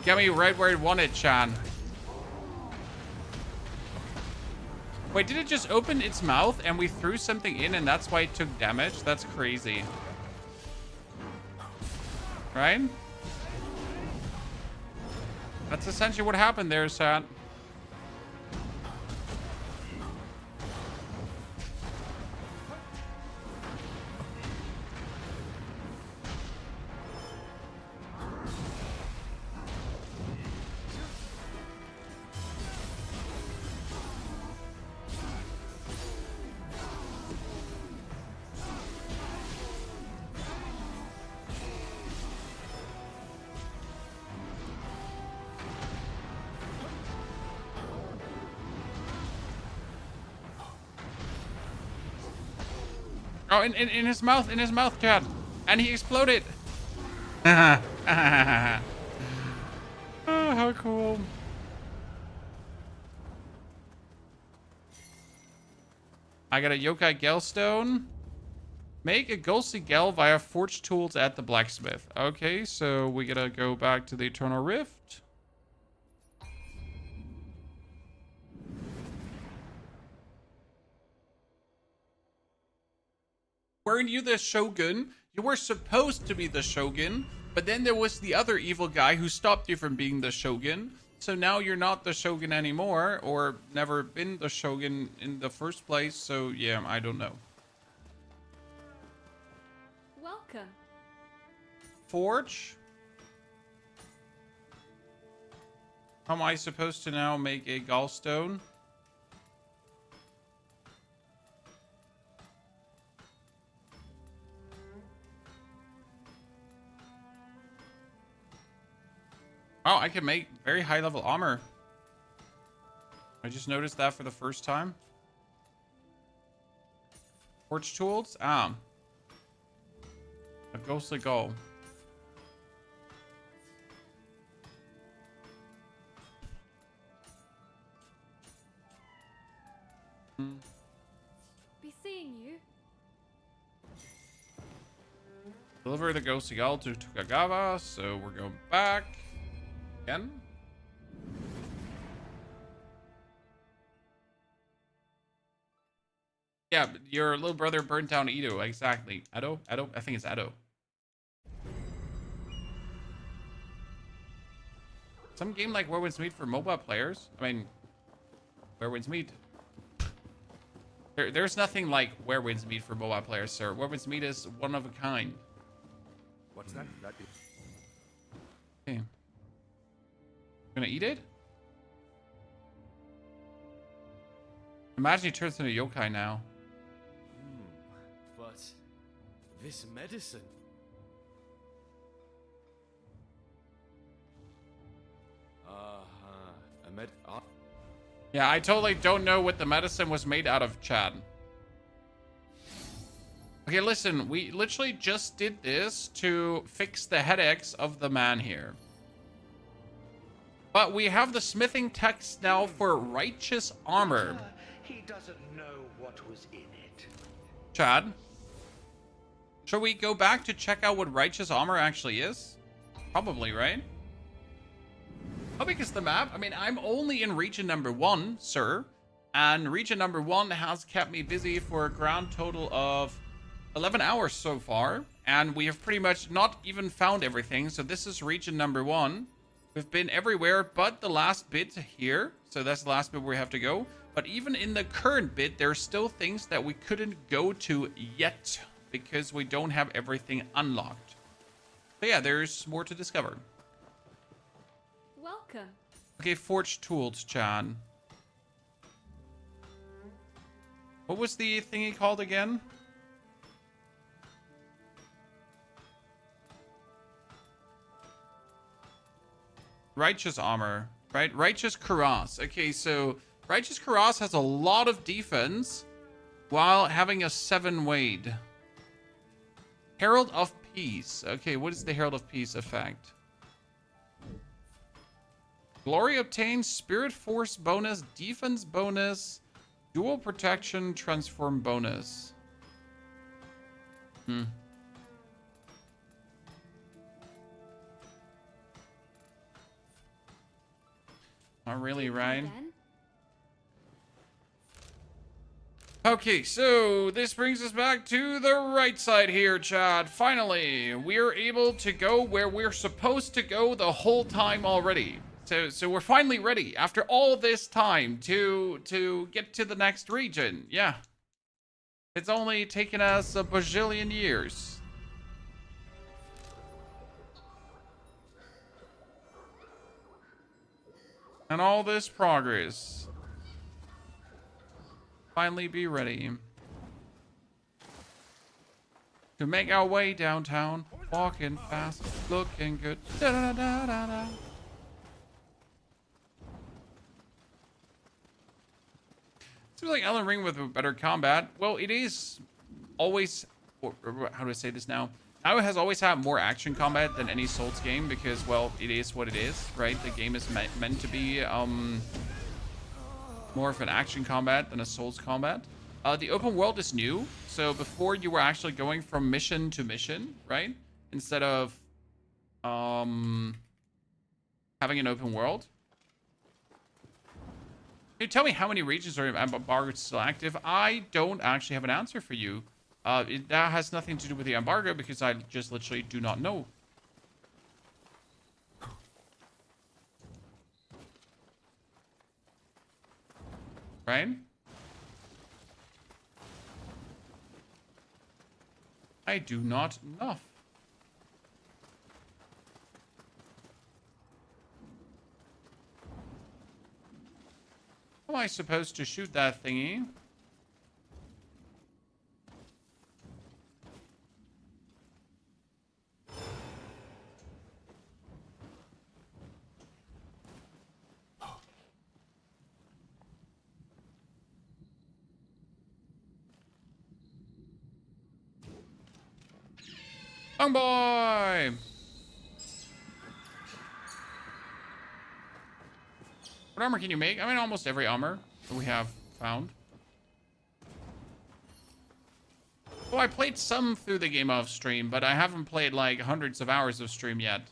Get me right where you want it, Chan. Wait, did it just open its mouth and we threw something in and that's why it took damage? That's crazy. Right? That's essentially what happened there, Chan. Oh, in his mouth, Chad. And he exploded. Oh, how cool. I got a yokai Gelstone. Make a ghostly gel via forged tools at the blacksmith. Okay, so we gotta go back to the Eternal Rift. Weren't you the Shogun? You were supposed to be the Shogun, but then there was the other evil guy who stopped you from being the Shogun. So now you're not the Shogun anymore, or never been the Shogun in the first place. So yeah, I don't know. Welcome. Forge? How am I supposed to now make a gallstone? Oh, I can make very high level armor. I just noticed that for the first time. Forge tools? Ah. A ghostly goal. Be seeing you. Deliver the ghostly goal to Tokugawa, so we're going back. Again? Yeah, your little brother burnt down Edo, exactly. Edo? I think it's Edo. Some game like Where Winds Meet for mobile players. I mean, Where Winds Meet. There's nothing like Where Winds Meet for mobile players, sir. Where Winds Meet is one of a kind. What's that? Okay. Gonna eat it? Imagine he turns into a yokai now. But this medicine. Yeah, I totally don't know what the medicine was made out of, Chad. Okay, listen, we literally just did this to fix the headaches of the man here. But we have the smithing text now for righteous armor. He doesn't know what was in it. Chad, Shall we go back to check out what righteous armor actually is? Probably, right? How big is the map? I mean, I'm only in region number 1, sir. And region number 1 has kept me busy for a grand total of 11 hours so far. And we have pretty much not even found everything. So this is region number 1. We've been everywhere but the last bit here. So that's the last bit where we have to go. But even in the current bit, there's still things that we couldn't go to yet because we don't have everything unlocked. But yeah, there's more to discover. Welcome. Okay, forged tools, Chan. What was the thingy called again? Righteous armor, right? Righteous cuirass. Okay, so righteous cuirass has a lot of defense while having a 7 weight. Herald of Peace. Okay, what is the Herald of Peace effect? Glory obtains Spirit Force bonus, defense bonus, dual protection, transform bonus. Not really, right? Okay, so this brings us back to the right side here, Chad. Finally, we're able to go where we're supposed to go the whole time already. So we're finally ready after all this time to get to the next region. Yeah. It's only taken us a bajillion years. And all this progress. Finally be ready to make our way downtown, walking fast, looking good. Da -da -da -da -da. Seems like Elden Ring with better combat. Well, it is always, or how do I say this now? Nioh has always had more action combat than any Souls game because, well, it is what it is, right? The game is meant to be more of an action combat than a Souls combat. The open world is new. So before you were actually going from mission to mission, right? Instead of having an open world. Can you tell me how many regions are embargoed still active? I don't actually have an answer for you. That has nothing to do with the embargo because I just literally do not know. Right? I do not know. How am I supposed to shoot that thingy? Young boy! What armor can you make? I mean, almost every armor that we have found. Well, I played some through the game off stream, but I haven't played like hundreds of hours of stream yet.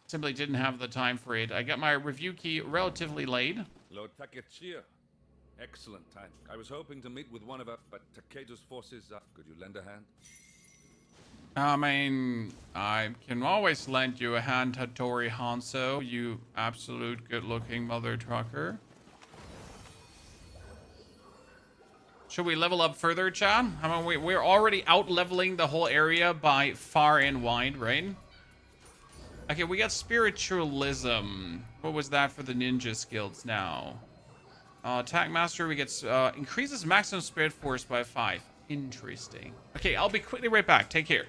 Simply didn't have the time for it. I got my review key relatively late. Lord Takechia. Excellent time. I was hoping to meet with one of our, but Takedo's forces, could you lend a hand? I mean, I can always lend you a hand, Hattori Hanzo, you absolute good-looking mother trucker. Should we level up further, Chad? I mean, we're already out-leveling the whole area by far and wide, right? Okay, we got Spiritualism. What was that for the ninja skills now? Attack Master, we get increases maximum spirit force by 5. Interesting. Okay, I'll be quickly right back. Take care.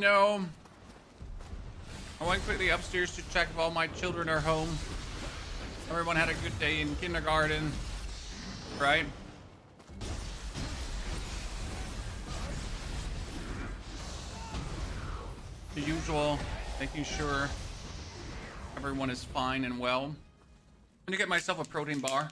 No. I went quickly upstairs to check if all my children are home. Everyone had a good day in kindergarten, right? The usual, making sure everyone is fine and well. I'm gonna get myself a protein bar.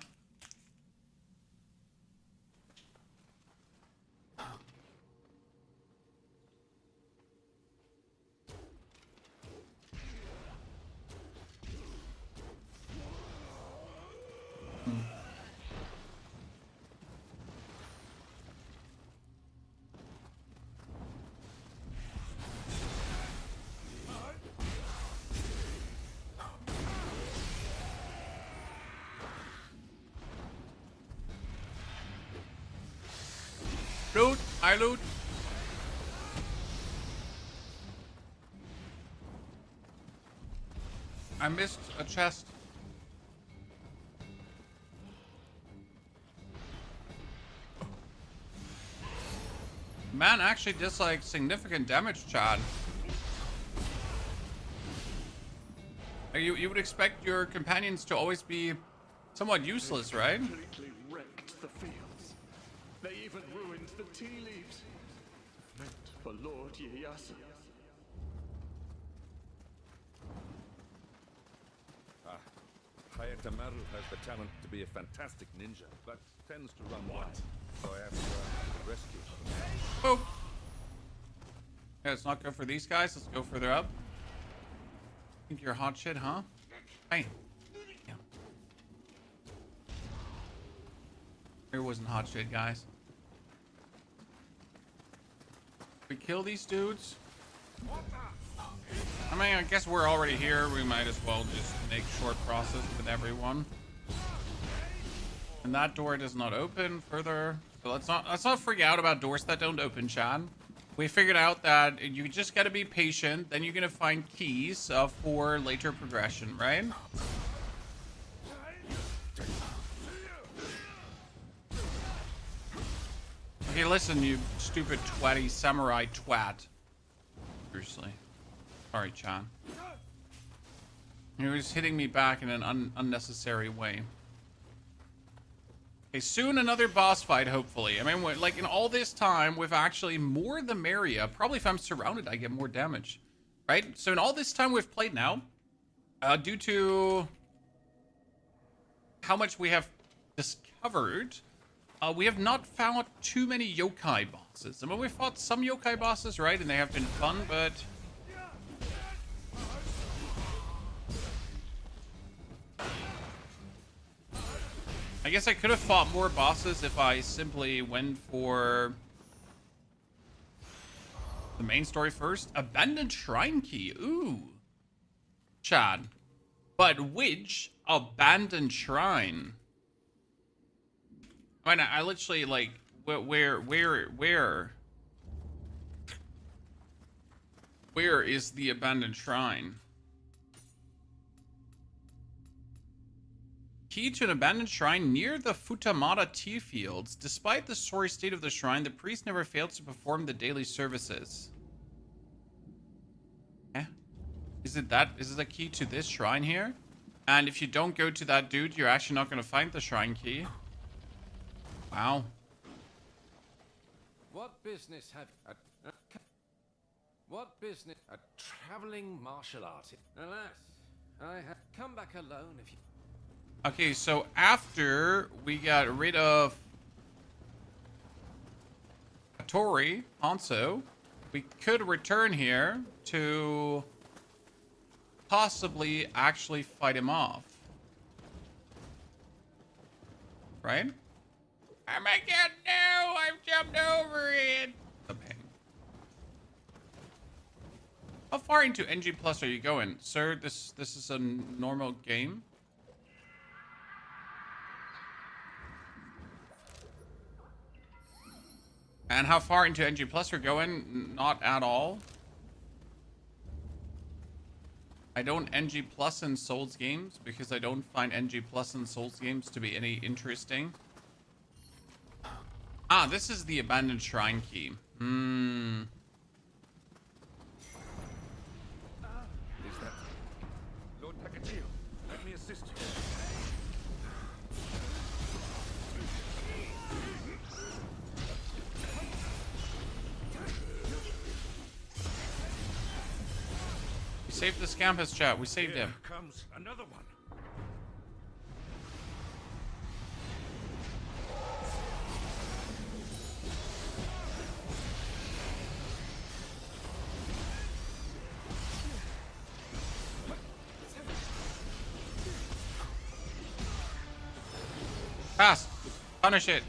Loot! I loot! I missed a chest. Man actually does like significant damage, Chad. You would expect your companions to always be somewhat useless, right? Completely wrecked the fields. They even ruined the tea leaves. Meant for Lord Ieyasu. Hayatamaru has the talent to be a fantastic ninja, but tends to run wild. So I have to rescue her. Oh. Yeah, let's not go for these guys. Let's go further up. Think you're hot shit, huh? Hey. Yeah. It wasn't hot shit, guys. We kill these dudes. I mean, I guess we're already here. We might as well just make short process with everyone. And that door does not open further. So let's not freak out about doors that don't open, Chad. We figured out that you just gotta be patient. Then you're gonna find keys for later progression, right? Okay, listen, you stupid twatty samurai twat. Seriously. Sorry, Chan. He was hitting me back in an unnecessary way. Okay, soon another boss fight, hopefully. I mean, like, in all this time, we've actually more the merrier. Probably if I'm surrounded, I get more damage. Right? So in all this time we've played now, due to how much we have discovered, we have not found too many yokai bosses. I mean, we've fought some yokai bosses, right? And they have been fun, but... I guess I could have fought more bosses if I simply went for the main story first. Abandoned Shrine Key. Ooh. Chad. But which abandoned shrine? I mean, I literally, like, where is the abandoned shrine? Key to an abandoned shrine near the Futamata tea fields. Despite the sorry state of the shrine, the priest never fails to perform the daily services. Eh? Is it a key to this shrine here? And if you don't go to that dude, you're actually not going to find the shrine key. Wow. What business have... what business... A traveling martial artist. Alas, I have come back alone if you... Okay, so after we got rid of Hattori, Hanzo, we could return here to possibly actually fight him off. Right? Oh my god, no! I've jumped over it! The pain. How far into NG Plus are you going? Sir, this is a normal game? And how far into NG Plus you're going? Not at all. I don't NG Plus in Souls games because I don't find NG Plus in Souls games to be any interesting. Ah, this is the abandoned shrine key. saved the Scampus, chat. We saved Here him. comes another one. Fast. Punish it.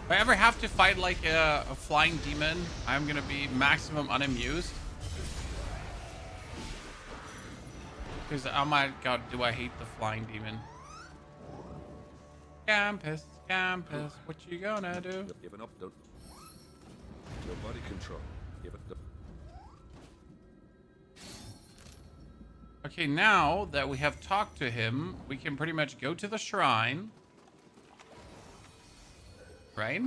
If I ever have to fight like a flying demon, I'm gonna be maximum unamused. Because, oh my god, do I hate the flying demon. Campus, campus, what you gonna do? Give it up, don't. Your body control. Give it up. Okay, now that we have talked to him, we can pretty much go to the shrine. Right?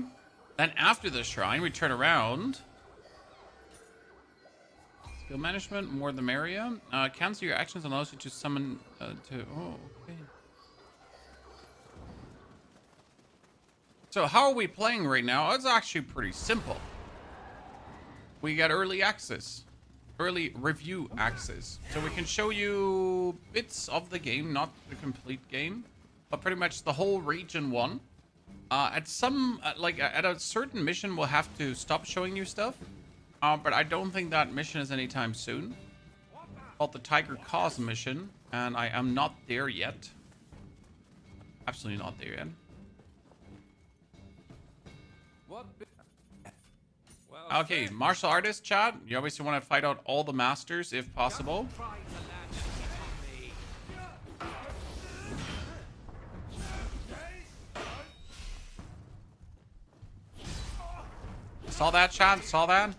Then after the shrine, we turn around. Skill management, more the merrier. Cancel your actions and allows you to summon to... Oh, okay. So how are we playing right now? It's actually pretty simple. We got early access. Early review access. So we can show you bits of the game, not the complete game, but pretty much the whole region 1. At a certain mission, we'll have to stop showing you stuff. But I don't think that mission is anytime soon. Called the Tiger Cause mission, and I am not there yet. Absolutely not there yet. Okay, martial artist, chat. You obviously want to fight out all the masters if possible. Saw that, chat? Saw that?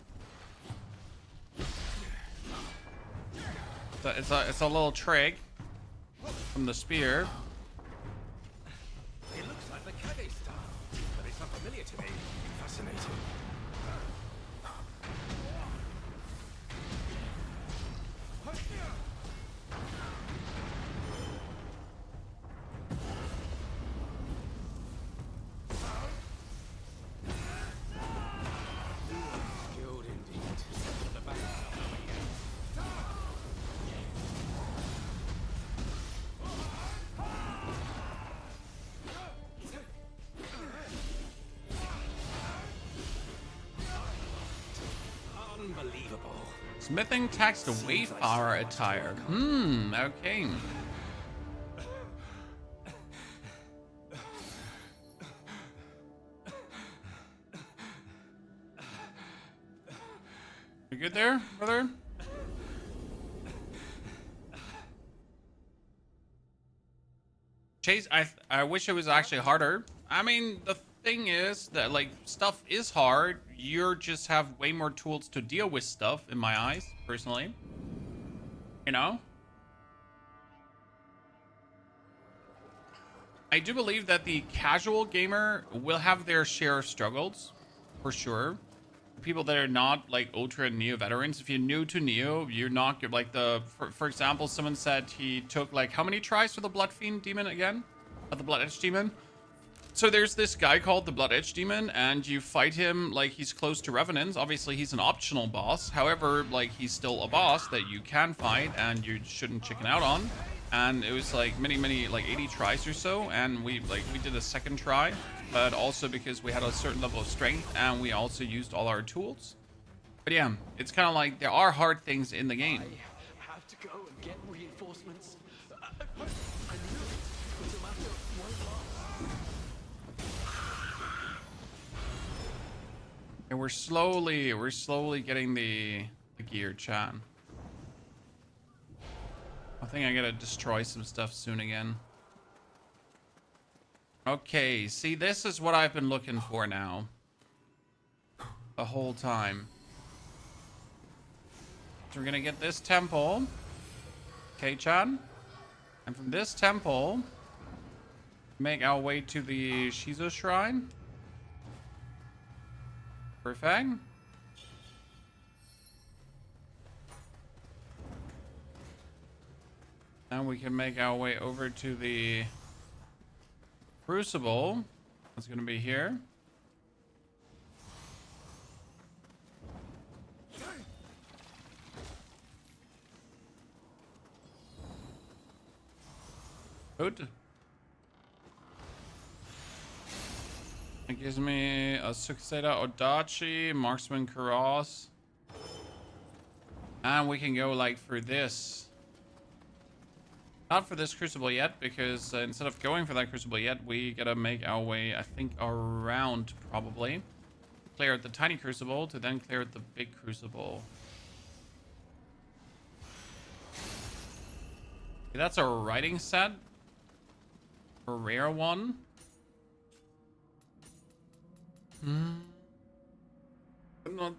It's a little trig from the spear. It looks like the Kage style, but it's not familiar to me. Fascinating. Smithing text to Wayfarer attire. Okay. You good there, brother? Chase, I wish it was actually harder. I mean, the thing is that, like, stuff is hard. You just have way more tools to deal with stuff, in my eyes, personally. You know? I do believe that the casual gamer will have their share of struggles, for sure. People that are not, like, Ultra and Nioh veterans, if you're new to Nioh, you're not, like, for example, someone said he took, like, how many tries for the Blood Fiend demon again? The Blood Edge demon? So there's this guy called the Blood Edge demon, and you fight him like he's close to Revenants. Obviously, he's an optional boss. However, like, he's still a boss that you can fight, and you shouldn't chicken out on. And it was, like, many, like, 80 tries or so, and we did a second try, but also because we had a certain level of strength, and we also used all our tools. But yeah, it's kind of like there are hard things in the game. I have to go and get reinforcements. I knew it was a matter of one last. And we're slowly getting the gear, chat. I think I gotta destroy some stuff soon again. Okay, see, this is what I've been looking for now. The whole time. So we're gonna get this temple. Okay, Chan. And from this temple, make our way to the Shizo Shrine. Perfect. Now we can make our way over to the Crucible. That's going to be here. Good. It gives me a Succeda Odachi, Marksman Kuros. And we can go like for this. Not for this Crucible yet, because instead of going for that Crucible yet, we gotta make our way, I think, around probably. Clear out the tiny Crucible to then clear out the big Crucible. Okay, that's a writing set. A rare one. Not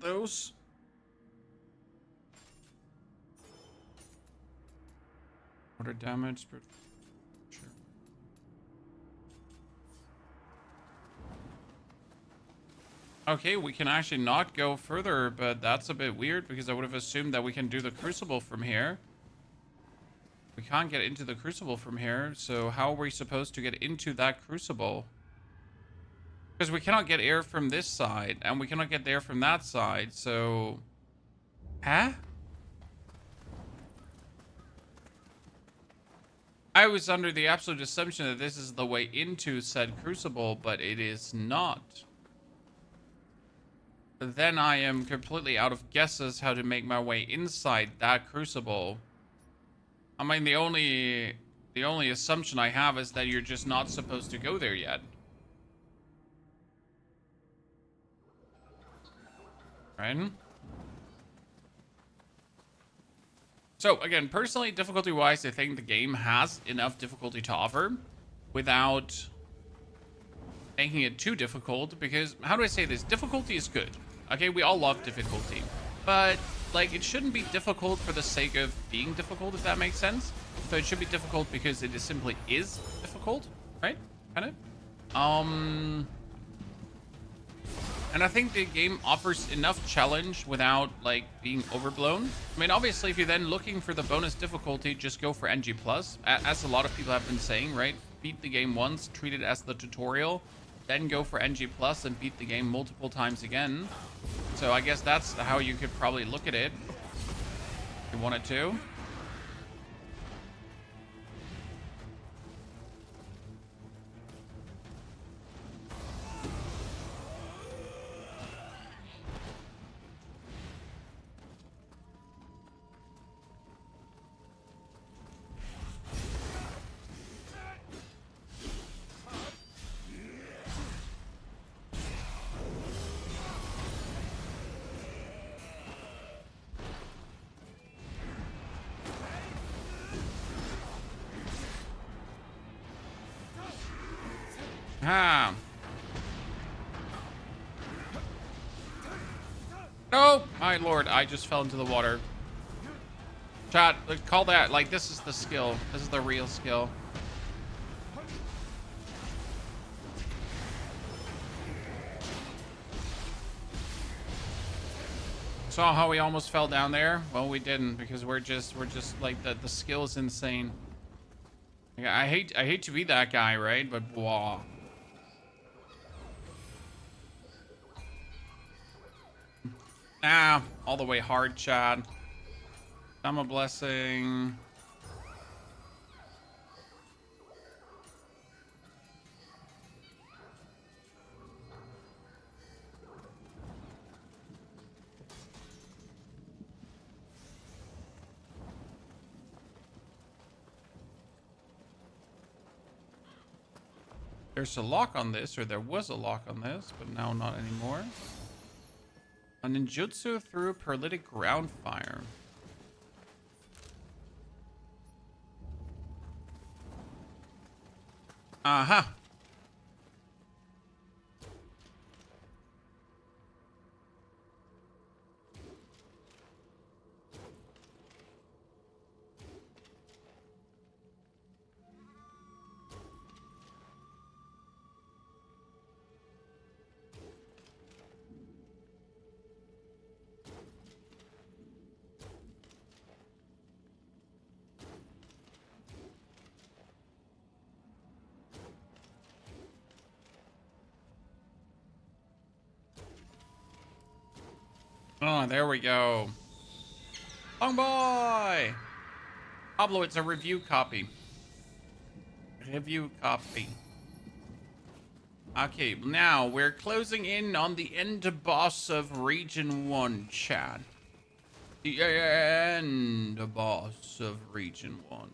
those. Order damage. Sure. Okay, we can actually not go further, but that's a bit weird because I would have assumed that we can do the Crucible from here. We can't get into the Crucible from here, so how are we supposed to get into that Crucible? Because we cannot get air from this side, and we cannot get air from that side, so... Huh? I was under the absolute assumption that this is the way into said Crucible, but it is not. Then I am completely out of guesses how to make my way inside that Crucible. I mean, the only assumption I have is that you're just not supposed to go there yet. Right? So, again, personally, difficulty-wise, I think the game has enough difficulty to offer without making it too difficult, because, how do I say this? Difficulty is good. Okay, we all love difficulty. But, like, it shouldn't be difficult for the sake of being difficult, if that makes sense. So it should be difficult because it simply is difficult, right? Kind of. And I think the game offers enough challenge without, like, being overblown. I mean, obviously, if you're then looking for the bonus difficulty, just go for NG+. As a lot of people have been saying, right? Beat the game once, treat it as the tutorial, then go for NG+, and beat the game multiple times again. So I guess that's how you could probably look at it. If you wanted to. Ah. Oh, my lord, I just fell into the water. Chat, call that, like, this is the skill. This is the real skill. Saw how we almost fell down there? Well, we didn't, because we're just like, the skill is insane. I hate to be that guy, right? But, wow. Ah, all the way hard, Chad. I'm a blessing. There's a lock on this, or there was a lock on this, but now not anymore. A ninjutsu through paralytic ground fire. Aha. Oh, there we go. Long boy! Pablo, it's a review copy. Review copy. Okay, now we're closing in on the end boss of Region 1, chat. The end boss of Region 1.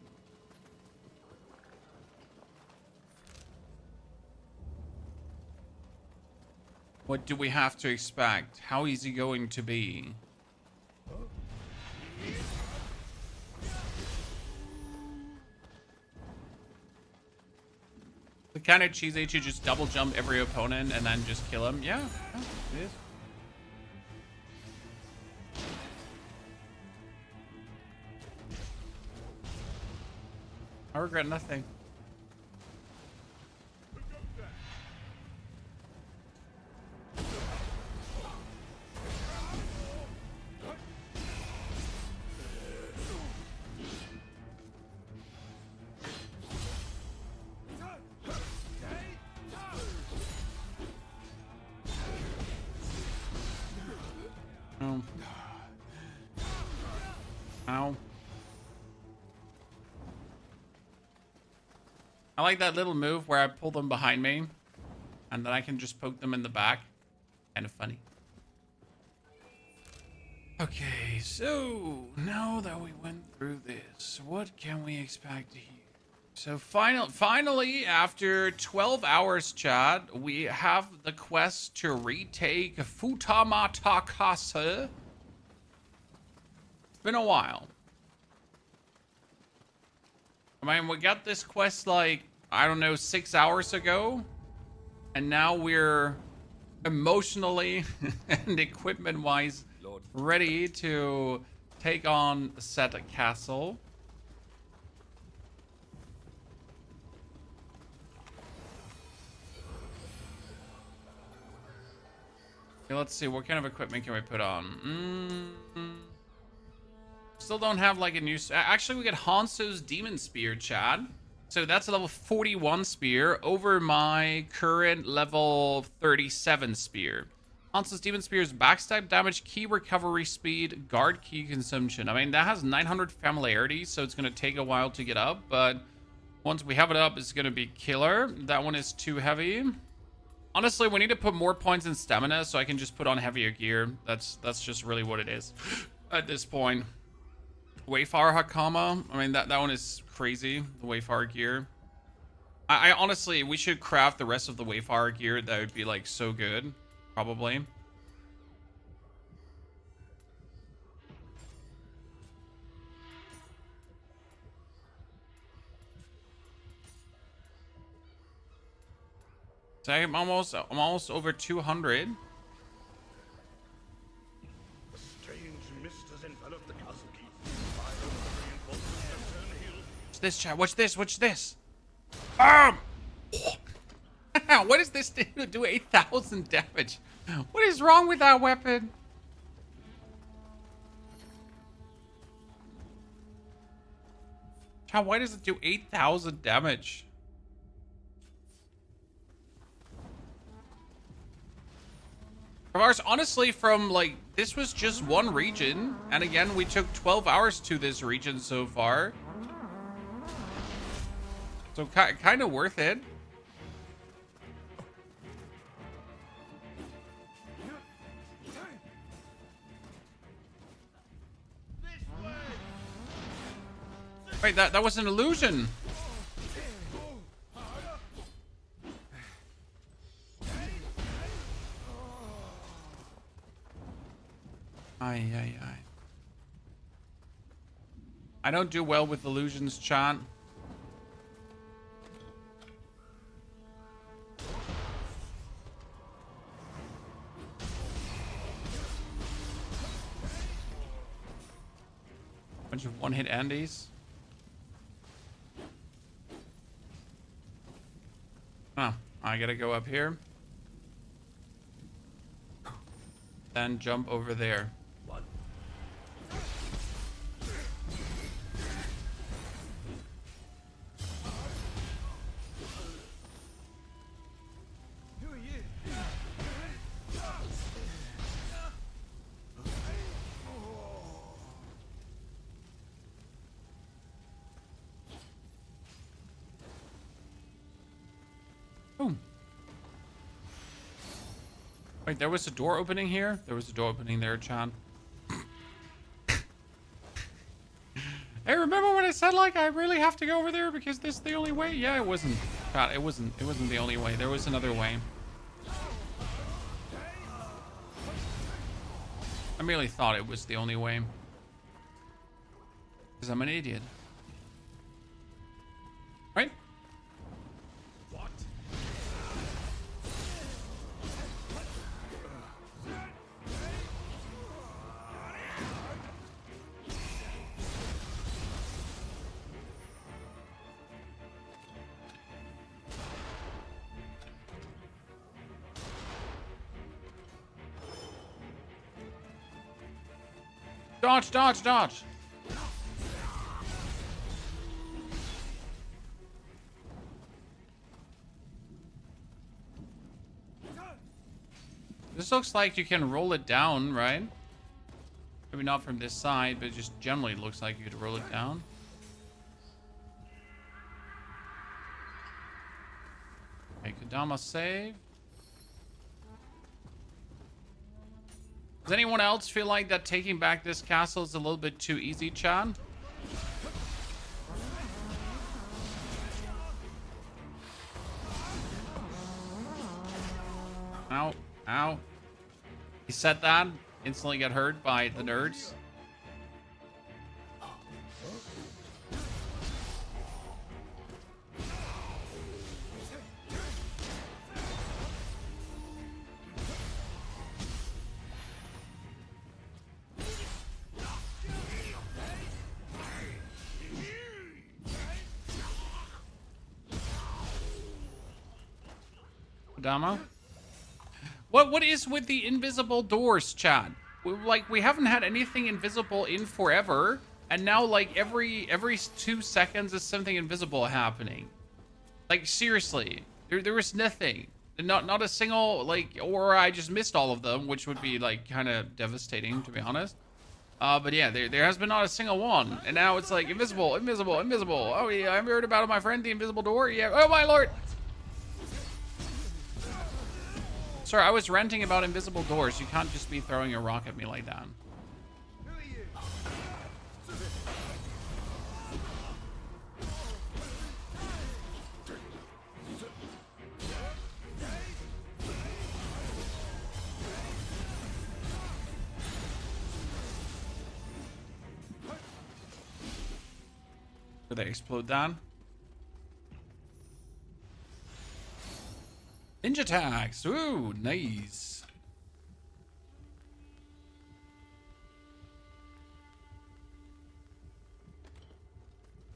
What do we have to expect? How is he going to be? The kind of cheese age you just double jump every opponent and then just kill him. Yeah, it is. I regret nothing. Oh. Ow. I like that little move where I pull them behind me and then I can just poke them in the back. Kind of funny. Okay, so now that we went through this, what can we expect here? So finally, after 12 hours, chat, we have the quest to retake Futamata Castle. It's been a while. I mean, we got this quest like, I don't know, 6 hours ago. And now we're emotionally and equipment-wise ready to take on said castle. Okay, let's see, what kind of equipment can we put on? Still don't have like a new... Actually, we get Hanzo's Demon Spear, Chad. So that's a level 41 spear over my current level 37 spear. Hanzo's Demon Spear's backstab damage, key recovery speed, guard key consumption. I mean, that has 900 familiarity, so it's going to take a while to get up. But once we have it up, it's going to be killer. That one is too heavy. Honestly, we need to put more points in stamina so I can just put on heavier gear. That's just really what it is at this point. Wayfarer Hakama. I mean, that one is crazy. The Wayfarer gear. I honestly, we should craft the rest of the Wayfarer gear. That would be like so good. Probably. So I'm almost over 200. Strange mist has enveloped the castle keep. What's this, chat? What's this? What's this? What does this do? 8,000 damage. What is wrong with that weapon? Chat, why does it do 8,000 damage? Honestly, from like, this was just one region. And again, we took 12 hours to this region so far. So kind of worth it. Wait, that was an illusion. Ay. I don't do well with illusions, chat. Bunch of one-hit Andes. Oh, I gotta go up here. Then jump over there. Wait, there was a door opening here? There was a door opening there, Chan. Hey, remember when I said, like, I really have to go over there because this is the only way? Yeah, it wasn't. God, it wasn't the only way. There was another way. I merely thought it was the only way. Because I'm an idiot. Right? What? Dodge, dodge, dodge. This looks like you can roll it down, right? Maybe not from this side, but it just generally looks like you could roll it down. Okay, Kodama save. Does anyone else feel like that taking back this castle is a little bit too easy, Chan? Ow, ow. He said that, instantly got hurt by the nerds. Kodama? What is with the invisible doors, Chad? We haven't had anything invisible in forever, and now like every 2 seconds is something invisible happening. Like seriously, there was nothing, not a single like, or I just missed all of them, which would be like kind of devastating to be honest. But yeah, there has been not a single one, and now it's like invisible, invisible, invisible. Oh yeah, I've heard about it, my friend, the invisible door. Yeah. Oh my lord. Sorry, I was ranting about invisible doors. You can't just be throwing a rock at me like that. Did they explode down? Ninja attacks. Ooh, nice.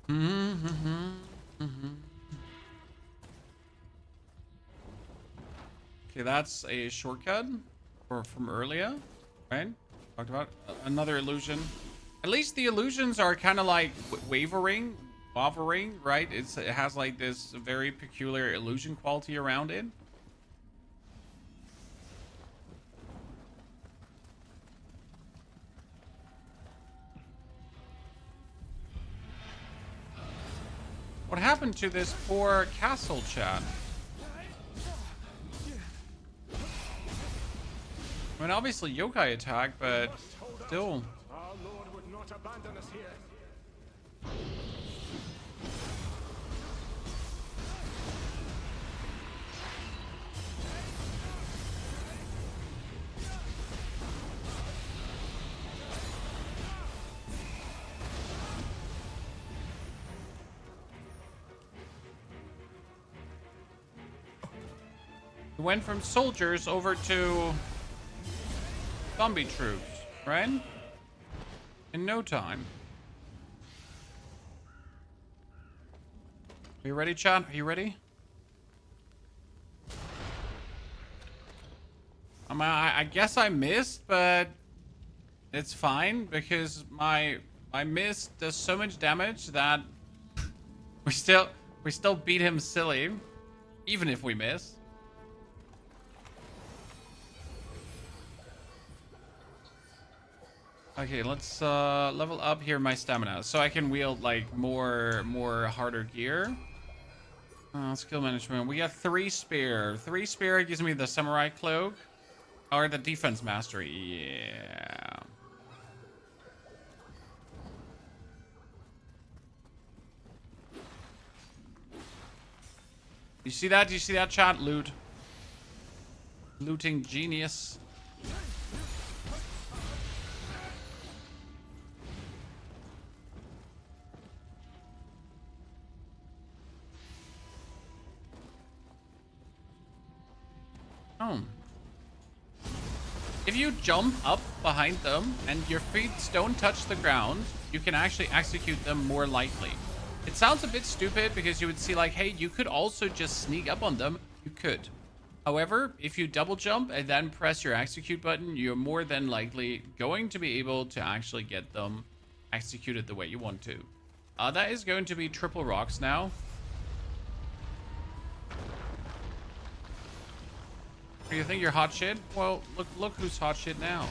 Okay, that's a shortcut from earlier, right? Talked about another illusion. At least the illusions are kind of like wavering, right? It has like this very peculiar illusion quality around it. What happened to this poor castle, chat? I mean, obviously yokai attack, but still. Our Lord would not abandon us here. We went from soldiers over to zombie troops, right? In no time. Are you ready, chat? Are you ready? I guess I missed, but it's fine because my miss does so much damage that we still beat him silly, even if we miss. Okay, let's level up here my stamina so I can wield like more harder gear. Skill management. We got 3 spear. 3 spear gives me the samurai cloak. Or the defense mastery. Yeah. You see that? Do you see that, chat? Loot. Looting genius. Oh. If you jump up behind them and your feet don't touch the ground, you can actually execute them more lightly. It sounds a bit stupid because you would see like, hey, you could also just sneak up on them. You could. However, if you double jump and then press your execute button, you're more than likely going to be able to actually get them executed the way you want to. That is going to be triple rocks now. Do you think you're hot shit? Well, look who's hot shit now.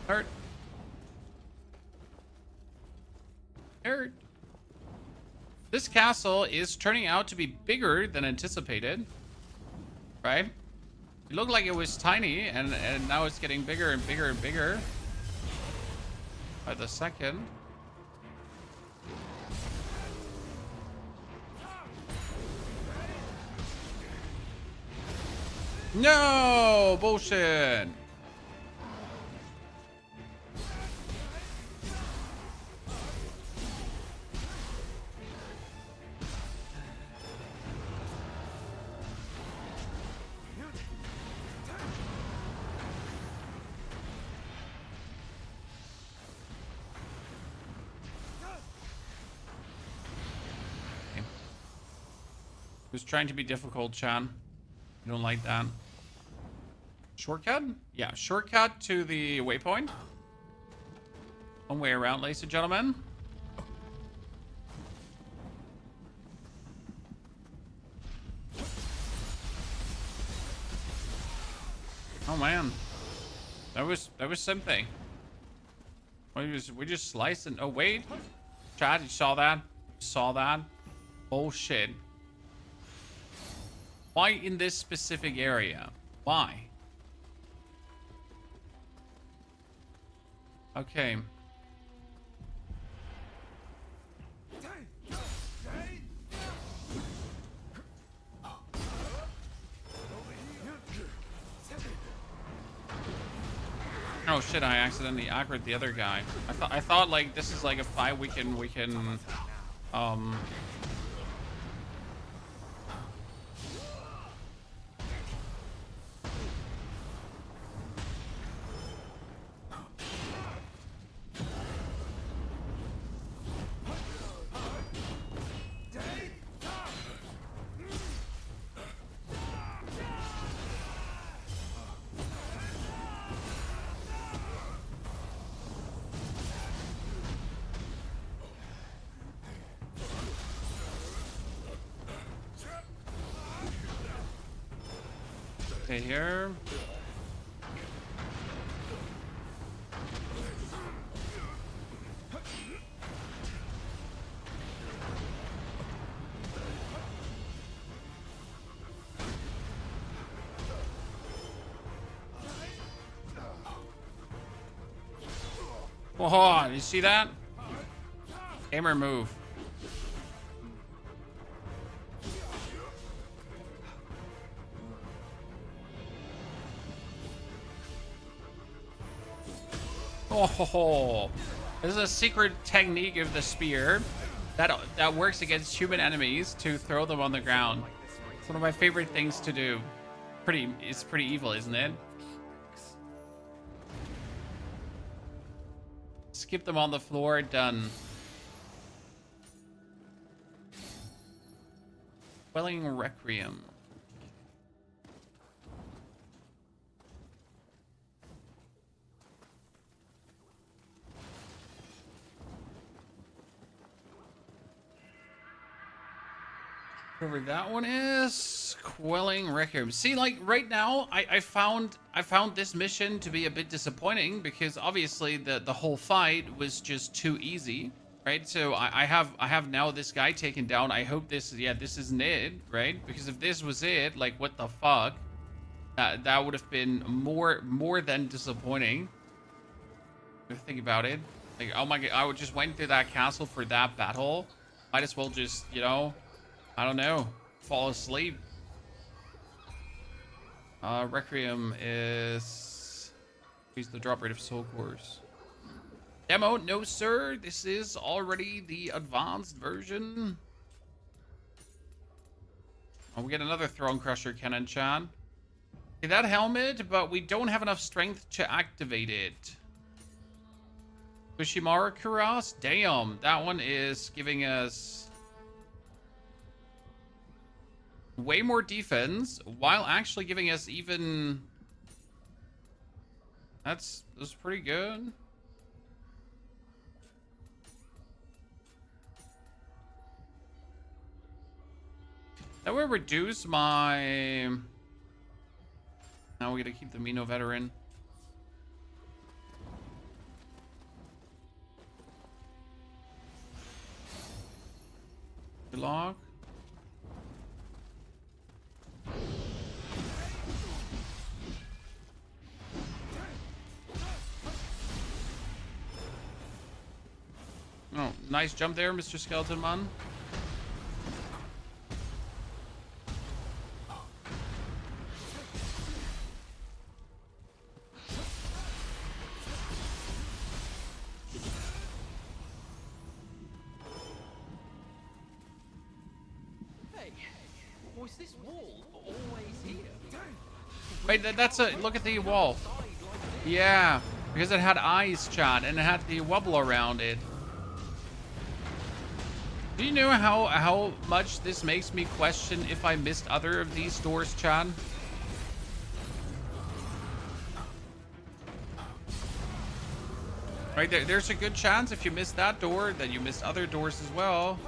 Hurt. Hurt. This castle is turning out to be bigger than anticipated. Right? It looked like it was tiny, and now it's getting bigger and bigger and bigger by the second. No! Bullshit! Who's trying to be difficult, Chan? You don't like that. Shortcut? Yeah, shortcut to the waypoint. One way around, ladies and gentlemen. Oh man, that was something. We just sliced and oh wait, Chad, you saw that? You saw that? Oh shit. Why in this specific area? Why? Okay. Oh shit, I accidentally aggroed the other guy. I thought like this is like a fight we can stay here. Whoa, you see that? Hammer move. Oh, this is a secret technique of the spear that works against human enemies to throw them on the ground. It's one of my favorite things to do. It's pretty evil, isn't it? Skip them on the floor, done. Quelling Requiem. Whatever that one is, quelling requiem. See, like right now, I found this mission to be a bit disappointing because obviously the whole fight was just too easy, right? So I have now this guy taken down. I hope this isn't it, right? Because if this was it, like what the fuck, that would have been more than disappointing. If you think about it, like oh my god, I would just went through that castle for that battle. Might as well just I don't know, fall asleep. Requiem is... Increase the drop rate of soul cores. Demo? No, sir. This is already the advanced version. Oh, we get another Throne Crusher cannon, Chan. Okay, that helmet, but we don't have enough strength to activate it. Kushimara Kuras? Damn, that one is giving us... way more defense while actually giving us even... That's pretty good. That will reduce my... Now we gotta keep the Nioh veteran. Lock. Oh, nice jump there, Mr. Skeleton Man. Hey, was this wall always here? Wait, that's a look at the wall. Yeah, because it had eyes, Chad, and it had the wobble around it. Do you know how much this makes me question if I missed other of these doors, Chad? Right there, there's a good chance if you missed that door that you missed other doors as well.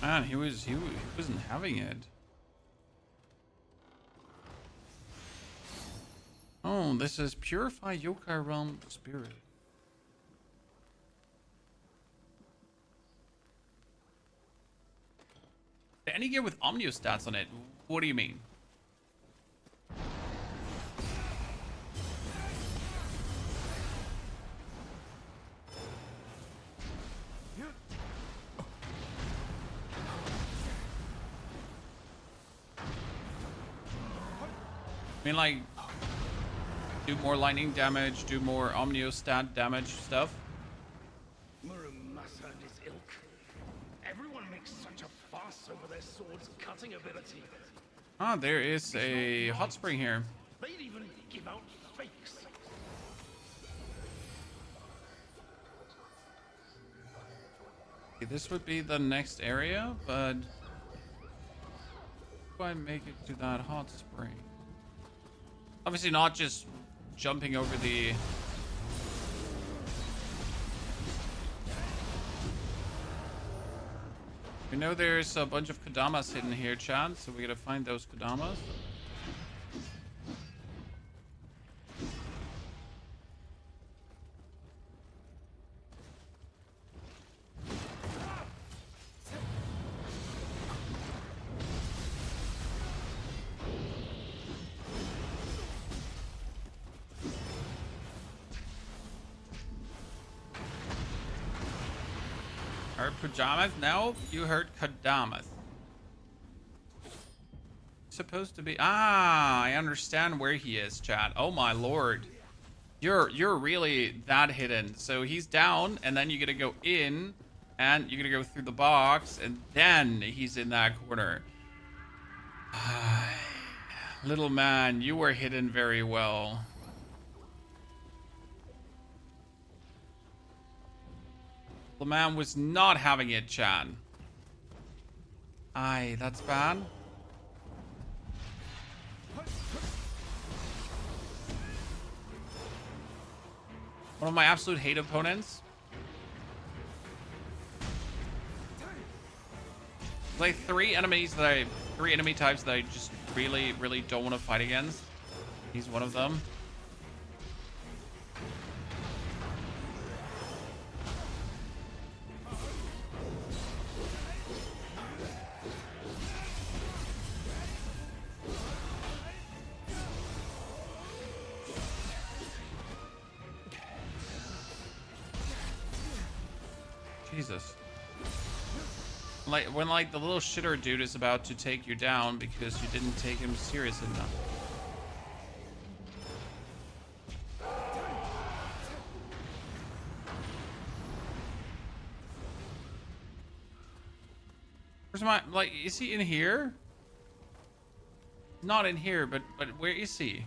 Man, he wasn't having it. Oh, this is Purify Yokai Realm Spirit. Any gear with Omnio stats on it? What do you mean? I mean, like, do more lightning damage, do more Omnio stat damage stuff. Murumasa and his ilk. Everyone makes such a fuss over their sword's cutting ability. Ah, there is a hot spring here. They'd even give out fakes. Okay, this would be the next area, but how do I make it to that hot spring? Obviously not just jumping over the... We know there's a bunch of Kodamas hidden here, Chad, so we gotta find those Kodamas. Heard pajamas? No, you heard Kodamas. Supposed to be... Ah, I understand where he is, chat. Oh my lord. You're really that hidden. So he's down, and then you gotta go in, and you're gonna go through the box, and then he's in that corner. Little man, you were hidden very well. The man was not having it, Chan. Aye, that's bad. One of my absolute hate opponents. Like three enemy types that I just really, really don't want to fight against. He's one of them. Jesus. Like when the little shitter dude is about to take you down because you didn't take him serious enough. Where's my, like, is he in here? Not in here, but where is he?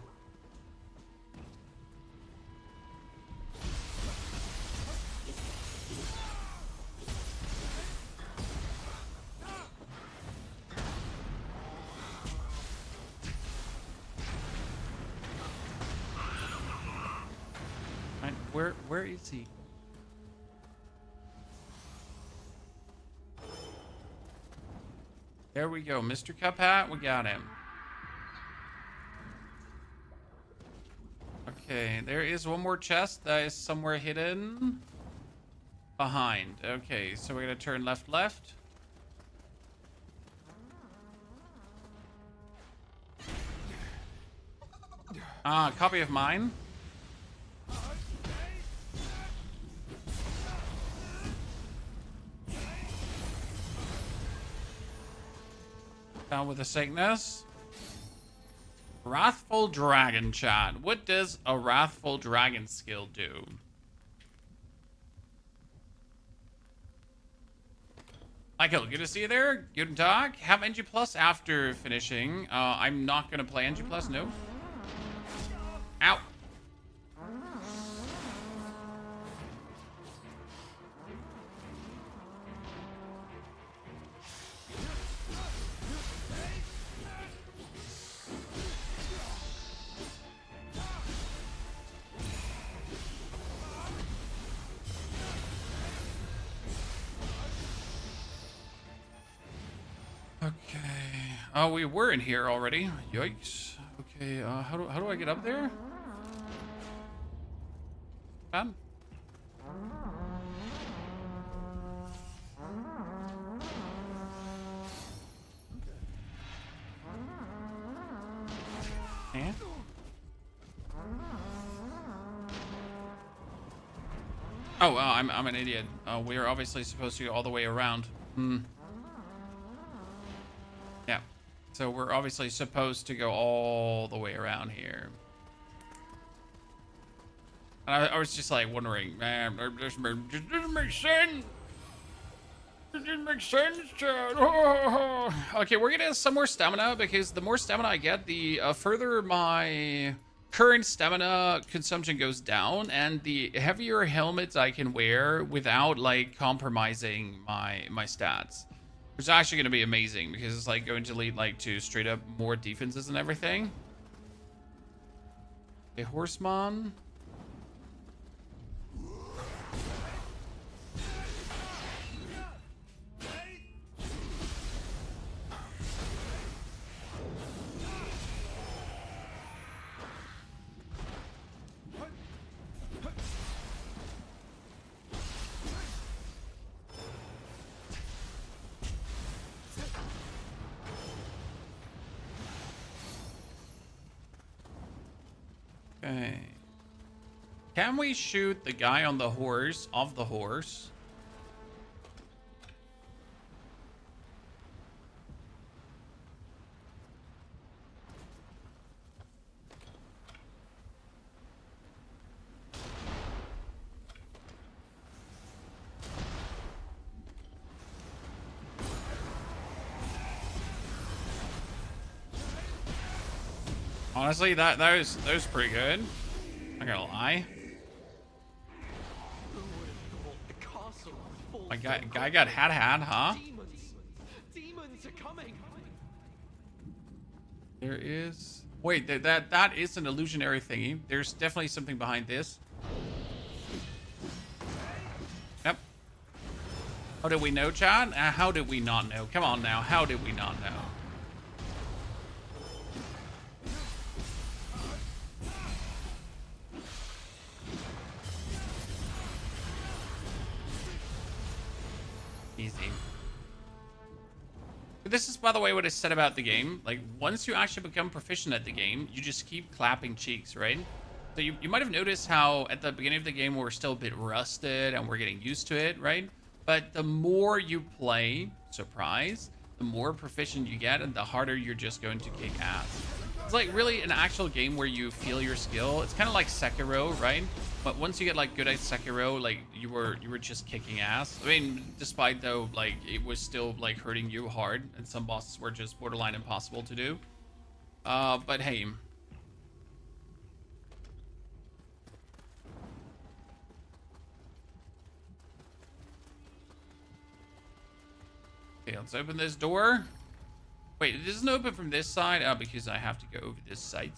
Where is he? There we go, Mr. Cuphat, we got him. Okay, there is one more chest that is somewhere hidden behind. Okay, so we're gonna turn left. Ah, copy of mine. Down with the sickness. Wrathful Dragon, chat. What does a Wrathful Dragon skill do? Michael, good to see you there. Guten Tag. Have NG Plus after finishing. I'm not gonna play NG Plus, no. Ow. Okay. Oh, we were in here already. Yikes. Okay, how do I get up there? Bad? Eh? Oh, I'm an idiot. We're obviously supposed to go all the way around. Yeah. So we're obviously supposed to go all the way around here. And I was just like wondering, man, this doesn't make sense. It didn't make sense, Chad. Okay, we're gonna get some more stamina because the more stamina I get, the further my current stamina consumption goes down, and the heavier helmets I can wear without like compromising my stats. Which is actually going to be amazing because it's like going to lead like to straight up more defenses and everything. A horseman. Okay. Can we shoot the guy on the horse off the horse? Honestly, that was pretty good. I'm not gonna lie. Who would have thought the castle fall My so guy got quickly. had, huh? Demons are coming. There is... Wait, that is an illusionary thingy. There's definitely something behind this. Yep. How did we know, Chad? How did we not know? Come on now. How did we not know? Easy. This is, by the way, what I said about the game. Like, once you actually become proficient at the game, you just keep clapping cheeks, right? So you might have noticed how at the beginning of the game we're still a bit rusted and we're getting used to it, right? But the more you play, surprise, the more proficient you get and the harder you're just going to kick ass. It's like really an actual game where you feel your skill. It's kind of like Sekiro, right? But once you get like good at Sekiro, like you were just kicking ass. I mean, despite though, like it was still like hurting you hard, and some bosses were just borderline impossible to do. But hey. Okay, let's open this door. Wait, it doesn't open from this side? Oh, because I have to go over this side.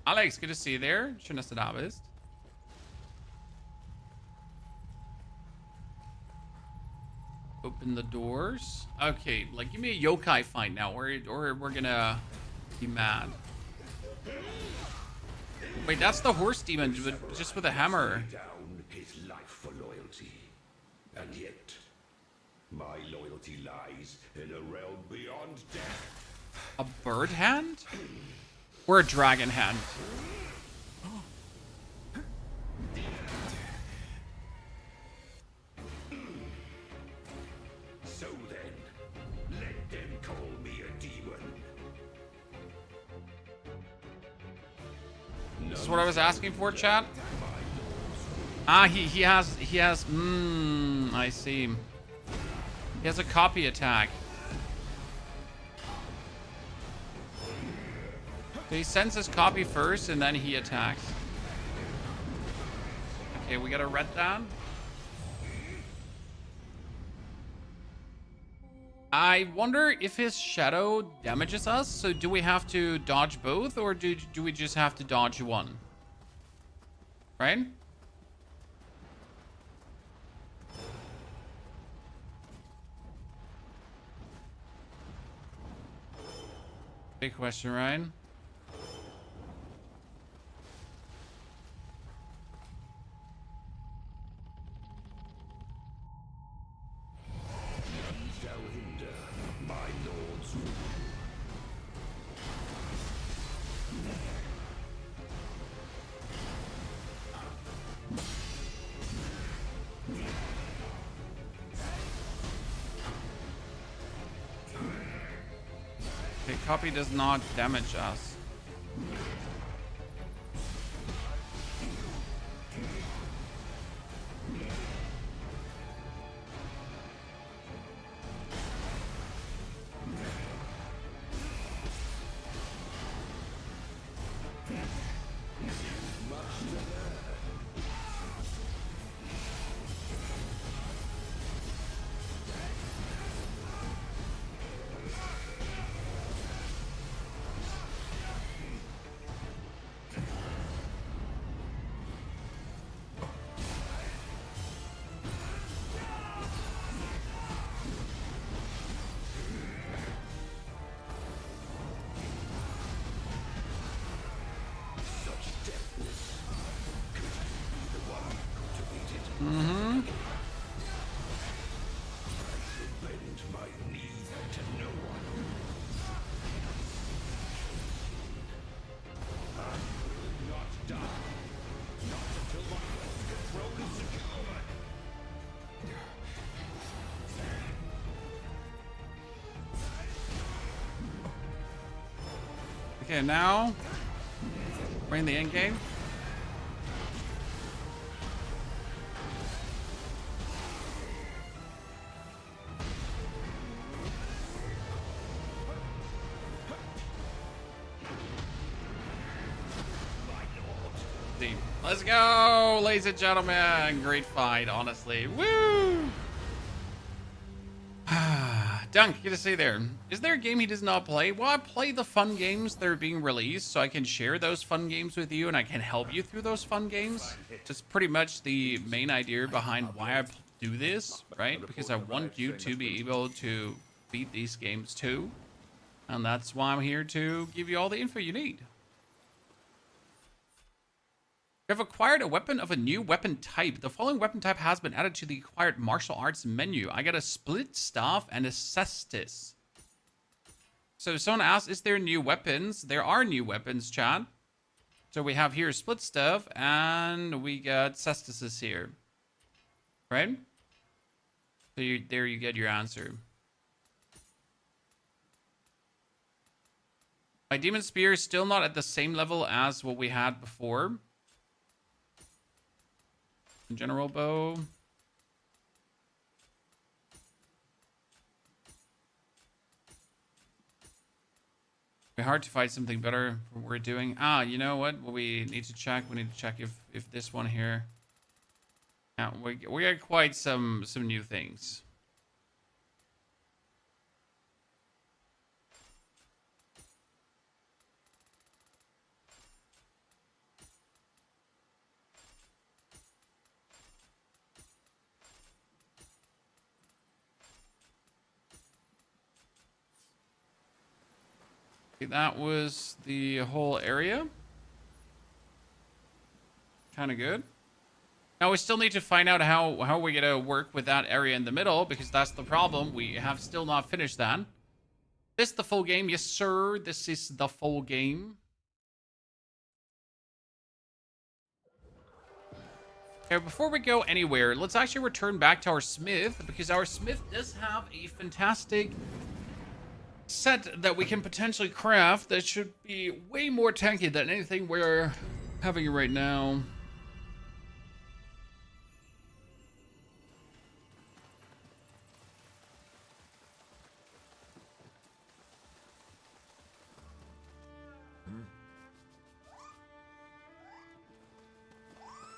Alex, good to see you there. Schön, dass du da bist. Open the doors. Okay, like give me a yokai fight now, or we're gonna be mad. Wait, that's the horse demon, just with a hammer. Down his life for loyalty, and yet my loyalty lies in a realm beyond death. A bird hand? Or a dragon hand? So then, let them call me a demon. This is what I was asking for, chat. Ah, he has I see. He has a copy attack. So he sends his copy first and then he attacks. Okay, we got a red down. I wonder if his shadow damages us. So do we have to dodge both, or do we just have to dodge one? Right? Big question, Ryan. None shall hinder my lord's rule. Okay, copy does not damage us. Mm-hmm. Bend my knee to no one. I will not die. Not until my throne is secure. Okay, now we're in the end game. Let's go, ladies and gentlemen. Great fight, honestly. Woo! Dunk, good to see you there. Is there a game he does not play? Well, I play the fun games that are being released, so I can share those fun games with you, and I can help you through those fun games. That's pretty much the main idea behind why I do this, right? Because I want you to be able to beat these games too. And that's why I'm here to give you all the info you need. You have acquired a weapon of a new weapon type. The following weapon type has been added to the acquired martial arts menu. I got a split staff and a cestus. So someone asked, is there new weapons? There are new weapons, Chad. So we have here split staff and we got cestuses here. Right? So there you get your answer. My demon spear is still not at the same level as what we had before. General bow. It's hard to find something better for what we're doing. Ah, you know what? We need to check. We need to check if this one here. Yeah, we got quite some new things. Okay, that was the whole area. Kind of good. Now we still need to find out how we're gonna work with that area in the middle, because that's the problem. We have still not finished that. This the full game? Yes, sir. This is the full game. Okay, before we go anywhere, let's actually return back to our smith, because our smith does have a fantastic set that we can potentially craft that should be way more tanky than anything we're having right now.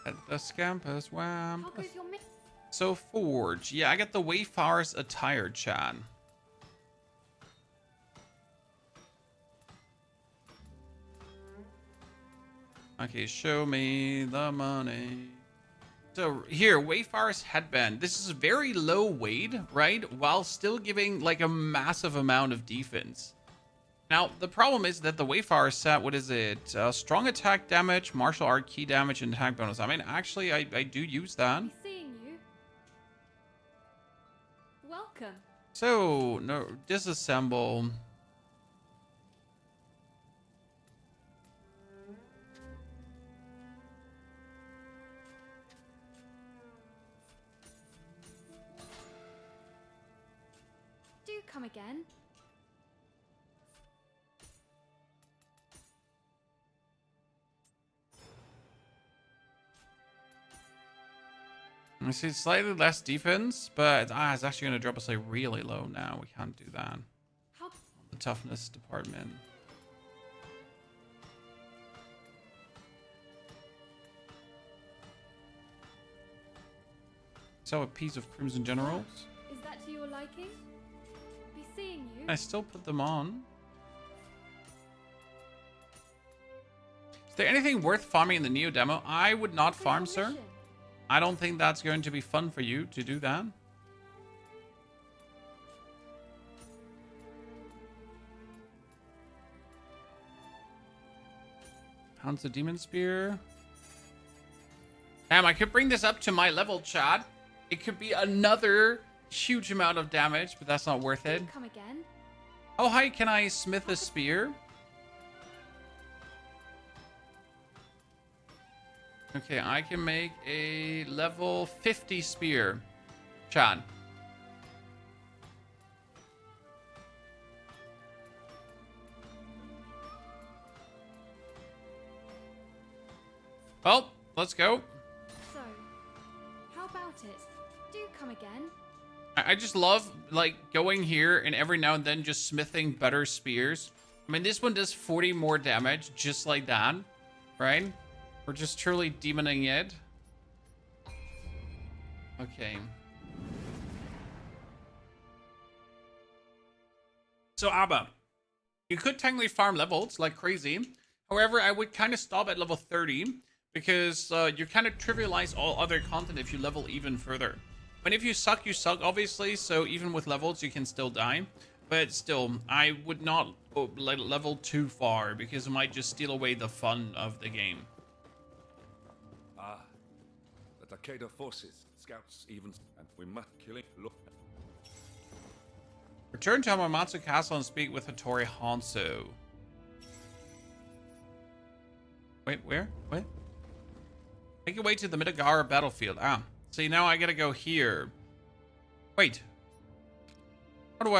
At the Scampus Wham. So Forge. Yeah, I got the Wayfarer's attire, Chad. Okay, show me the money. So here, Wayfarer's headband. This is very low weight, right? While still giving like a massive amount of defense. Now, the problem is that the Wayfarer set, what is it? Strong attack damage, martial art key damage, and attack bonus. I mean, actually, I do use that. Seeing you. Welcome. So, no, disassemble. Do come again. I see slightly less defense, but it's actually going to drop us like really low now. We can't do that. How? The toughness department. So a piece of Crimson Generals. Is that to your liking? Be seeing you. I still put them on. Is there anything worth farming in the Nioh demo? I would not farm, sir. I don't think that's going to be fun for you to do that. Hounds of Demon Spear. Damn, I could bring this up to my level, Chad. It could be another huge amount of damage, but that's not worth it. Come again. Oh, hi, can I smith a spear? Okay, I can make a level 50 spear. Chad. Well, let's go. So, how about it? Do come again. I just love, like, going here and every now and then just smithing better spears. I mean, this one does 40 more damage, just like that, right? We're just truly demoning it. Okay. So Abba, you could technically farm levels like crazy. However, I would kind of stop at level 30 because you kind of trivialize all other content if you level even further. But if you suck, obviously. So even with levels, you can still die. But still, I would not level too far because it might just steal away the fun of the game. Ah, the Takeda forces, scouts even, and we must kill it. Look. Return to Hamamatsu Castle and speak with Hattori Hanzo. Wait, where? What? Make your way to the Mitagara battlefield. Ah, see, now I gotta go here. Wait. How do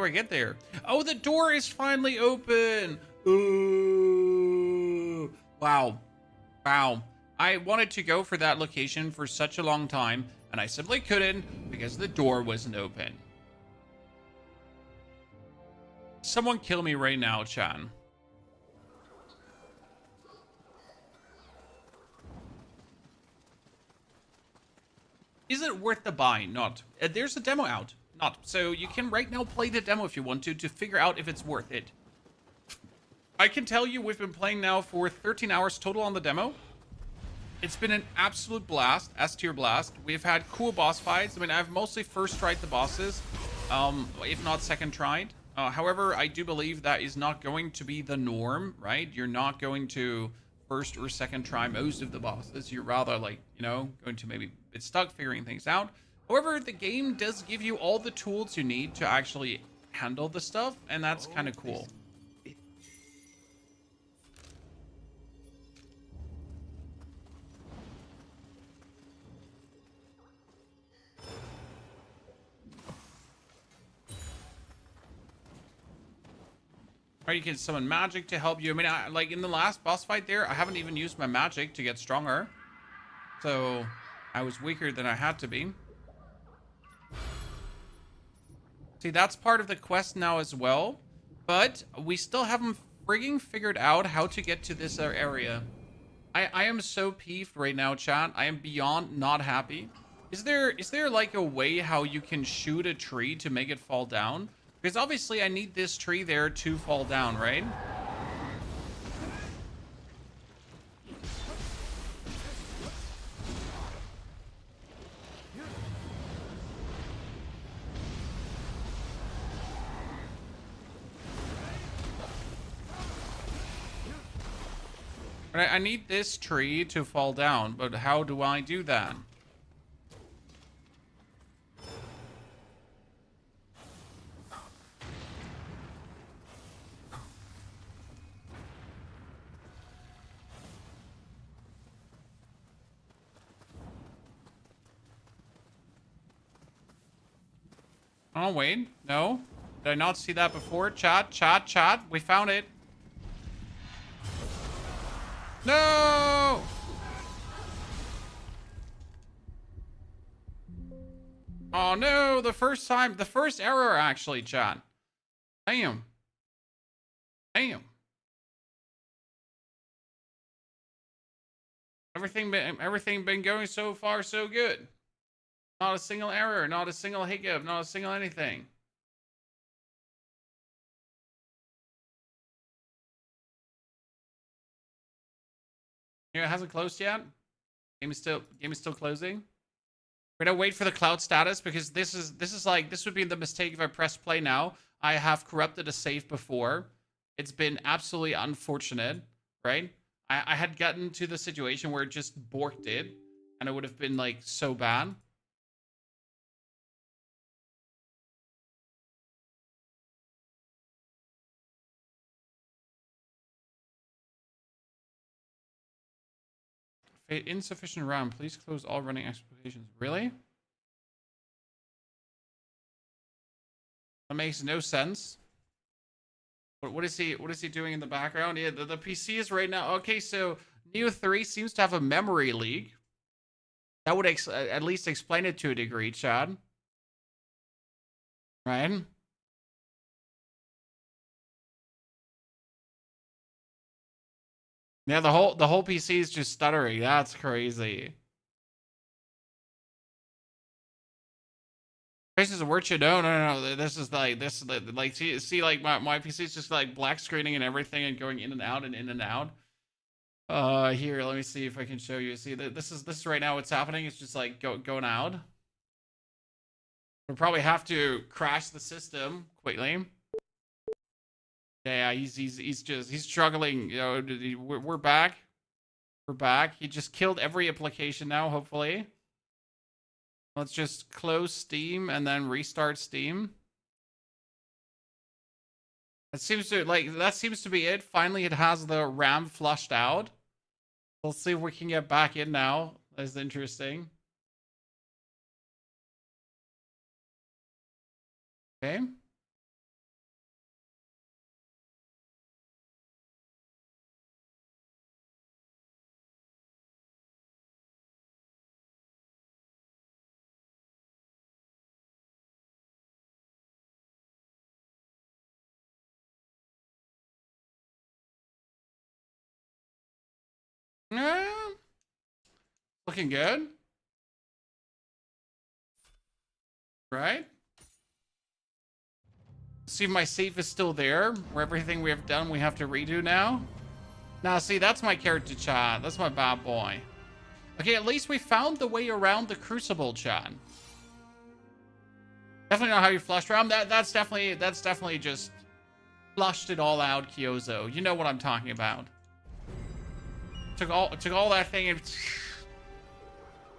I get there? Oh, the door is finally open. Ooh. Wow. Wow. I wanted to go for that location for such a long time, and I simply couldn't because the door wasn't open. Someone kill me right now, Chan. Is it worth the buy? Not. There's a demo out. Not. So you can right now play the demo if you want to figure out if it's worth it. I can tell you we've been playing now for 13 hours total on the demo. It's been an absolute blast, S-tier blast. We've had cool boss fights. I mean, I've mostly first tried the bosses, if not second tried. However, I do believe that is not going to be the norm, right? You're not going to first or second try most of the bosses. You're rather like, you know, going to maybe get stuck figuring things out. However, the game does give you all the tools you need to actually handle the stuff, and that's kind of cool. Right, you can summon magic to help you. I mean, like in the last boss fight there, I haven't even used my magic to get stronger. So, I was weaker than I had to be. See, that's part of the quest now as well. But we still haven't frigging figured out how to get to this area. I am so peeved right now, chat. I am beyond not happy. Is there like a way how you can shoot a tree to make it fall down? Because obviously I need this tree there to fall down, right? I need this tree to fall down, but how do I do that? Oh, wait. No. Did I not see that before? Chat. We found it. No! Oh, no. The first error, actually, chat. Damn. Everything been going so far so good. Not a single error, not a single hiccup, not a single anything. Yeah, it hasn't closed yet. Game is still closing. We're gonna wait for the cloud status because this would be the mistake if I press play now. I have corrupted a save before. It's been absolutely unfortunate, right? I had gotten to the situation where it just borked it, and it would have been like so bad. Insufficient RAM. Please close all running applications. Really? That makes no sense. What is he doing in the background? Yeah, the PC is right now. Okay, so Nioh 3 seems to have a memory leak. That would at least explain it to a degree, Chad. Right? Yeah, the whole PC is just stuttering. That's crazy. This is a word you no. This is like see like my PC is just like black screening and everything and going in and out and in and out. Here, let me see if I can show you. See, this is right now what's happening. It's just like going out. We'll probably have to crash the system quickly. Yeah, he's struggling. You know, we're back. We're back. He just killed every application now. Hopefully, let's just close Steam and then restart Steam. That seems to be it. Finally, it has the RAM flushed out. We'll see if we can get back in now. That's interesting. Okay. Looking good. Right? See if my save is still there. Where everything we have done we have to redo now. Now see, that's my character, chat. That's my bad boy. Okay, at least we found the way around the crucible, chat. Definitely not how you flushed RAM. That's definitely just flushed it all out, Kyozo. You know what I'm talking about. Took all that thing and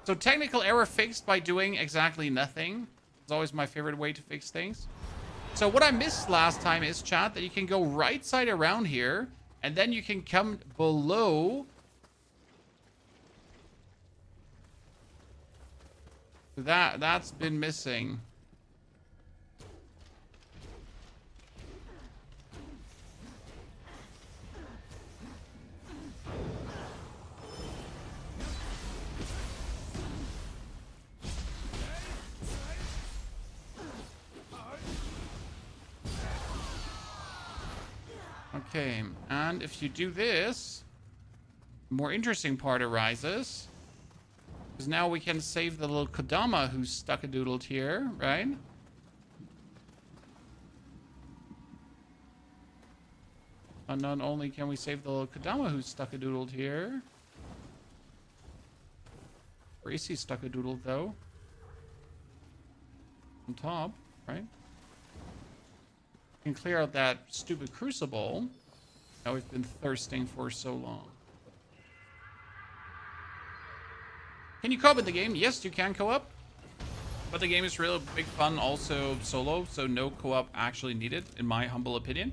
so technical error fixed by doing exactly nothing. It's always my favorite way to fix things. So what I missed last time is, chat, that you can go right side around here and then you can come below. That's been missing. Okay, and if you do this, the more interesting part arises. Because now we can save the little Kodama who's stuck-a-doodled here, right? And not only can we save the little Kodama who's stuck-a-doodled here. Where is he stuck-a-doodled, though? On top, right? Can clear out that stupid crucible that we've been thirsting for so long. Can you co-op in the game? Yes, you can co-op. But the game is real big fun also solo, so no co-op actually needed, in my humble opinion.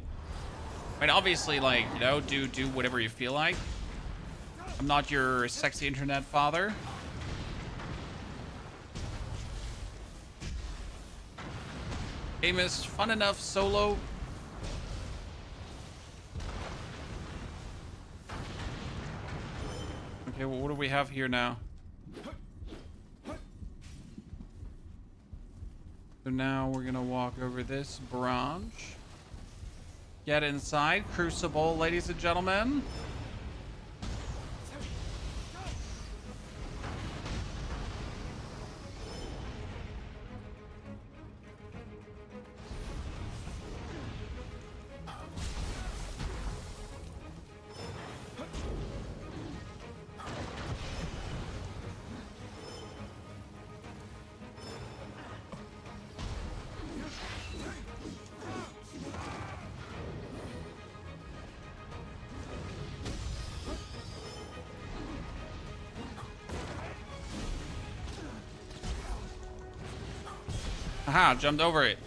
I mean, obviously, like, you know, do whatever you feel like. I'm not your sexy internet father. Game is fun enough solo. Okay, well, what do we have here now? So now we're gonna walk over this branch. Get inside. Crucible, ladies and gentlemen. Aha, jumped over it.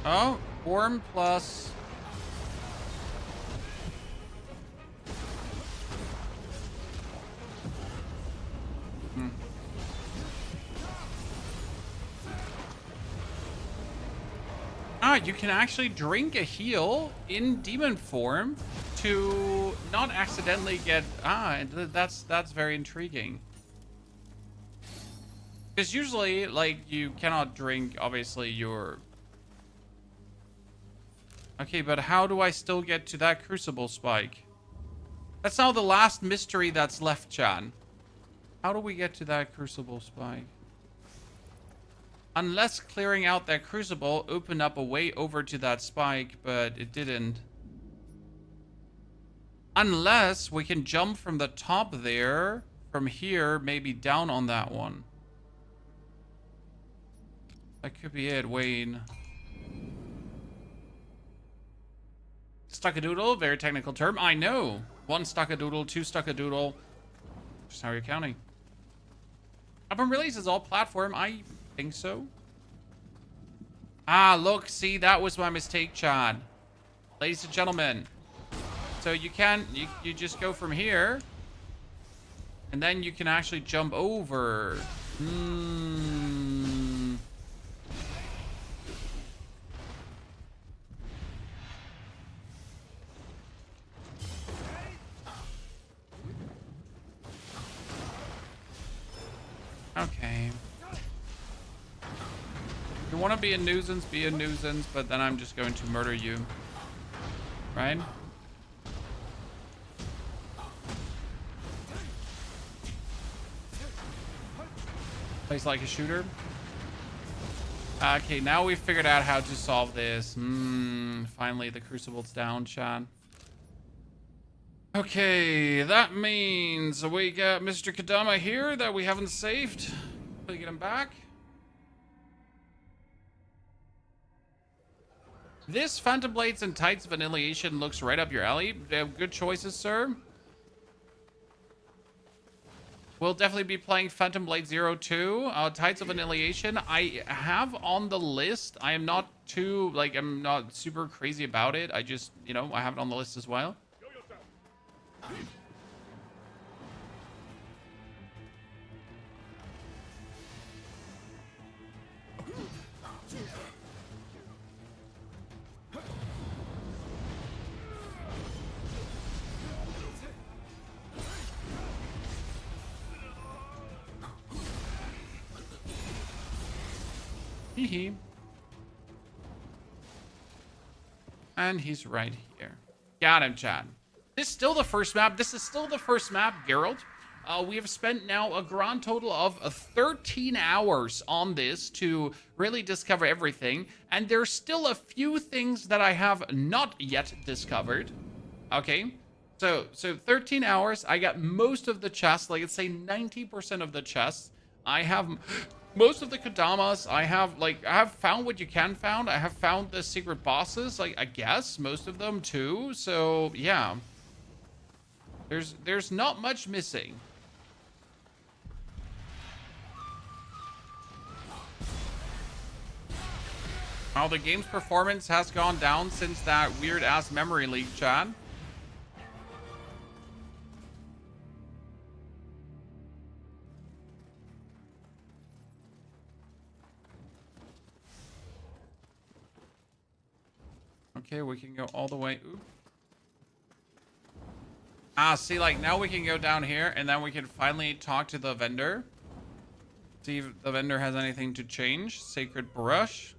Oh, worm plus. Ah, you can actually drink a heal in demon form to not accidentally get... Ah, that's very intriguing. Because usually, like, you cannot drink, obviously, your... Okay, but how do I still get to that crucible spike? That's now the last mystery that's left, Chan. How do we get to that crucible spike? Unless clearing out that crucible opened up a way over to that spike, but it didn't. Unless we can jump from the top there, from here, maybe down on that one. That could be it, Wayne. Stuck-a-doodle, very technical term. I know. 1 stuck-a-doodle, 2 stuck-a-doodle. Just how you're counting. Album release is all platform. I think so. Ah, look, see, that was my mistake, Chad. Ladies and gentlemen. So you can, you just go from here. And then you can actually jump over. Okay. If you want to be a nuisance, be a nuisance, but then I'm just going to murder you. Right? Plays like a shooter. Okay, now we've figured out how to solve this. Finally, the crucible's down, Chan. Okay, that means we got Mr. Kadama here that we haven't saved. Can we get him back? This Phantom Blades and Tides of Annihilation looks right up your alley. Good choices, sir. We'll definitely be playing Phantom Blade 02. Tides of Annihilation, I have on the list. I am not too, like, I'm not super crazy about it. I just, you know, I have it on the list as well. Hee. And he's right here. Got him, Chad. This is still the first map. This is still the first map, Geralt. We have spent now a grand total of 13 hours on this to really discover everything. And there's still a few things that I have not yet discovered. Okay. So 13 hours. I got most of the chests. Like, let's say 90% of the chests. I have most of the Kodamas. I have found what you can found. I have found the secret bosses, like, I guess most of them too. So yeah, there's not much missing. Oh, the game's performance has gone down since that weird ass memory leak, Chad. Okay, we can go all the way. Oop. Ah, see, like, now we can go down here, and then we can finally talk to the vendor. See if the vendor has anything to change. Sacred Brush.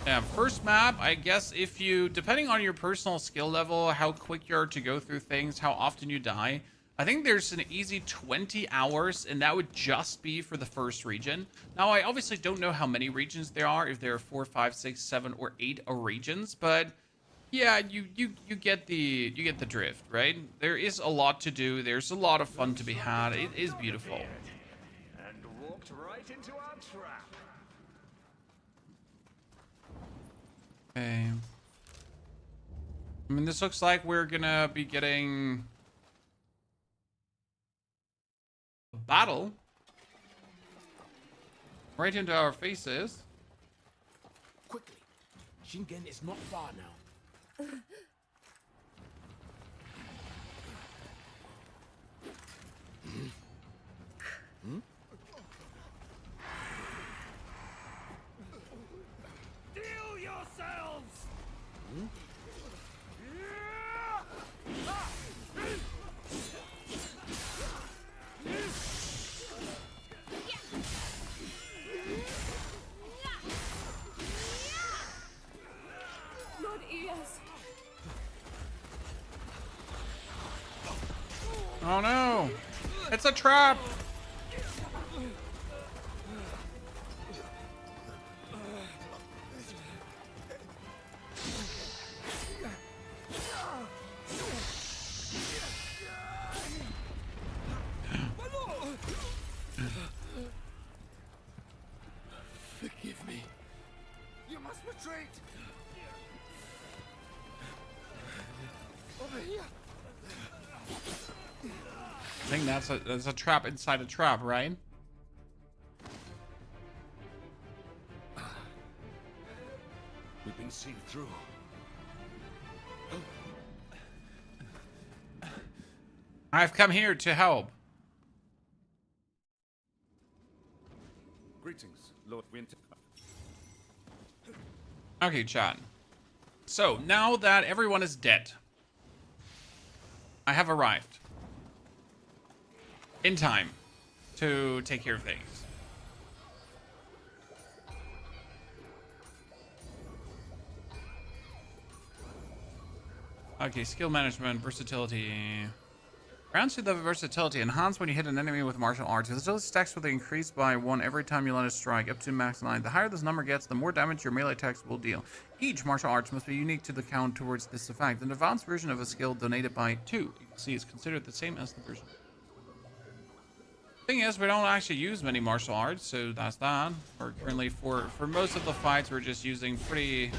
Yeah, first map, I guess if you, depending on your personal skill level, how quick you are to go through things, how often you die, I think there's an easy 20 hours, and that would just be for the first region. Now, I obviously don't know how many regions there are, if there are 4, 5, 6, 7, or 8 regions, but yeah, you get the drift, right? There is a lot to do. There's a lot of fun to be had. It is beautiful. And walked right into our trap. Okay. I mean, this looks like we're gonna be getting a battle right into our faces. Quickly, Shingen is not far now. Deal yourselves! It's a trap! Forgive me. You must retreat. Over here. I think that's a trap inside a trap, right? We've been seen through. I've come here to help. Greetings, Lord Winter. Okay, chat. So, now that everyone is dead, I have arrived. In time to take care of things. Okay, skill management, versatility. Rounds to the versatility. Enhanced when you hit an enemy with martial arts. Versatility stacks with increased by 1 every time you land a strike, up to max 9. The higher this number gets, the more damage your melee attacks will deal. Each martial arts must be unique to the count towards this effect. An advanced version of a skill donated by 2. You can see it's considered the same as the version. Thing is, we don't actually use many martial arts, so that's that. We're currently, for most of the fights, we're just using pretty...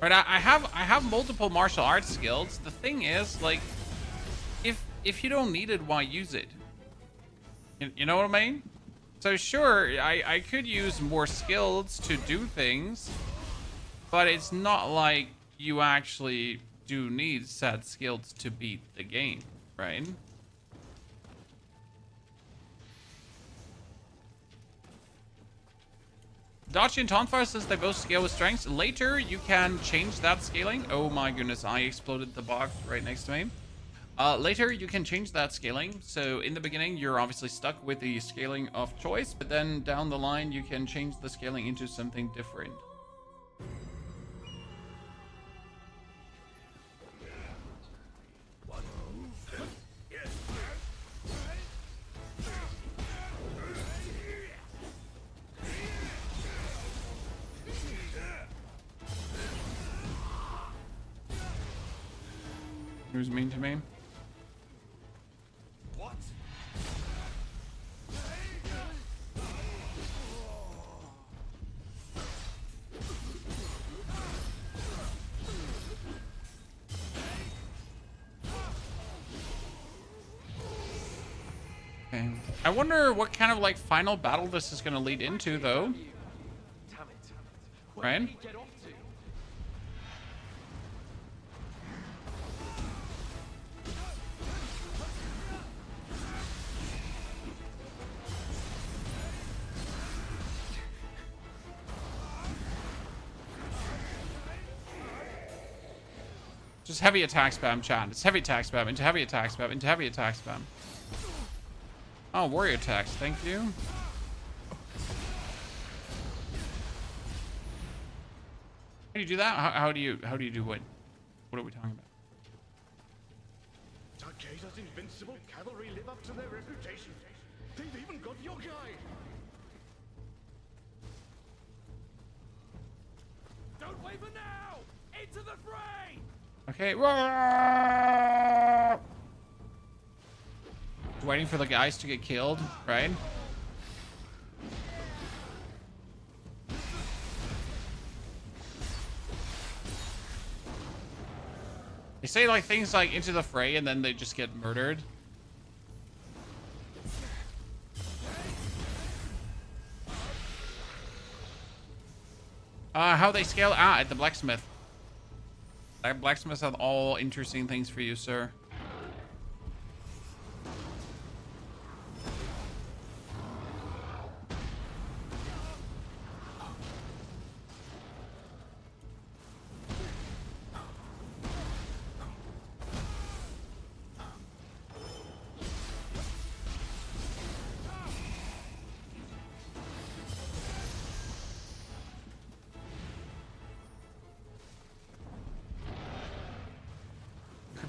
Right, I have multiple martial arts skills. The thing is, like, if you don't need it, why use it? You know what I mean? So sure, I could use more skills to do things, but it's not like you actually do need said skills to beat the game, right? Dachi and Tonfire says they both scale with strengths. Later, you can change that scaling. Oh my goodness, I exploded the box right next to me. Later, you can change that scaling. So in the beginning, you're obviously stuck with the scaling of choice, but then down the line, you can change the scaling into something different. Who's mean to me? What? Okay. I wonder what kind of like final battle this is going to lead into, though. Right? Just heavy attack spam, chat. It's heavy attack spam, into heavy attack spam, into heavy attack spam. Oh, warrior attacks, thank you. How do you do that? How do you do what? What are we talking about? Takeda's invincible cavalry live up to their reputation. They've even got yokai. Don't wait for now! Into the fray! Okay. Waiting for the guys to get killed, right? They say like things like into the fray and then they just get murdered. How they scale? At the blacksmith. That blacksmith has all interesting things for you, sir.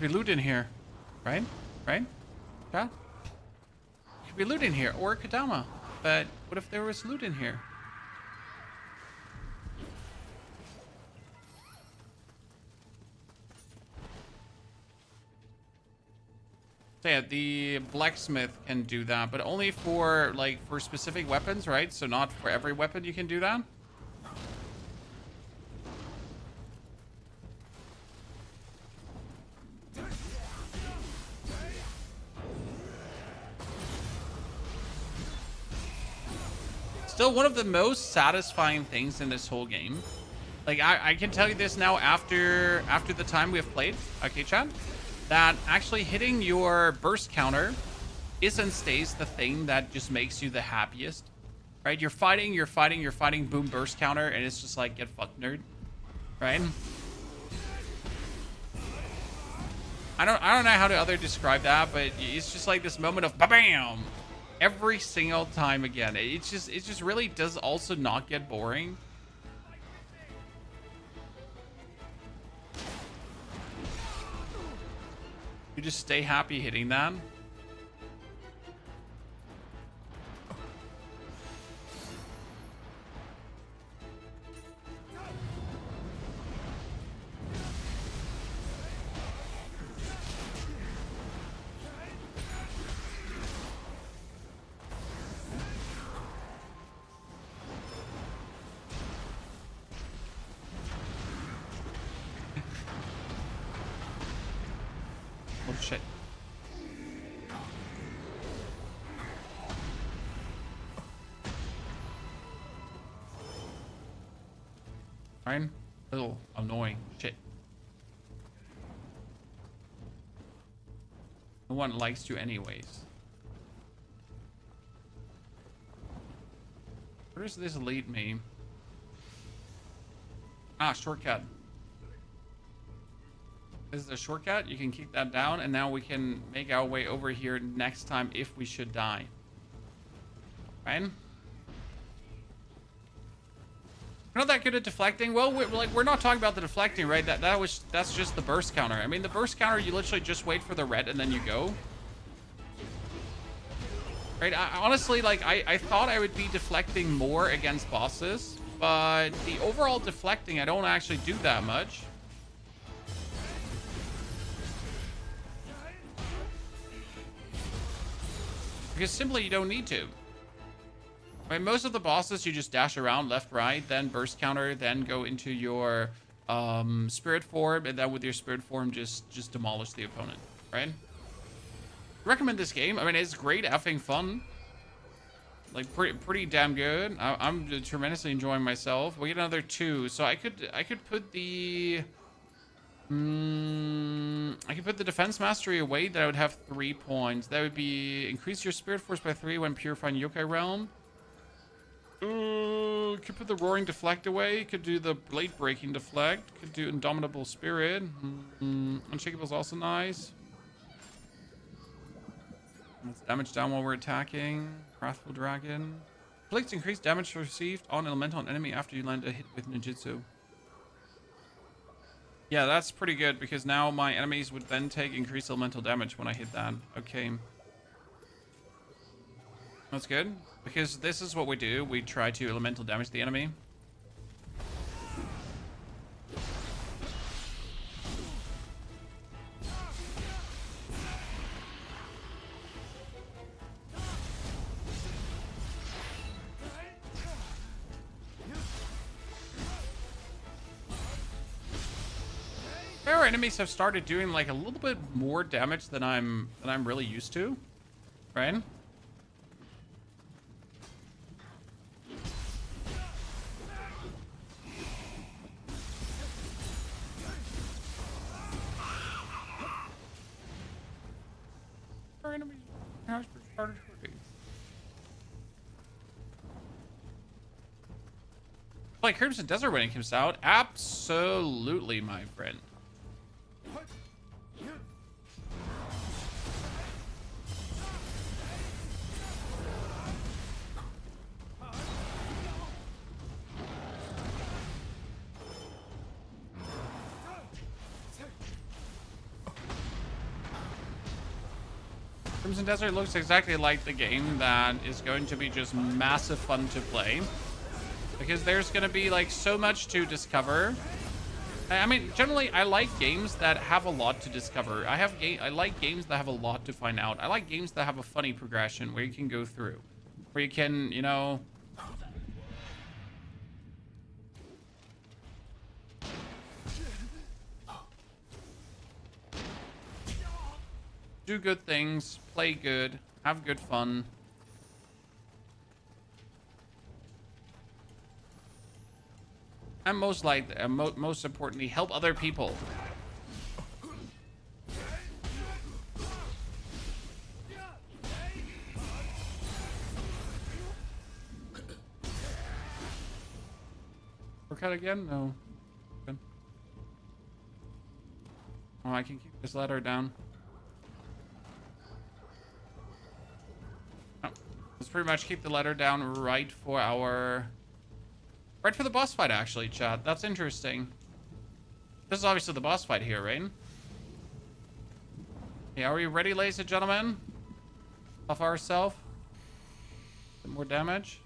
be loot in here, right? Right? Yeah. Could be loot in here, or Kodama. But what if there was loot in here? So yeah, the blacksmith can do that, but only for like for specific weapons, right? So not for every weapon you can do that. Still one of the most satisfying things in this whole game. Like I can tell you this now after the time we have played, okay, chat, that actually hitting your burst counter is and stays the thing that just makes you the happiest, right? You're fighting, boom, burst counter, and it's just like, get fucked, nerd, right? I don't know how to other describe that, but it's just like this moment of ba-bam every single time again. It just really does also not get boring. You just stay happy hitting that. Oh shit. Fine. A little annoying. Shit. No one likes you anyways. Where does this lead me? Ah, shortcut. This is a shortcut. You can kick that down, and now we can make our way over here next time if we should die. Right? We're not that good at deflecting. Well, we're not talking about the deflecting, right? That's just the burst counter. I mean, the burst counter, you literally just wait for the red and then you go. Right? Honestly, like I thought I would be deflecting more against bosses, but the overall deflecting, I don't actually do that much. Because simply you don't need to. I mean, most of the bosses you just dash around left, right, then burst counter, then go into your spirit form, and then with your spirit form just demolish the opponent, right? Recommend this game. I mean, it's great effing fun. Like pretty damn good. I'm tremendously enjoying myself. We get another 2, so I could put the I could put the defense mastery away. That I would have 3 points. That would be increase your spirit force by 3 when purifying yokai realm. Could put the roaring deflect away. Could do the blade breaking deflect. Could do indomitable spirit. Unshakable is also nice. That's damage down while we're attacking. Wrathful dragon. Inflicts increased damage received on elemental and enemy after you land a hit with ninjutsu. Yeah, that's pretty good because now my enemies would then take increased elemental damage when I hit that. Okay. That's good. Because this is what we do. We try to elemental damage the enemy. Our enemies have started doing like a little bit more damage than I'm really used to, right? Our enemies have started hurting. Like Crimson Desert when it comes out, absolutely, my friend. Crimson Desert looks exactly like the game that is going to be just massive fun to play. Because there's going to be like so much to discover. I mean, generally, I like games that have a lot to discover. I like games that have a lot to find out. I like games that have a funny progression where you can go through. Where you can, you know... do good things, play good, have good fun. And most importantly, help other people. Work out again? No. Good. Oh, I can keep this ladder down. Oh, let's pretty much keep the ladder down right for the boss fight, actually, chat. That's interesting. This is obviously the boss fight here, right? Okay, are we ready, ladies and gentlemen? Off ourselves. Some more damage.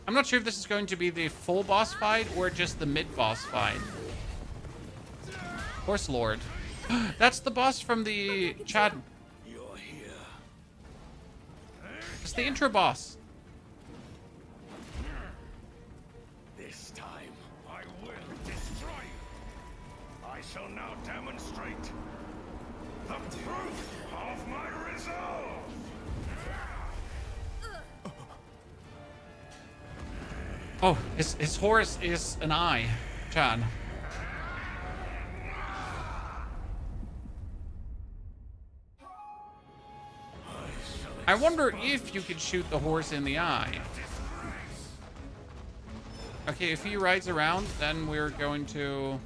I'm not sure if this is going to be the full boss fight or just the mid-boss fight. Horse Lord. That's the boss from the chat. It's the intro boss. This time, I will destroy you. I shall now demonstrate the proof of my resolve. Oh, his horse is an eye, Chan. I wonder if you could shoot the horse in the eye. Okay, if he rides around, then we're going to...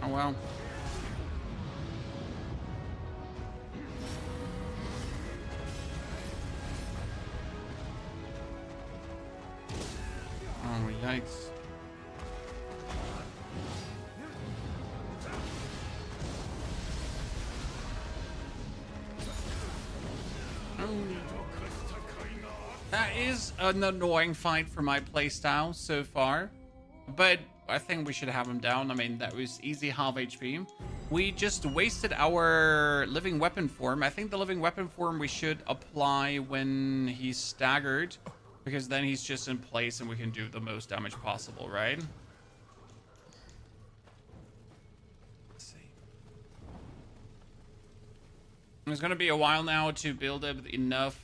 Oh, well. Oh, yikes. That is an annoying fight for my playstyle so far, but I think we should have him down. I mean, that was easy half HP. We just wasted our living weapon form. I think the living weapon form we should apply when he's staggered, because then he's just in place and we can do the most damage possible, right? Let's see. It's gonna be a while now to build up enough.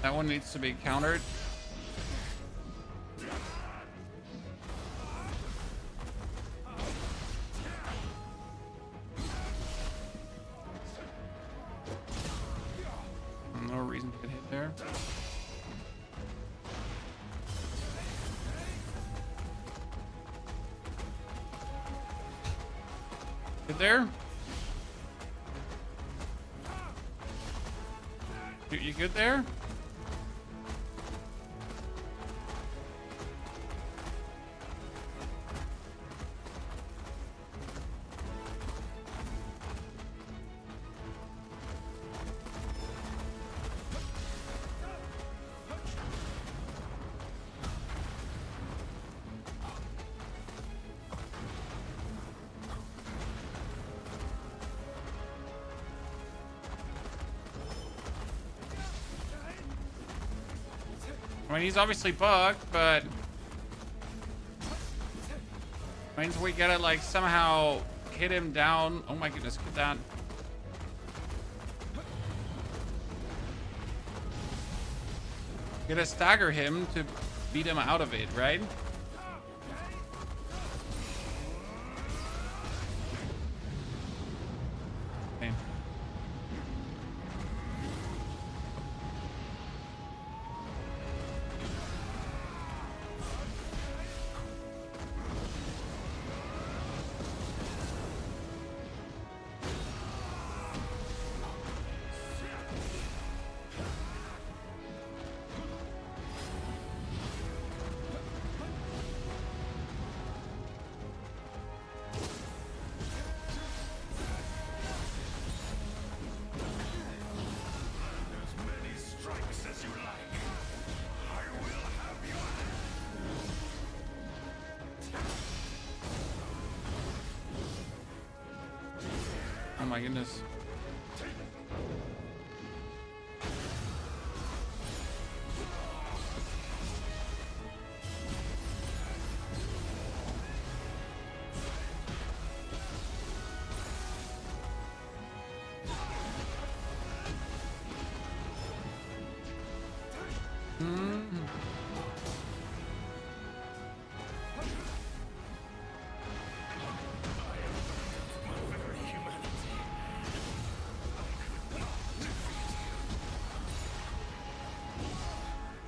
That one needs to be countered. No reason to get hit there. Good there? You good there? I mean, he's obviously bugged, but means we gotta like somehow hit him down. Oh my goodness, get that. Gotta stagger him to beat him out of it, right? Okay. Oh my goodness.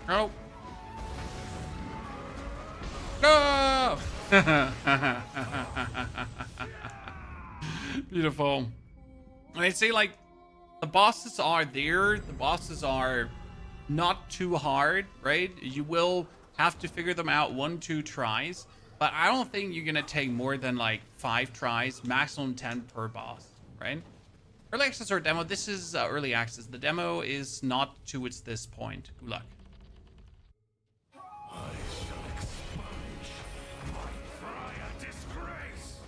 Oh. No! Beautiful. And I say, like, the bosses are there. The bosses are not too hard, right? You will have to figure them out 1-2 tries. But I don't think you're going to take more than, like, 5 tries. Maximum 10 per boss, right? Early access or demo. This is early access. The demo is not to this point. Good luck. I shall expunge my prior disgrace.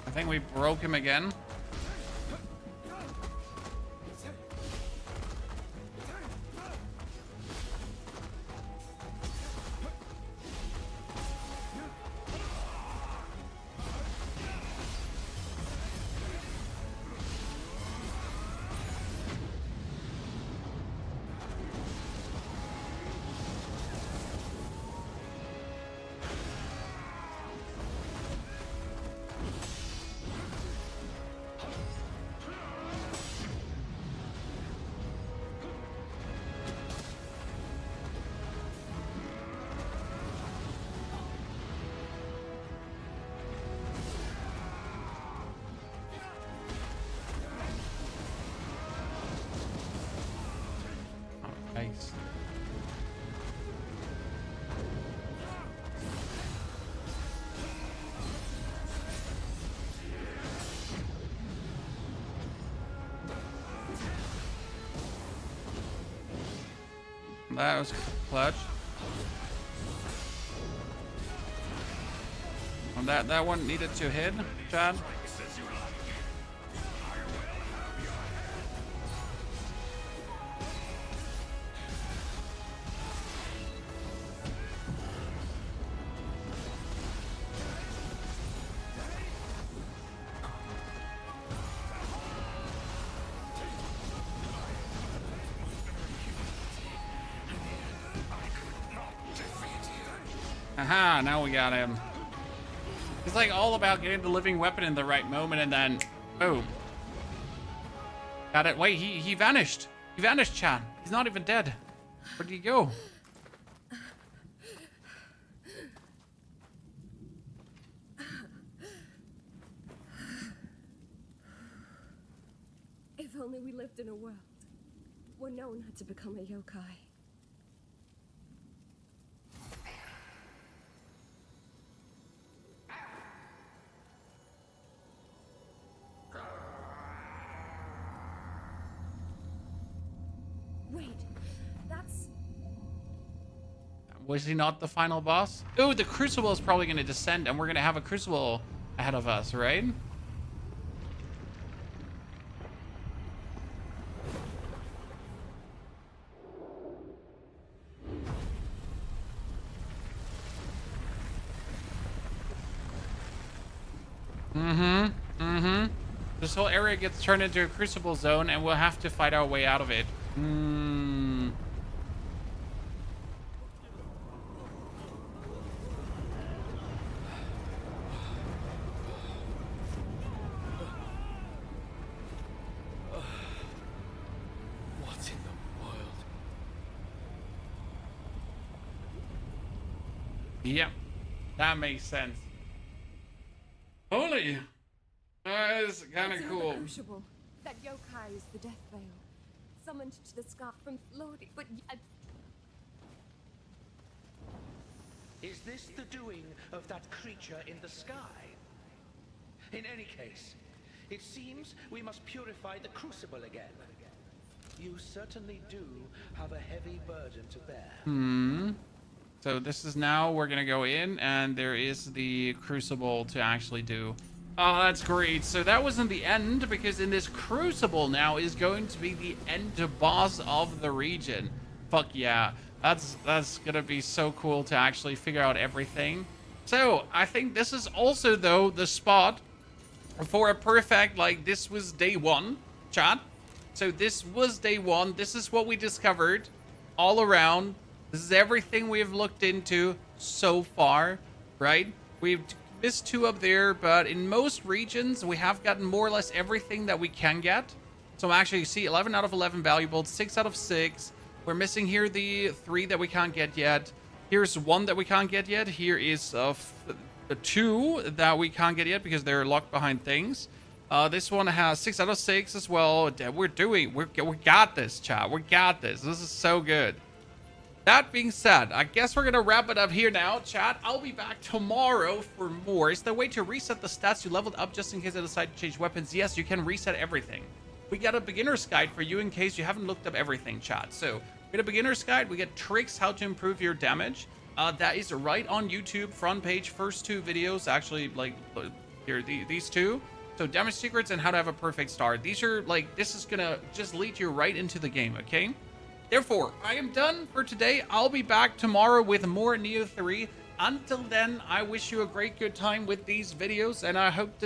I think we broke him again. Nice. That was clutch. And that one needed to hit, Chad. Aha, now we got him. It's like all about getting the living weapon in the right moment and then boom. Got it. Wait, he vanished. He vanished, chat. He's not even dead. Where'd he go? If only we lived in a world where no one had to become a yokai. Wait, that's... Was he not the final boss? Ooh, the Crucible is probably going to descend and we're going to have a Crucible ahead of us, right? This whole area gets turned into a Crucible zone and we'll have to fight our way out of it. What in the world? Yeah, that makes sense. Holy, that is kind of cool. Crucible. That yokai is the Death Veil, summoned to the sky from Lordy. But Is this the doing of that creature in the sky? In any case, it seems we must purify the Crucible again. You certainly do have a heavy burden to bear. So this is now, we're going to go in and there is the Crucible to actually do. Oh, that's great. So that wasn't the end because in this Crucible now is going to be the end boss of the region. Fuck yeah. That's going to be so cool to actually figure out everything. So I think this is also though the spot for a perfect, like this was day one, chat. So this was day one. This is what we discovered all around. This is everything we've looked into so far, right? We've missed 2 up there, but in most regions, we have gotten more or less everything that we can get. So actually, you see 11 out of 11 valuables, 6 out of 6. We're missing here the 3 that we can't get yet. Here's 1 that we can't get yet. Here is 2 that we can't get yet because they're locked behind things. This one has 6 out of 6 as well. We got this, chat. We got this. This is so good. That being said, I guess we're going to wrap it up here now, chat. I'll be back tomorrow for more. Is there a way to reset the stats you leveled up just in case I decide to change weapons? Yes, you can reset everything. We got a beginner's guide for you in case you haven't looked up everything, chat. So we get a beginner's guide. We get tricks how to improve your damage. That is right on YouTube, front page, first 2 videos. Actually, like, here, these 2. So damage secrets and how to have a perfect start. These are, like, this is going to just lead you right into the game, okay? Therefore, I am done for today. I'll be back tomorrow with more Nioh 3. Until then, I wish you a great good time with these videos, and I hope to